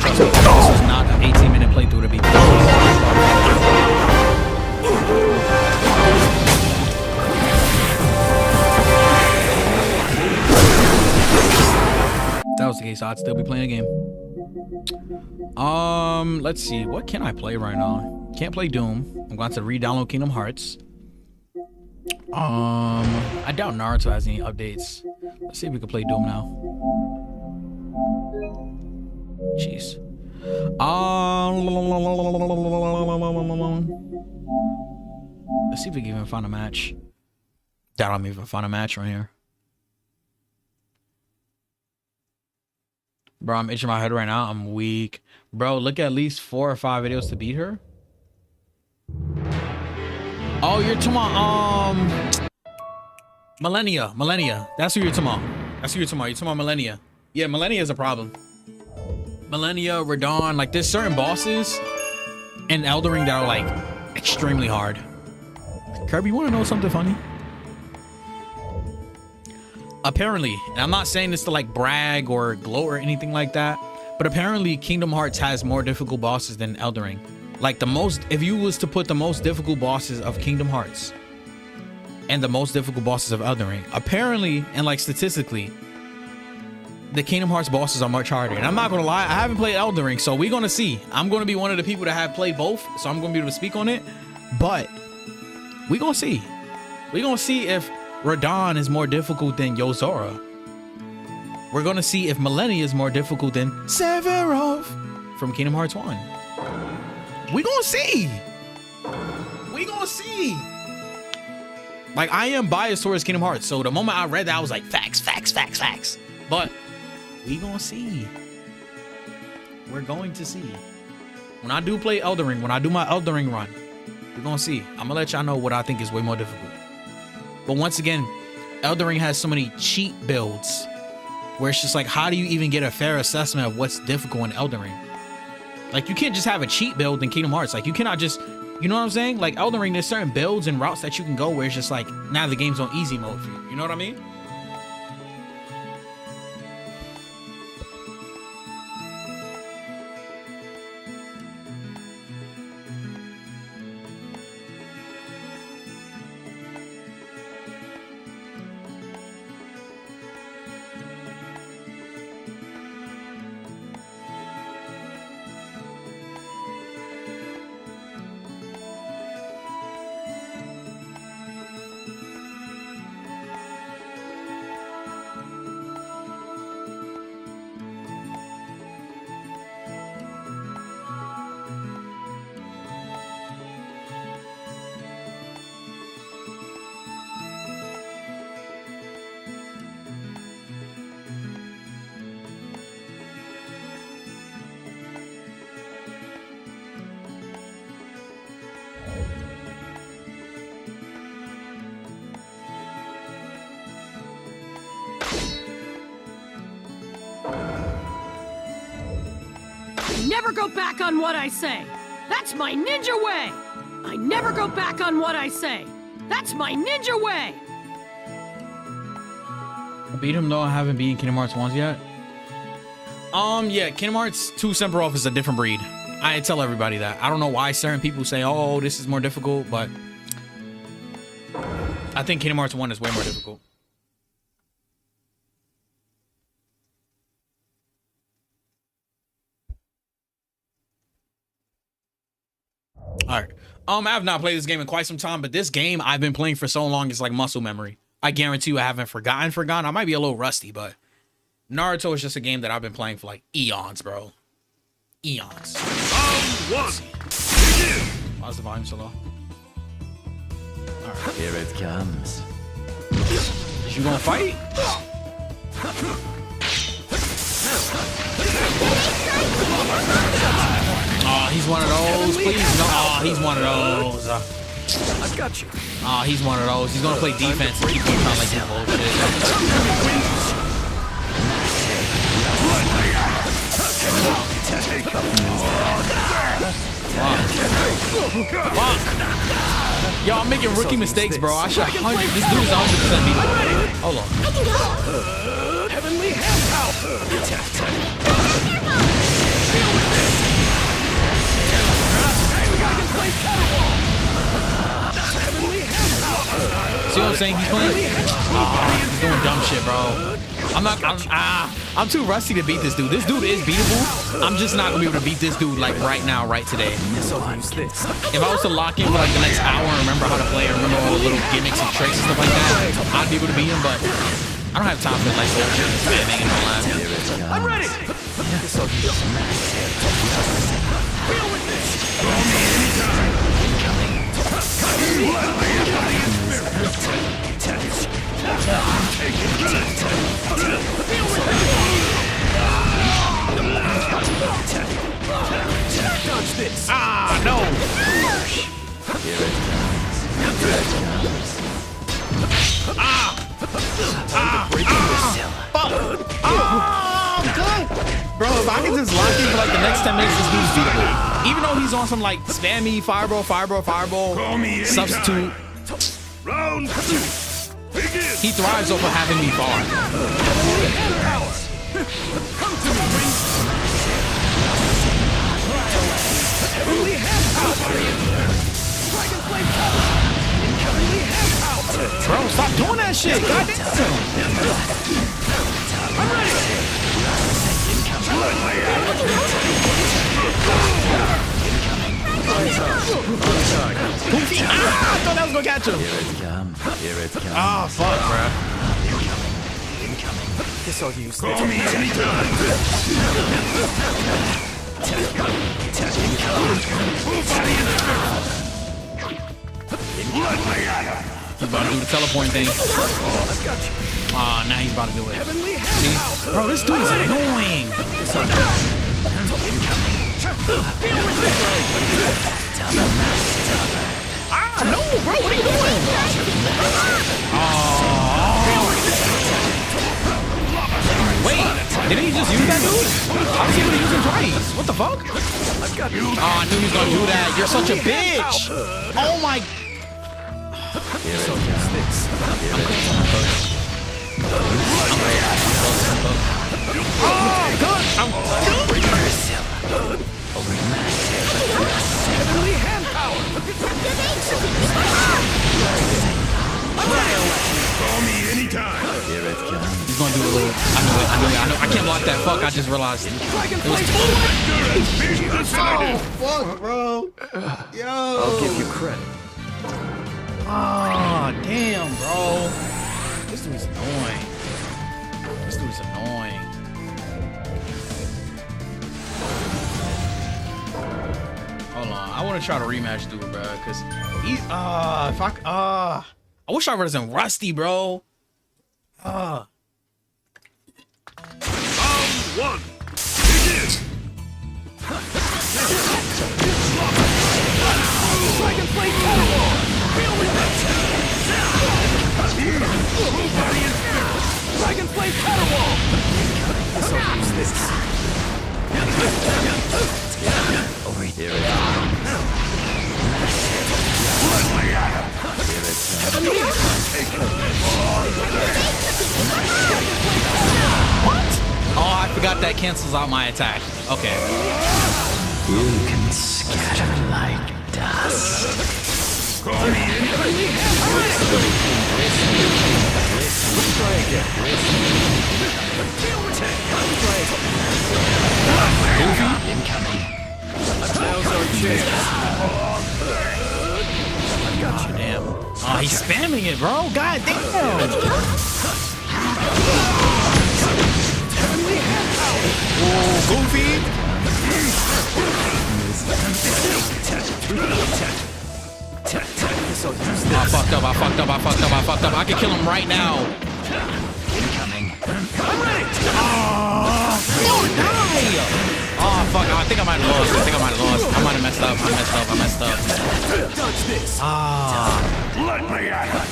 Trust me, this was not an 18-minute playthrough to beat this. If that was the case, I'd still be playing a game. Let's see. What can I play right now? Can't play Doom. I'm going to re-download Kingdom Hearts. I doubt Naruto has any updates. Let's see if we can play Doom now. Jeez. Let's see if we can even find a match. Doubt I'm even find a match right here. Bro, I'm itching my head right now. I'm weak. Bro, look at least 4 or 5 videos to beat her. Oh, you're talking about, Millennia. That's who you're talking about. That's who you're talking about. You're talking about Millennia. Yeah, Millennia is a problem. Millennia, Radon, like there's certain bosses in Elden Ring that are like extremely hard. Kirby, you want to know something funny? Apparently, and I'm not saying this to like brag or gloat or anything like that, but apparently Kingdom Hearts has more difficult bosses than Elden Ring. Like the most, if you was to put the most difficult bosses of Kingdom Hearts and the most difficult bosses of Elden Ring, apparently, and like statistically, the Kingdom Hearts bosses are much harder. And I'm not gonna lie, I haven't played Elden Ring, so we're gonna see. I'm gonna be one of the people that have played both, so I'm gonna be able to speak on it. But we're gonna see. We're gonna see if Radon is more difficult than Yozora. We're gonna see if Millennia is more difficult than Sephiroth from Kingdom Hearts 1. We gonna see. We gonna see. Like, I am biased towards Kingdom Hearts, so the moment I read that, I was like, facts. But we gonna see. We're going to see. When I do play Elden Ring, when I do my Elden Ring run, we're gonna see. I'm gonna let y'all know what I think is way more difficult. But once again, Elden Ring has so many cheat builds where it's just like, how do you even get a fair assessment of what's difficult in Elden Ring? Like, you can't just have a cheat build in Kingdom Hearts. Like, you cannot just, you know what I'm saying? Like, Elden Ring, there's certain builds and routes that you can go where it's just like, now the game's on easy mode for you. You know what I mean? Never go back on what I say. That's my ninja way. I never go back on what I say. That's my ninja way. I beat him though. I haven't beaten Kingdom Hearts 1 yet. Yeah, Kingdom Hearts 2 Sephiroth is a different breed. I tell everybody that. I don't know why certain people say, oh, this is more difficult, but I think Kingdom Hearts 1 is way more difficult. All right. I have not played this game in quite some time, but this game I've been playing for so long, it's like muscle memory. I guarantee you I haven't forgotten. I might be a little rusty, but Naruto is just a game that I've been playing for like eons, bro. Eons. Why is the volume so low? All right. Here it comes. Is you gonna fight? Oh, he's one of those, please. No, oh, he's one of those. I got you. Oh, he's one of those. He's gonna play defense and keep on trying like this bullshit. Fuck. Yo, I'm making rookie mistakes, bro. I should 100. This dude is 100% beatable. Hold on. Heavenly hand power. See what I'm saying? He's playing. He's doing dumb shit, bro. I'm too rusty to beat this dude. This dude is beatable. I'm just not gonna be able to beat this dude like right now, right today. If I was to lock in for like the next hour and remember how to play, and remember all the little gimmicks and tricks and stuff like that, I'd be able to beat him. But I don't have time for like bullshit and spamming and all that. I'm ready. Feel with this. Ah, no! Bro, if I can just lock in for like the next 10 minutes, this dude's beatable. Even though he's on some like spammy fireball, substitute. Round 2. He thrives off of having me far. Come to me. Heavenly hand power. Dragon flame power. Heavenly hand power. Bro, stop doing that shit. Goddamn. I'm ready. Goofy. I thought that was gonna catch him. Here it comes. Oh, fuck, bro. Guess I'll use this. Call me anytime. He's about to do the teleporting thing. Ah, now he's about to do it. See? Bro, this dude is annoying. Ah, no, bro, what are you doing? Wait, didn't he just use that dude? I was able to use him twice. What the fuck? Oh, I knew he was gonna do that. You're such a bitch. Oh my. Oh, good. I'm good. Heavenly hand power. Call me anytime. Here it comes. He's gonna do a little. I know. I can't block that. Fuck, I just realized. It was Oh, fuck, bro. Yo. I'll give you credit. Oh, damn, bro. This dude's annoying. This dude's annoying. Hold on. I want to try to rematch dude, bro, because he's I wish I wasn't rusty, bro. Round 1. Begin. Dragon flame power. Feel with it. Dragon flame power. Guess I'll use this. Over here it What? Oh, I forgot that cancels out my attack. Okay. You can scatter like dust. Call me Oh, damn. Oh, he's spamming it, bro. God damn. Oh, Goofy. I fucked up. I can kill him right now. Incoming. Oh, no, die. Oh fuck! I think I might have lost. I think I might have lost. I might have messed up. I messed up. Ah. Let me at it.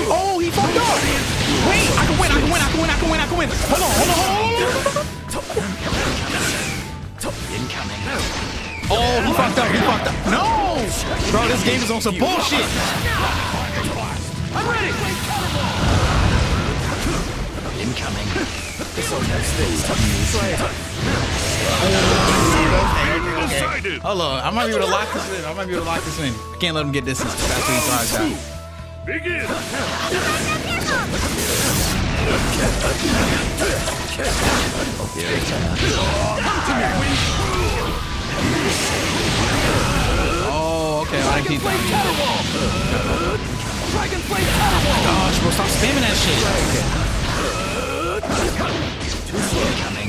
Oh, he fucked up. Wait, I can win. Hold on. Incoming. Oh, he fucked up. No, bro, this game is on some bullshit. I'm ready. Incoming. Hold on, I might be able to lock this in. I can't let him get this. That's what he tries out. Begin. Oh, okay. I keep that. Dragon Flame Oh my gosh, bro, stop spamming that shit.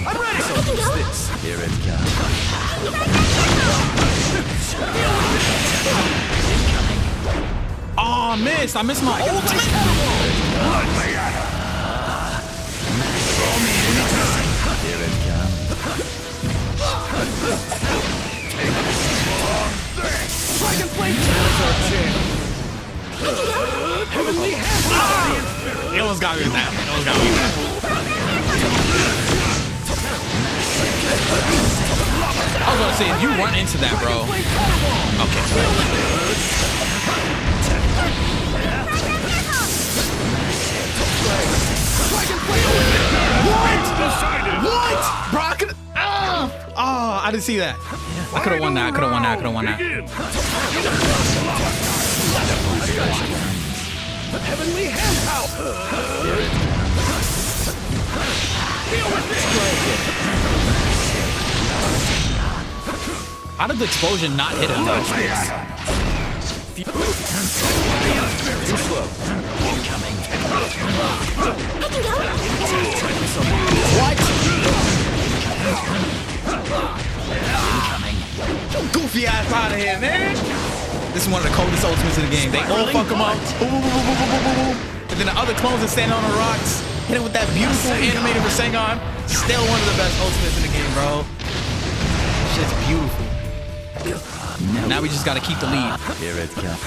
I'm ready. Here it comes. Oh, I missed my ultimate. Here it comes. Dragon Flame. Heavenly Hand. He almost got me with that. I was gonna say, if you run into that, bro. Okay. What? Bro, I could. Oh, I didn't see that. I could have won that. Heavenly Hand power. How did the explosion not hit him? What? Goofy ass out of here, man. This is one of the coldest ultimates in the game. They all fuck him up. Boom, boom, boom, boom, boom, boom, boom. And then the other clones are standing on the rocks. Hit him with that beautiful animated Rasengan. Still one of the best ultimates in the game, bro. Shit's beautiful. Now we just gotta keep the lead. Here it comes.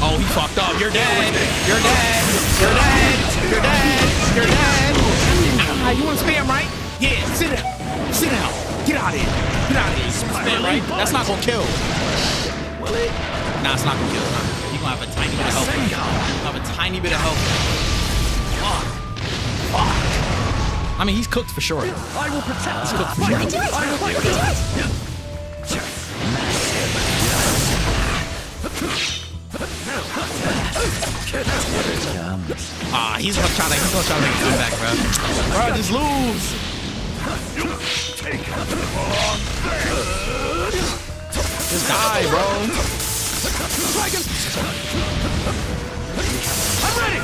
Oh, he fucked up. You're dead. You want to spam, right? Yeah, sit down. Get out of here. Spam, right? That's not gonna kill. Nah, it's not gonna kill. You're gonna have a tiny bit of health. Fuck. I mean, he's cooked for sure. I will protect. He's cooked for sure. He's gonna try to make a comeback, bro. Bro, just lose. Just die, bro. I'm ready.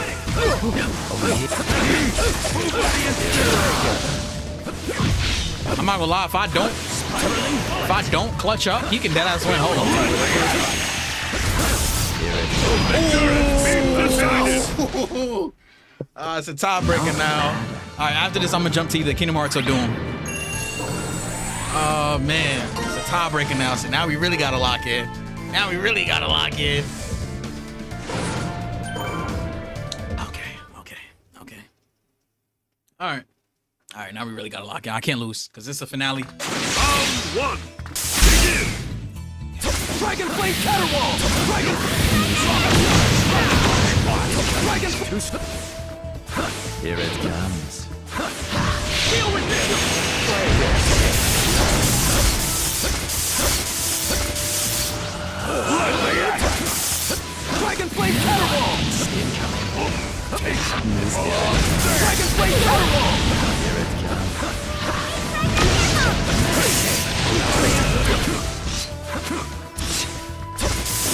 I'm not gonna lie, if I don't clutch up, he can deadass win. Hold on. It's a tiebreaker now. All right, after this, I'm gonna jump to either Kingdom Hearts or Doom. Oh man, it's a tiebreaker now. So now we really gotta lock in. Okay. All right. Now we really gotta lock in. I can't lose because this is a finale. Round one. Begin. Dragon Flame Caterwall. Here it comes. Deal with this. Dragon Flame Caterwall. Dragon Flame Caterwall. Here it comes.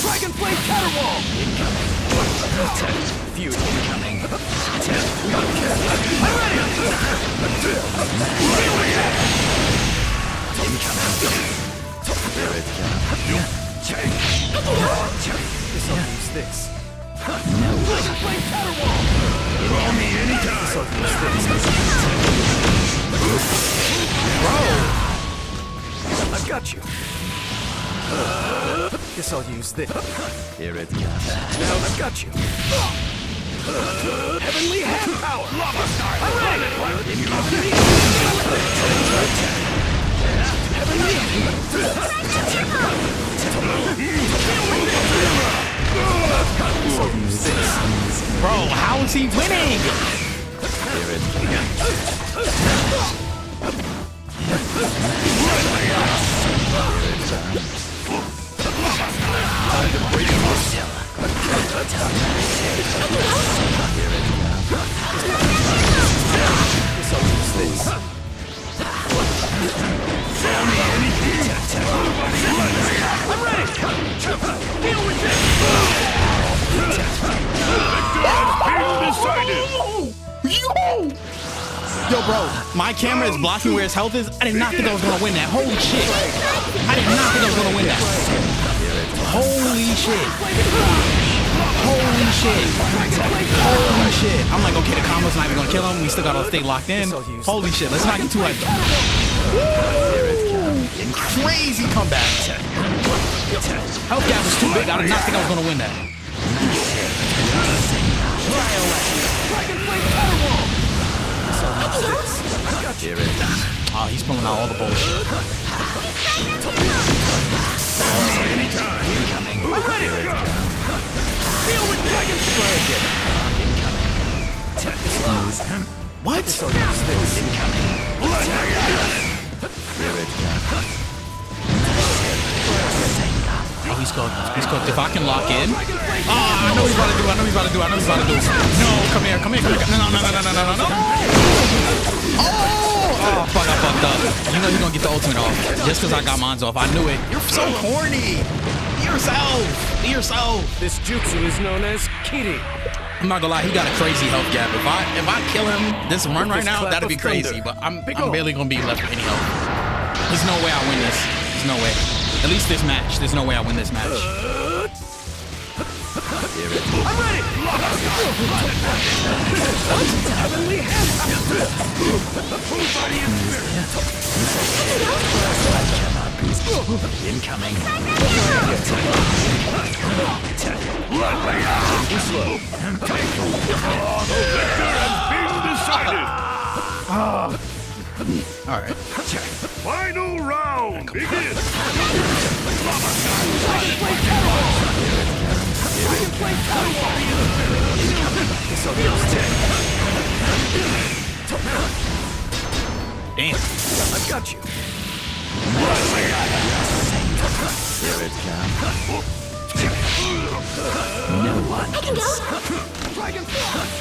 Dragon Flame Caterwall. feud incoming. Here it comes. Guess I'll use this. No one. Call me anytime. Guess I'll use this. Bro! I've got you. Guess I'll use this. Here it comes. Now I've got you. Heavenly hand power. Lava star. I'm ready. Bro, how is he winning? Here it Yo, bro, my camera is blocking where his health is. I did not think I was gonna win that. Holy shit. I did not think I was gonna win that. Holy shit. Holy shit. Holy shit. I'm like, okay, the combo's not even gonna kill him. We still gotta stay locked in. Holy shit, let's not get too hyped. Crazy comeback. Health gap was too big. I did not think I was gonna win that. Oh, he's pulling out all the bullshit. What? Oh, he's cooked. He's cooked. If I can lock in. Oh, I know he's about to do. I know he's about to do. I know he's about to do. No, come here. Come here. Come here. No, no, no, no, no, no, no, no. Oh, fuck, I fucked up. You know he's gonna get the ultimate off. Just because I got mine off. I knew it. You're so corny. Be yourself. Be yourself. This jutsu is known as Kiri. I'm not gonna lie, he got a crazy health gap. If I kill him this run right now, that'd be crazy. But I'm barely gonna be left with any health. There's no way I win this. There's no way. At least this match. There's no way I win this match. I'm ready. Heavenly hand. Full body and spirit. Incoming. Too slow. The victor has been decided. All right. Final round. Begin. Damn. I've got you. Here it comes. No one can stop.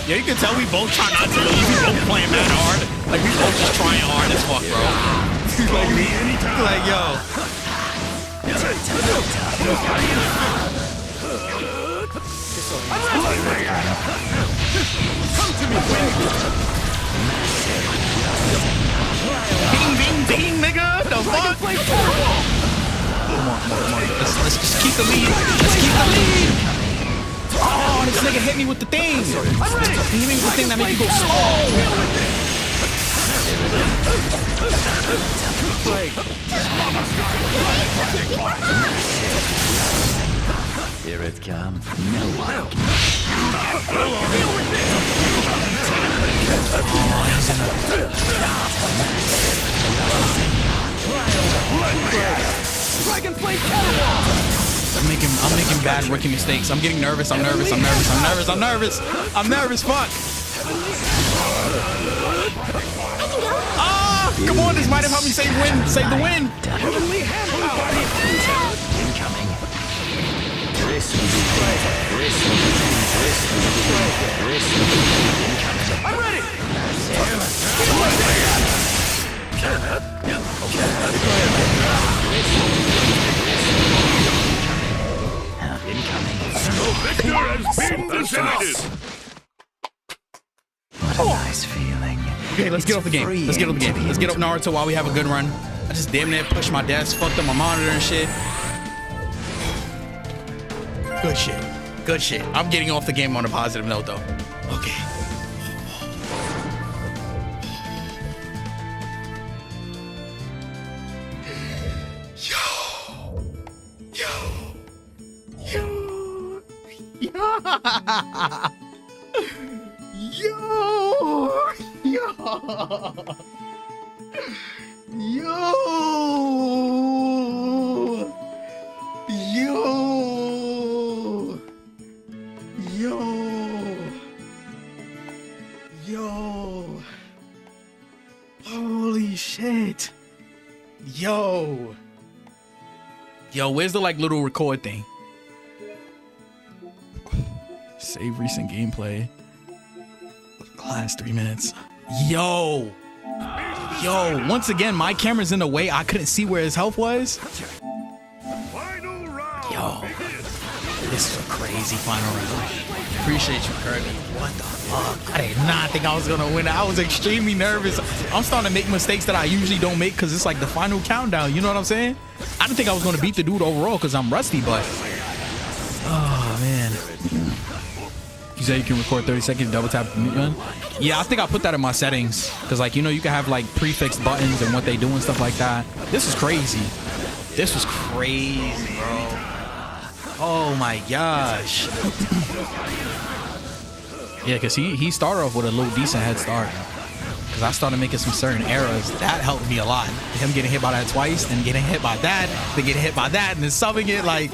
Yeah, you can tell we both try not to lose. We both playing mad hard. Like we both just trying hard as fuck, bro. like yo. Ding, ding, ding, nigga. The fuck? Come on. Let's just keep the lead. Let's keep the lead. Oh, this nigga hit me with the thing. I'm ready. He hit me with the thing that made me go slow. Here it comes. No one. I'm making bad rookie mistakes. I'm getting nervous. I'm nervous. Fuck. Ah, come on. This might have helped me save the win. Incoming. I'm ready. The victor has been decided. Okay, let's get off the game. Let's get off the game. Let's get up Naruto while we have a good run. I just damn near pushed my desk, fucked up my monitor and shit. Good shit. Good shit. I'm getting off the game on a positive note though. Okay. Holy shit. Yo, where's the like little record thing? Save recent gameplay. Last 3 minutes. Yo, once again, my camera's in the way. I couldn't see where his health was. Yo, this is a crazy final round. Appreciate you, Kirby. What the fuck? I did not think I was gonna win. I was extremely nervous. I'm starting to make mistakes that I usually don't make because it's like the final countdown. You know what I'm saying? I didn't think I was gonna beat the dude overall because I'm rusty, but oh man. You say you can record 30 seconds double tap the mute button? Yeah, I think I put that in my settings because like, you know, you can have like prefixed buttons and what they do and stuff like that. This is crazy. This was crazy, bro. Oh my gosh. Yeah, because he started off with a little decent head start. Because I started making some certain errors. That helped me a lot. Him getting hit by that twice, and getting hit by that, then getting hit by that, and then subbing it like,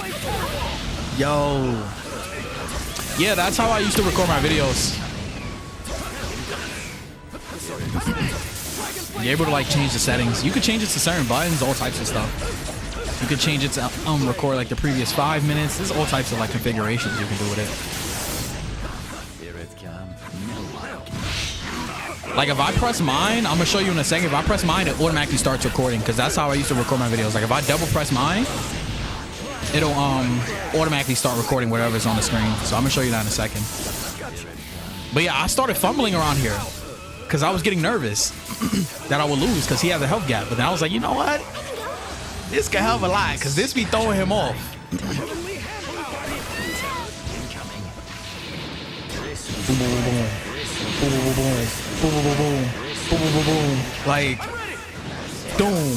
yo. Yeah, that's how I used to record my videos. You're able to like change the settings. You could change it to certain buttons, all types of stuff. You could change it to record like the previous 5 minutes. There's all types of like configurations you can do with it. Here it comes. Like if I press mine, I'm gonna show you in a second. If I press mine, it automatically starts recording because that's how I used to record my videos. Like if I double press mine, it'll automatically start recording whatever's on the screen. So I'm gonna show you that in a second. But yeah, I started fumbling around here because I was getting nervous that I would lose because he has a health gap. But then I was like, you know what? This can help a lot because this be throwing him off. Boom, boom, boom, boom. Boom, boom, boom, boom. Boom, boom, boom, boom. Boom, boom, boom, boom. Like, boom.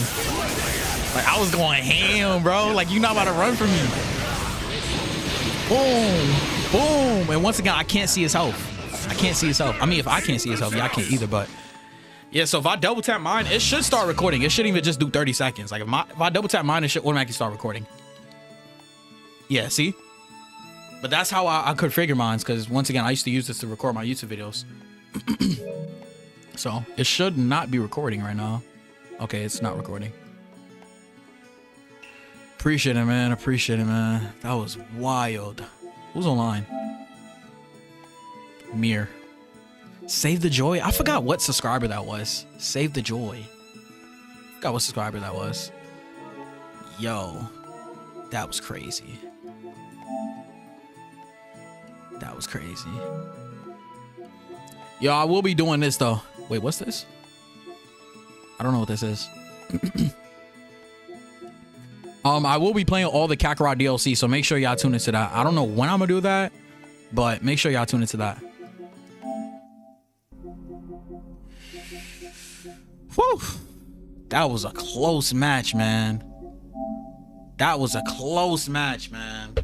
Like, I was going ham, bro. Like, you're not about to run from me. Boom. Boom. And once again, I can't see his health. I can't see his health. I mean, if I can't see his health, yeah, I can't either, but yeah, so if I double tap mine, it should start recording. It shouldn't even just do 30 seconds. Like if I double tap mine, it should automatically start recording. Yeah, see? But that's how I configure mine, because once again, I used to use this to record my YouTube videos. So it should not be recording right now. Okay, it's not recording. Appreciate it, man. Appreciate it, man. That was wild. Who's online? Mir. Save the Joy. I forgot what subscriber that was. Save the Joy. Forgot what subscriber that was. Yo, that was crazy. That was crazy. Yo, I will be doing this though. Wait, what's this? I don't know what this is. I will be playing all the Kakarot DLC, so make sure y'all tune into that. I don't know when I'm gonna do that, but make sure y'all tune into that. Whew. That was a close match, man. That was a close match, man.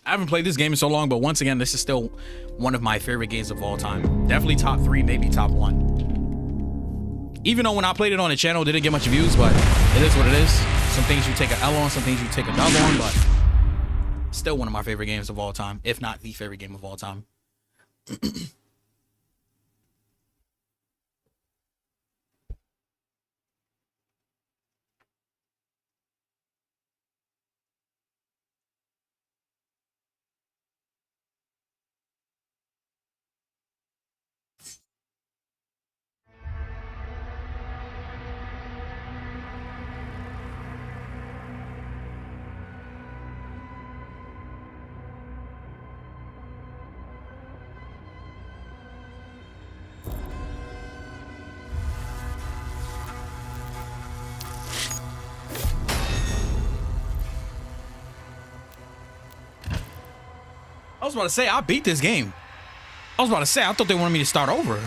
I haven't played this game in so long, but once again, this is still one of my favorite games of all time. Definitely top 3, maybe top 1. Even though when I played it on the channel, it didn't get much views, but it is what it is. Some things you take an L on, some things you take a dub on, but still one of my favorite games of all time, if not the favorite game of all time. I was about to say, I beat this game. I was about to say, I thought they wanted me to start over.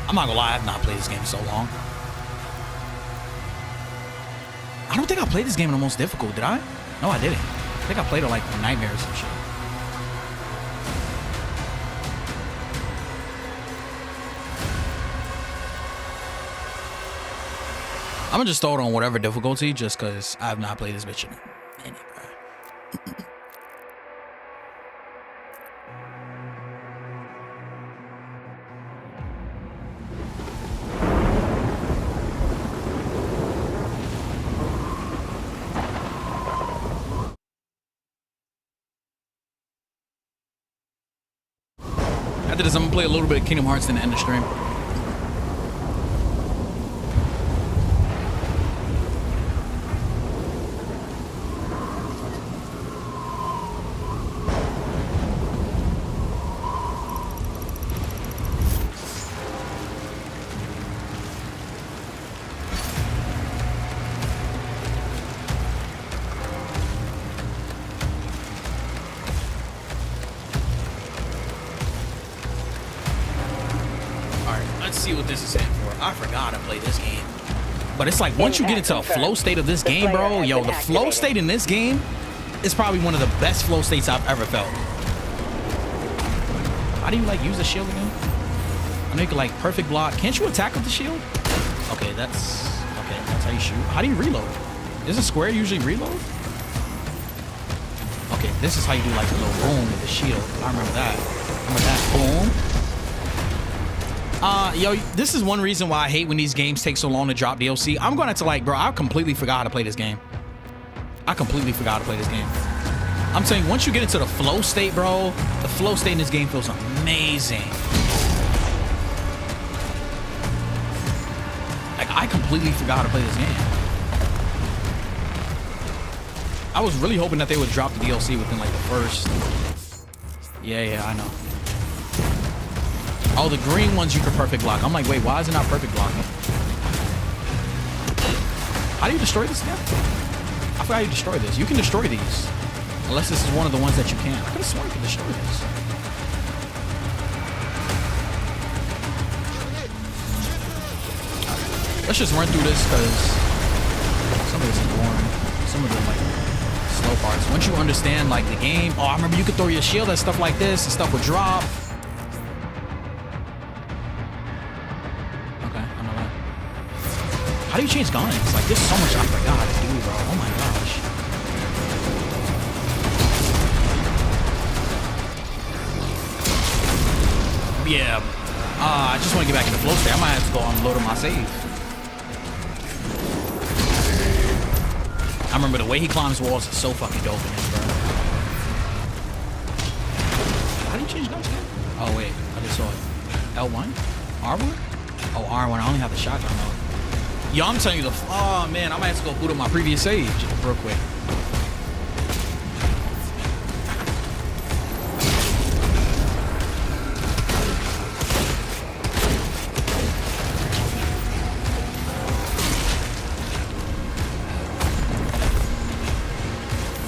I'm not gonna lie, I've not played this game in so long. I don't think I played this game in the most difficult, did I? No, I didn't. I think I played it like Nightmares and shit. I'm gonna just throw it on whatever difficulty just because I have not played this bitch in a minute, bro. After this, I'm gonna play a little bit of Kingdom Hearts in the end of the stream. I forgot to play this game. But it's like once you get into a flow state of this game, bro, yo, the flow state in this game is probably one of the best flow states I've ever felt. How do you like use the shield again? I know you can like perfect block. Can't you attack with the shield? Okay, that's how you shoot. How do you reload? Is a square usually reload? Okay, this is how you do like the little boom with the shield. I remember that. Remember that boom. Yo, this is one reason why I hate when these games take so long to drop DLC. I'm going to like, bro, I completely forgot how to play this game. I completely forgot to play this game. I'm saying once you get into the flow state, bro, the flow state in this game feels amazing. Like, I completely forgot how to play this game. I was really hoping that they would drop the DLC within like the first. Yeah, I know. Oh, the green ones you can perfect block. I'm like, wait, why is it not perfect blocking? How do you destroy this again? I forgot how you destroy this. You can destroy these. Unless this is one of the ones that you can't. I could have sworn you could destroy this. Let's just run through this because some of this is boring. Some of the like slow parts. Once you understand like the game, oh, I remember you could throw your shield at stuff like this and stuff would drop. How do you change guns? Like, there's so much I forgot to do, bro. Oh my gosh. Yeah. I just want to get back in the flow state. I might have to go unload my save. I remember the way he climbs walls is so fucking dope in this, bro. How do you change guns again? Oh, wait. I just saw it. L1? R1? Oh, R1. I only have the shotgun mode. Yo, I'm telling you oh man, I might have to go boot up my previous save real quick.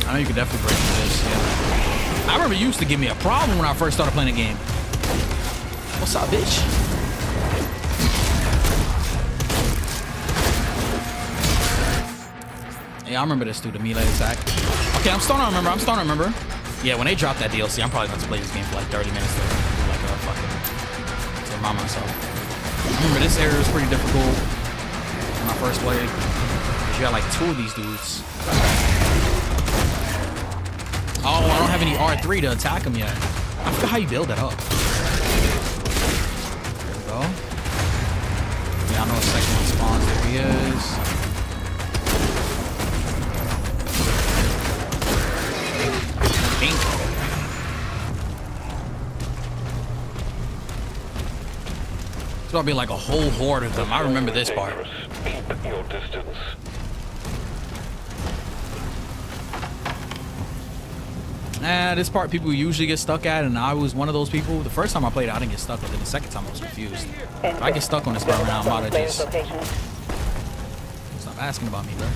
I know you could definitely break through this, yeah. I remember you used to give me a problem when I first started playing the game. What's up, bitch? Yeah, I remember this through the melee attack. Okay, I'm starting to remember. Yeah, when they drop that DLC, I'm probably going to play this game for like 30 minutes to do like a fucking to remind myself. I remember this area was pretty difficult when I first played. Because you got like 2 of these dudes. Oh, I don't have any R3 to attack him yet. I forgot how you build that up. There we go. Yeah, I know the second one spawns. There he is. It's gonna be like a whole horde of them. I remember this part. Keep your distance. This part people usually get stuck at, and I was one of those people. The first time I played it, I didn't get stuck with it. The second time I was confused. If I get stuck on this part right now, I'm about to just stop asking about me, bro.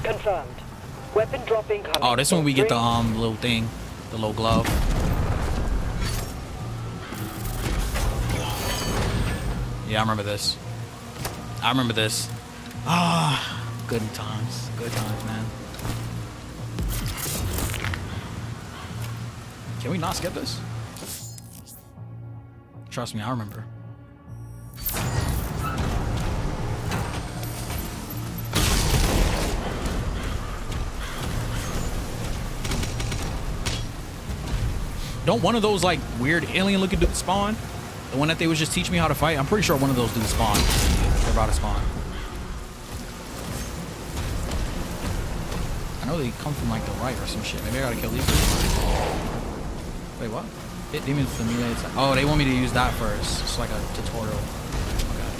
Confirmed. Weapon drop incoming. Oh, this one we get the little thing, the little glove. Yeah, I remember this. I remember this. Ah, good times, man. Can we not skip this? Trust me, I remember. Don't one of those like weird alien looking dudes spawn? The one that they was just teaching me how to fight? I'm pretty sure one of those dudes spawn. They're about to spawn. I know they come from like the right or some shit. Maybe I gotta kill these dudes. Wait, what? Hit demons with the melee attack. Oh, they want me to use that first. It's like a tutorial. Okay.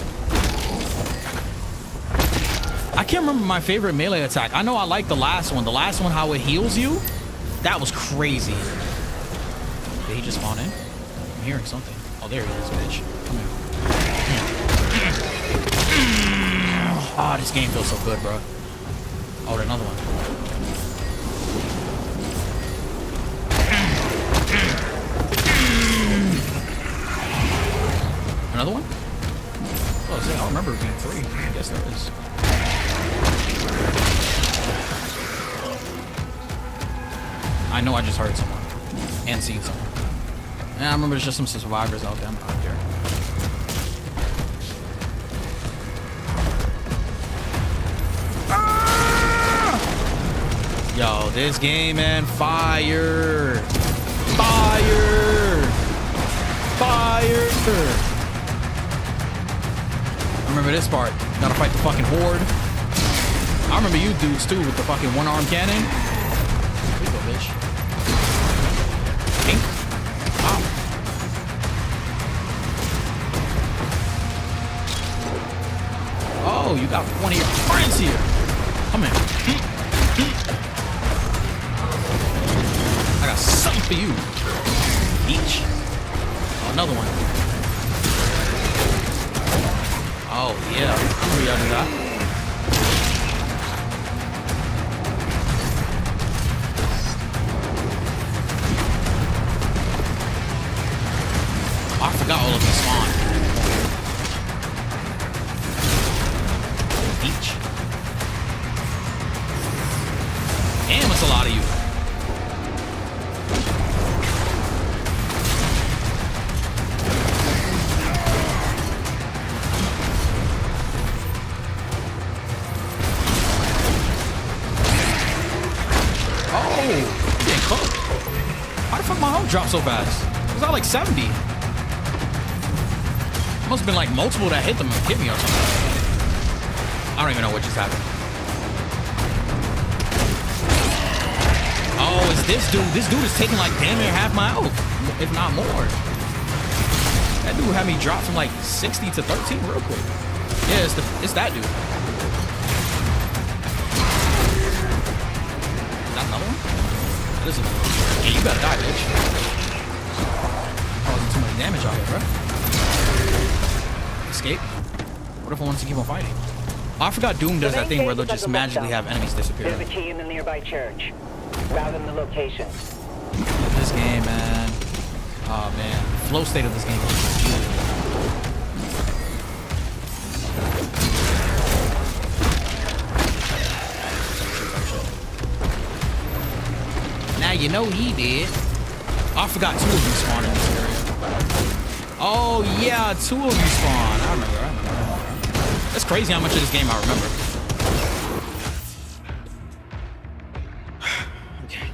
I can't remember my favorite melee attack. I know I like the last one. The last one, how it heals you. That was crazy. Did he just spawn in? I'm hearing something. Oh, there he is, bitch. Come here. Ah, this game feels so good, bro. Oh, another one. Another one? Oh, I don't remember it being 3. I guess there is. I know I just heard someone and seen someone. And I remember there's just some survivors out there. I'm out there. Yo, this game, man, fire! Fire! Fire! I remember this part. Gotta fight the fucking horde. I remember you dudes too with the fucking one-arm cannon. Here we go, bitch. Pink. Wow. Oh, you got one of your friends here. Come here. I got something for you. Each. Oh, another one. Oh, yeah. I'm gonna do that. Oh, I forgot all of them spawn. Each. Damn, it's a lot of you. Drop so fast. It was at like 70. Must have been like multiple that hit me or something. I don't even know what just happened. Oh, it's this dude. This dude is taking like damn near half my health, if not more. That dude had me drop from like 60 to 13 real quick. Yeah, it's that dude. Is that another one? That is another one. Yeah, you gotta die, bitch. Causing too much damage out here, bro. Escape? What if I want to keep on fighting? Oh, I forgot Doom does that thing where they'll just magically have enemies disappear. There's a key in the nearby church. Route in the location. This game, man. Oh, man. The flow state of this game is Now you know he did. Oh, I forgot 2 of you spawn in this area. Oh yeah, 2 of you spawn. I remember. That's crazy how much of this game I remember. Okay.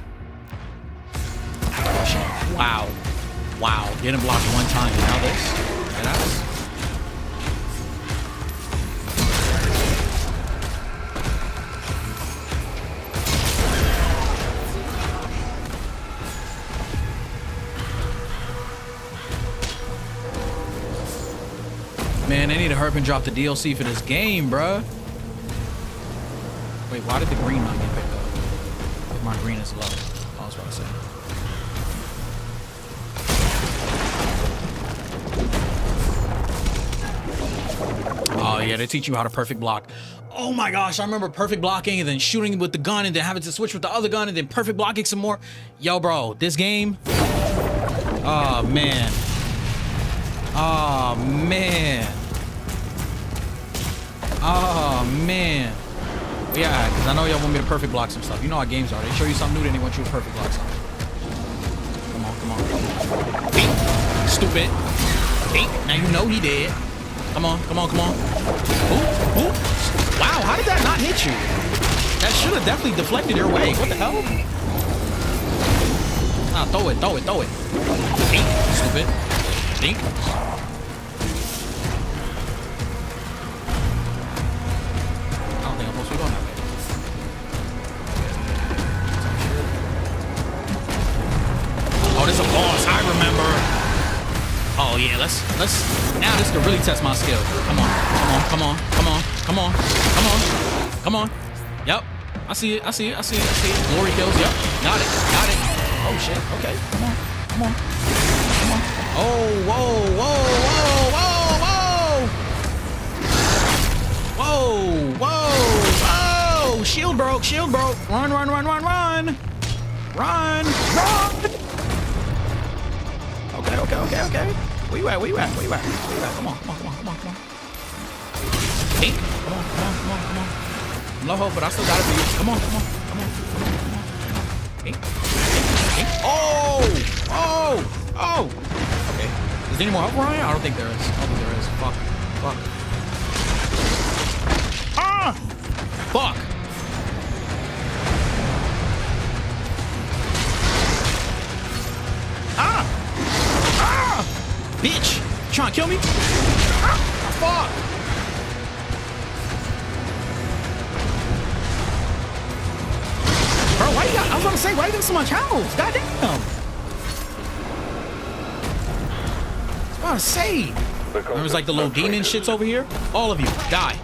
Wow. Wow. Getting blocked one time. Now this. Get out. Man, they need to hurry and drop the DLC for this game, bruh. Wait, why did the green not get picked up? If my green is low. Oh, was about to say. Oh yeah, they teach you how to perfect block. Oh my gosh, I remember perfect blocking and then shooting with the gun and then having to switch with the other gun and then perfect blocking some more. Yo, bro, this game. Oh man. Oh man. Oh man. Yeah, because I know y'all want me to perfect block some stuff. You know how games are. They show you something new, then they want you to perfect block something. Come on, come on. Beat. Stupid. Beat. Now you know he did. Come on, come on, come on. Ooh, ooh. Wow, how did that not hit you? That should have definitely deflected your way. What the hell? Ah, throw it, throw it, throw it. Beat. Stupid. Beat. Oh, there's a boss. I remember. Oh yeah, let's now this could really test my skill. Come on, come on, come on, come on, come on, come on, come on. Yep. I see it, I see it, I see it, I see it. Glory kills, yep. Got it, got it. Oh shit, okay. Come on, come on, come on. Oh, whoa, whoa, whoa, whoa, whoa. Whoa, whoa, whoa. Shield broke, shield broke. Run, run, run, run, run. Run, run. Okay, okay, okay, okay. Where you at? Where you at? Where you at? Where you at? Come on, come on, come on, come on, come on. Pink. Come on, come on, come on, come on. I'm low hope, but I still got it for you. Come on, come on, come on, come on, come on. Pink. Pink. Oh! Oh! Oh! Okay. Is there any more help, Ryan? I don't think there is. I don't think there is. Fuck. Fuck. Ah! Fuck. Ah! Ah! Bitch! You trying to kill me? Ah! Fuck! Bro, why you got, I was gonna say, why you got so much health? Goddamn! I was about to say. Remember, it's like the little demon shits over here? All of you, die.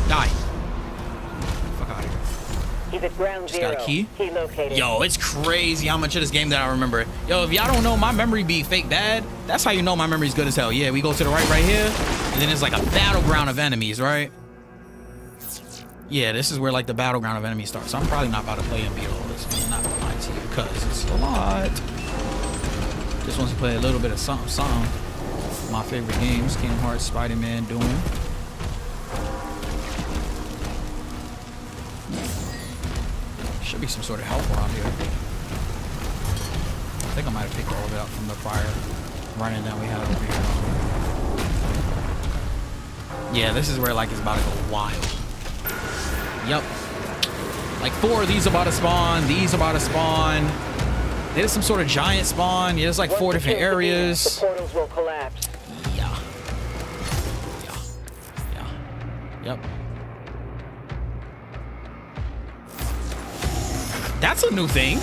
Die. Fuck out of here. He's at ground Just zero. got a key. He located. Yo, it's crazy how much of this game that I remember. Yo, if y'all don't know, my memory be fake bad. That's how you know my memory's good as hell. Yeah, we go to the right here, and then it's like a battleground of enemies, right? Yeah, this is where like the battleground of enemies starts. So I'm probably not about to play and beat all this. I'm not gonna lie to you because it's a lot. Just wants to play a little bit of something, something. My favorite games, Kingdom Hearts, Spider-Man, Doom. Should be some sort of help around here. I think I might have picked all of it up from the prior running that we had over here. Yeah, this is where like it's about to go wild. Yep. Like 4 of these about to spawn. These about to spawn. There's some sort of giant spawn. Yeah, there's like 4 different areas. The portals will collapse. Yeah. Yeah. Yeah. Yep. That's a new thing.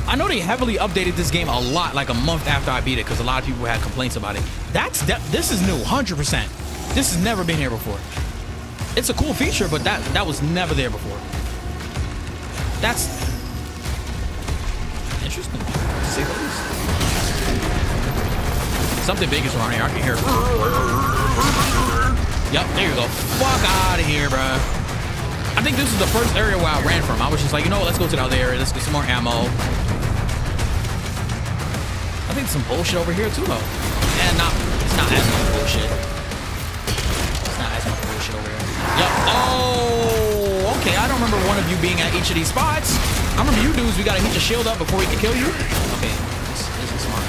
I know they heavily updated this game a lot, like a month after I beat it, because a lot of people had complaints about it. This is new, 100%. This has never been here before. It's a cool feature, but that was never there before. That's interesting, to say the least. Something big is around here. I can hear it. Yep, there you go. Fuck out of here, bruh. I think this is the first area where I ran from. I was just like, you know what, let's go to the other area. Let's get some more ammo. I think there's some bullshit over here too, though. And it's not as much bullshit. It's not as much bullshit over here. Yep. Oh, okay. I don't remember one of you being at each of these spots. I remember you dudes, we gotta heat your shield up before we can kill you. Okay, this is smart.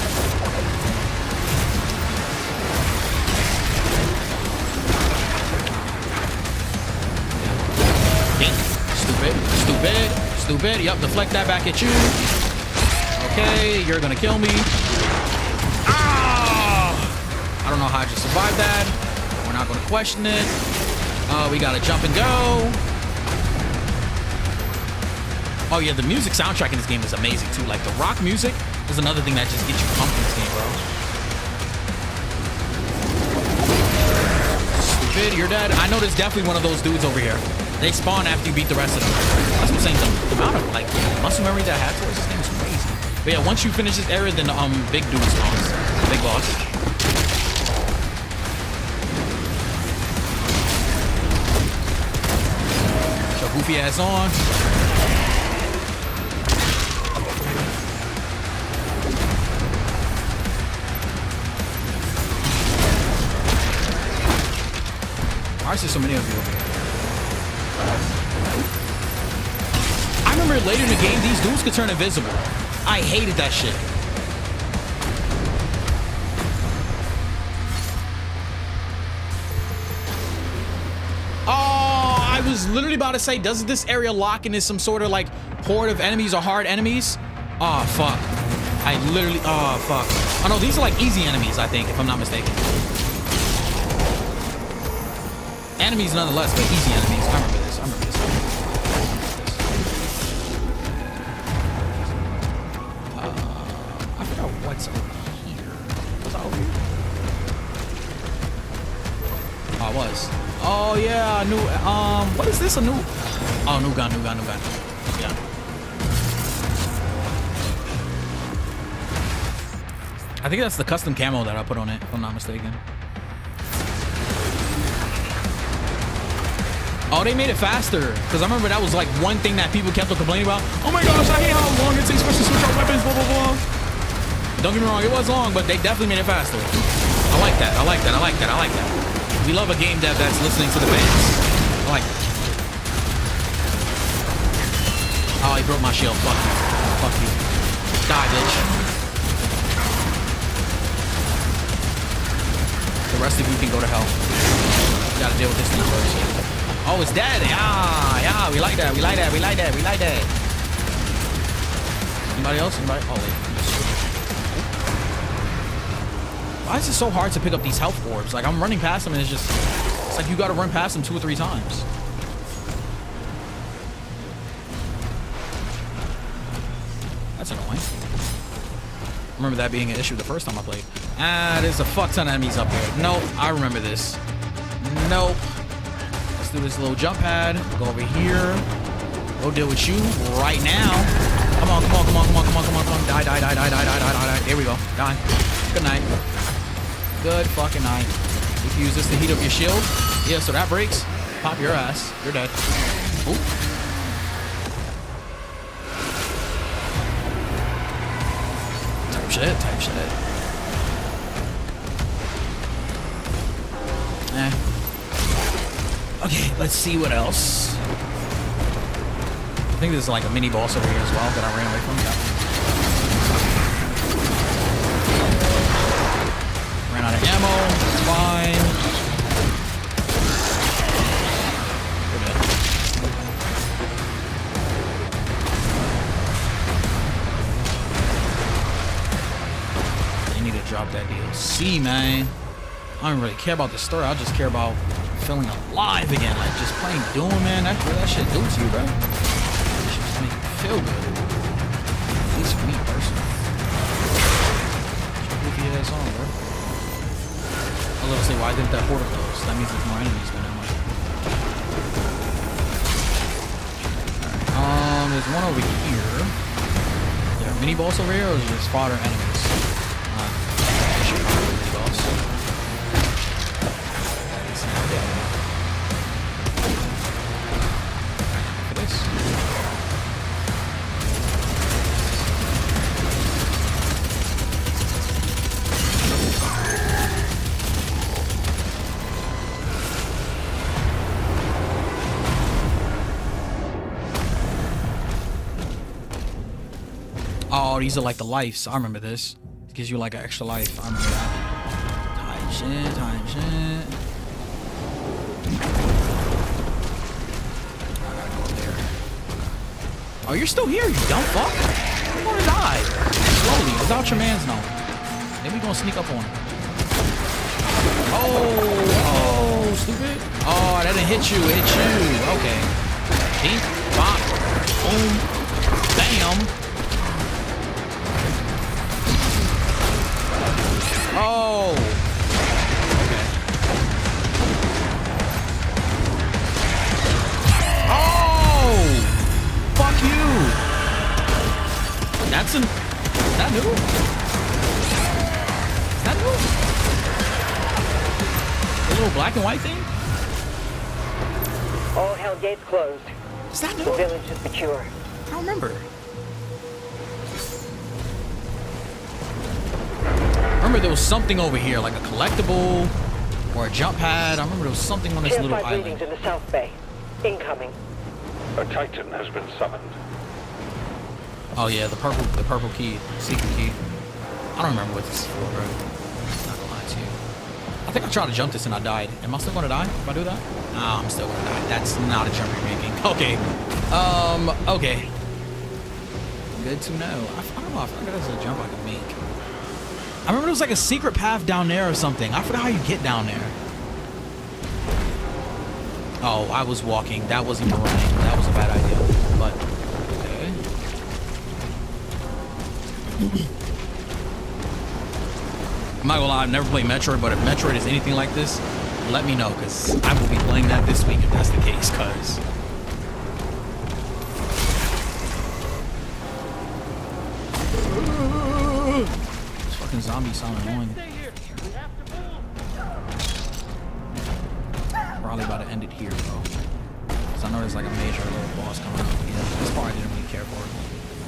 Stupid, stupid, stupid. Yep, deflect that back at you. Okay, you're gonna kill me. Ah! I don't know how I just survived that. We're not gonna question it. We gotta jump and go. Oh yeah, the music soundtrack in this game is amazing too. Like the rock music is another thing that just gets you pumped in this game, bro. Stupid, you're dead. I know there's definitely one of those dudes over here. They spawn after you beat the rest of them. That's what I'm saying. The amount of like muscle memory that I had towards this game is crazy. But yeah, once you finish this area, then the big dude spawns. Big boss. So goofy ass on. Why is there so many of you? I remember later in the game, these dudes could turn invisible. I hated that shit. Oh, I was literally about to say, doesn't this area lock into some sort of like horde of enemies or hard enemies? Oh, fuck. I literally, oh, fuck. Oh, no, these are like easy enemies, I think, if I'm not mistaken. Enemies nonetheless, but easy enemies. I remember this. I remember this. I forgot what's over here. Was I over here? Oh, I was. Oh yeah, new. What is this? A new? Oh, new gun. Yeah. I think that's the custom camo that I put on it, if I'm not mistaken. Oh, they made it faster. Because I remember that was like one thing that people kept on complaining about. Oh my gosh, I hate how long it takes for us to switch out weapons, blah, blah, blah. Don't get me wrong, it was long, but they definitely made it faster. I like that. We love a game dev that's listening to the fans. I like it. Oh, he broke my shield. Fuck you. Fuck you. Die, bitch. The rest of you can go to hell. You gotta deal with this thing first. Oh, it's dead. Yeah, we like that. Anybody else? Anybody? Oh, wait. Why is it so hard to pick up these health orbs? Like, I'm running past them and it's like you gotta run past them 2 or 3 times. That's annoying. I remember that being an issue the first time I played. There's a fuck ton of enemies up here. Nope, I remember this. Nope. Do this little jump pad. Go over here. Go deal with you right now. Come on. Die. There we go. Die. Good night. Good fucking night. You can use this to heat up your shield. Yeah, so that breaks. Pop your ass. You're dead. Ooh. Type shit. Okay, let's see what else. I think there's like a mini boss over here as well that I ran away from. Yeah. Ran out of ammo. It's fine. We're dead. You need to drop that DLC, man. I don't really care about the story. I just care about feeling alive again, like just playing Doom, man. That's what that shit do to you, bro. That shit just make you feel good. At least for me personally. Goofy ass on, bro. I was gonna say, why didn't that portal close? That means there's more enemies going on. Alright. There's one over here. Is there a mini boss over here, or is it just fodder enemies? I should probably be mini boss. Oh, these are like the lives. I remember this. It gives you like an extra life. I remember that. Type shit. I gotta go up there. Oh, you're still here, you dumb fuck. You're gonna die. Slowly, without your man's knowing. Then we gonna sneak up on him. Oh, stupid. Oh, that didn't hit you. It hit you. Okay. Dink, bop, boom, bam. Oh. Okay. That's is that new? Is that new? The little black and white thing? All hell gates closed. Is that new? The village is secure. I don't remember. I remember there was something over here, like a collectible or a jump pad. I remember there was something on this Tier little 5 island. readings in the South Bay. Incoming. A Titan has been summoned. Oh yeah, the purple key, secret key. I don't remember what this is for, bro. Not gonna lie to you. I think I tried to jump this and I died. Am I still gonna die if I do that? Nah, I'm still gonna die. That's not a jump you're making. Okay. Okay. Good to know. I don't know. I forgot there's a jump I could make. I remember there was like a secret path down there or something. I forgot how you get down there. Oh, I was walking. That wasn't even running. That was a bad idea. But okay. I'm not gonna lie, I've never played Metroid, but if Metroid is anything like this, let me know, because I will be playing that this week if that's the case, because this fucking zombie sound annoying. Probably about to end it here, though. Because I know there's like a major little boss coming up. Yeah, this part I didn't really care for.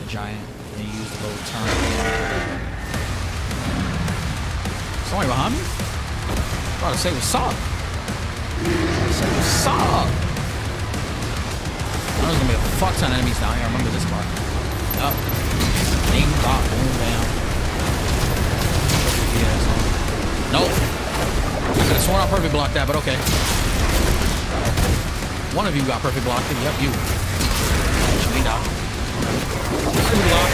The giant. And you use the little turn. Somebody behind me? I'm about to say what's up. Say what's up. I know there's gonna be a fuck ton of enemies down here. I remember this part. Up. Ding, bop, boom, bam. Yeah, so. Nope. I could have sworn I perfect blocked that, but okay. One of you got perfect blocked. Yep, you. Actually, no.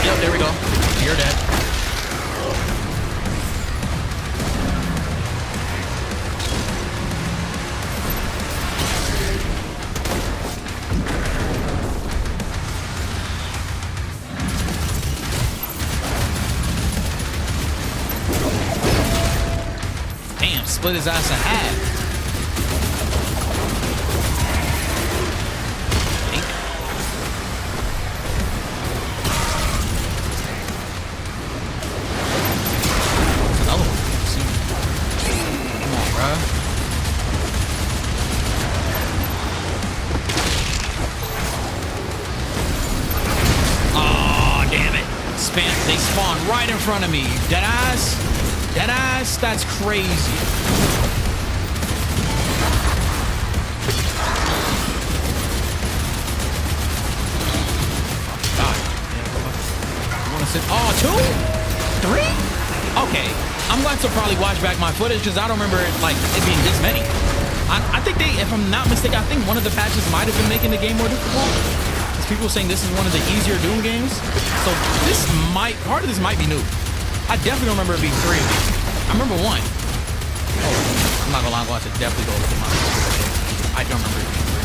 Yep, there we go. You're dead. Damn, split his ass in half. They spawn right in front of me. Dead eyes? Dead eyes? That's crazy. God. You wanna sit? Oh, 2? 3? Okay. I'm going to probably watch back my footage because I don't remember it, like it being this many. I think they, if I'm not mistaken, I think one of the patches might have been making the game more difficult. People saying this is one of the easier Doom games, so this might, part of this might be new. I definitely don't remember it being 3 of these. I remember 1. Oh, I'm not gonna lie, I'm going to definitely go look at my. I don't remember it being 3.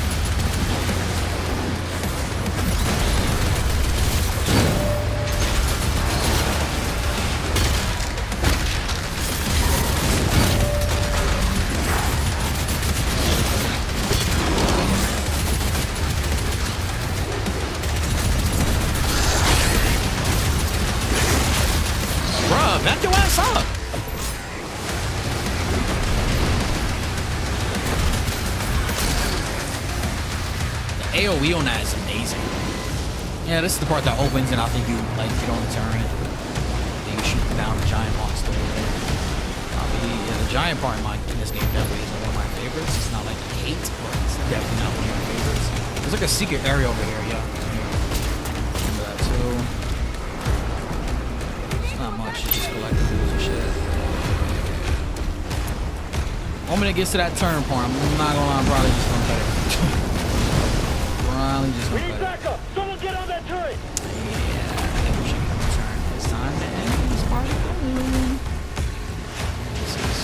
Back your ass up. The AoE on that is amazing. Yeah, this is the part that opens and I think you like get on the turret and you shoot down the giant monster. Yeah, the giant part in this game definitely is one of my favorites. It's not like I hate, but it's definitely not one of my favorites. There's like a secret area over here, yeah. Remember that too. Not much, it's just collectibles and shit. Moment it gets to that turn point, I'm not gonna lie, I'm probably just gonna cut it. Probably just gonna cut it. Backup! Someone get on that turret! Yeah, I think we should get on the turn. It's time to end this part. This is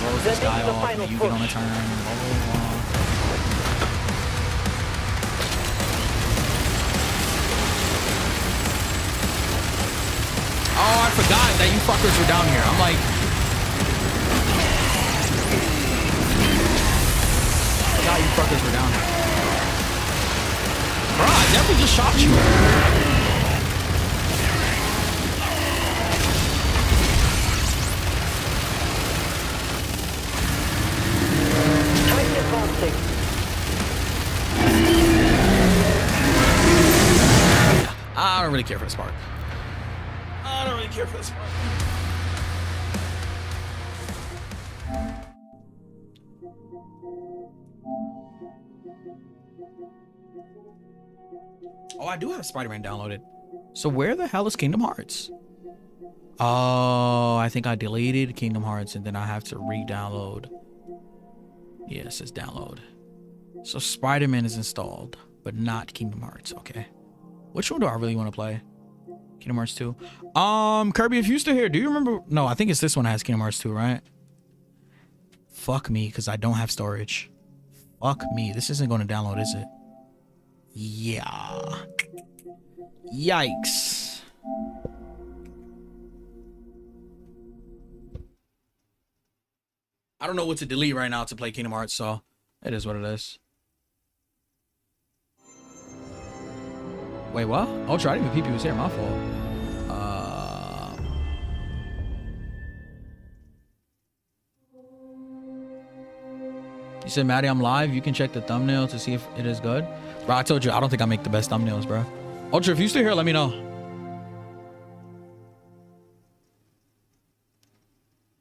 throws this guy off, and you get on the turn. Blah, blah, blah. Oh, I forgot that you fuckers were down here. I'm like, I forgot you fuckers were down here. Bro, I definitely just shot you. really care for the spark. I don't really care for the spark. Oh, I do have Spider-Man downloaded. So where the hell is Kingdom Hearts? Oh, I think I deleted Kingdom Hearts and then I have to re-download. Yeah, it says download. So Spider-Man is installed, but not Kingdom Hearts. Okay. Which one do I really want to play? Kingdom Hearts 2. Kirby, if you're still here, do you remember? No, I think it's this one that has Kingdom Hearts 2, right? Fuck me, because I don't have storage. Fuck me. This isn't going to download, is it? Yeah. Yikes. I don't know what to delete right now to play Kingdom Hearts, so it is what it is. Wait, what? Ultra, I didn't even peep you was here. My fault. You said, Maddie, I'm live. You can check the thumbnail to see if it is good. Bro, I told you, I don't think I make the best thumbnails, bro. Ultra, if you still here, let me know.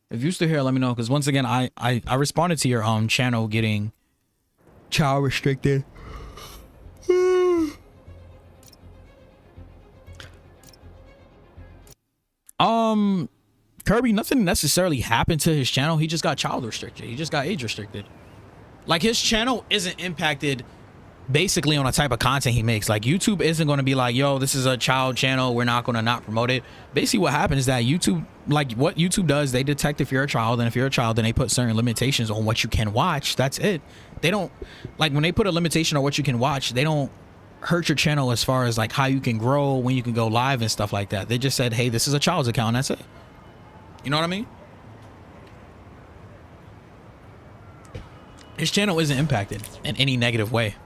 If you still here, let me know. Because once again, I responded to your channel getting child restricted. Kirby, nothing necessarily happened to his channel. He just got child restricted. He just got age restricted. Like, his channel isn't impacted basically on the type of content he makes. Like, YouTube isn't going to be like, yo, this is a child channel, we're not going to not promote it. Basically what happens is that YouTube, like what YouTube does, they detect if you're a child, and if you're a child, then they put certain limitations on what you can watch. That's it. They don't, like, when they put a limitation on what you can watch, they don't hurt your channel as far as like how you can grow, when you can go live and stuff like that. They just said, hey, this is a child's account, and that's it. You know what I mean? His channel isn't impacted in any negative way.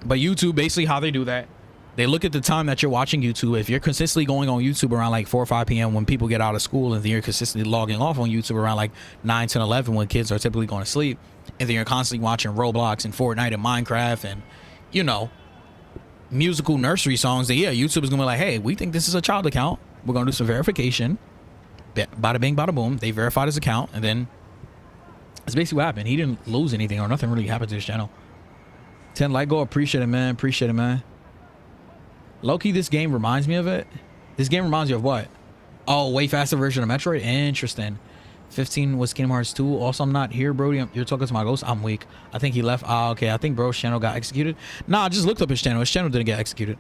But YouTube, basically how they do that, they look at the time that you're watching YouTube. If you're consistently going on YouTube around like 4 or 5 p.m. when people get out of school, and then you're consistently logging off on YouTube around like 9, 10, 11 when kids are typically going to sleep, and then you're constantly watching Roblox and Fortnite and Minecraft and, you know, musical nursery songs, then yeah, YouTube is going to be like, hey, we think this is a child account. We're going to do some verification. Bada bing, bada boom. They verified his account, and then that's basically what happened. He didn't lose anything, or nothing really happened to his channel. 10 like go, appreciate it, man. Appreciate it, man. Low-key, this game reminds me of it. This game reminds you of what? Oh, way faster version of Metroid. Interesting. 15 was Kingdom Hearts 2. Also, I'm not here, Brody. You're talking to my ghost. I'm weak. I think he left. Ah, okay. I think bro's channel got executed. Nah, I just looked up his channel. His channel didn't get executed.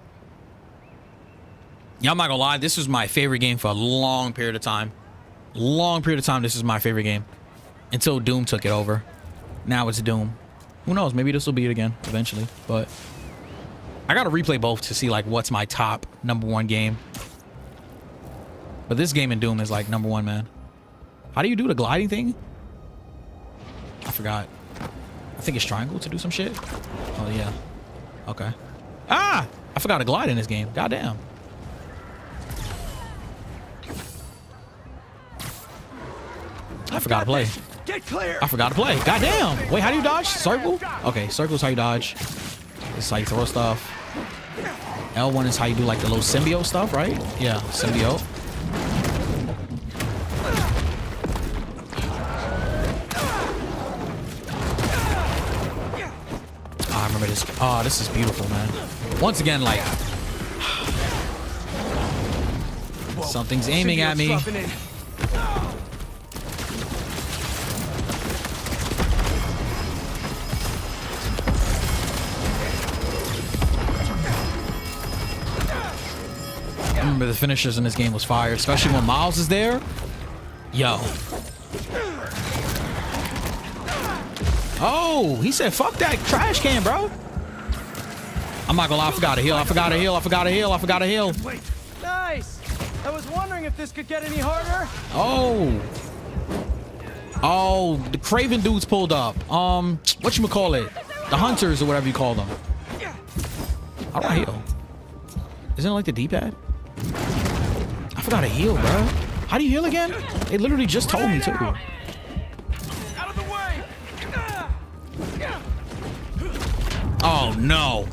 Yeah, I'm not gonna lie. This was my favorite game for a long period of time. Long period of time, this is my favorite game. Until Doom took it over. Now it's Doom. Who knows? Maybe this will be it again eventually. But I gotta replay both to see like what's my top #1 game. But this game in Doom is like #1, man. How do you do the gliding thing? I forgot. I think it's triangle to do some shit. Oh yeah. Okay. Ah! I forgot to glide in this game. Goddamn. I forgot to play. Get clear. I forgot to play. Goddamn. Wait, how do you dodge? Circle? Okay, circle is how you dodge. This is how you throw stuff. L1 is how you do like the little symbiote stuff, right? Yeah, symbiote. Oh, I remember this. Oh, this is beautiful, man. Once again, like something's aiming at me. I remember the finishers in this game was fire, especially when Miles is there. Yo. Oh, he said, fuck that trash can, bro. I'm not gonna lie, I forgot to heal. I forgot to heal. I forgot to heal. I forgot to heal. Nice. I was wondering if this could get any harder. Oh. Oh, the Craven dudes pulled up. Whatchamacallit? The hunters or whatever you call them. How do I heal? Isn't it like the D-pad? I forgot to heal, bro. How do you heal again? They literally just told me to. Oh no.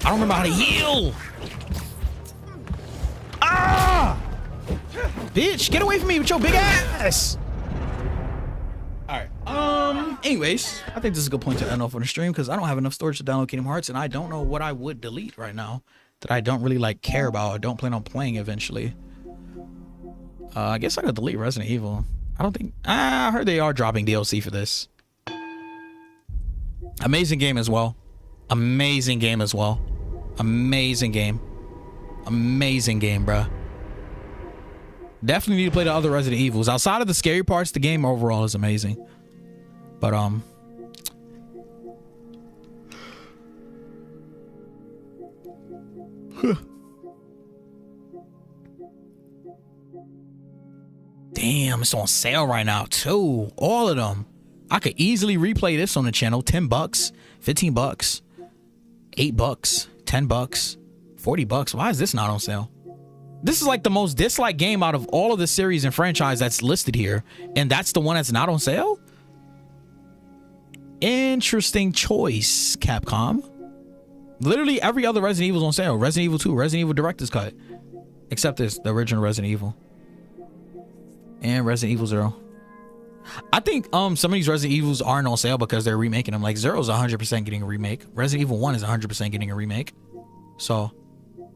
I don't remember how to heal. Ah! Bitch, get away from me with your big ass. All right. Anyways, I think this is a good point to end off on the stream because I don't have enough storage to download Kingdom Hearts, and I don't know what I would delete right now that I don't really like care about or don't plan on playing eventually. I guess I could delete Resident Evil. I don't think. I heard they are dropping DLC for this. Amazing game as well. Amazing game as well. Amazing game. Amazing game, bruh. Definitely need to play the other Resident Evils. Outside of the scary parts, the game overall is amazing. But damn, it's on sale right now too. All of them. I could easily replay this on the channel. $10, $15, $8, $10, $40. Why is this not on sale? This is like the most disliked game out of all of the series and franchise that's listed here, and that's the one that's not on sale? Interesting choice, Capcom. Literally every other Resident Evil is on sale. Resident Evil 2, Resident Evil Director's Cut. Except this, the original Resident Evil. And Resident Evil 0. I think some of these Resident Evils aren't on sale because they're remaking them. Like 0 is 100% getting a remake. Resident Evil 1 is 100% getting a remake. So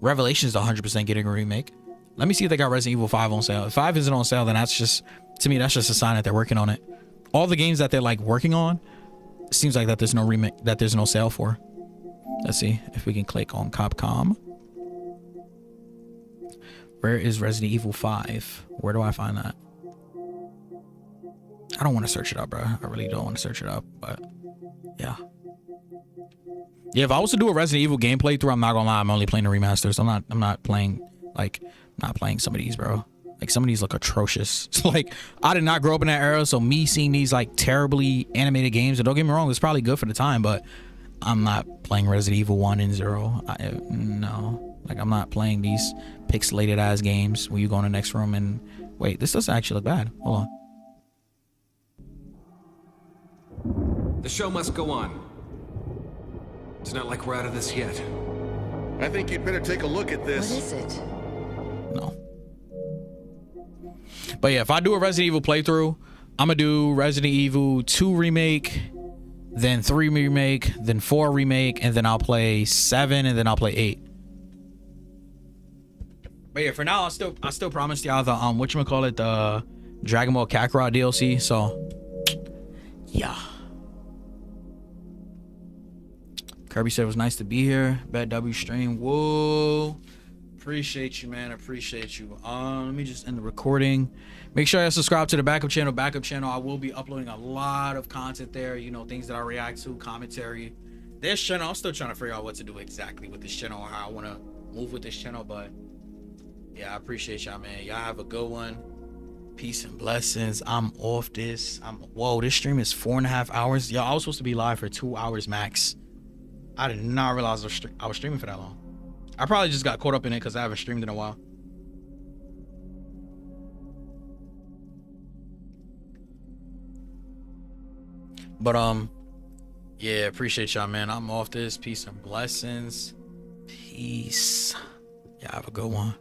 Revelation is 100% getting a remake. Let me see if they got Resident Evil 5 on sale. If 5 isn't on sale, then that's just, to me, that's just a sign that they're working on it. All the games that they're like working on, it seems like that there's no remake, that there's no sale for. Let's see if we can click on Capcom. Where is Resident Evil 5? Where do I find that? I don't want to search it up, bro. I really don't want to search it up, but yeah. Yeah, if I was to do a Resident Evil gameplay through, I'm not gonna lie, I'm only playing the remasters. I'm not playing some of these, bro. Like some of these look atrocious. Like I did not grow up in that era, so me seeing these like terribly animated games, and don't get me wrong, it's probably good for the time, but I'm not playing Resident Evil 1 and 0. No. Like I'm not playing these pixelated ass games where you go in the next room and wait, this doesn't actually look bad. Hold on. The show must go on. It's not like we're out of this yet. I think you'd better take a look at this. What is it? No. But yeah, if I do a Resident Evil playthrough, I'm gonna do Resident Evil 2 remake, then 3 remake, then 4 remake, and then I'll play 7, and then I'll play 8. But yeah, for now, I still promised y'all the whatchamacallit, the Dragon Ball Kakarot DLC. So yeah. Kirby said it was nice to be here. Bad W stream. Whoa. Appreciate you, man. Appreciate you. Let me just end the recording. Make sure you subscribe to the backup channel. I will be uploading a lot of content there. You know, things that I react to, commentary. This channel, I'm still trying to figure out what to do exactly with this channel or how I want to move with this channel. But yeah, I appreciate y'all, man. Y'all have a good one. Peace and blessings. I'm off this. Whoa, this stream is 4.5 hours. Yo, I was supposed to be live for 2 hours max. I did not realize I was streaming for that long. I probably just got caught up in it because I haven't streamed in a while. But yeah, appreciate y'all, man. I'm off this. Peace and blessings. Peace. Y'all have a good one.